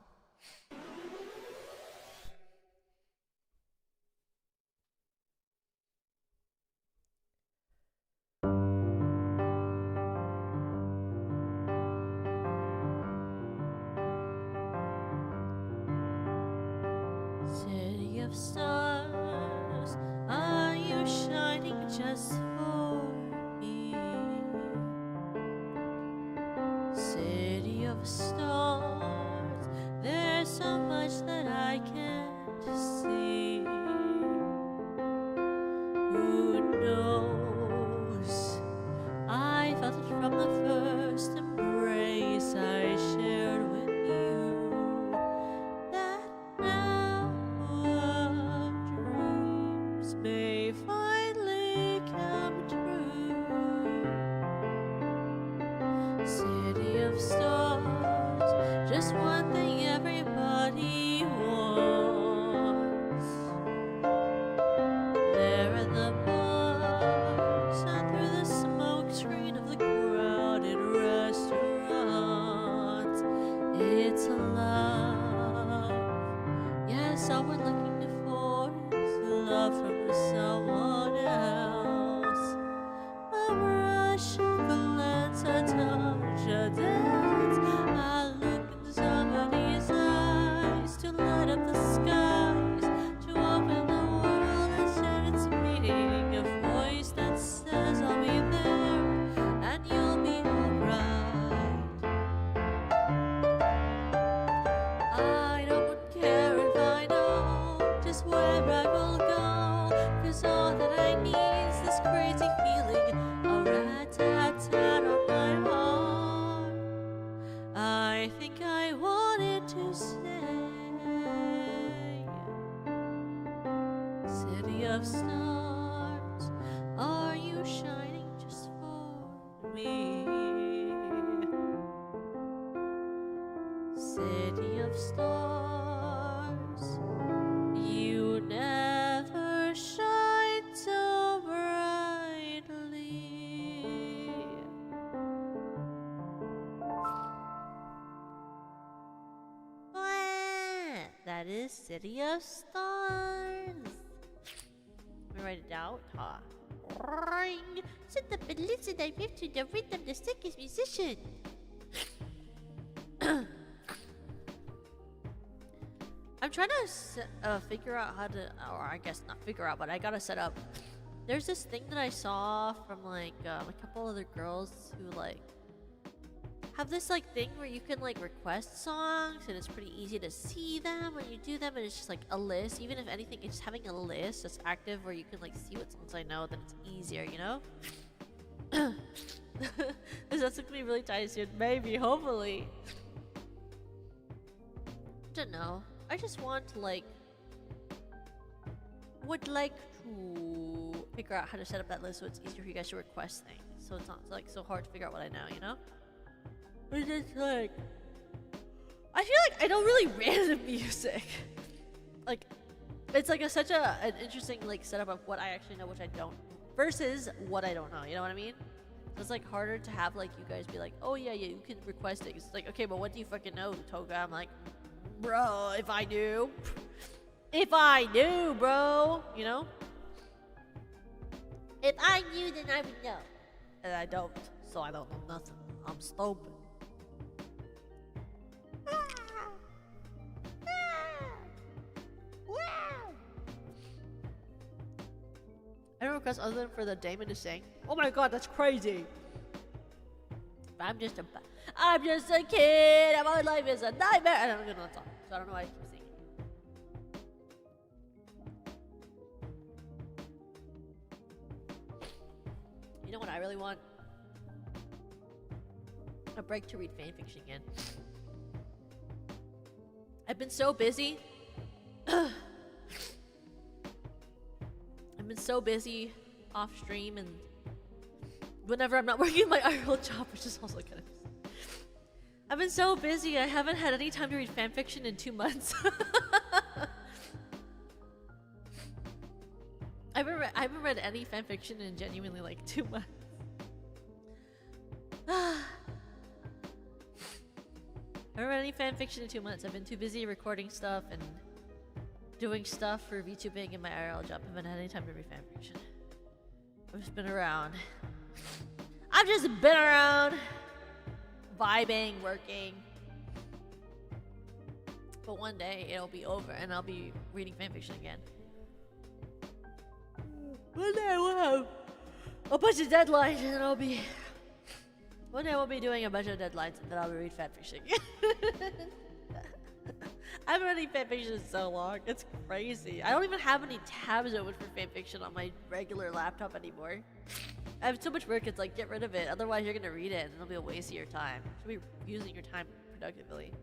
City of stars, are you shining just for me? City of stars, there's so much that I can't see. Who knows? I felt it from the first embrace I shared with you, that now our dreams may finally come true. City of stars, just one thing everybody wants. There in the bars and through the smoke screen of the crowded restaurants, it's love. Yes, all we're looking for is love from someone else. A brush, a glance, a touch, a dance. I look in somebody's eyes to light up the skies, to open the world and share its meaning. A voice that says I'll be there and you'll be alright. I don't care if I know just where I will go, 'cause all that I need is this crazy feeling, a rat-tat-tat on my heart. I think I wanted to say, City of stars, are shining just for me. City of stars, you never shine so brightly. That is City of Stars. Let me write it down. Ring. Sit up and listen. I move to the rhythm. The sickest musician. I'm trying to figure out how to, or I guess not figure out, but I gotta set up. There's this thing that I saw from like a couple other girls who like have this like thing where you can like request songs and it's pretty easy to see them when you do them, and it's just like a list. Even if anything, it's just having a list that's active where you can like see what songs I know, then it's easier, you know? Is that something to be really tight soon? Maybe, hopefully. I don't know. I just want to like would like to figure out how to set up that list so it's easier for you guys to request things. So it's not like so hard to figure out what I know, you know? It's just like I feel like I don't really random music. Like it's like such an interesting like setup of what I actually know, which I don't, versus what I don't know. You know what I mean? So it's like harder to have like you guys be like, oh yeah, you can request it. It's like, okay, but what do you fucking know, Toga? I'm like, bro, if I knew, bro, you know? If I knew, then I would know. And I don't, so I don't know nothing. I'm stupid. I don't request other than for the daimon to sing. Oh my god, that's crazy. I'm just a kid, and my life is a nightmare. I don't know that song, so I don't know why I keep singing. You know what I really want? A break to read fanfiction again. I've been so busy. I've been so busy off stream and whenever I'm not working my IRL job, which is also kind of. I've been so busy, I haven't had any time to read fanfiction in 2 months. I haven't read any fanfiction in genuinely like 2 months. I haven't read any fanfiction in 2 months. I've been too busy recording stuff and doing stuff for VTubing and my IRL job. I haven't had any time to read fanfiction. I've just been around. I've just been around, vibing, working. But one day it'll be over and I'll be reading fanfiction again. One day we'll have a bunch of deadlines and then one day we'll be doing a bunch of deadlines and then I'll read fanfiction again. I haven't read any fanfiction in so long. It's crazy. I don't even have any tabs open for fanfiction on my regular laptop anymore. I have so much work, it's like, get rid of it. Otherwise, you're gonna read it and it'll be a waste of your time. You should be using your time productively.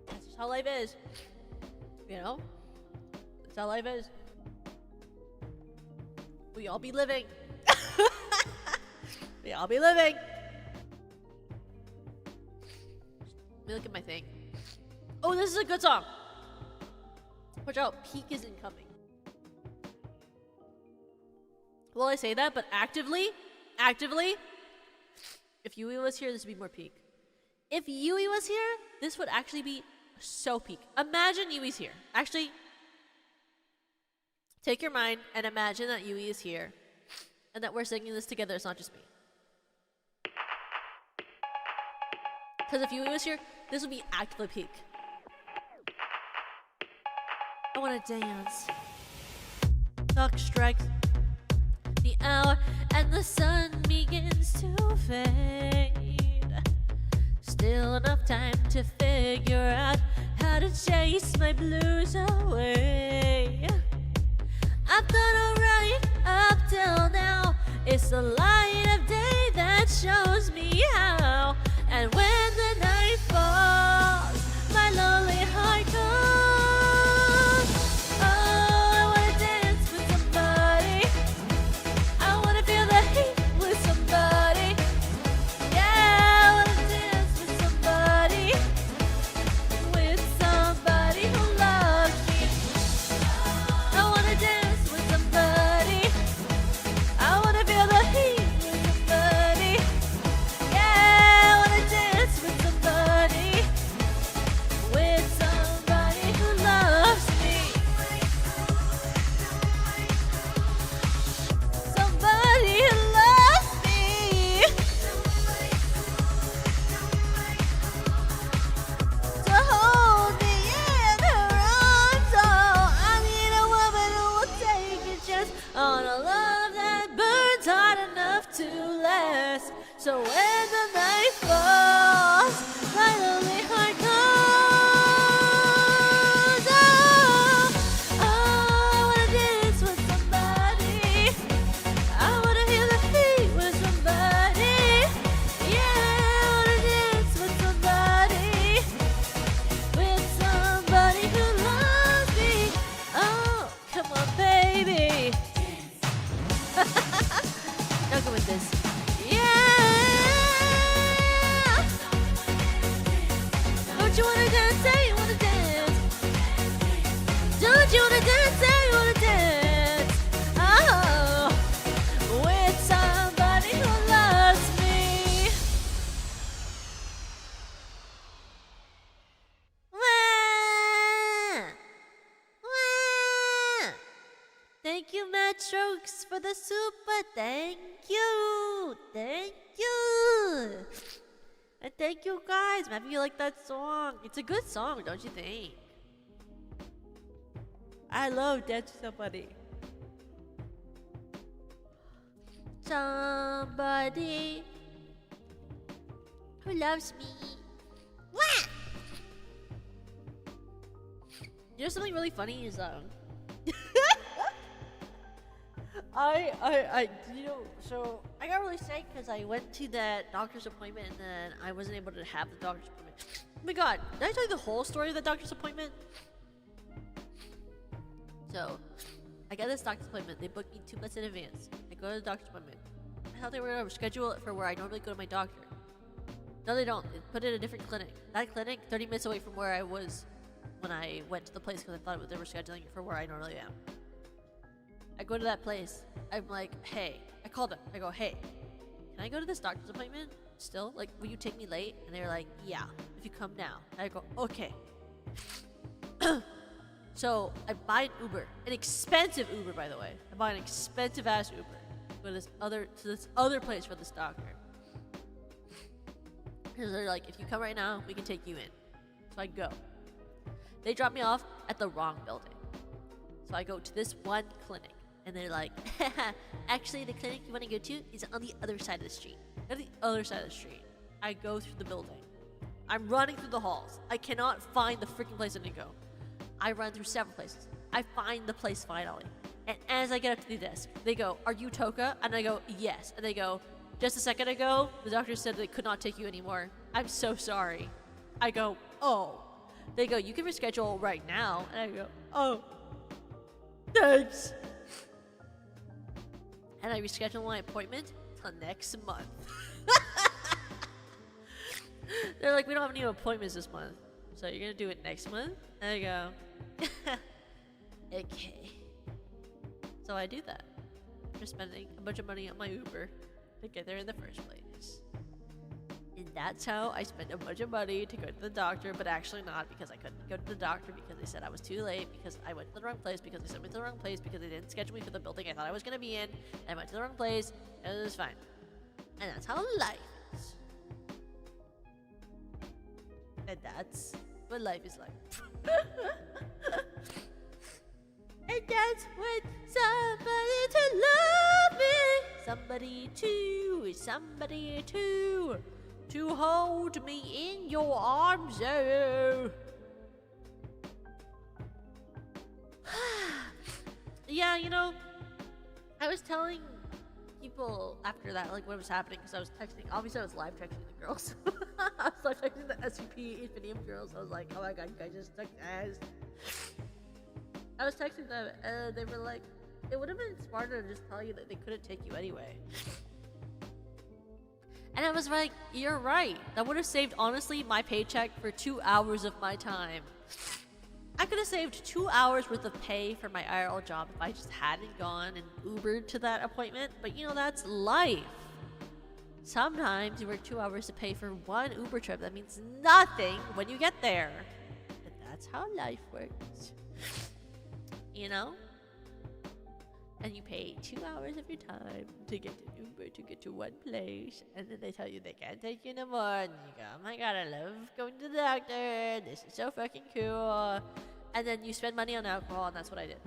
That's just how life is. You know? That's how life is. We all be living. We all be living. Let me look at my thing. Oh, this is a good song. Watch out, peak is incoming. Well, I say that, but actively, if Yui was here, this would be more peak. If Yui was here, this would actually be so peak. Imagine Yui's here. Actually, take your mind and imagine that Yui is here and that we're singing this together. It's not just me. Because if Yui was here, this would be actively peak. I want to dance. Clock strikes the hour and the sun begins to fade. Still enough time to figure out how to chase my blues away. I've done alright up till now. It's the light of day that shows me how. And when the night falls, my lonely heart goes strokes for the super. Thank you. Thank you. And thank you guys. Maybe you like that song. It's a good song, don't you think? I love Dance Somebody. Somebody who loves me. Wah! You know something really funny is so I got really sick because I went to that doctor's appointment and then I wasn't able to have the doctor's appointment. Oh my god, did I tell you the whole story of the doctor's appointment? So, I got this doctor's appointment. They booked me 2 months in advance. I go to the doctor's appointment. I thought they were going to schedule it for where I normally go to my doctor. No, they don't. They put it in a different clinic. That clinic, 30 minutes away from where I was when I went to the place because I thought they were scheduling it for where I normally am. I go to that place. I'm like, hey. I called them. I go, hey, can I go to this doctor's appointment still? Like, will you take me late? And they're like, yeah, if you come now. And I go, okay. So I buy an Uber, an expensive Uber, by the way. I buy an expensive ass Uber to this other place for this doctor. Because they're like, if you come right now, we can take you in. So I go. They drop me off at the wrong building. So I go to this one clinic, and they're like, actually, the clinic you want to go to is on the other side of the street. Go to the other side of the street. I go through the building. I'm running through the halls. I cannot find the freaking place I need to go. I run through several places. I find the place finally. And as I get up to the desk, they go, are you Toka? And I go, yes. And they go, just a second ago, the doctor said they could not take you anymore. I'm so sorry. I go, oh. They go, you can reschedule right now. And I go, oh, thanks. And I reschedule my appointment till next month. They're like, we don't have any appointments this month. So you're going to do it next month? And I go, okay. So I do that. After spending a bunch of money on my Uber to get there in the first place. And that's how I spent a bunch of money to go to the doctor, but actually not, because I couldn't go to the doctor because they said I was too late, because I went to the wrong place, because they sent me to the wrong place, because they didn't schedule me for the building I thought I was going to be in, and I went to the wrong place, and it was fine. And that's how life is. And that's what life is like. And that's what somebody to love me, somebody to hold me in your arms. Oh. Yeah, you know, I was telling people after that, like, what was happening, because I was texting. Obviously, I was live texting the girls. I was live texting the SVP Infinium girls. I was like, oh my god, you guys just suck ass. I was texting them, and they were like, it would have been smarter to just tell you that they couldn't take you anyway. And I was like, you're right. That would have saved, honestly, my paycheck for 2 hours of my time. I could have saved 2 hours worth of pay for my IRL job if I just hadn't gone and Ubered to that appointment. But you know, that's life. Sometimes you work 2 hours to pay for one Uber trip. That means nothing when you get there. And that's how life works. You know? And you pay 2 hours of your time to get an Uber to get to one place, and then they tell you they can't take you no more, and you go, oh my god, I love going to the doctor, this is so fucking cool. And then you spend money on alcohol, and that's what I did.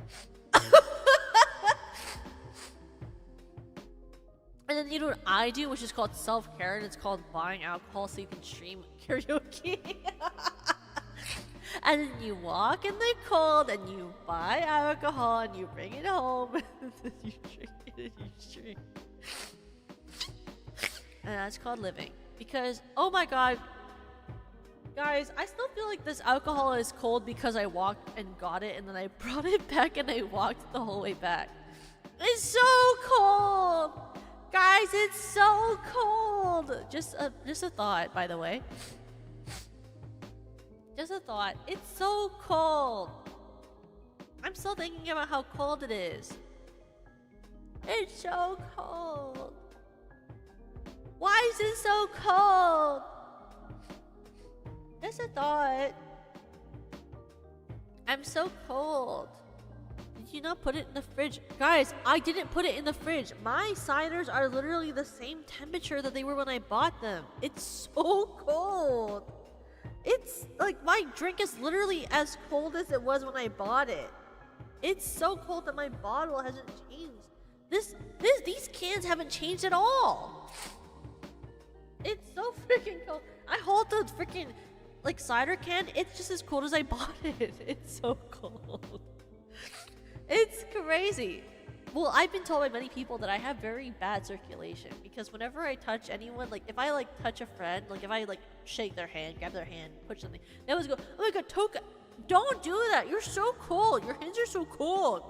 And then you know what I do, which is called self-care, and it's called buying alcohol so you can stream karaoke. And then you walk in the cold and you buy alcohol and you bring it home and then you drink it and you stream. And that's called living. Because, oh my god, guys, I still feel like this alcohol is cold because I walked and got it and then I brought it back and I walked the whole way back. It's so cold! Guys, it's so cold! Just a thought, by the way. Just a thought. It's so cold. I'm still thinking about how cold it is. It's so cold. Why is it so cold? Just a thought. I'm so cold. Did you not put it in the fridge? Guys, I didn't put it in the fridge. My ciders are literally the same temperature that they were when I bought them. It's so cold. It's like my drink is literally as cold as it was when I bought it. It's so cold that my bottle hasn't changed. These cans haven't changed at all. It's so freaking cold. I hold the freaking like cider can. It's just as cold as I bought it. It's so cold. It's crazy. Well, I've been told by many people that I have very bad circulation because whenever I touch anyone, like if I like touch a friend, like if I like shake their hand, grab their hand, push something, they always go, "Oh my god, Toka, don't do that. You're so cold. Your hands are so cold."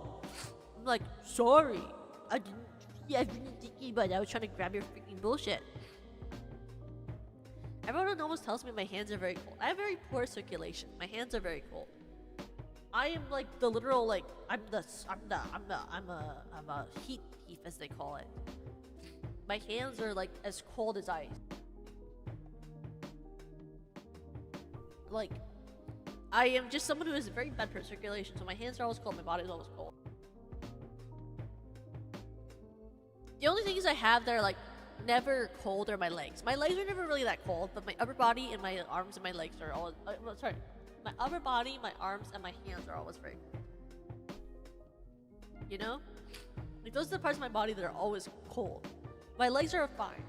I'm like, "Sorry, I didn't thinking about it. I was trying to grab your freaking bullshit." Everyone always tells me my hands are very cold. I have very poor circulation. My hands are very cold. I am like the literal like I'm a heat thief as they call it. My hands are like as cold as ice. Like I am just someone who has very bad circulation, so my hands are always cold, my body is always cold. The only things I have that are like never cold are my legs. My legs are never really that cold, but my upper body and my arms and my legs are always sorry. My upper body, my arms, and my hands are always very cold. You know? Like those are the parts of my body that are always cold. My legs are fine.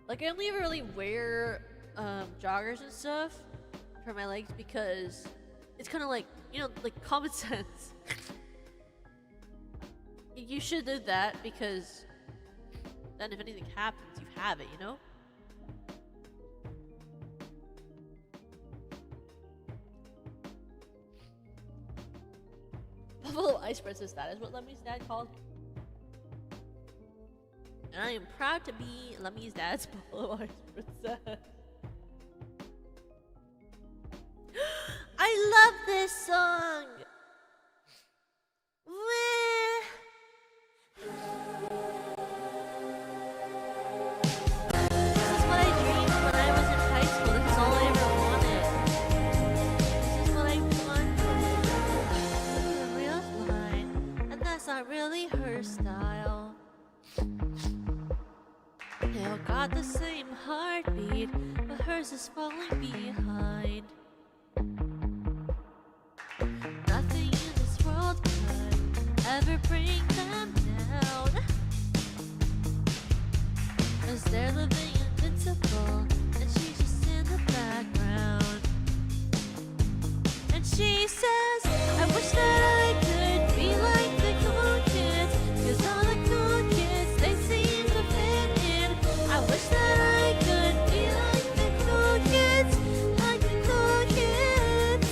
Like I only ever really wear joggers and stuff for my legs because it's kind of like, you know, like common sense. You should do that because then if anything happens, you have it, you know? Buffalo Ice Princess, that is what Lemmy's dad called me. And I am proud to be Lemmy's dad's Buffalo Ice Princess. I love this song! This is what I dreamed when I was in high school. This is all I ever wanted. This is what I wanted. The real line, and that's not really her style. They all got the same heartbeat, but hers is falling behind. Nothing in this world could ever bring them down, 'cause they're living invincible, and she's just in the background. And she says, I wish that I could be like the cool kids, 'cause all the cool kids, they seem to fit in. I wish that I could be like the cool kids, like the cool kids.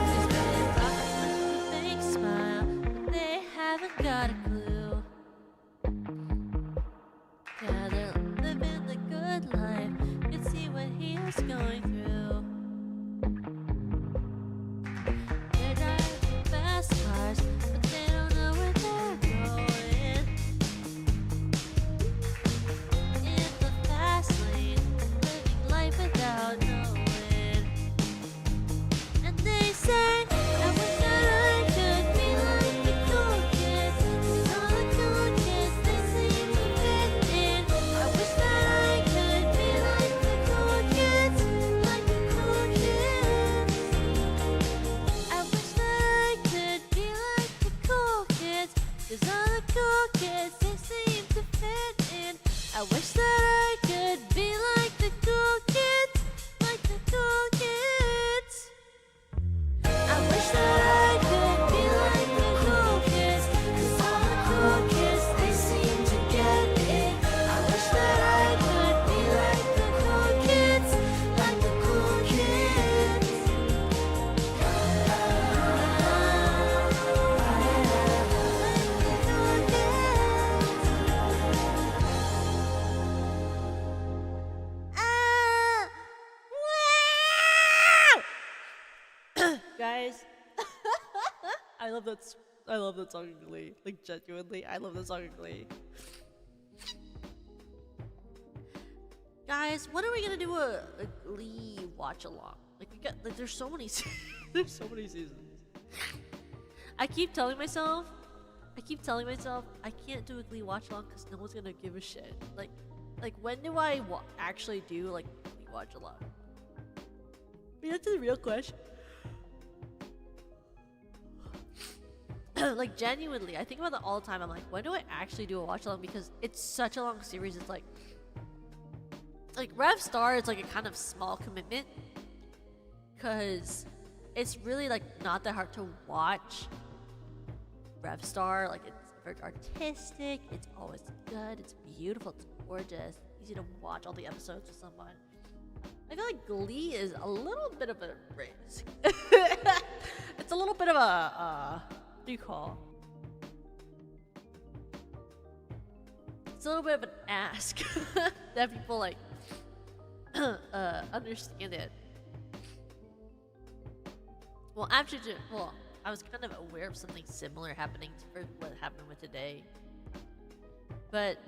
These men talk with a fake smile, but they haven't got a clue. Yeah, they're living the good life. You can see what he was going through. They're driving fast cars, but they don't know where they're going. In the fast lane, living life without knowing. And they say, I wish that I could be like the cool kids, 'cause all the cool kids, they seem to fit in. I wish that I could be like the cool kids, like the cool kids. I wish that I could be like the cool kids, 'cause all the cool kids, they seem to fit in. I wish that I could be like the cool kids, like the cool kids. I wish that I could be like the cool kids, 'cause all the cool kids, they seem to get it. I wish that I could be like the cool kids, like the cool kids. Guys, I love that. I love that song in Glee. Like genuinely, I love that song in Glee. Guys, when are we gonna do a Glee watch along? Like there's so many there's so many seasons. I keep telling myself I can't do a Glee watch along because no one's gonna give a shit. Like when do I actually do like Glee watch along? That's the real question. Like genuinely, I think about that all the time. I'm like, when do I actually do a watch along? Because it's such a long series. It's like Rev Star is like a kind of small commitment because it's really like not that hard to watch. Rev Star, like it's very artistic. It's always good. It's beautiful. It's gorgeous. Easy to watch all the episodes with someone. I feel like Glee is a little bit of a risk. It's a little bit of a what do you call? It's a little bit of an ask that people like understand it. Well, I was kind of aware of something similar happening for what happened with today, but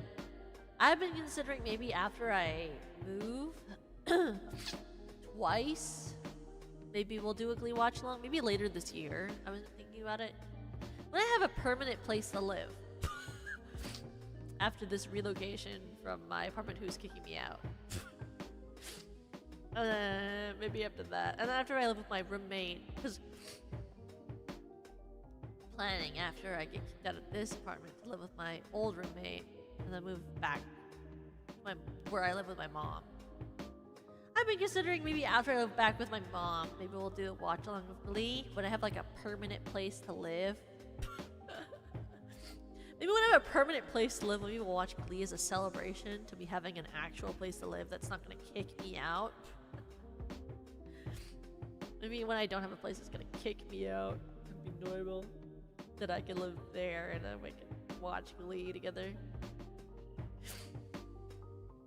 I've been considering maybe after I move twice, maybe we'll do a Glee watch along. Maybe later this year. I was thinking about it. When I have a permanent place to live after this relocation from my apartment, who's kicking me out. Maybe after that, and then after I live with my roommate, because planning after I get kicked out of this apartment to live with my old roommate, and then move back where I live with my mom. I've been considering maybe after I live back with my mom, maybe we'll do a watch along with Glee when I have like a permanent place to live. Maybe when I have a permanent place to live, maybe we'll watch Glee as a celebration to me having an actual place to live that's not going to kick me out. Maybe when I don't have a place that's going to kick me out, it'd be normal that I can live there and then we can watch Glee together.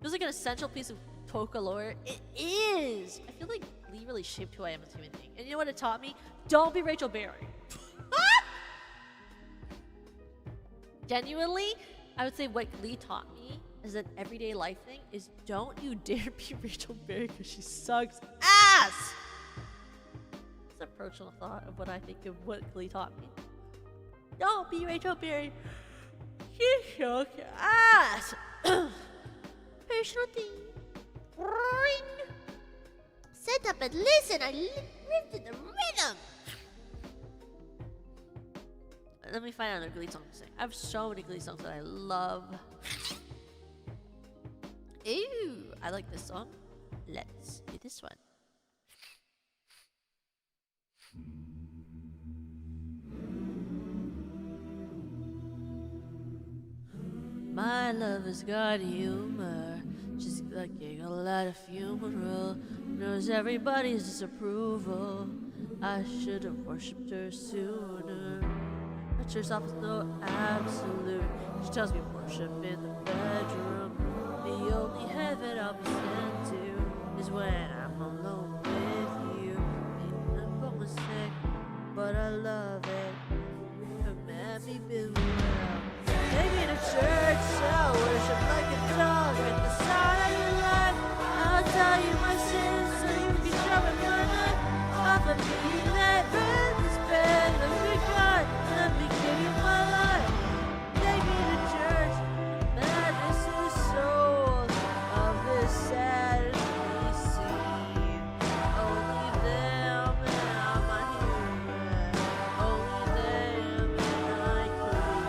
Feels like an essential piece of Toka lore. It is! I feel like Glee really shaped who I am as a human being. And you know what it taught me? Don't be Rachel Berry. Genuinely, I would say what Glee taught me as an everyday life thing is don't you dare be Rachel Berry because she sucks ass! It's an personal thought of what I think of what Glee taught me. Don't be Rachel Berry. She sucks ass! Personal thing. Ring! Sit up and listen. I live to the rhythm. Let me find another Glee song to sing. I have so many Glee songs that I love. Ew, I like this song. Let's do this one. My love has got humor. She's got a lot of funeral. Knows everybody's disapproval. I should have worshipped her sooner. But church off is no absolute. She tells me worship in the bedroom. The only heaven I'll be sent to is when I'm alone with you. Maybe I'm going sick, but I love it. Command me be well. Take me to church, I'll worship like a dog at the side of your life. I'll tell you my sins so you can sharpen my knife. Offer me that breath is bed. Look at God, let me give you my life. Take me to church, madness is soul of this sad scene. Only them and I'm a human. Only them and I clean.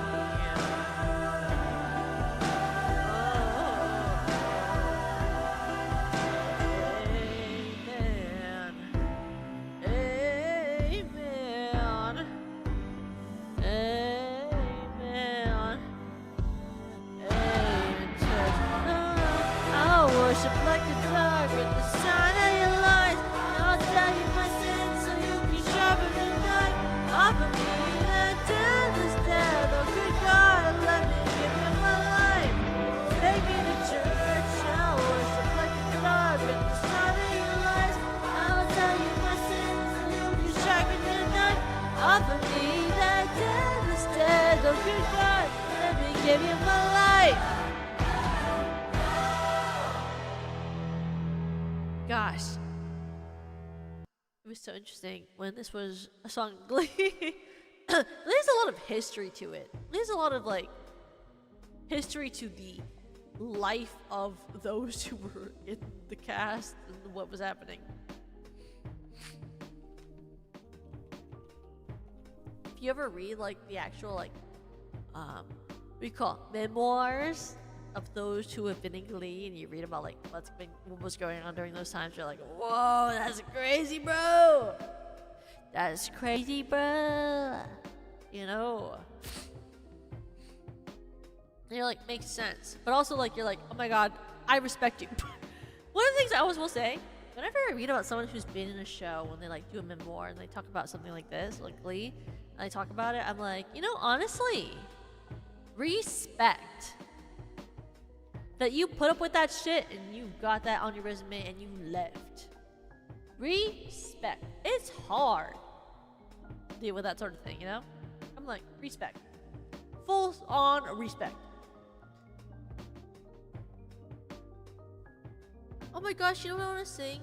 Worship like a dog with the sign of your lies. I'll tell you my sins so you can sharpen the knife. Offer me that deathless death. Oh good God, let me give you my life. Take me to church. I'll worship like a dog with the sign of your lies. I'll tell you my sins so you can sharpen the knife. Offer me that deathless death. Oh good God, let me give you my life. gosh. It was so interesting when this was a song Glee. There's a lot of history to it. There's a lot of like history to the life of those who were in the cast and what was happening. If you ever read like the actual like what do you call it? Memoirs of those who have been in Glee, and you read about like what was going on during those times, you're like, whoa, that's crazy, bro. That's crazy, bro. You know. And you're like, makes sense. But also like you're like, oh my god, I respect you. One of the things I always will say, whenever I read about someone who's been in a show, when they like do a memoir and they talk about something like this, like Glee, and I talk about it, I'm like, you know, honestly, respect. That you put up with that shit and you got that on your resume and you left. Respect. It's hard to deal with that sort of thing, you know? I'm like, respect. Full on respect. Oh my gosh, you know what I want to sing?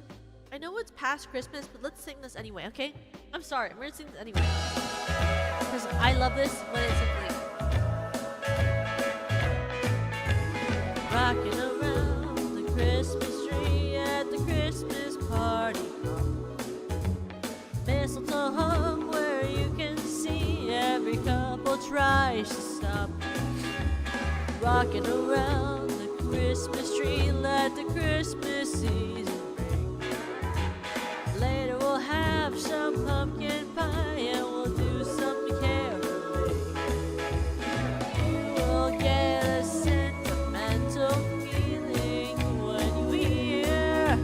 I know it's past Christmas, but let's sing this anyway, okay? I'm sorry, I'm gonna sing this anyway. Because I love this when it's in Glee. Rocking around the Christmas tree at the Christmas party. Mistletoe hung where you can see every couple tries to stop. Rocking around the Christmas tree, let the Christmas season ring. Later we'll have some pumpkin pie and we'll do some caroling. You will get a sentimental feeling when you hear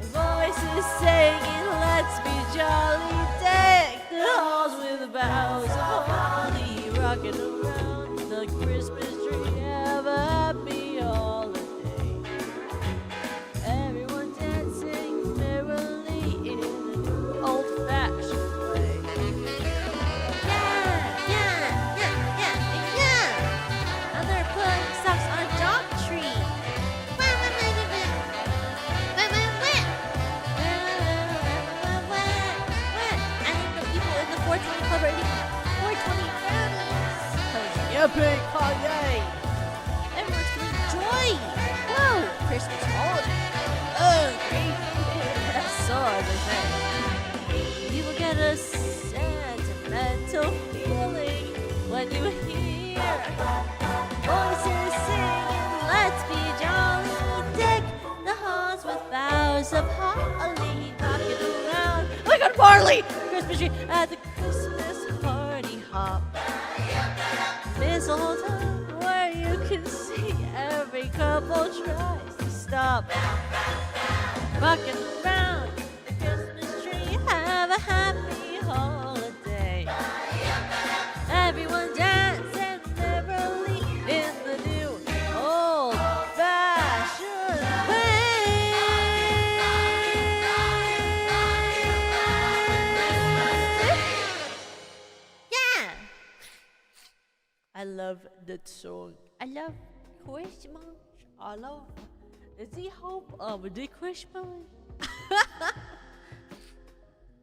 voices saying, let's be jolly, deck the halls with boughs of holly. Rocking around the Christmas tree, have a happy holiday. Everyone dancing merrily in an old-fashioned way. Yeah. And they're putting socks on a dog tree. And then the people in the 420 club are eating 420 brownies. Yippee, Kanye! Everyone's feeling joy. Whoa, Christmas holiday. Oh, crazy. That's so hard to say. You will get a sentimental feeling when you hear voices singing, let's be jolly, deck the halls with boughs of holly, rocking around. Oh my god, Marley! Christmas tree at the Christmas party hop. Mistletoe where you can see every couple tries to stop. Rocking around the Christmas tree, have a happy holiday. Everyone dancing merrily in the new old-fashioned way. Yeah. I love that song. I love Christmas. I love the hope of the Christmas.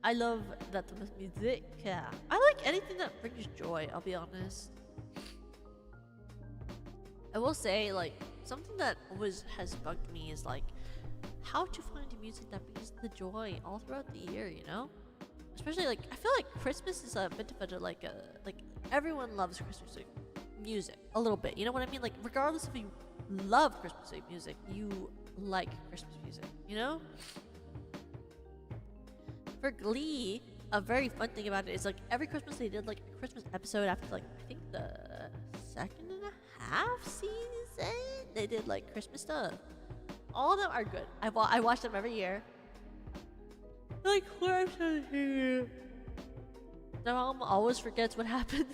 I love that music. I like anything that brings joy, I'll be honest. I will say, like, something that always has bugged me is, like, how to find music that brings the joy all throughout the year, you know? Especially, like, I feel like Christmas is a bit of a, like, everyone loves Christmas music a little bit, you know what I mean? Like, regardless if you love Christmas music, you like Christmas music, you know? For Glee, a very fun thing about it is like every Christmas they did like a Christmas episode after like I think the 2.5 season. They did like Christmas stuff. All of them are good. I watch them every year. Like Christmas here. My mom always forgets what happened.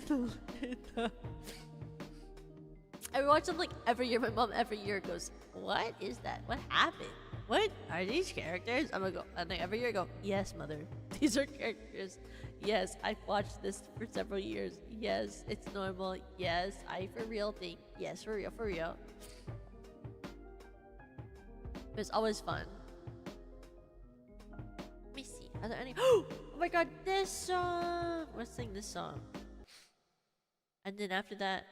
I watch them like every year. My mom every year goes, "What is that? What happened? What are these characters?" I'm gonna go, and every year I go, "Yes, mother, these are characters. Yes, I've watched this for several years. Yes, it's normal. Yes, I for real think. Yes, for real, for real." It's always fun. Are there any? Oh my god, this song! Let's sing this song. And then after that,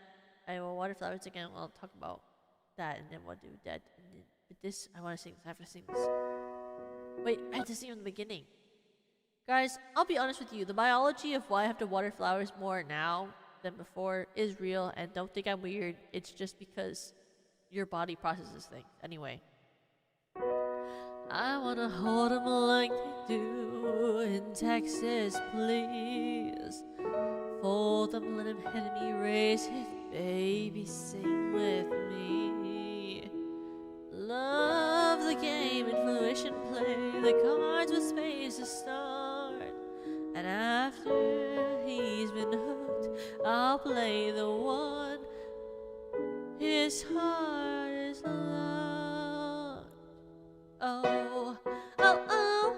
I will water flowers again. We'll talk about that, and then we'll do that. And then with this, I want to sing this. I have to sing this. Wait, I have to sing from the beginning. Guys, I'll be honest with you. The biology of why I have to water flowers more now than before is real, and don't think I'm weird. It's just because your body processes things. Anyway. I wanna hold him like they do in Texas, please. Fold them, let him hit me, raise his baby, sing with me. Love the game, intuition play, the cards with space to start. And after he's been hooked, I'll play the one his heart is locked. Oh, oh, oh, oh,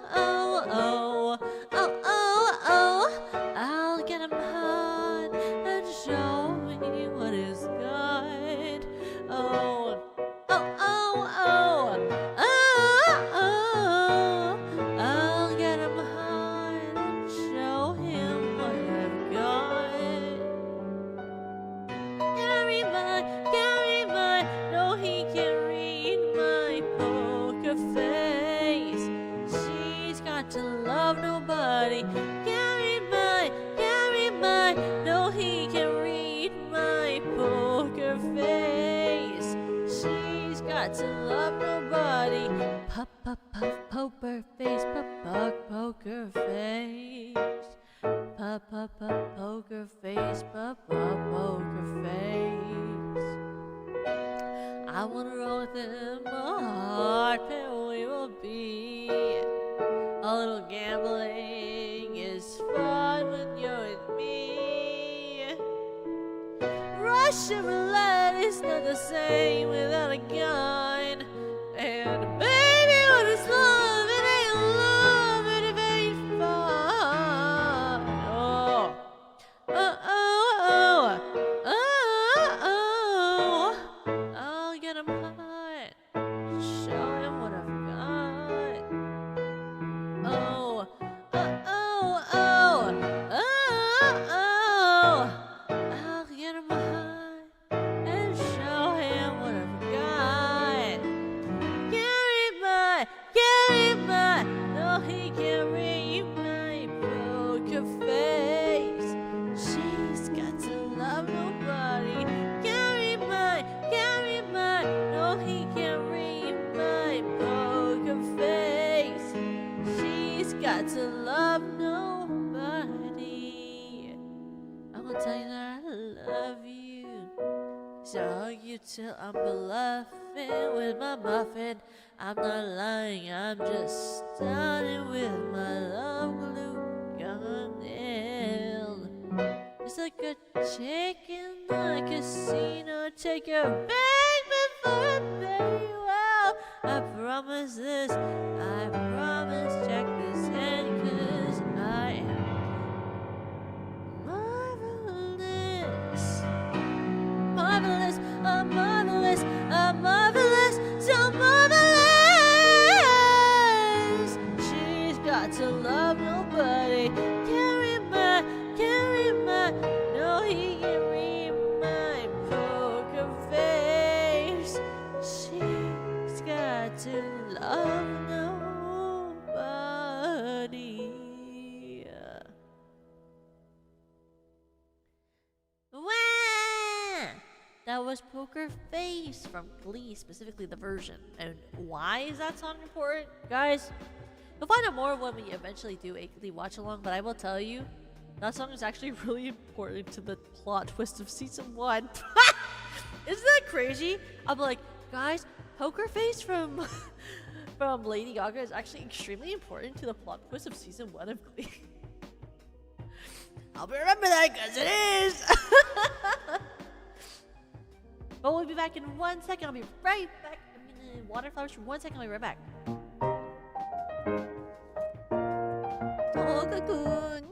oh, oh, oh, oh. I'll get him hot and show me what he's got. Oh, oh, oh, oh, oh, oh. I'll get him hot and show him what I've got. Carry my, no he can't read my poker face. She's got to love nobody. Carry my, no he can't read my poker face. She's got to love nobody. Puff, puff, puff, poker face, puff, puff, poker face. Puff, puff, puff, poker face, puff, puff, poker face. I wanna roll with him, a heart pair we will be. A little gambling is fun when you're with me. Russian roulette is not the same without a gun. And baby, what is love? It ain't love, it ain't fun. Oh, oh, oh, oh, oh, oh. I'll get him hot, show him what I've got. Oh, oh, oh, oh, oh, oh. I'll get him hot and show him what I've got. Carry my, no he can't read my poker face. She's got to love nobody. Carry my, no he can't read my poker face. She's got to love nobody. I'm gonna tell you that I love you. So I'll hug you till I'm bluffing with my muffin. I'm not lying, I'm just starting with my love glue gun nail. Just like a chick in the casino, take your bag before I pay you out. I promise this, I promise, check this hand, 'cause I am marvelous. Marvelous, I'm marvelous, I'm marvelous, so marvelous. She's got to love nobody. Carry my, no he can read my poker face. She's got to love nobody. Wah! That was Poker Face from Glee, specifically the version. And why is that song important? Guys, you'll find out more when we eventually do a Glee watch along, but I will tell you, that song is actually really important to the plot twist of season 1. Isn't that crazy? I'm like, guys, Poker Face from from Lady Gaga is actually extremely important to the plot twist of season 1 of Glee. I'll remember that because it is. But we'll be back in 1 second. I'll be right back. I'm gonna water flowers for 1 second. I'll be right back. Oh, cocoon.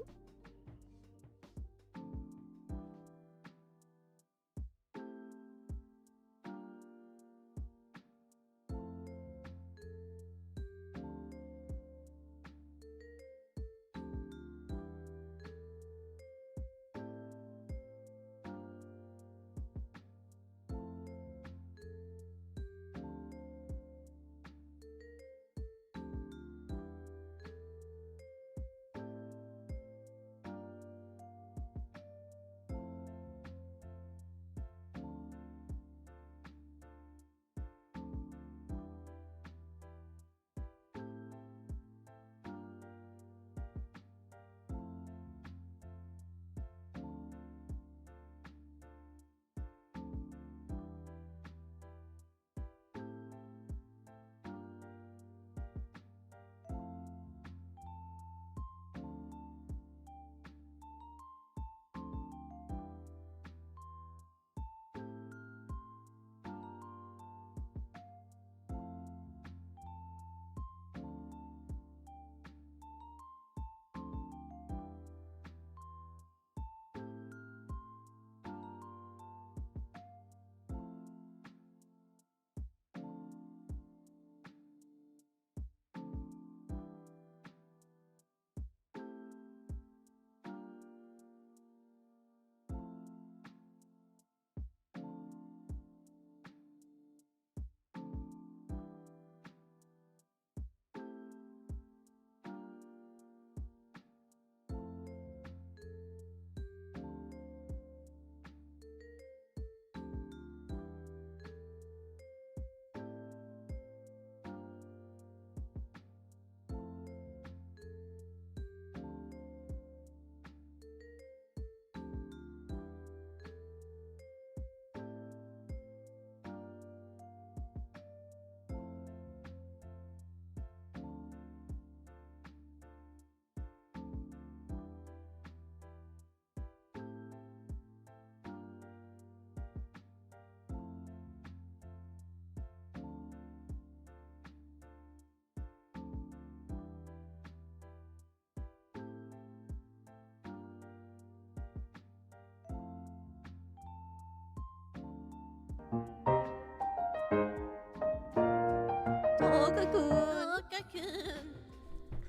cocoon. Cocoon.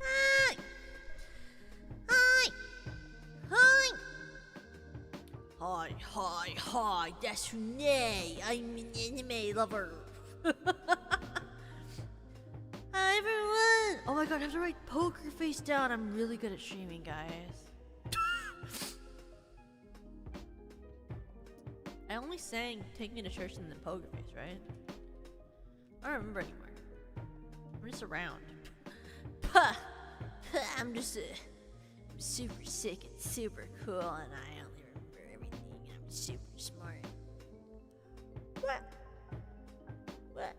Hi. Hi. Hi. Hi, hi, hi. That's Renee. I'm an anime lover. Hi, everyone. Oh my god, I have to write poker face down. I'm really good at streaming, guys. I only sang Take Me to Church and then poker face, right? I don't remember anymore. I'm just around. Puh. I'm just I'm super sick and super cool, and I only remember everything. I'm super smart. What? What?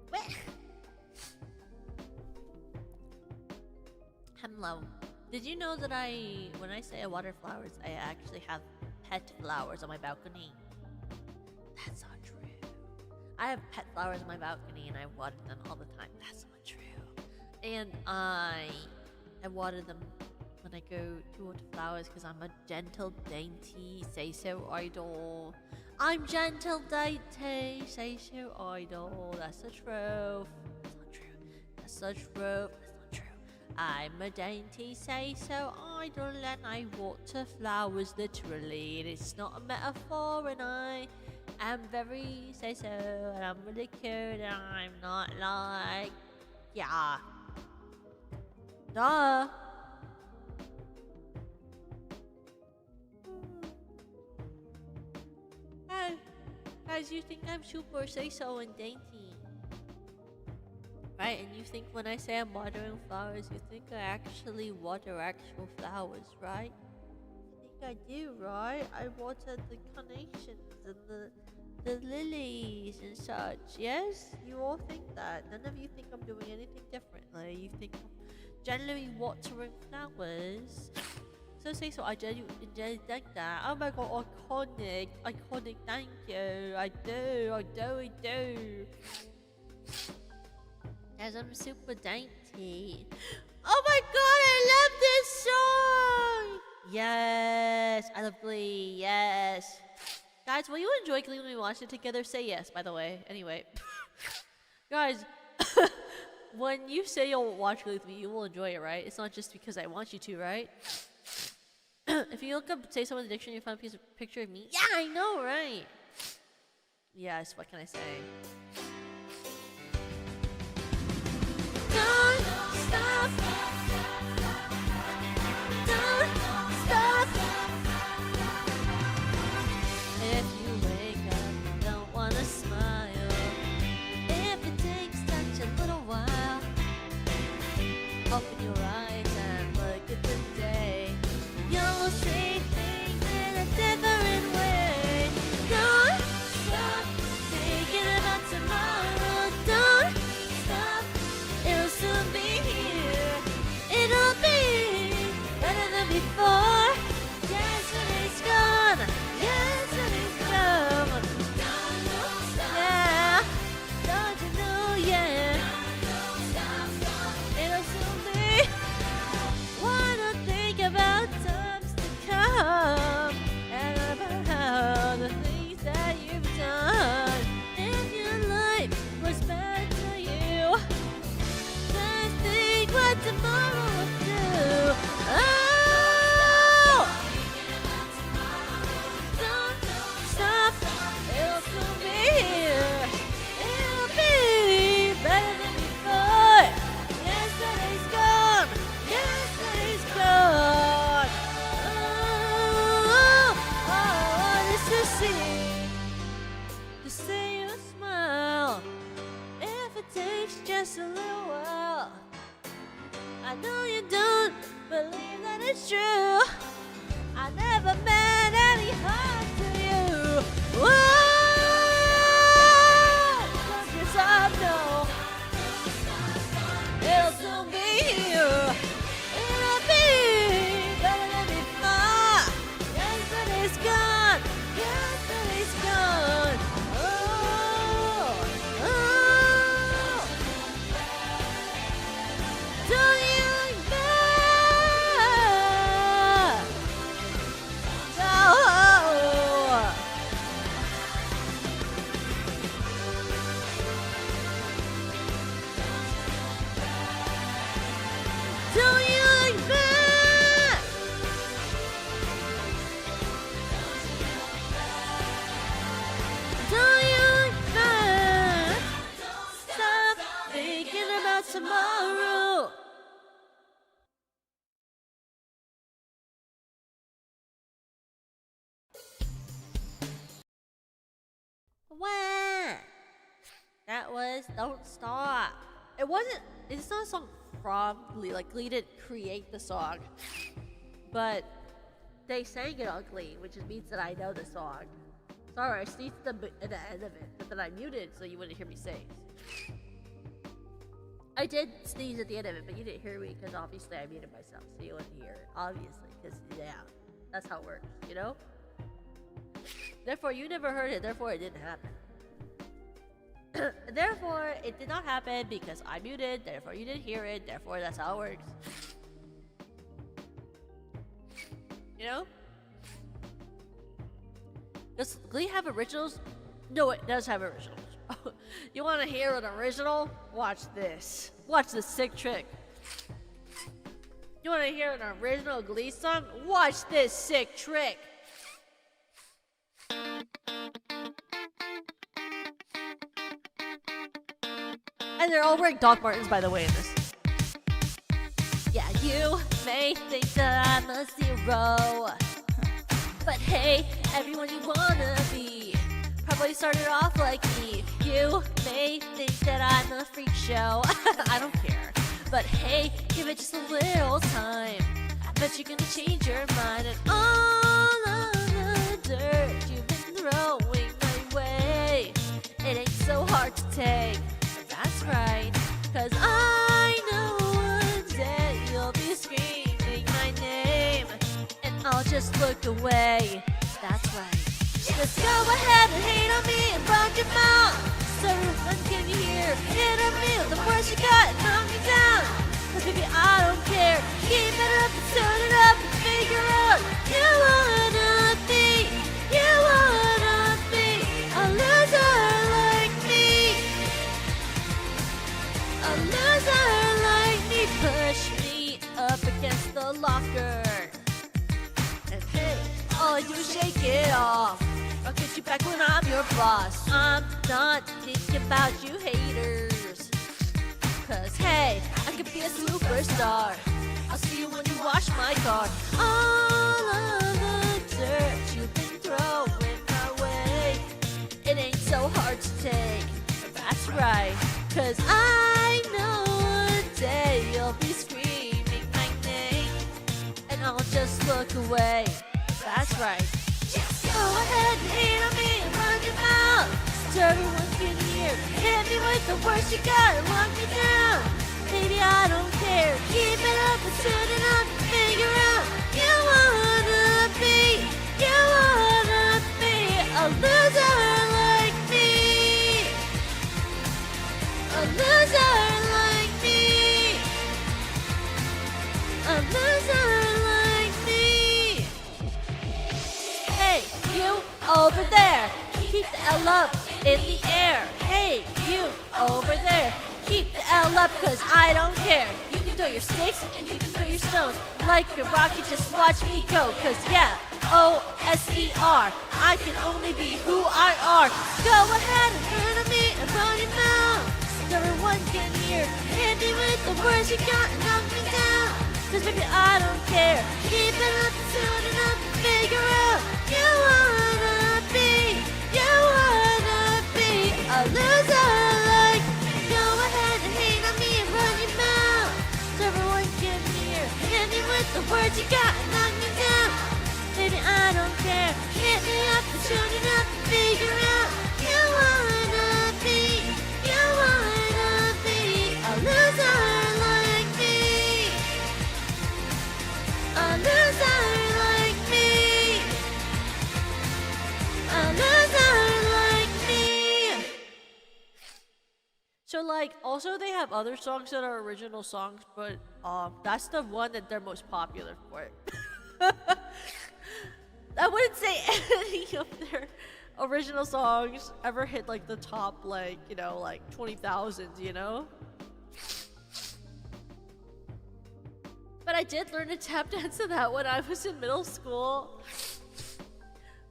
What? Hello. Did you know that when I say I water flowers, I actually have pet flowers on my balcony? That's not true. I have pet flowers on my balcony and I water them all the time. That's not true. And I water them when I go to water flowers because I'm a gentle, dainty, say-so idol. I'm gentle, dainty, say-so idol. That's the truth. That's not true. That's the truth. That's not true. I'm a dainty, say-so idol and I water flowers literally. And it's not a metaphor and I am very say-so and I'm really cute and I'm not like... Yeah. Duh. Hey, guys, you think I'm super say-so and dainty. Right, and you think when I say I'm watering flowers, you think I actually water actual flowers, right? You think I do, right? I water the carnations and the lilies and such, yes? You all think that. None of you think I'm doing anything differently. You think I'm generally watering flowers. So say so, I genuinely think that. Oh my god, iconic, thank you. I do. As I'm super dainty. Oh my god, I love this song! Yes, I love Glee, yes. Guys, will you enjoy Glee when we watch it together? Say yes, by the way. Anyway. Guys, when you say you'll watch Glee with me, you will enjoy it, right? It's not just because I want you to, right? If you look up Say So in the dictionary, you find a picture of me. Yeah, I know, right? Yes, what can I say? Don't stop. Don't stop. If you wake up and don't wanna smile, if it takes such a little while, open your eyes and look at the day. You'll see things in a different way. Don't stop thinking about tomorrow. Don't stop. It'll soon be here. It'll be better than before. Yesterday's gone. Yesterday's gone. Yeah. Don't you know? Yeah. It'll soon be. Wanna think about times to come and about the things that you've done. If your life was bad to you, then think what tomorrow will do. Oh! Don't stop. It'll soon be here. It'll be better than before. Yesterday's gone. Yesterday's gone. Oh, all I want is to see you smile. If it takes just a little while. I know you don't believe that it's true. I never meant any harm to you. Whoa! Don't you stop, no. It'll soon be here. It'll be better than before. Yesterday's gone. Yesterday's gone. Oh, oh. Don't you look back? No. Wah! That was Don't Stop. It wasn't. It's not a song from Glee. Like Glee didn't create the song, but they sang it on Glee, which means that I know the song. Sorry, I sneezed at the end of it, but then I muted so you wouldn't hear me sing. I did sneeze at the end of it, but you didn't hear me because obviously I muted myself, so you wouldn't hear it. Obviously, because yeah, that's how it works, you know? Therefore, you never heard it, therefore it didn't happen. Therefore, it did not happen because I muted, therefore you didn't hear it, therefore that's how it works. You know? Does Glee have originals? No, it does have originals. You want to hear an original? Watch this. Watch this sick trick. You want to hear an original Glee song? Watch this sick trick. And they're all wearing Doc Martens, by the way, in this. Yeah, you may think that I'm a zero, but hey, everyone you wanna be probably started off like me. You may think that I'm a freak show. I don't care, but hey, give it just a little time. Bet you're gonna change your mind. And all of the dirt you've been throwing my way, it ain't so hard to take. That's right, 'cause I know one day you'll be screaming my name, and I'll just look away. That's right. Just go ahead and hate on me and run your mouth, so everyone can hear. Hit on me with the words you got and knock me down. 'Cause baby, I don't care. Keep it up and turn it up and figure out you wanna be a loser like me. A loser like me. Push me up against the locker, and hey, all I do is shake it off. I'll get you back when I'm your boss. I'm not thinking about you haters, 'cause hey, I could be a superstar. I'll see you when you wash my car. All of the dirt you've been throwing my way, it ain't so hard to take. That's right, 'cause I know one day you'll be screaming my name, and I'll just look away. That's right. Go ahead and hate on me and run your mouth, so everyone can hear. Hit me with the worst you got and lock me down. Baby, I don't care. Keep it up and turn it up and figure out you wanna be a loser like me. A loser like me. A loser like me. Hey, you over there, keep the L up in the air. Hey, you over there, keep the L up, 'cause I don't care. You can throw your sticks and you can throw your stones. Like a rocket, just watch me go. 'Cause yeah, O-S-E-R, I can only be who I are. Go ahead and turn on me and run your mouth, so everyone can hear. Hit me with the words you got and knock me down. 'Cause baby, I don't care. Keep it up and turn it up and figure out you wanna be a loser like me. Go ahead and hate on me and run your mouth, so everyone can hear. Hit me with the words you got and knock me down. Baby, I don't care. Hit me up and turn it up and figure out you wanna be a loser like me. A loser like me. A loser like me. So like, also they have other songs that are original songs, but that's the one that they're most popular for. I wouldn't say any of their original songs ever hit like the top, like, you know, like 20,000, you know? But I did learn to tap dance to that when I was in middle school.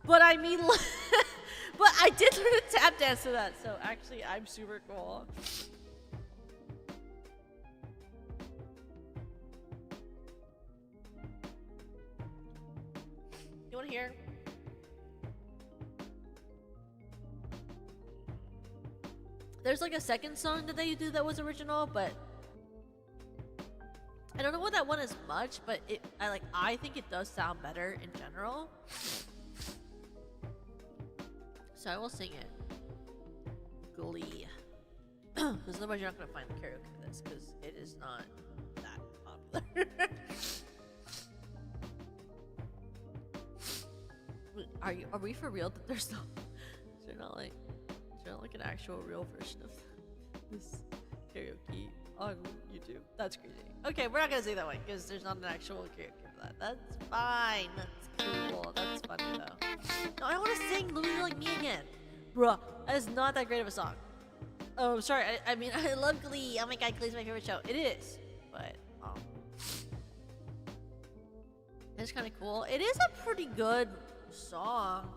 But I mean, but I did learn to tap dance to that, so actually I'm super cool. You wanna hear? There's like a second song that they do that was original, but I don't know what that one is much, but I think it does sound better in general. So I will sing it. Glee. Because otherwise you're not gonna find the karaoke for this, because it is not that popular. Are we for real that there's not like an actual real version of this karaoke on YouTube? That's crazy. Okay, we're not gonna say that one because there's not an actual karaoke for that. That's fine. That's cool. That's funny though. No, I want to sing "Loser Like Me" again, bruh. That is not that great of a song. Oh, sorry. I mean, I love Glee. Oh my god, Glee's my favorite show. It is, but it's kind of cool. It is a pretty good song.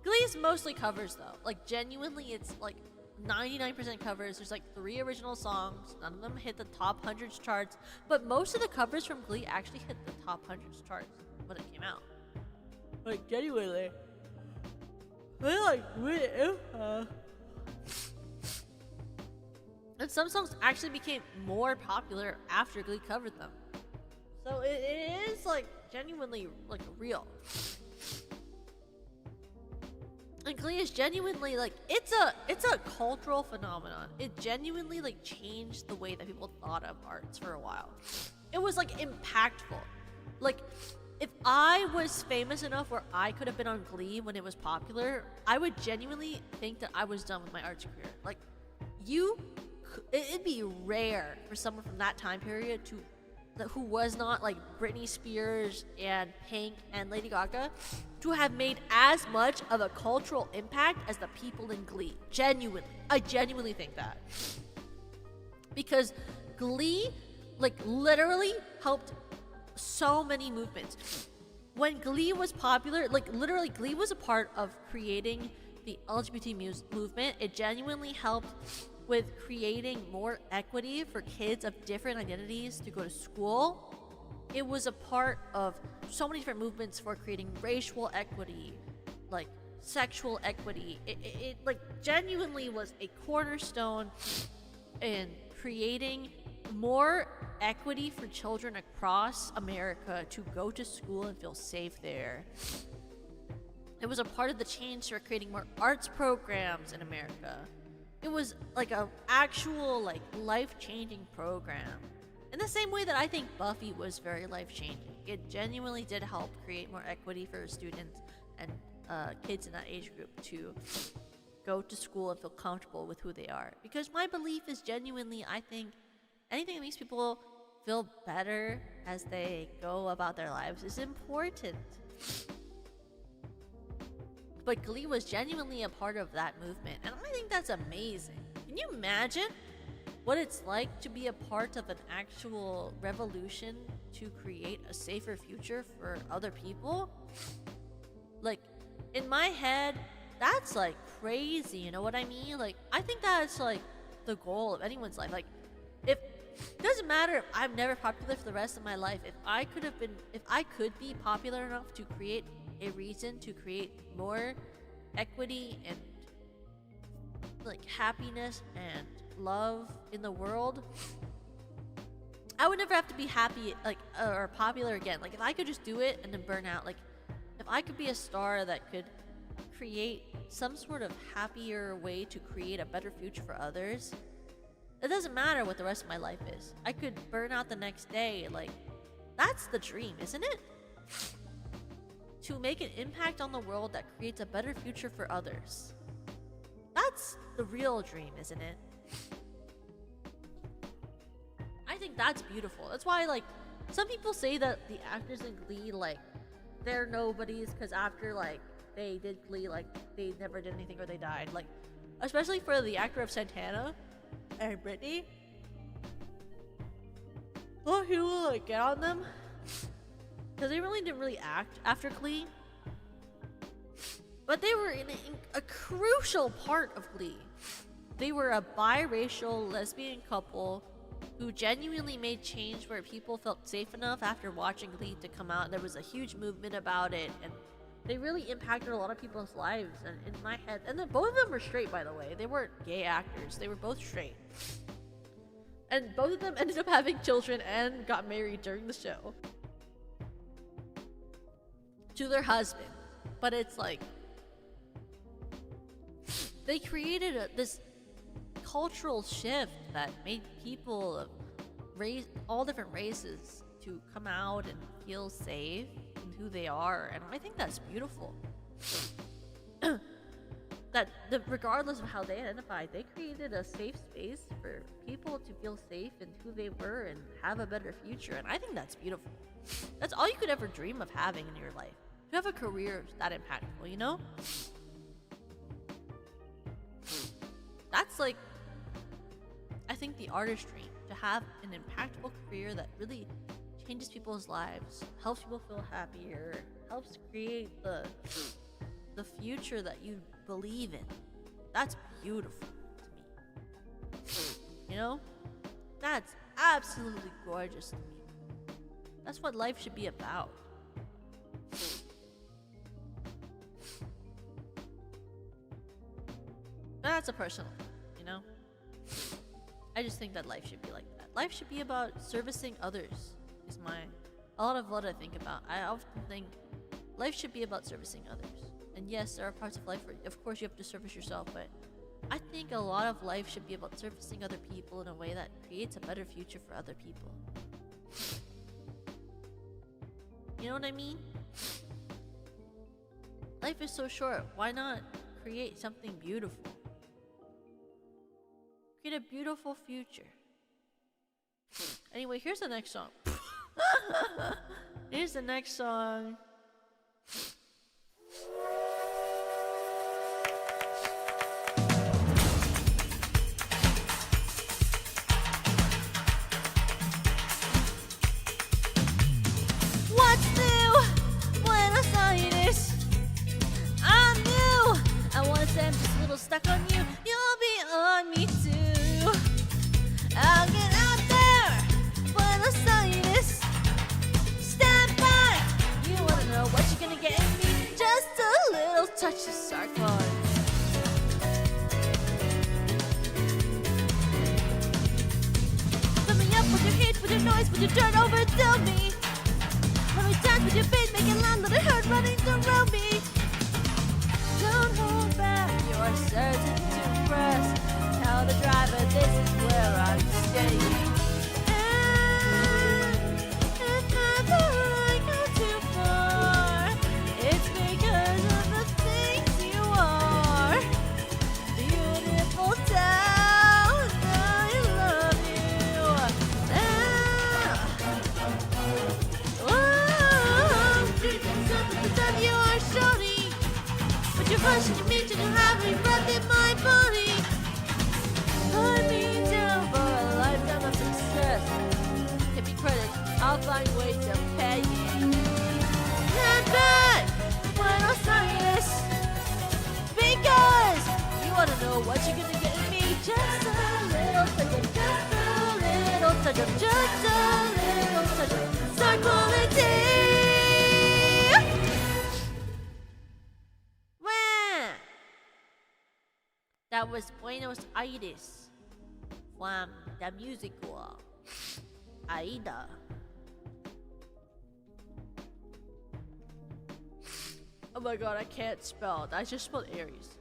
Glee is mostly covers though. Like genuinely, it's like 99% covers. There's like 3 original songs. None of them hit the top hundreds charts, but most of the covers from Glee actually hit the top hundreds charts when it came out. Like genuinely, I like it. And some songs actually became more popular after Glee covered them. So it is like genuinely like real. And Glee is genuinely like it's a cultural phenomenon. It genuinely like changed the way that people thought of arts for a while. It was like impactful. Like if I was famous enough where I could have been on Glee when it was popular, I would genuinely think that I was done with my arts career. Like it'd be rare for someone from that time period who was not like Britney Spears and Pink and Lady Gaga to have made as much of a cultural impact as the people in Glee. Genuinely. I genuinely think that. Because Glee like literally helped so many movements. When Glee was popular, like literally Glee was a part of creating the LGBT movement. It genuinely helped with creating more equity for kids of different identities to go to school. It was a part of so many different movements for creating racial equity, like sexual equity. It like genuinely was a cornerstone in creating more equity for children across America to go to school and feel safe there. It was a part of the change for creating more arts programs in America. It was like a actual like life-changing program. In the same way that I think Buffy was very life-changing. It genuinely did help create more equity for students and kids in that age group to go to school and feel comfortable with who they are. Because my belief is genuinely, I think, anything that makes people feel better as they go about their lives is important. But Glee was genuinely a part of that movement, and I think that's amazing. Can you imagine what it's like to be a part of an actual revolution to create a safer future for other people? Like, in my head, that's like crazy, you know what I mean? Like, I think that's like the goal of anyone's life. Like, it doesn't matter if I'm never popular for the rest of my life. If I could be popular enough to create a reason to create more equity and like happiness and love in the world, I would never have to be happy like or popular again. Like if I could just do it and then burn out, like if I could be a star that could create some sort of happier way to create a better future for others, it doesn't matter what the rest of my life is. I could burn out the next day. Like that's the dream, isn't it? To make an impact on the world that creates a better future for others. That's the real dream, isn't it? I think that's beautiful. That's why, like, some people say that the actors in Glee, like, they're nobodies because after, like, they did Glee, like, they never did anything or they died. Like, especially for the actor of Santana and Brittany. A lot of people, like, get on them because they really didn't act after Glee. But they were in a crucial part of Glee. They were a biracial lesbian couple who genuinely made change where people felt safe enough after watching Glee to come out. There was a huge movement about it, and They really impacted a lot of people's lives, and in my head, and then both of them were straight, by the way. They weren't gay actors. They were both straight. And both of them ended up having children and got married during the show. To their husband. But it's like, they created this cultural shift that made people of all different races to come out and feel safe in who they are, and I think that's beautiful. Regardless of how they identify, they created a safe space for people to feel safe in who they were and have a better future, and I think that's beautiful. That's all you could ever dream of having in your life. To have a career that impactful, you know? That's like, I think, the artist's dream. To have an impactful career that really changes people's lives, helps people feel happier, helps create the future that you believe in. That's beautiful to me. You know? That's absolutely gorgeous to me. That's what life should be about. That's a personal thing, you know? I just think that life should be like that. Life should be about servicing others, is a lot of what I think about. I often think life should be about servicing others. And yes, there are parts of life where, of course, you have to service yourself, but I think a lot of life should be about servicing other people in a way that creates a better future for other people. You know what I mean? Life is so short. Why not create something beautiful? Create a beautiful future. Anyway, here's the next song. Here's the next song. What's new? Buenos Aires. I'm new. I wanna say I'm just a little stuck on you. You'll be on me too. I'll get out there. Buenos Aires. Stand by. You wanna know what you're gonna get in me? Just a little touch of sarcasm. Fill me up with your hate, with your noise, with your dirt, overdo me. Let me dance with your beat, make it loud, let it hurt running through me. Don't hold back, you're certain to impress. Tell the driver this is where I'm staying. And if ever I go too far, it's because of the things you are. Beautiful town, I love you. The time you are shorty, but your version you meet and you have me breath in my body. Put me down for a lifetime of success. Give me credit, I'll find ways to pay you. Stand back, Buenos Aires, because you wanna know what you're gonna get in me. Just a little touch of, just a little touch of, just a little touch of star quality. That was Buenos Aires from the musical Aida. Oh my god, I can't spell. I just spelled Aries.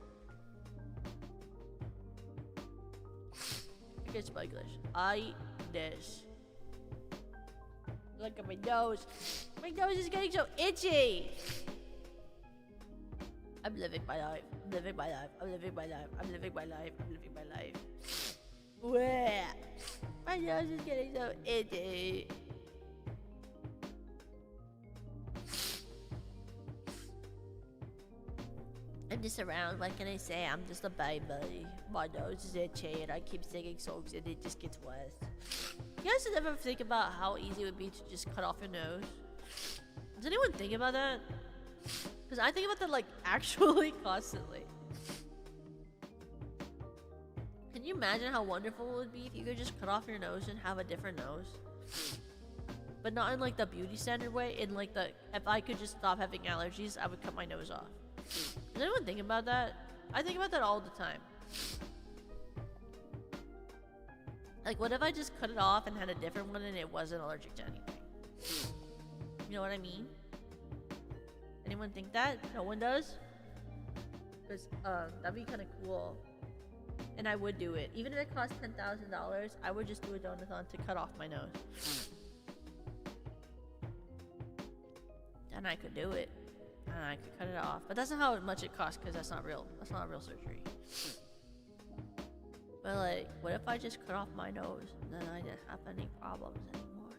I can't spell English. Aides. Look at my nose. My nose is getting so itchy. I'm living my life. I'm living my life. I'm living my life. I'm living my life. I'm living my life. Bleh. My nose is getting so itchy. I'm just around, what can I say? I'm just a baby. My nose is itchy and I keep singing songs and it just gets worse. You guys ever think about how easy it would be to just cut off your nose? Does anyone think about that? Because I think about that, like, actually constantly. Can you imagine how wonderful it would be if you could just cut off your nose and have a different nose? but not in like the beauty standard way. In like the if I could just stop having allergies, I would cut my nose off. Does anyone think about that? I think about that all the time. Like, what if I just cut it off and had a different one and it wasn't allergic to anything? You know what I mean? Anyone think that? No one does? Because that'd be kind of cool. And I would do it. Even if it cost $10,000, I would just do a donathon to cut off my nose. And I could do it. And I could cut it off. But that's not how much it costs, because that's not real. That's not real surgery. But like, what if I just cut off my nose and then I didn't have any problems anymore?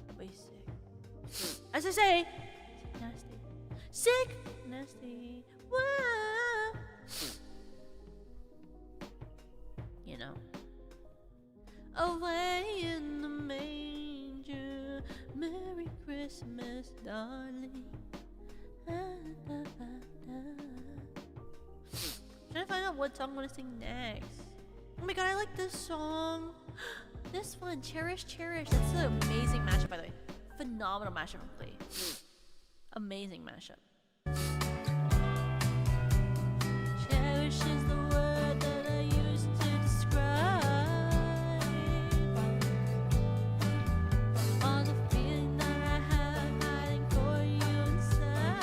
That'd be sick. As I say, sick, nasty. Sick, nasty. Whoa. You know. Away in the manger, Merry Christmas, darling. Trying to find out what song I'm gonna sing next. Oh my god, I like this song. This one, Cherish, Cherish. That's an amazing mashup, by the way. Phenomenal mashup from Play. Amazing mashup. Cherish is the word that I used to describe all the feeling that I had hiding for you inside.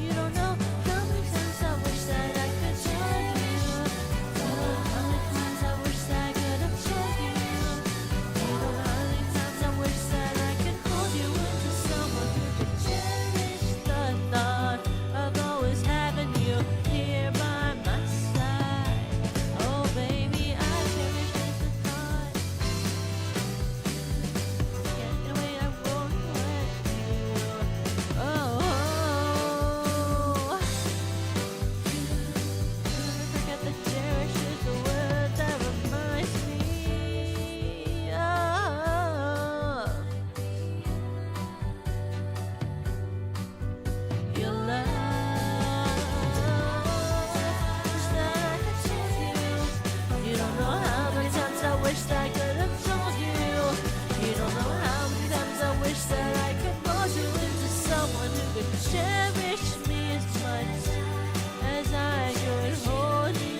You don't know how many times I wish that I could tell you. You don't know how many times I wish that I could have told you. You don't know how many times I wish that I could hold you into someone who could cherish the thought of always having you here by my side. Oh baby, I cherish just the thought. Can't do it, I won't let you. Oh. Forget that cherish is the word that reminds me of your love. Wish that I could tell you. You don't know how many times I wish that I could have told you. You don't know how many times I wish that I could mold you into someone who could cherish me as much as I could hold you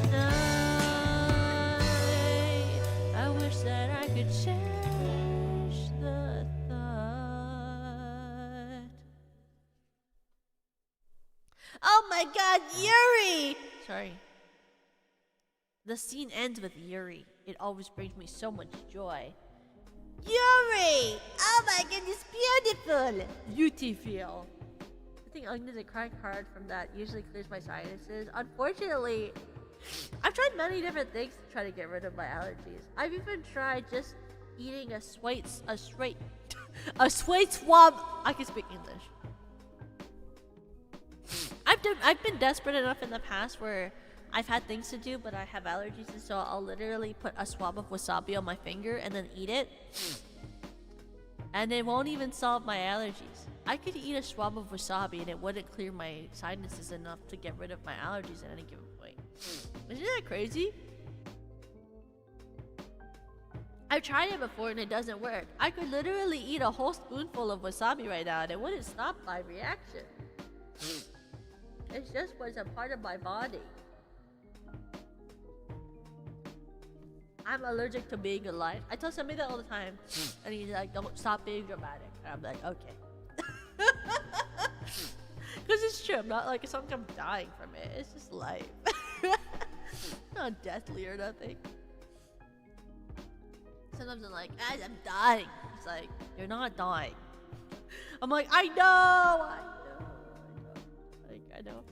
tonight. I wish that I could cherish the thought. Oh my god, Yuri! Sorry. The scene ends with Yuri. It always brings me so much joy. Yuri! Oh my goodness, beautiful! Beautiful. I think onions and crying hard from that usually clears my sinuses. Unfortunately, I've tried many different things to try to get rid of my allergies. I've even tried just eating a sweet swab. I can speak English. I've been desperate enough in the past where I've had things to do, but I have allergies, and so I'll literally put a swab of wasabi on my finger and then eat it. And it won't even solve my allergies. I could eat a swab of wasabi and it wouldn't clear my sinuses enough to get rid of my allergies at any given point. Isn't that crazy? I've tried it before and it doesn't work. I could literally eat a whole spoonful of wasabi right now and it wouldn't stop my reaction. It's just what's a part of my body. I'm allergic to being alive. I tell somebody that all the time, and he's like, "Don't stop being dramatic." And I'm like, "Okay," because it's true. I'm not like it's not like I'm dying from it. It's just life, not deathly or nothing. Sometimes I'm like, "I'm dying." It's like you're not dying. I'm like, I know. Like I know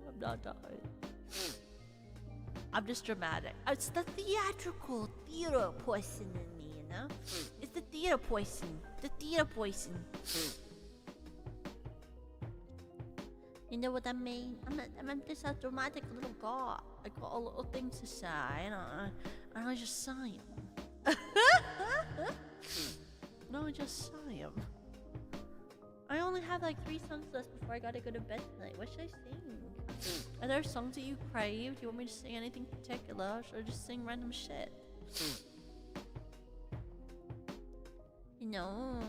I'm not dying. I'm just dramatic. It's the theatrical theater poison in me, you know? It's the theater poison. The theater poison. You know what I mean? I'm just a dramatic little guy. I got a little things to say, and I just say them. No, I just say them. I only have like 3 songs left before I gotta go to bed tonight. What should I sing? Are there songs that you crave? Do you want me to sing anything particular? Or should I just sing random shit? You know.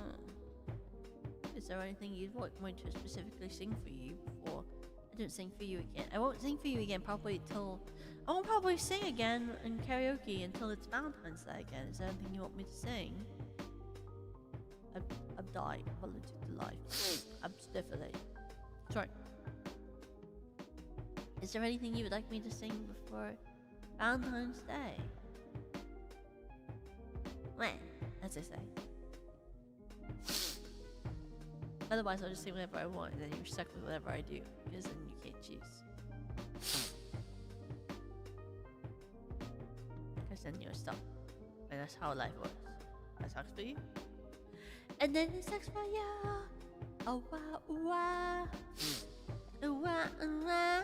Is there anything you'd want me to specifically sing for you before I don't sing for you again? I won't sing for you again probably till... I won't probably sing again in karaoke until it's Valentine's Day again. Is there anything you want me to sing? I've died. I'm allergic to life. I'm sniffling. Sorry. Is there anything you would like me to sing before Valentine's Day? Meh, as I say. Otherwise, I'll just sing whatever I want, and then you're stuck with whatever I do, because then you can't choose. Because then you're stuck. And that's how life works. That sucks for you. And then it sucks for you. Oh, wow, wow. Wow, wow.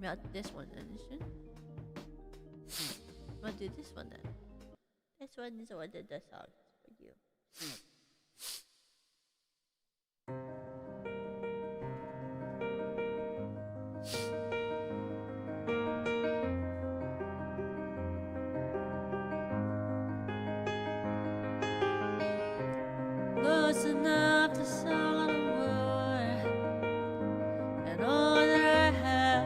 Not this one, then, isn't it? I'll do this one then. This one is what did the song for you. Close enough to saw the world, and all that I have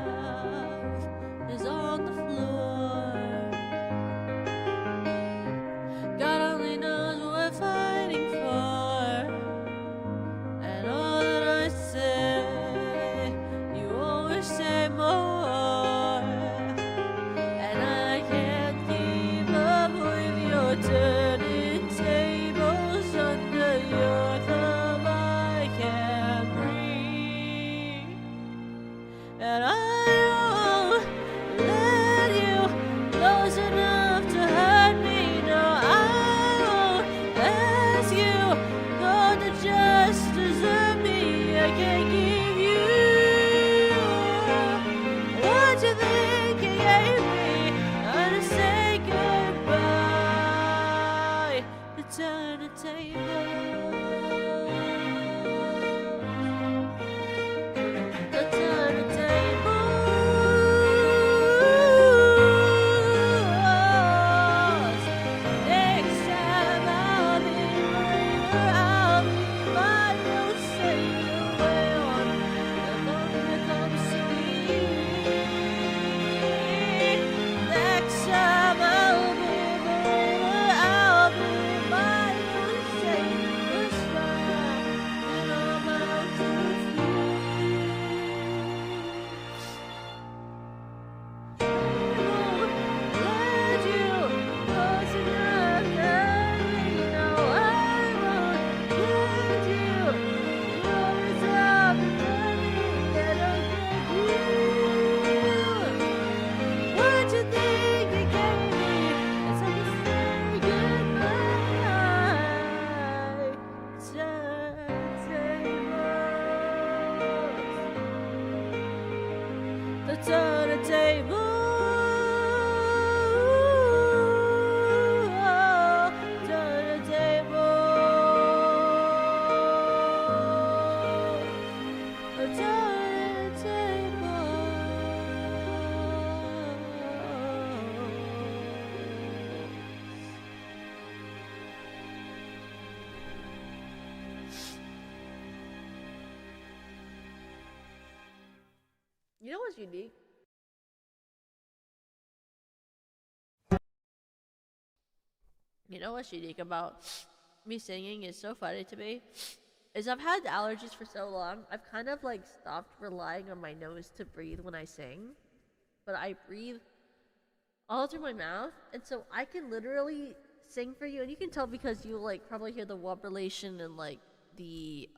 is on the floor. God only knows what we're fighting for, and all that I say, you always say more, and I can't keep up with your turning tables under your thumb. I can't breathe, and I won't let you close enough to hurt me. No, I won't ask you not to just desert me. I can't give you what you think you gave me. I'm to say goodbye, to turn the table, to turn the tables. Next time I'll be braver, I'll be my own savior. When the thunder comes to me, next time I'll be braver, I'll be my own savior. Stronger than all mountains let you close enough to hurt me. No, I won't let you close up to hurt me. I don't get you what you think you gave me. It's time to say goodbye. Turn tables. To turn the table. Turn the table. Turn the table. You know what's unique? You know what's unique about me singing is so funny to me? Is I've had allergies for so long, I've kind of like stopped relying on my nose to breathe when I sing. But I breathe all through my mouth, and so I can literally sing for you, and you can tell because you like probably hear the wobulation and like the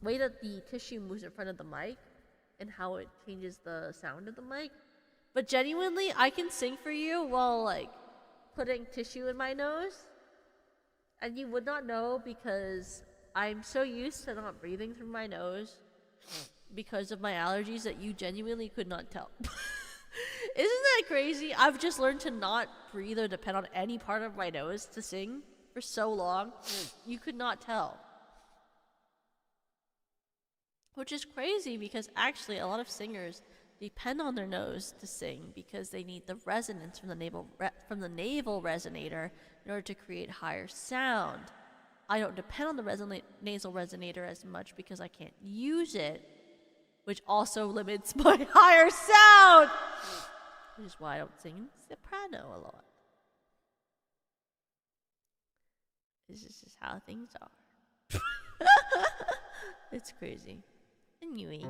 way that the tissue moves in front of the mic and how it changes the sound of the mic. But genuinely, I can sing for you while like putting tissue in my nose, and you would not know because I'm so used to not breathing through my nose because of my allergies that you genuinely could not tell. Isn't that crazy? I've just learned to not breathe or depend on any part of my nose to sing for so long, you could not tell. Which is crazy because actually a lot of singers depend on their nose to sing because they need the resonance from the navel resonator in order to create higher sound. I don't depend on the nasal resonator as much because I can't use it, which also limits my higher sound, which is why I don't sing in soprano a lot. This is just how things are. It's crazy. Anyway,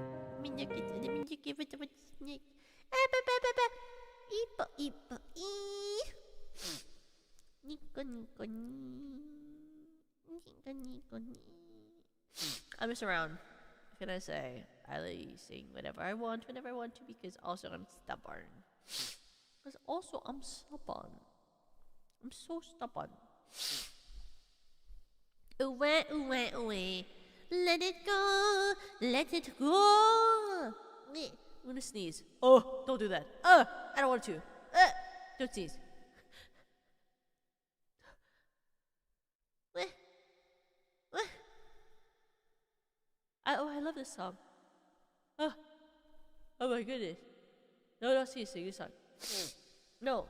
I'm just around. What can I say? I sing whatever I want, whenever I want to, because also I'm stubborn. Because also I'm stubborn. I'm so stubborn. Away, away, away. Let it go. Let it go. I'm gonna sneeze. Oh, don't do that. I don't want to. Don't sneeze. I love this song. Oh my goodness. No, don't sing this song. No.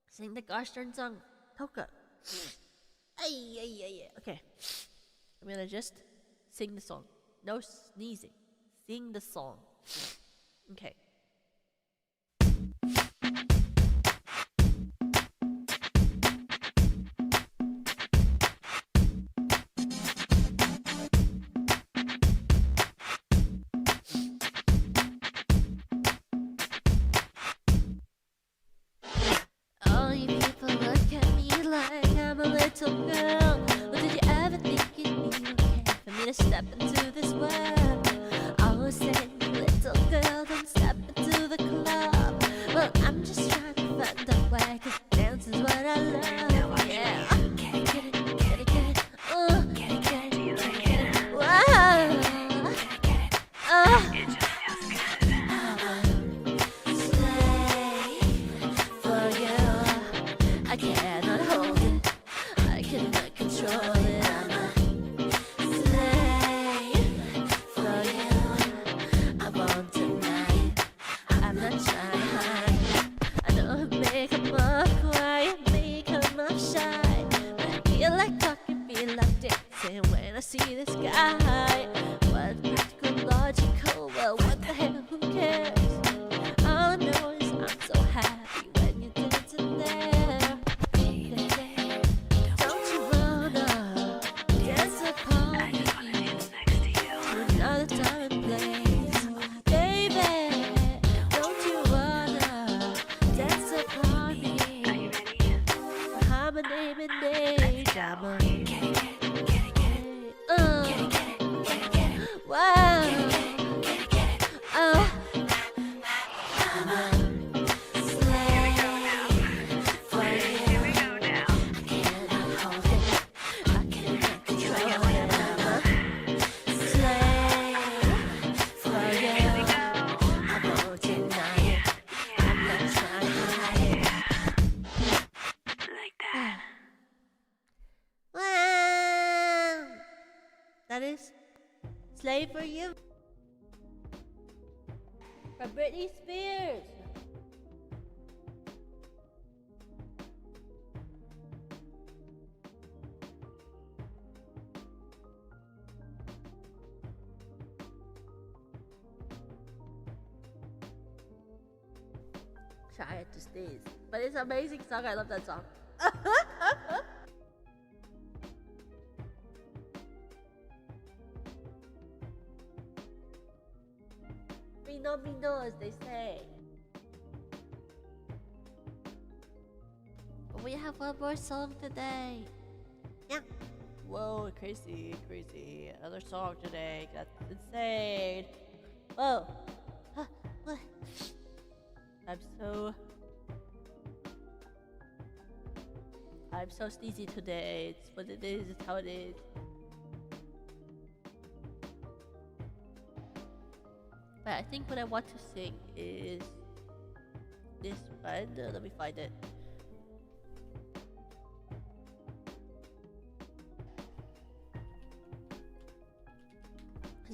Sing the gosh darn song. Toka. Okay. I'm gonna just sing the song. No sneezing. Sing the song. Okay. All you people look at me like I'm a little girl. But did you ever think it'd be okay for me to step into this world? Always saying, little girl, don't step into the club. Well, I'm just trying to find a way, 'cause dance is what I love. Yeah. Get it, get it, get it. Get it, get it, get it. Wow. I cannot hold it, I cannot control it. I'm a slave for you. I want tonight, I'm not trying to hide. I know I make 'em all quiet, make 'em all shy. But I feel like talking, feel like dancing when I see this guy. What's practical, logical, well what the hell, who cares? All I know is I'm so happy when you're dancing there. Don't you wanna dance upon me to another time and place? Baby, don't you wanna dance upon me? I'm a name and age, I'm a wow. Oh, I'm a slave for you. I cannot hold it, I cannot control it. I'm a slave for you. I won't deny it, I'm not trying to hide it. Like that. Wow. That is Slave for You by Britney Spears. Sorry, I had to sneeze. But it's an amazing song. I love that song. Me know, as they say. But we have one more song today. Yeah. Whoa, crazy, crazy. Another song today. That's insane. Whoa. Huh, what? I'm so sneezy today. It's what it is, it's how it is. But I think what I want to sing is this one. Let me find it.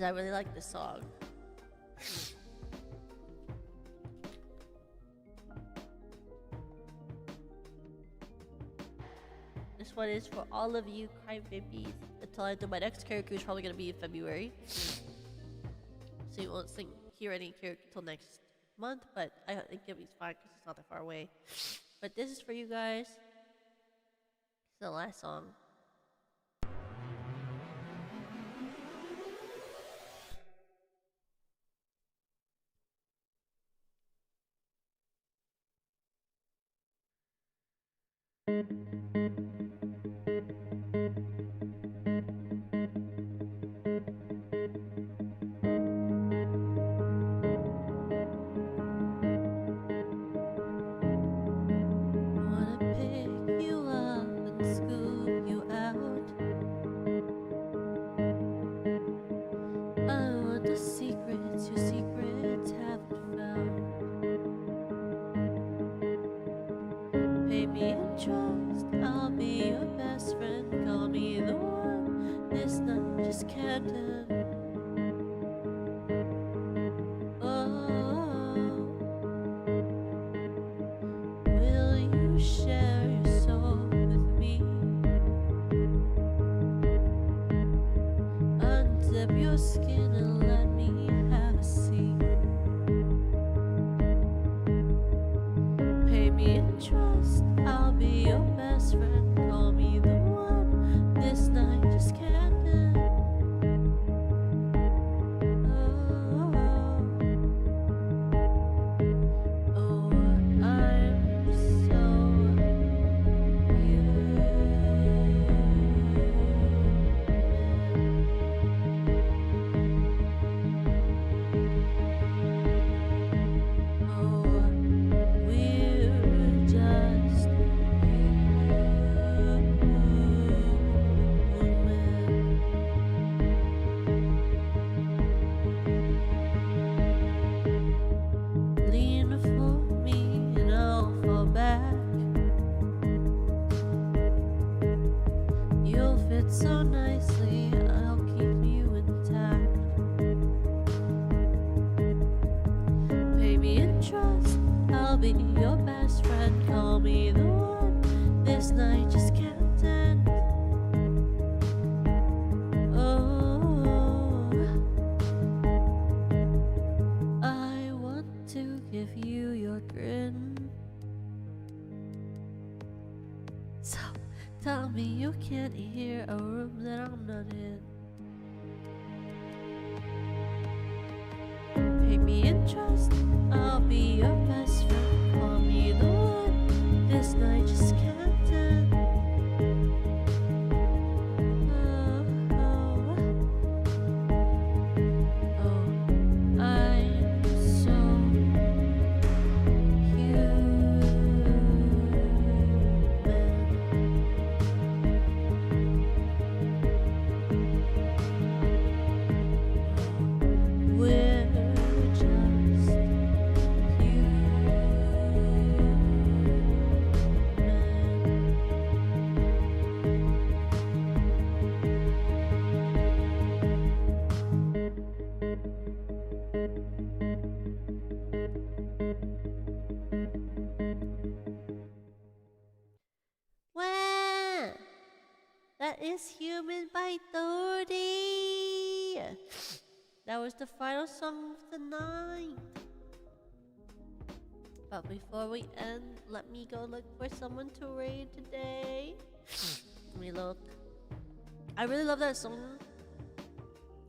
because I really like this song. This one is for all of you Crybabies. Until I do my next karaoke, which is probably gonna be in February. So you won't hear any karaoke until next month, but I think it'll be fine because it's not that far away. But this is for you guys. It's the last song. Wanna pick you up and scoop you out. I want the secrets your secrets haven't found. Pay me in trust, I'll be your best friend. Call me the one this night just can't end. Will you share your soul with me? Unzip your skin and let me have a seat. Pay me in trust, I'll be your best friend. Call me the one this night just can't end. Oh, I'm so we're just human. Lean for me and I'll fall back. You'll fit so nicely, I'll keep you intact. Pay me in trust, I'll be your best friend. Call me the one this night just can't end. Oh, I want to give you your grin. So tell me you can't hear a room that I'm not in. Pay me in trust, I'll be your best friend. Call me the one this night just can't end. Oh, I'm so human. We're just Wow! That is Human by 30! That was the final song of the night. But before we end, let me go look for someone to raid today. Let me look. I really love that song.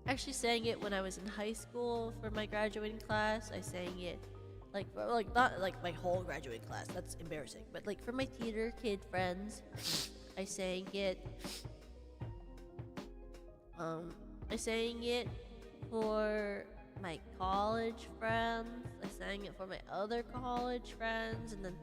I actually sang it when I was in high school for my graduating class. I sang it not like my whole graduating class. That's embarrassing. But like for my theater kid friends, I sang it. I sang it for my college friends. I sang it for my other college friends, and then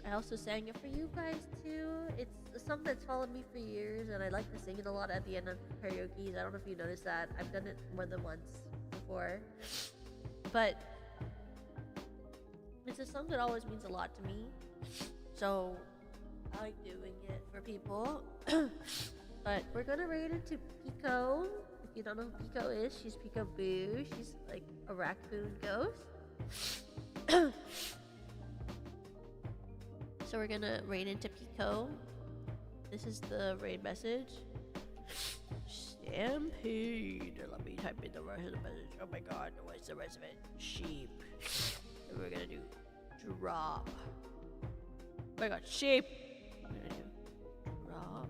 I also sang it for you guys too. It's a song that's followed me for years, and I like to sing it a lot at the end of karaoke. I don't know if you noticed that. I've done it more than once before, but it's a song that always means a lot to me. So I like doing it for people. But we're gonna raid into Pico. you don't know who Pico is, she's Peekaboo. She's like a raccoon ghost. So we're gonna raid into Pico. This is the raid message. Stampede. Let me type in the rest of the message. Oh my god, what's the rest of it? Sheep. And we're gonna do drop. Oh my god, sheep. We're gonna do drop.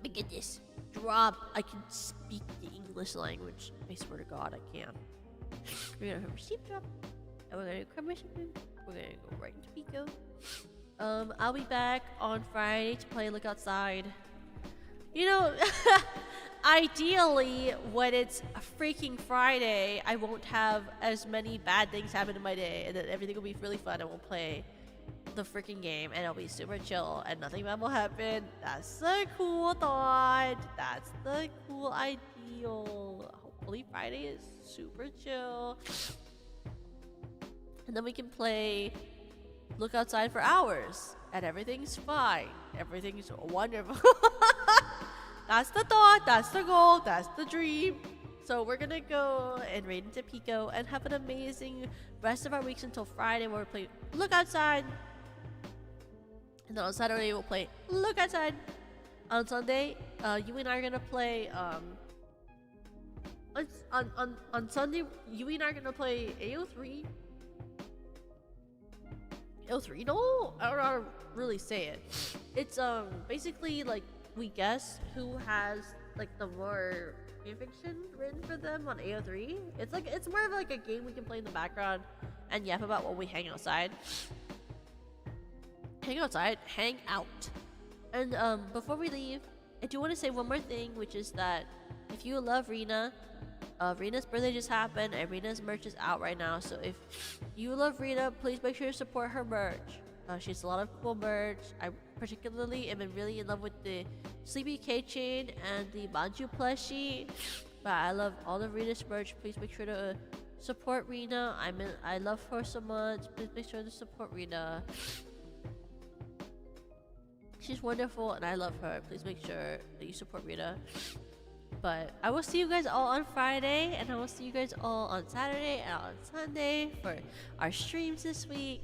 Look at this. Drop. I can speak the English language. I swear to god, I can. We're gonna have a sheep drop. And we're gonna do crumb recipe. We're gonna go right into Pico. I'll be back on Friday to play Look Outside. You know, ideally, when it's a freaking Friday, I won't have as many bad things happen in my day, and then everything will be really fun, and we'll play the freaking game, and it'll be super chill, and nothing bad will happen. That's the cool thought. That's the cool ideal. Hopefully Friday is super chill. And then we can play Look Outside for hours, and everything's fine. Everything's wonderful. That's the thought, that's the goal, that's the dream. So we're gonna go and raid into Pico and have an amazing rest of our weeks until Friday, where we'll play Look Outside. And then on Saturday we'll play Look Outside. On Sunday, you and I are gonna play on Sunday, you and I are gonna play AO3. AO3? No, I don't know how to really say it. It's basically like we guess who has like the more fanfiction written for them on AO3. It's more of like a game we can play in the background and yap about while we hang outside. Hang out. And before we leave, I do want to say one more thing, which is that if you love Rena, Rena's birthday just happened and Rena's merch is out right now. So if you love Rena, please make sure to support her merch. She has a lot of cool merch. I particularly am really in love with the Sleepy keychain and the Manju plushie. But I love all of Rena's merch. Please make sure to support Rena. I love her so much. Please make sure to support Rena. She's wonderful and I love her. Please make sure that you support Rena. But I will see you guys all on Friday, and I will see you guys all on Saturday and on Sunday for our streams this week.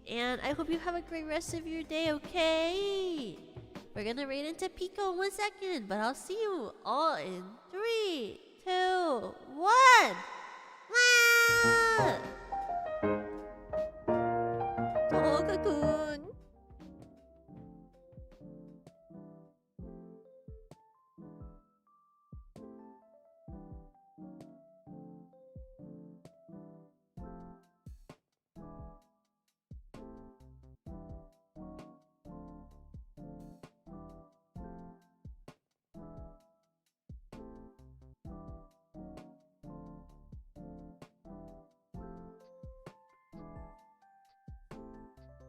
And I hope you have a great rest of your day, okay? We're gonna raid into Pico in 1 second, but I'll see you all in 3, 2, 1.